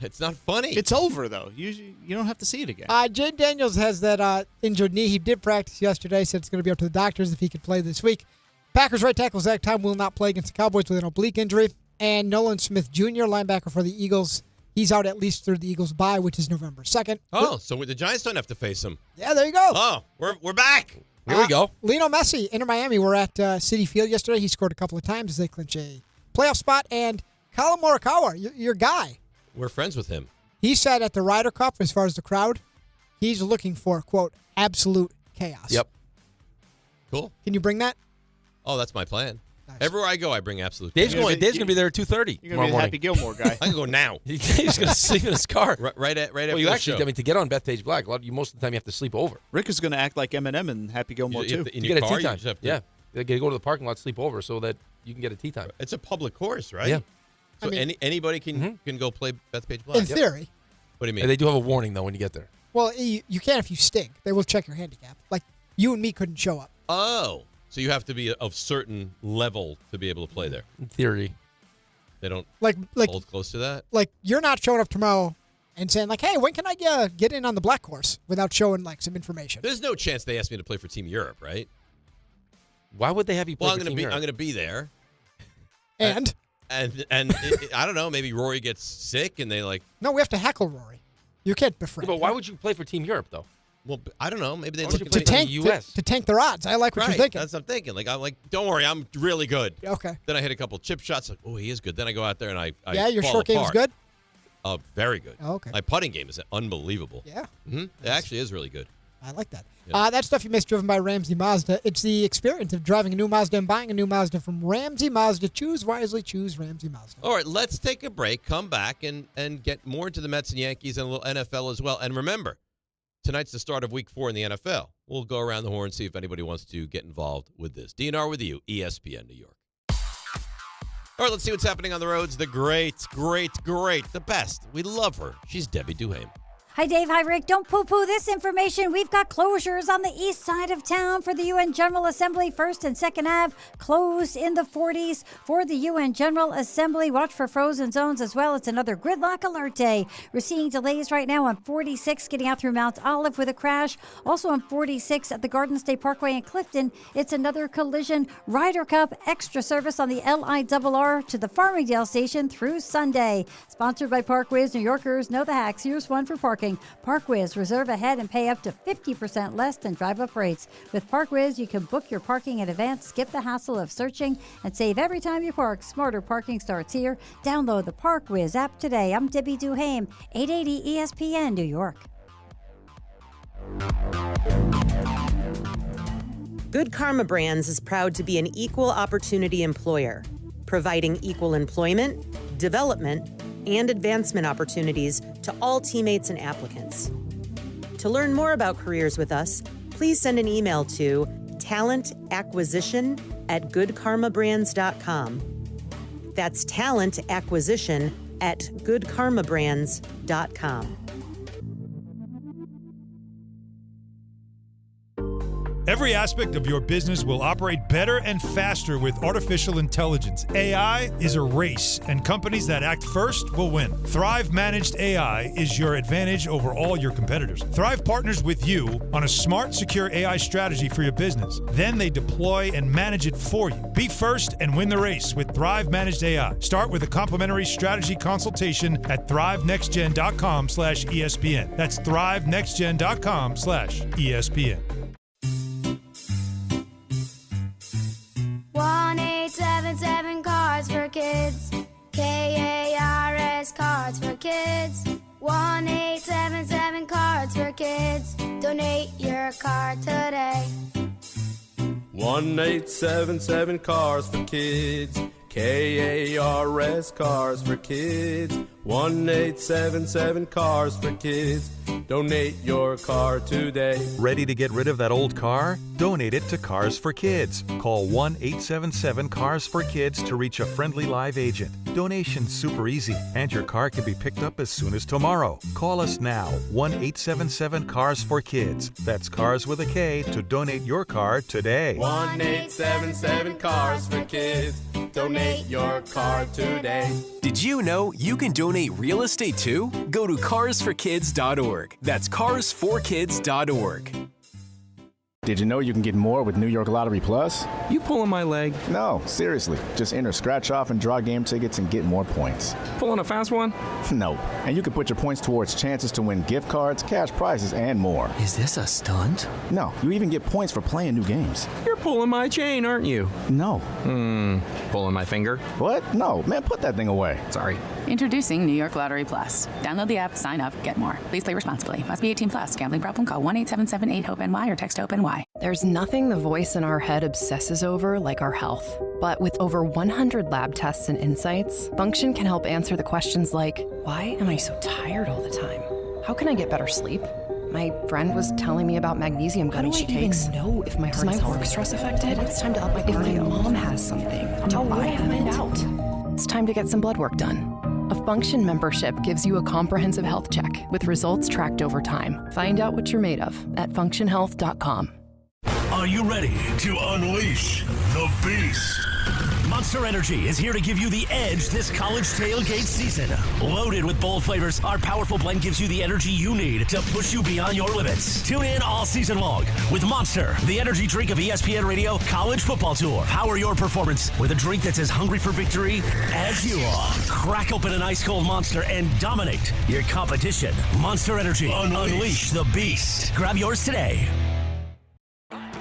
It's not funny. It's over, though. You don't have to see it again. Jane Daniels has that injured knee. He did practice yesterday. Said it's going to be up to the doctors if he could play this week. Packers right tackle Zach Tom will not play against the Cowboys with an oblique injury. And Nolan Smith Jr., linebacker for the Eagles, he's out at least through the Eagles' bye, which is November 2nd. Oh, so the Giants don't have to face him. Yeah, there you go. Oh, we're back. Here we go. Lionel Messi, Inter Miami, were at Citi Field yesterday. He scored a couple of times as they clinch a playoff spot. And Colin Morikawa, your guy, We're friends with him. he said at the Ryder Cup, as far as the crowd, he's looking for, quote, absolute chaos. Yep. Cool. Can you bring that? Oh, that's my plan. Nice. Everywhere I go, I bring absolute. Dave's chaos. going to be there at 2:30. You're going to be the Happy Gilmore guy. I can go now. He's going to sleep in his car. Right after Well, you the actually, show. I mean, to get on Bethpage Black, most of the time you have to sleep over. Rick is going to act like Eminem and Happy Gilmore, You too. have to- in You your get a car, tea you time. just have to- Yeah. They go to the parking lot, sleep over so that you can get a tea time. It's a public course, right? Yeah. So I mean- anybody can go play Bethpage Black. In theory. What do you mean? And they do have a warning, though, when you get there. Well, you can if you stink. They will check your handicap. Like, you and me couldn't show up. Oh, so you have to be of certain level to be able to play there. In theory. They don't Like hold close to that. Like, you're not showing up tomorrow and saying, like, hey, when can I get in on the black course without showing, like, some information? There's no chance they asked me to play for Team Europe, right? Why would they have you play Well, for Team Europe? I'm going to be there. And? I don't know, maybe Rory gets sick and they No, we have to heckle Rory. You can't befriend. Yeah, but why would you play for Team Europe, though? Well, I don't know. Maybe they Why look would at you play for the U.S.? To tank their odds. I like what Right, you're thinking. that's what I'm thinking. I'm like, don't worry, I'm really good. Okay. Then I hit a couple chip shots. Like, oh, he is good. Then I go out there and I Yeah, your fall short game is apart. good? Very good. Oh, okay. My putting game is unbelievable. Yeah. Mm-hmm. It actually is really good. I like that. Yeah. That stuff you missed, driven by Ramsey Mazda. It's the experience of driving a new Mazda and buying a new Mazda from Ramsey Mazda. Choose wisely. Choose Ramsey Mazda. All right, let's take a break, come back, and get more into the Mets and Yankees and a little NFL as well. And remember, tonight's the start of Week 4 in the NFL. We'll go around the horn and see if anybody wants to get involved with this. DNR with you, ESPN New York. All right, let's see what's happening on the roads. The great, the best. We love her. She's Debbie Duhame. Hi, Dave. Hi, Rick. Don't poo-poo this information. We've got closures on the east side of town for the UN General Assembly. 1st and 2nd Ave closed in the 40s for the UN General Assembly. Watch for frozen zones as well. It's another gridlock alert day. We're seeing delays right now on 46 getting out through Mount Olive with a crash. Also on 46 at the Garden State Parkway in Clifton. It's another collision. Ryder Cup extra service on the LIRR to the Farmingdale station through Sunday. Sponsored by Parkways. New Yorkers know the hacks. Here's one for parking. Parkways, reserve ahead and pay up to 50% less than drive-up rates. With Parkways, you can book your parking in advance, skip the hassle of searching, and save every time you park. Smarter parking starts here. Download the Parkways app today. I'm Debbie Duhame, 880 ESPN New York. Good Karma Brands is proud to be an equal opportunity employer, providing equal employment, development, and advancement opportunities to all teammates and applicants. To learn more about careers with us, please send an email to talentacquisition@goodkarmabrands.com. That's talentacquisition@goodkarmabrands.com. Every aspect of your business will operate better and faster with artificial intelligence. AI is a race, and companies that act first will win. Thrive Managed AI is your advantage over all your competitors. Thrive partners with you on a smart, secure AI strategy for your business. Then they deploy and manage it for you. Be first and win the race with Thrive Managed AI. Start with a complimentary strategy consultation at thrivenextgen.com/ESPN. That's thrivenextgen.com/ESPN. 1-877 Cards for Kids. KARS Cards for Kids. 1-877 Cards for Kids. Donate your card today. 1877 Cars for Kids. KARS Cars for Kids. 1877 Cars for Kids. Donate your car today. Ready to get rid of that old car? Donate it to Cars for Kids. Call 1-877-CARS-FOR-KIDS to reach a friendly live agent. Donation's super easy, and your car can be picked up as soon as tomorrow. Call us now, 1-877-CARS-FOR-KIDS. That's Cars with a K to donate your car today. 1877 Cars for Kids. Donate your car today. Did you know you can donate real estate too? Go to carsforkids.org. That's carsforkids.org. Did you know you can get more with New York Lottery Plus? You pulling my leg? No, seriously. Just enter scratch off and draw game tickets and get more points. Pulling a fast one? No. And you can put your points towards chances to win gift cards, cash prizes, and more. Is this a stunt? No, you even get points for playing new games. You're pulling my chain, aren't you? No. Pulling my finger? What? No, man, put that thing away. Sorry. Introducing New York Lottery Plus. Download the app, sign up, get more. Please play responsibly. Must be 18 plus. Gambling problem? Call 1-877-8-HOPE-NY or text HOPE-NY. There's nothing the voice in our head obsesses over like our health. But with over 100 lab tests and insights, Function can help answer the questions like, why am I so tired all the time? How can I get better sleep? My friend was telling me about magnesium gummies she takes. Know if my heart is work stress affected? It's time to up my cardio. If my mom has something, how would I find out? It's time to get some blood work done. A Function membership gives you a comprehensive health check with results tracked over time. Find out what you're made of at functionhealth.com. Are you ready to unleash the beast? Monster Energy is here to give you the edge this college tailgate season. Loaded with bold flavors, our powerful blend gives you the energy you need to push you beyond your limits. Tune in all season long with Monster, the energy drink of ESPN Radio College Football Tour. Power your performance with a drink that's as hungry for victory as you are. Crack open an ice-cold Monster and dominate your competition. Monster Energy. Unleash the beast. Grab yours today.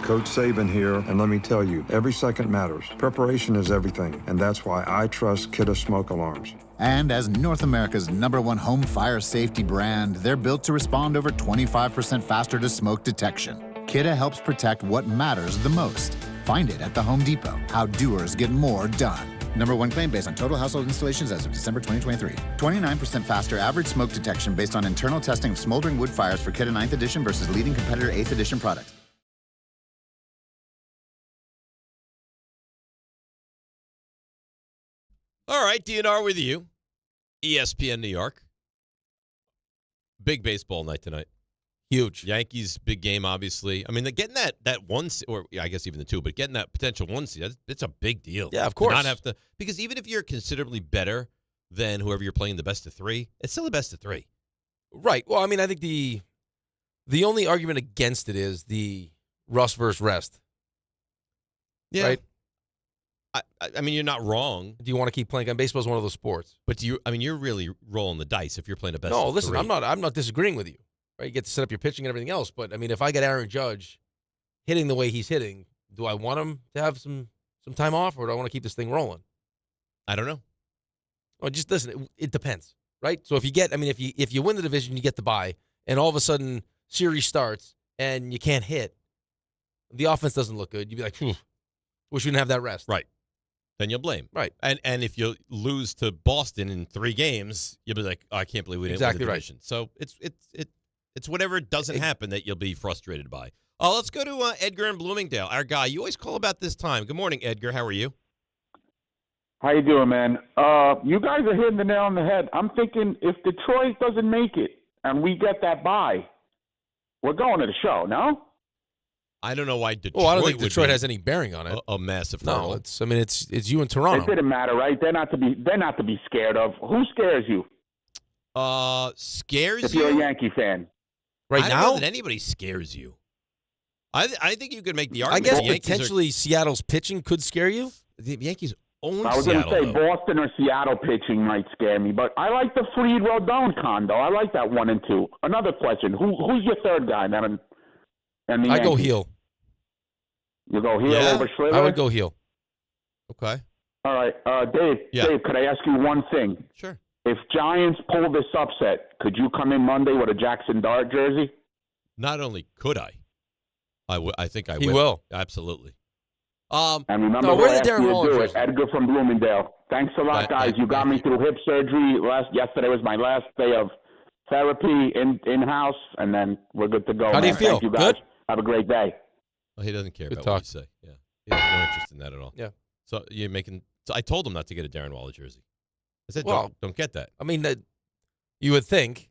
Coach Saban here, and let me tell you, every second matters. Preparation is everything, and that's why I trust Kidde Smoke Alarms. And as North America's #1 home fire safety brand, they're built to respond over 25% faster to smoke detection. Kidde helps protect what matters the most. Find it at the Home Depot. How doers get more done. #1 claim based on total household installations as of December 2023. 29% faster average smoke detection based on internal testing of smoldering wood fires for Kidde 9th edition versus leading competitor 8th edition products. All right, DNR with you. ESPN New York. Big baseball night tonight. Huge. Yankees, big game, obviously. I mean, getting that one, or I guess even the two, but getting that potential one seed, it's a big deal. Yeah, of course. To not have to, because even if you're considerably better than whoever you're playing the best of three, it's still a best of three. Right. Well, I mean, I think the only argument against it is the rust versus rest. Yeah. Right? I mean, you're not wrong. Do you want to keep playing? Baseball is one of those sports. But you're really rolling the dice if you're playing a best No, of listen, three. I'm not disagreeing with you. Right? You get to set up your pitching and everything else. But, I mean, if I get Aaron Judge hitting the way he's hitting, do I want him to have some time off, or do I want to keep this thing rolling? I don't know. Well, just listen, it depends, right? So if you win the division, you get the bye, and all of a sudden series starts and you can't hit, the offense doesn't look good. You'd be like, wish we didn't have that rest. Right. Then you'll blame. Right. And if you lose to Boston in 3 games, you'll be like, oh, I can't believe we didn't win the division. Right. So it's whatever doesn't happen that you'll be frustrated by. Let's go to Edgar in Bloomingdale, our guy. You always call about this time. Good morning, Edgar. How are you? How you doing, man? You guys are hitting the nail on the head. I'm thinking if Detroit doesn't make it and we get that bye, we're going to the show, no? I don't know why Detroit. Well, I don't think Detroit has any bearing on it. A massive no. hurdle. It's you and Toronto. It didn't matter, right? They're not to be scared of. Who scares you? Scares if you? If you're a Yankee fan, right I now, don't know that anybody scares you. I think you could make the argument. I guess potentially Seattle's pitching could scare you. The Yankees own I was Seattle. going to say Boston or Seattle pitching might scare me, but I like the Fried Rodon condo. I like that 1 and 2. Another question: Who's your third guy? Then, and the I Yankees? go heel. You go heel over Schlitter? I would go heel. Okay. All right. Dave, could I ask you one thing? Sure. If Giants pull this upset, could you come in Monday with a Jackson Dart jersey? Not only could I think I will. He will. Absolutely. And remember no, who where the asked Darren you to Waller do it? jersey? Edgar from Bloomingdale. Thanks a lot, guys. You got me through hip surgery. Yesterday was my last day of therapy in-house, and then we're good to go. How do you man. feel? Thank you, guys. Good? Have a great day. Well, he doesn't care Good about talk. what you say. Yeah, he has no interest in that at all. Yeah. So you're making. So I told him not to get a Darren Waller jersey. I said, Well, don't get that. I mean, you would think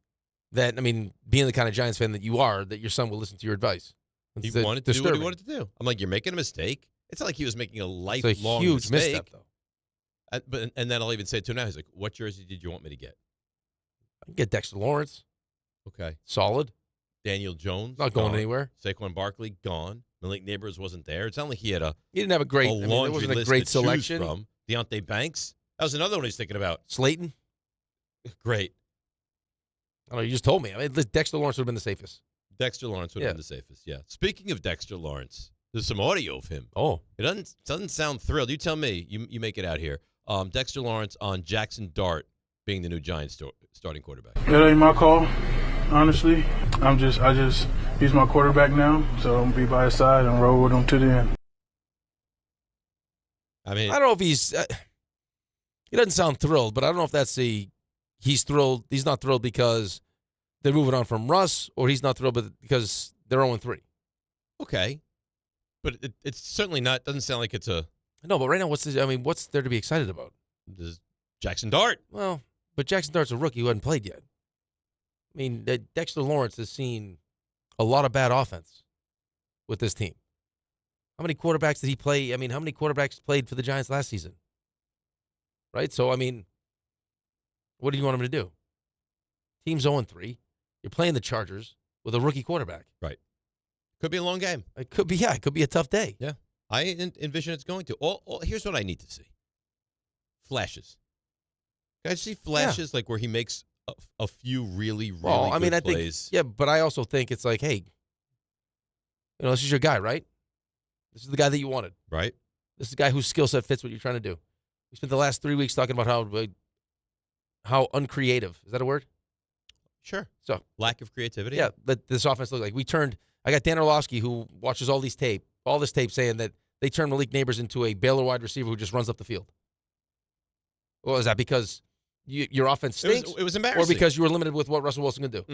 that, I mean, being the kind of Giants fan that you are, that your son will listen to your advice. He It's wanted to do what he disturbing. wanted to do. I'm like, you're making a mistake. It's not like he was making a It's a lifelong huge mistake. misstep, though. And then I'll even say it to him now. He's like, what jersey did you want me to get? I can get Dexter Lawrence. Okay. Solid. Daniel Jones. Not going gone. anywhere. Saquon Barkley, gone. Malik Neighbors wasn't there. It's not like he had He didn't have a great, laundry there wasn't a list great to choose selection. from. Deontay Banks. That was another one he's thinking about. Slayton. Great. I don't know, you just told me. I mean, Dexter Lawrence would have been the safest. Dexter Lawrence would have been the safest, yeah. Speaking of Dexter Lawrence, there's some audio of him. Oh. It doesn't sound thrilled. You tell me. You make it out here. Dexter Lawrence on Jackson Dart being the new Giants starting quarterback. That ain't my call, honestly. I just he's my quarterback now, so I'm gonna be by his side and roll with him to the end. I mean, I don't know if he's he doesn't sound thrilled, but I don't know if that's he's thrilled. He's not thrilled because they're moving on from Russ, or he's not thrilled because they're 0-3. Okay. But it's certainly not, doesn't sound like it's a... No, but right now, what's there to be excited about? There's Jackson Dart. Well, but Jackson Dart's a rookie who hadn't played yet. I mean, Dexter Lawrence has seen a lot of bad offense with this team. How many quarterbacks did he play? I mean, how many quarterbacks played for the Giants last season? Right? So, I mean, what do you want him to do? Team's 0-3. You're playing the Chargers with a rookie quarterback. Right. Could be a long game. It could be, yeah. It could be a tough day. Yeah. I envision it's going to. Here's what I need to see. Flashes. Can I see flashes like where he makes a few really good plays? Yeah, but I also think it's like, hey, this is your guy, right? This is the guy that you wanted. Right. This is the guy whose skill set fits what you're trying to do. We spent the last 3 weeks talking about how uncreative. Is that a word? Sure. So lack of creativity. Yeah, but this offense looked like I got Dan Orlovsky, who watches all this tape, saying that they turned Malik Neighbors into a Baylor wide receiver who just runs up the field. Well, is that because your offense stinks? It was embarrassing. Or because you were limited with what Russell Wilson can do?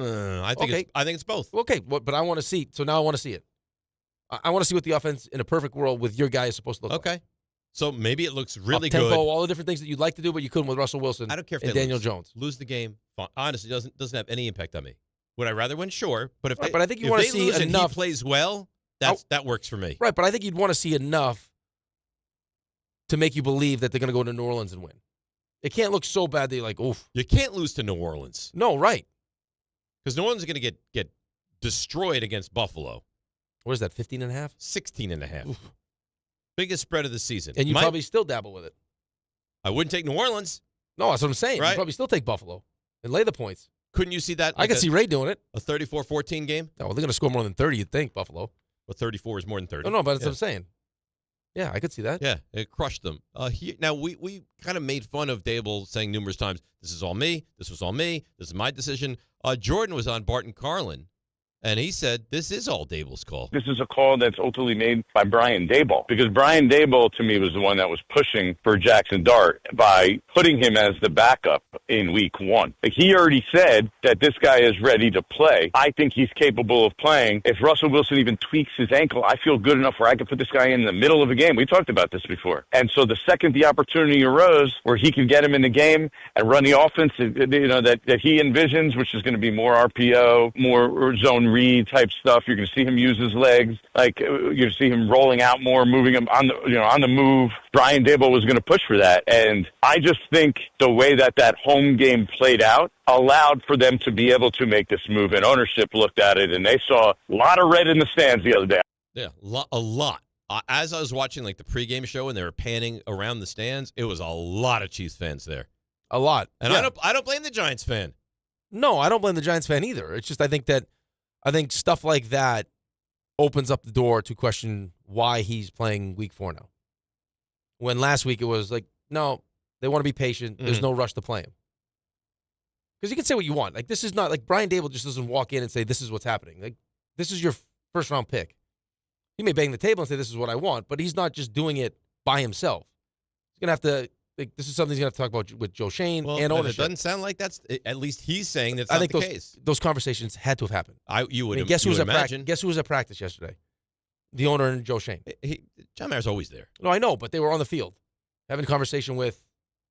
I think it's both. Okay, but I want to see. So now I want to see it. I want to see what the offense in a perfect world with your guy is supposed to look like. Okay. So maybe it looks really Up-tempo, good. all the different things that you'd like to do, but you couldn't with Russell Wilson. I don't care if and they Daniel lose. Jones. Lose the game. Fine. Honestly, doesn't have any impact on me. Would I rather win? Sure. But if I think you want to see lose enough. And he plays well, that works for me. Right, but I think you'd want to see enough to make you believe that they're going to go to New Orleans and win. It can't look so bad that you're like, oof. You can't lose to New Orleans. No, right. Because New Orleans is going to get destroyed against Buffalo. What is that, 15.5? 16.5. Biggest spread of the season. And you probably still dabble with it. I wouldn't take New Orleans. No, that's what I'm saying. Right? You'd probably still take Buffalo and lay the points. Couldn't you see that? I could see Ray doing it. A 34-14 game? No, well, they're going to score more than 30, you'd think, Buffalo. Well, 34 is more than 30. No, but that's what I'm saying. Yeah, I could see that. Yeah, it crushed them. Now, we kind of made fun of Dable saying numerous times, this is all me, this was all me, this is my decision. Jordan was on Barton Carlin, and he said, this is all Dable's call. This is a call that's ultimately made by Brian Dable, because Brian Dable, to me, was the one that was pushing for Jackson Dart by putting him as the backup in week 1. Like, he already said that this guy is ready to play. I think he's capable of playing. If Russell Wilson even tweaks his ankle, I feel good enough where I could put this guy in the middle of a game. We talked about this before. And so the second the opportunity arose where he could get him in the game and run the offense that he envisions, which is going to be more RPO, more zone read type stuff. You're going to see him use his legs. Like, you're going to see him rolling out more, moving him on the move. Brian Dable was going to push for that. And I just think the way that home game played out allowed for them to be able to make this move. And ownership looked at it, and they saw a lot of red in the stands the other day. Yeah, a lot. As I was watching like the pregame show and they were panning around the stands, it was a lot of Chiefs fans there. A lot. And yeah. I don't blame the Giants fan. No, I don't blame the Giants fan either. It's just I think stuff like that opens up the door to question why he's playing week 4 now. When last week it was like, no, they want to be patient. There's no rush to play him. Because you can say what you want. Like, this is not like Brian Dable just doesn't walk in and say, this is what's happening. Like, this is your first round pick. He may bang the table and say, this is what I want, but he's not just doing it by himself. He's going to have to, this is something he's going to have to talk about with Joe Shane and ownership. It doesn't sound like that's, at least he's saying that's I not think the case. Those conversations had to have happened. Guess who was at practice yesterday? The owner and Joe Shane. John Mayer's always there. No, I know, but they were on the field having a conversation with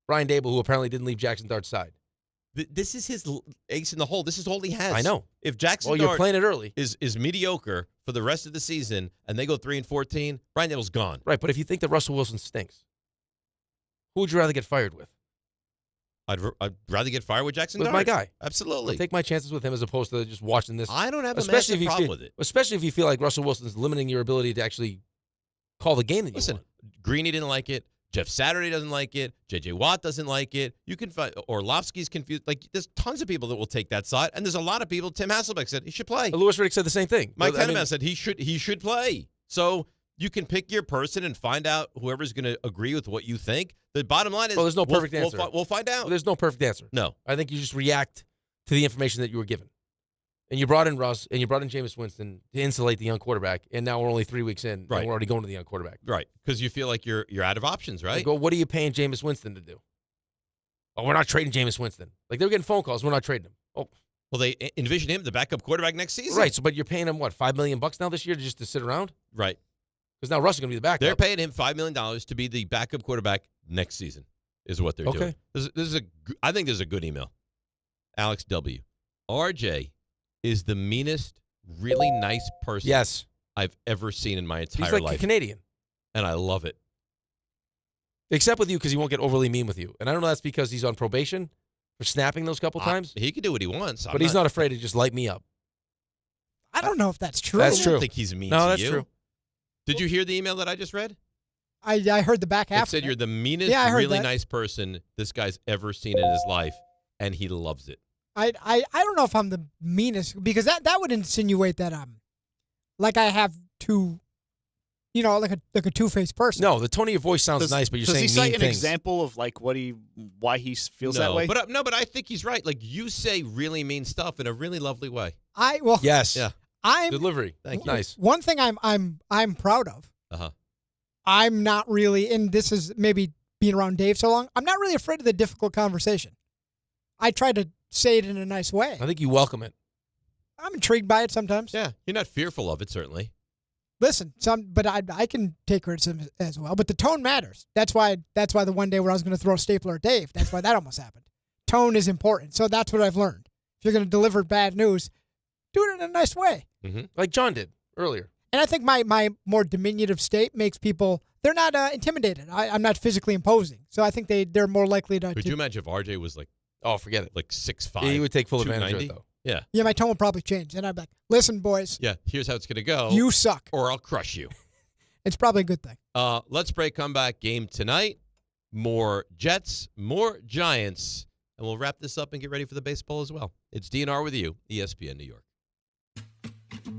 Brian Dable, who apparently didn't leave Jackson Dart's side. This is his ace in the hole. This is all he has. I know. If Jackson Dart you're playing it early. is mediocre for the rest of the season and they go 3-14, Brian Dable's gone. Right, but if you think that Russell Wilson stinks, who would you rather get fired with? I'd rather get fired with Jackson Dart. My guy. Absolutely. I'll take my chances with him as opposed to just watching this. I don't have a massive problem with it. Especially if you feel like Russell Wilson's limiting your ability to actually call the game that you want. Greeny didn't like it. Jeff Saturday doesn't like it. J.J. Watt doesn't like it. You can find Orlovsky's confused. Like, there's tons of people that will take that side, and there's a lot of people. Tim Hasselbeck said he should play. Louis Riddick said the same thing. Mike Henneman said he should play. So you can pick your person and find out whoever's going to agree with what you think. The bottom line is, there's no perfect answer. We'll find out. There's no perfect answer. No, I think you just react to the information that you were given. And you brought in Russ, and you brought in Jameis Winston to insulate the young quarterback, and now we're only 3 weeks in, and we're already going to the young quarterback. Right, because you feel like you're out of options, right? What are you paying Jameis Winston to do? Oh, we're not trading Jameis Winston. Like, they're getting phone calls. We're not trading him. Oh, well, they envision him the backup quarterback next season. Right, but you're paying him, what, $5 million now this year just to sit around? Right. Because now Russ is going to be the backup. They're paying him $5 million to be the backup quarterback next season is what they're doing. I think this is a good email. Alex W. RJ is the meanest, really nice person I've ever seen in my entire life. He's like a Canadian. And I love it. Except with you, because he won't get overly mean with you. And I don't know if that's because he's on probation for snapping those couple times. He can do what he wants. But he's not afraid to just light me up. I don't know if that's true. That's true. I don't think he's mean to you. No, that's true. Did you hear the email that I just read? I heard the back half. It said you're the meanest, really nice person this guy's ever seen in his life, and he loves it. I don't know if I'm the meanest, because that would insinuate that like I have two, like a two-faced person. No, the tone of your voice sounds nice, but you're saying mean things. Does he cite an example of like why he feels that way? But I think he's right. Like, you say really mean stuff in a really lovely way. Yes. Yeah. Delivery. Thank you. Nice. One thing I'm proud of. I'm not really, and this is maybe being around Dave so long, I'm not really afraid of the difficult conversation. I try to say it in a nice way. I think you welcome it. I'm intrigued by it sometimes. Yeah, you're not fearful of it, certainly. Listen, but I can take criticism as well. But the tone matters. That's why the one day where I was going to throw a stapler at Dave, that's why that almost happened. Tone is important. So that's what I've learned. If you're going to deliver bad news, do it in a nice way. Mm-hmm. Like John did earlier. And I think my more diminutive state makes people, they're not intimidated. I'm not physically imposing. So I think they're more likely to. Could you imagine if RJ was like, oh, forget it, like 6'5"? Yeah, he would take full advantage of it, though. Yeah. Yeah, my tone would probably change. And I'd be like, listen, boys. Yeah, here's how it's going to go. You suck. Or I'll crush you. It's probably a good thing. Let's break comeback game tonight. More Jets, more Giants. And we'll wrap this up and get ready for the baseball as well. It's DNR with you, ESPN New York.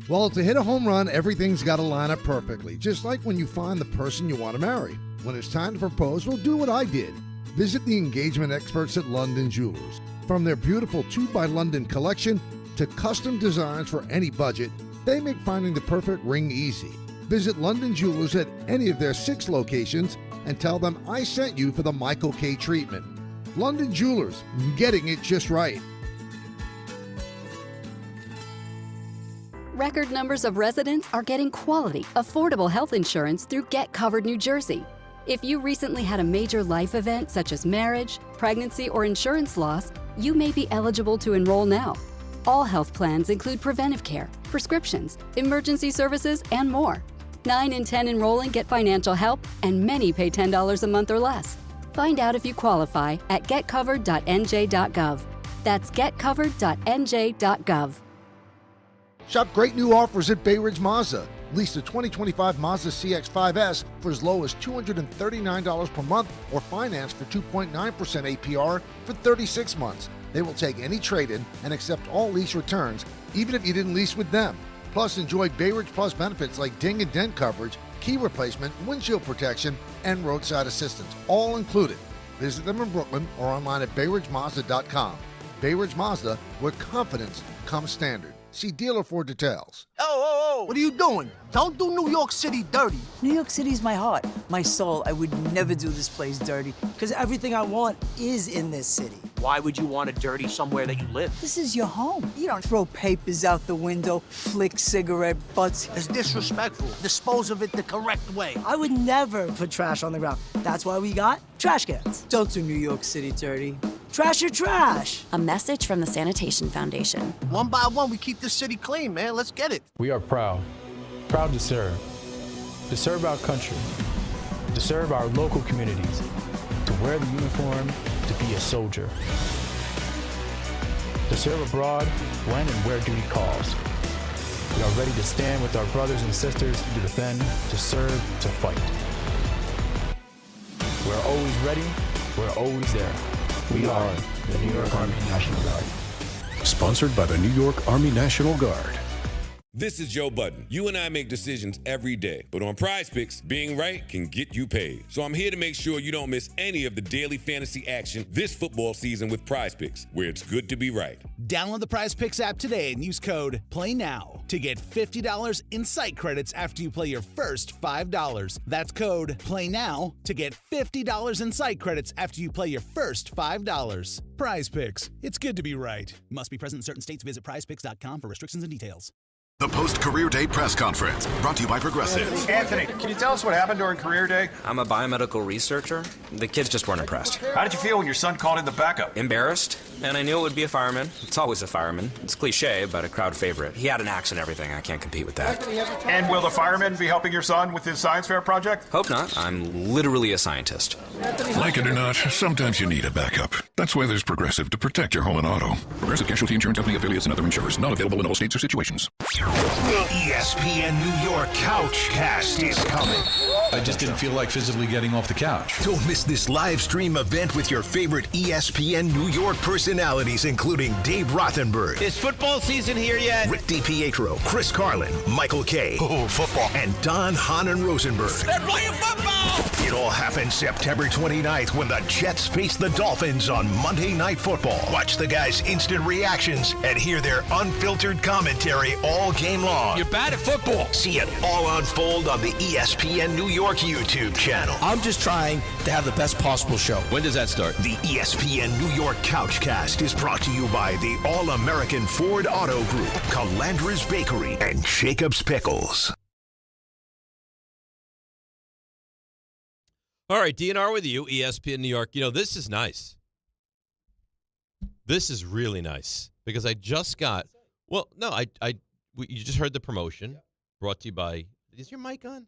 Well, to hit a home run, everything's got to line up perfectly, just like when you find the person you want to marry. When it's time to propose, well, do what I did. Visit the engagement experts at London Jewelers. From their beautiful 2 by London collection to custom designs for any budget, they make finding the perfect ring easy. Visit London Jewelers at any of their 6 locations and tell them I sent you for the Michael K. treatment. London Jewelers, getting it just right. Record numbers of residents are getting quality, affordable health insurance through Get Covered New Jersey. If you recently had a major life event such as marriage, pregnancy, or insurance loss, you may be eligible to enroll now. All health plans include preventive care, prescriptions, emergency services, and more. 9 in 10 enrolling get financial help, and many pay $10 a month or less. Find out if you qualify at getcovered.nj.gov. That's getcovered.nj.gov. Shop great new offers at Bay Ridge Mazda. Lease the 2025 Mazda CX-5S for as low as $239 per month or finance for 2.9% APR for 36 months. They will take any trade-in and accept all lease returns, even if you didn't lease with them. Plus, enjoy Bay Ridge Plus benefits like ding and dent coverage, key replacement, windshield protection, and roadside assistance, all included. Visit them in Brooklyn or online at BayRidgeMazda.com. Bay Ridge Mazda, where confidence comes standard. See dealer for details. whoa. What are you doing? Don't do New York City dirty. New York City's my heart, my soul. I would never do this place dirty because everything I want is in this city. Why would you want to dirty somewhere that you live? This is your home. You don't throw papers out the window, flick cigarette butts. It's disrespectful. Dispose of it the correct way. I would never put trash on the ground. That's why we got trash cans. Don't do New York City dirty. Trash your trash. A message from the Sanitation Foundation. One by one, we keep this city clean, man. Let's get it. We are proud to serve our country, to serve our local communities, to wear the uniform, to be a soldier, to serve abroad when and where duty calls. We are ready to stand with our brothers and sisters to defend, to serve, to fight. We're always ready, we're always there. We are the New York Army National Guard. Sponsored by the New York Army National Guard. This is Joe Budden. You and I make decisions every day, but on Prize Picks, being right can get you paid. So I'm here to make sure you don't miss any of the daily fantasy action this football season with Prize Picks, where it's good to be right. Download the Prize Picks app today and use code PLAYNOW to get $50 in site credits after you play your first $5. That's code PLAYNOW to get $50 in site credits after you play your first $5. Prize Picks. It's good to be right. Must be present in certain states. Visit prizepicks.com for restrictions and details. The post-Career Day press conference, brought to you by Progressive. Anthony, can you tell us what happened during Career Day? I'm a biomedical researcher. The kids just weren't impressed. How did you feel when your son called in the backup? Embarrassed, and I knew it would be a fireman. It's always a fireman. It's cliche, but a crowd favorite. He had an axe and everything. I can't compete with that. And will the fireman be helping your son with his science fair project? Hope not. I'm literally a scientist. Like it or not, sometimes you need a backup. That's why there's Progressive to protect your home and auto. Progressive Casualty Insurance Company affiliates and other insurers. Not available in all states or situations. ESPN New York Couchcast is coming. I just didn't feel like physically getting off the couch. Don't miss this live stream event with your favorite ESPN New York personalities, including Dave Rothenberg. Is football season here yet? Rick DiPietro, Chris Carlin, Michael Kay. Oh, football. And Don Hahn and Rosenberg. They're playing football! It all happens September 29th when the Jets face the Dolphins on Monday Night Football. Watch the guys' instant reactions and hear their unfiltered commentary all game long. You're bad at football. See it all unfold on the ESPN New York YouTube channel. I'm just trying to have the best possible show. When does that start? The ESPN New York Couchcast is brought to you by the All-American Ford Auto Group, Calandra's Bakery, and Jacob's Pickles. All right, DNR with you, ESPN New York. You know, this is nice. This is really nice because I just got, well, no, you just heard the promotion brought to you by, is your mic on?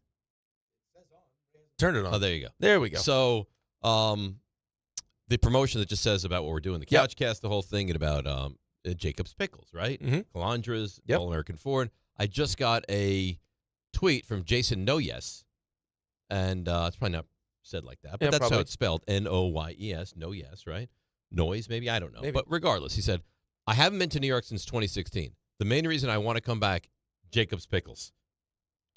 Turn it on. Oh, there you go. There we go. So, the promotion that just says about what we're doing, the Couchcast, the whole thing, and about Jacob's Pickles, right? Mm-hmm. Calandra's, All-American Ford. I just got a tweet from Jason Noyes, and it's probably not said like that, but that's probably how it's spelled. Noyes, no yes, right? Noise, maybe, I don't know. Maybe. But regardless, he said, I haven't been to New York since 2016. The main reason I want to come back, Jacob's Pickles.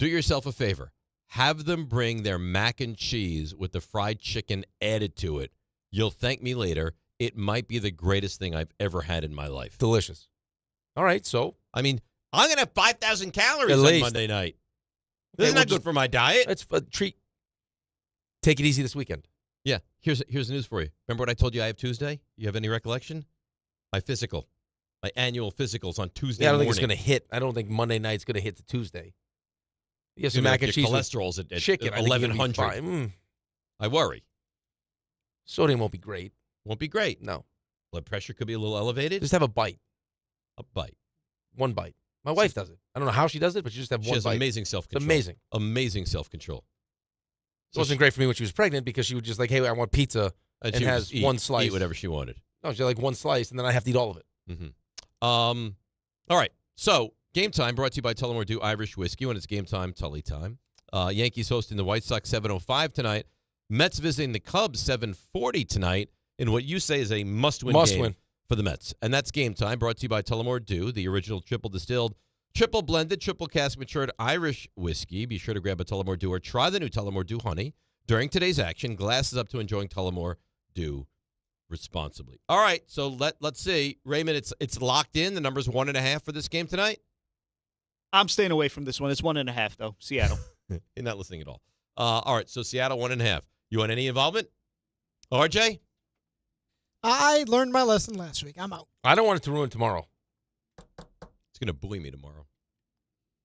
Do yourself a favor. Have them bring their mac and cheese with the fried chicken added to it. You'll thank me later. It might be the greatest thing I've ever had in my life. Delicious. All right, so. I mean, I'm going to have 5,000 calories At on least. Monday night. This is not good for my diet. It's a treat. Take it easy this weekend. Yeah, here's the news for you. Remember what I told you I have Tuesday? You have any recollection? My physical. My annual physical's on Tuesday Yeah, I don't morning. think it's going to hit. I don't think Monday night's going to hit to Tuesday. You have some mac and cheese. Cholesterol's at chicken. 1,100. I worry. Sodium won't be great. Won't be great. No. Blood pressure could be a little elevated. Just have a bite. A bite. One bite. My wife does it. I don't know how she does it, but she just have She one has bite. amazing self-control. It's amazing. Amazing self-control. It wasn't great for me when she was pregnant because she would just like, hey, I want pizza, and she would has just one slice. Eat whatever she wanted. No, she had like one slice, and then I have to eat all of it. Mm-hmm. All right. So, game time brought to you by Tullamore Dew Irish Whiskey. When it's game time, Tully time. Yankees hosting the White Sox 7:05 tonight. Mets visiting the Cubs 7:40 tonight in what you say is a must-win game for the Mets. And that's game time brought to you by Tullamore Dew, the original triple distilled, triple blended, triple cask matured Irish whiskey. Be sure to grab a Tullamore Dew or try the new Tullamore Dew Honey. During today's action, glasses up to enjoying Tullamore Dew responsibly. All right, so let's see. Raymond, it's locked in. The number's 1.5 for this game tonight? I'm staying away from this one. It's 1.5, though. Seattle. You're not listening at all. All right, so Seattle 1.5. You want any involvement? RJ? I learned my lesson last week. I'm out. I don't want it to ruin tomorrow. It's going to bully me tomorrow.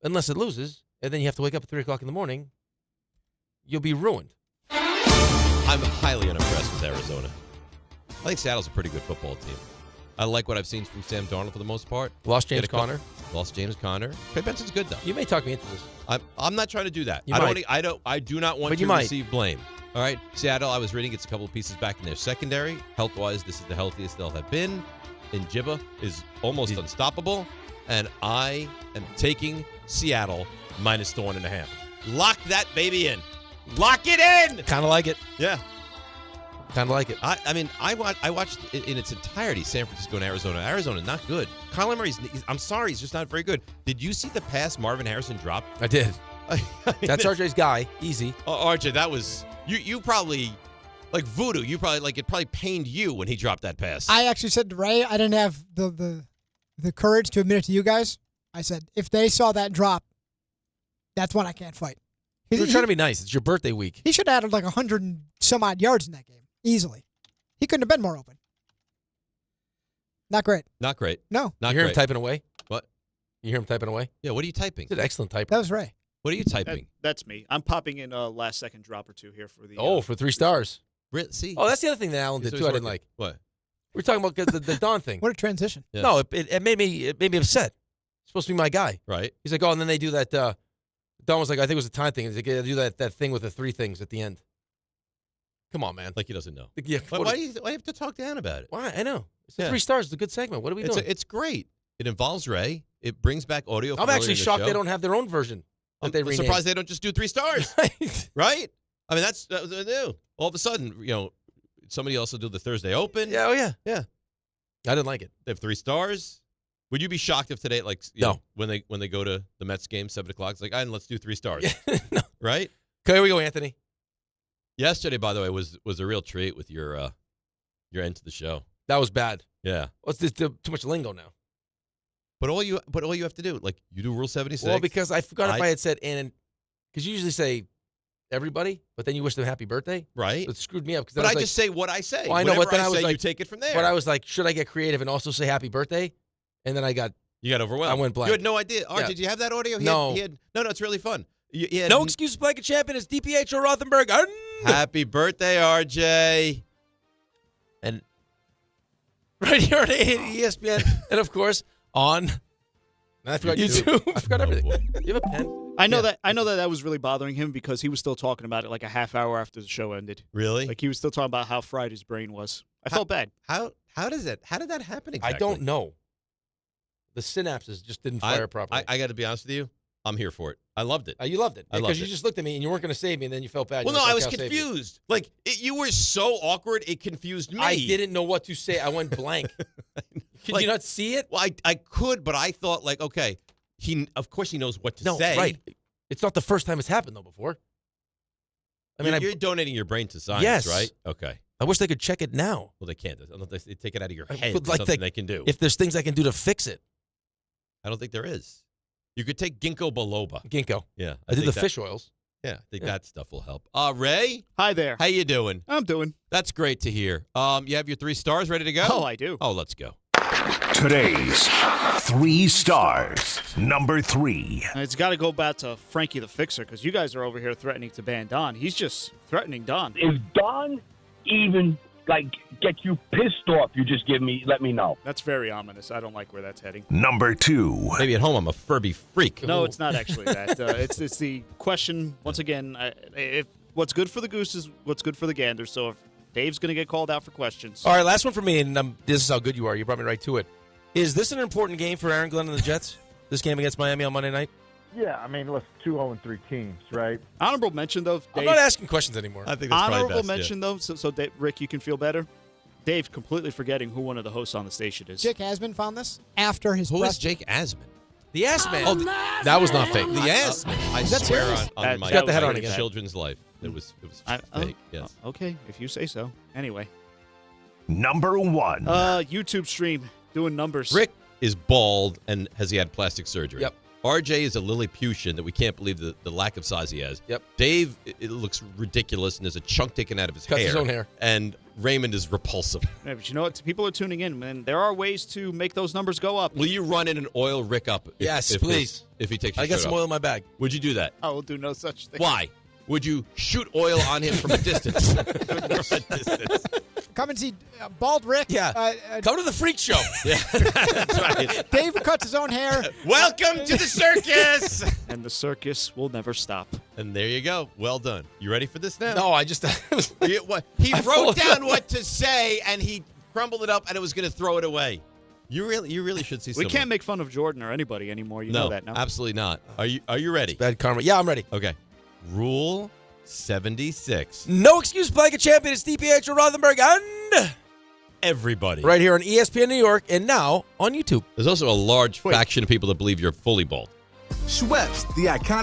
Unless it loses, and then you have to wake up at 3 o'clock in the morning. You'll be ruined. I'm highly unimpressed with Arizona. I think Seattle's a pretty good football team. I like what I've seen from Sam Darnold for the most part. Lost James Conner. Lost James Conner. Trey Benson's good, though. You may talk me into this. I'm not trying to do that. You I do not want to receive blame. All right, Seattle, I was reading it's a couple of pieces back in their secondary. Health-wise, this is the healthiest they'll have been. Njibba is almost unstoppable. And I am taking Seattle minus the 1.5. Lock that baby in. Lock it in! Kind of like it. Yeah. Kind of like it. I watched it in its entirety, San Francisco and Arizona. Arizona, not good. Kyler Murray's, I'm sorry, he's just not very good. Did you see the pass Marvin Harrison dropped? I did. That's RJ's guy. Easy. RJ, that was, you probably, like voodoo, it probably pained you when he dropped that pass. I actually said to Ray, I didn't have the courage to admit it to you guys. I said, if they saw that drop, that's one I can't fight. You're trying to be nice. It's your birthday week. He should have added like 100 and some odd yards in that game. Easily. He couldn't have been more open. Not great. Not great. No. Not you hear great. him typing away? What? You hear him typing away? Yeah, what are you typing? He's an excellent typer. That was Ray. What are you typing? That's me. I'm popping in a last-second drop or two here for the... for 3 stars. See? Oh, that's the other thing that Alan did, too. I didn't like. What? We were talking about the Don thing. What a transition. Yeah. No, it made me upset. It's supposed to be my guy. Right. He's like, oh, and then they do that. Don was like, I think it was a time thing. They do that thing with the 3 things at the end. Come on, man. Like he doesn't know. Yeah. Why do you have to talk down about it? Why? I know. It's 3 stars. It's a good segment. What are we doing? It's great. It involves Ray. It brings back audio. I'm actually shocked they don't have their own version. I'm surprised they don't just do 3 stars. Right? I mean, that's what they do. All of a sudden, somebody else will do the Thursday Open. Yeah. Oh yeah. Yeah. I didn't like it. They have 3 stars. Would you be shocked if today, no, when they go to the Mets game 7:00, it's like, let's do 3 stars. No. Right? Okay, here we go, Anthony. Yesterday, by the way, was a real treat with your end to the show. That was bad. Yeah. What's this? Too much lingo now. But all you have to do, you do Rule 76. Well, because I forgot if I had said because you usually say everybody, but then you wish them happy birthday. Right. So it screwed me up. But I just say what I say. Well, I know, but then I was like, you take it from there. But I was like, should I get creative and also say happy birthday? And then you got overwhelmed. I went blank. You had no idea. Yeah. Did you have that audio? No. No, it's really fun. No excuses, blanket champion is DiPietro Rothenberg. Happy birthday, RJ. And right here on ESPN, and of course on I forgot YouTube. I forgot everything. You have a pen? I know that was really bothering him because he was still talking about it like a half hour after the show ended. Really? Like he was still talking about how fried his brain was. I felt bad. How did that happen exactly? I don't know. The synapses just didn't fire properly. I got to be honest with you. I'm here for it. I loved it. You loved it. I loved because it. you just looked at me and you weren't going to save me, and then you felt bad. Well, no, I was confused. You were so awkward, it confused me. I didn't know what to say. I went blank. Could you not see it? Well, I could, but I thought, okay, of course he knows what to say. Right. It's not the first time it's happened, though, before. I mean, you're donating your brain to science, yes. right? Okay. I wish they could check it now. Well, they can't. They take it out of your head. But Something they can do. If there's things I can do to fix it. I don't think there is. You could take ginkgo biloba. Ginkgo. Yeah. I did the fish oils. Yeah, I think that stuff will help. Ray? Hi there. How you doing? I'm doing. That's great to hear. You have your 3 stars ready to go? Oh, I do. Oh, let's go. Today's 3 stars. Number 3. It's got to go back to Frankie the Fixer because you guys are over here threatening to ban Don. He's just threatening Don. If Don even get you pissed off, you just let me know. That's very ominous. I don't like where that's heading. Number 2. Maybe at home I'm a Furby freak. No, it's not actually that. It's the question once again. If what's good for the goose is what's good for the gander. So if Dave's going to get called out for questions. All right, last one for me, and this is how good you are. You brought me right to it. Is this an important game for Aaron Glenn and the Jets? This game against Miami on Monday night? Yeah, I mean, look, 2-0-3 teams, right? Honorable mention, though. Dave, I'm not asking questions anymore. I think that's honorable best, mention, though, so Dave, Rick, you can feel better. Dave's completely forgetting who one of the hosts on the station is. Jake Asman found this after his Who is Jake Asman? The Assman. Oh, that was not fake. The Assman. I that swear serious? on my got the head on again. children's life. It was fake. Yes. Okay, if you say so. Anyway. Number 1. YouTube stream doing numbers. Rick is bald, and has he had plastic surgery? Yep. RJ is a Lilliputian that we can't believe the lack of size he has. Yep. Dave, it looks ridiculous, and there's a chunk taken out of his Cuts hair. his own hair. And Raymond is repulsive. Yeah, but you know what? People are tuning in, man. There are ways to make those numbers go up. Will you run in and oil Rick up? Yes, please. If he takes your I got shirt some off? oil in my bag. Would you do that? I will do no such thing. Why? Would you shoot oil on him from a distance? Come and see Bald Rick. Yeah. Come to the freak show. Yeah, that's right. Dave cuts his own hair. Welcome to the circus. And the circus will never stop. And there you go. Well done. You ready for this now? No, I just. He wrote down what to say, and he crumbled it up, and it was going to throw it away. You really should see. We can't make fun of Jordan or anybody anymore. You know that now. Absolutely not. Are you ready? Bad karma. Yeah, I'm ready. Okay. Rule 76. No excuse playing a champion. It's DiPietro Rothenberg and Everybody. right here on ESPN New York and now on YouTube. There's also a large faction of people that believe you're fully bald. Schweppes, the iconic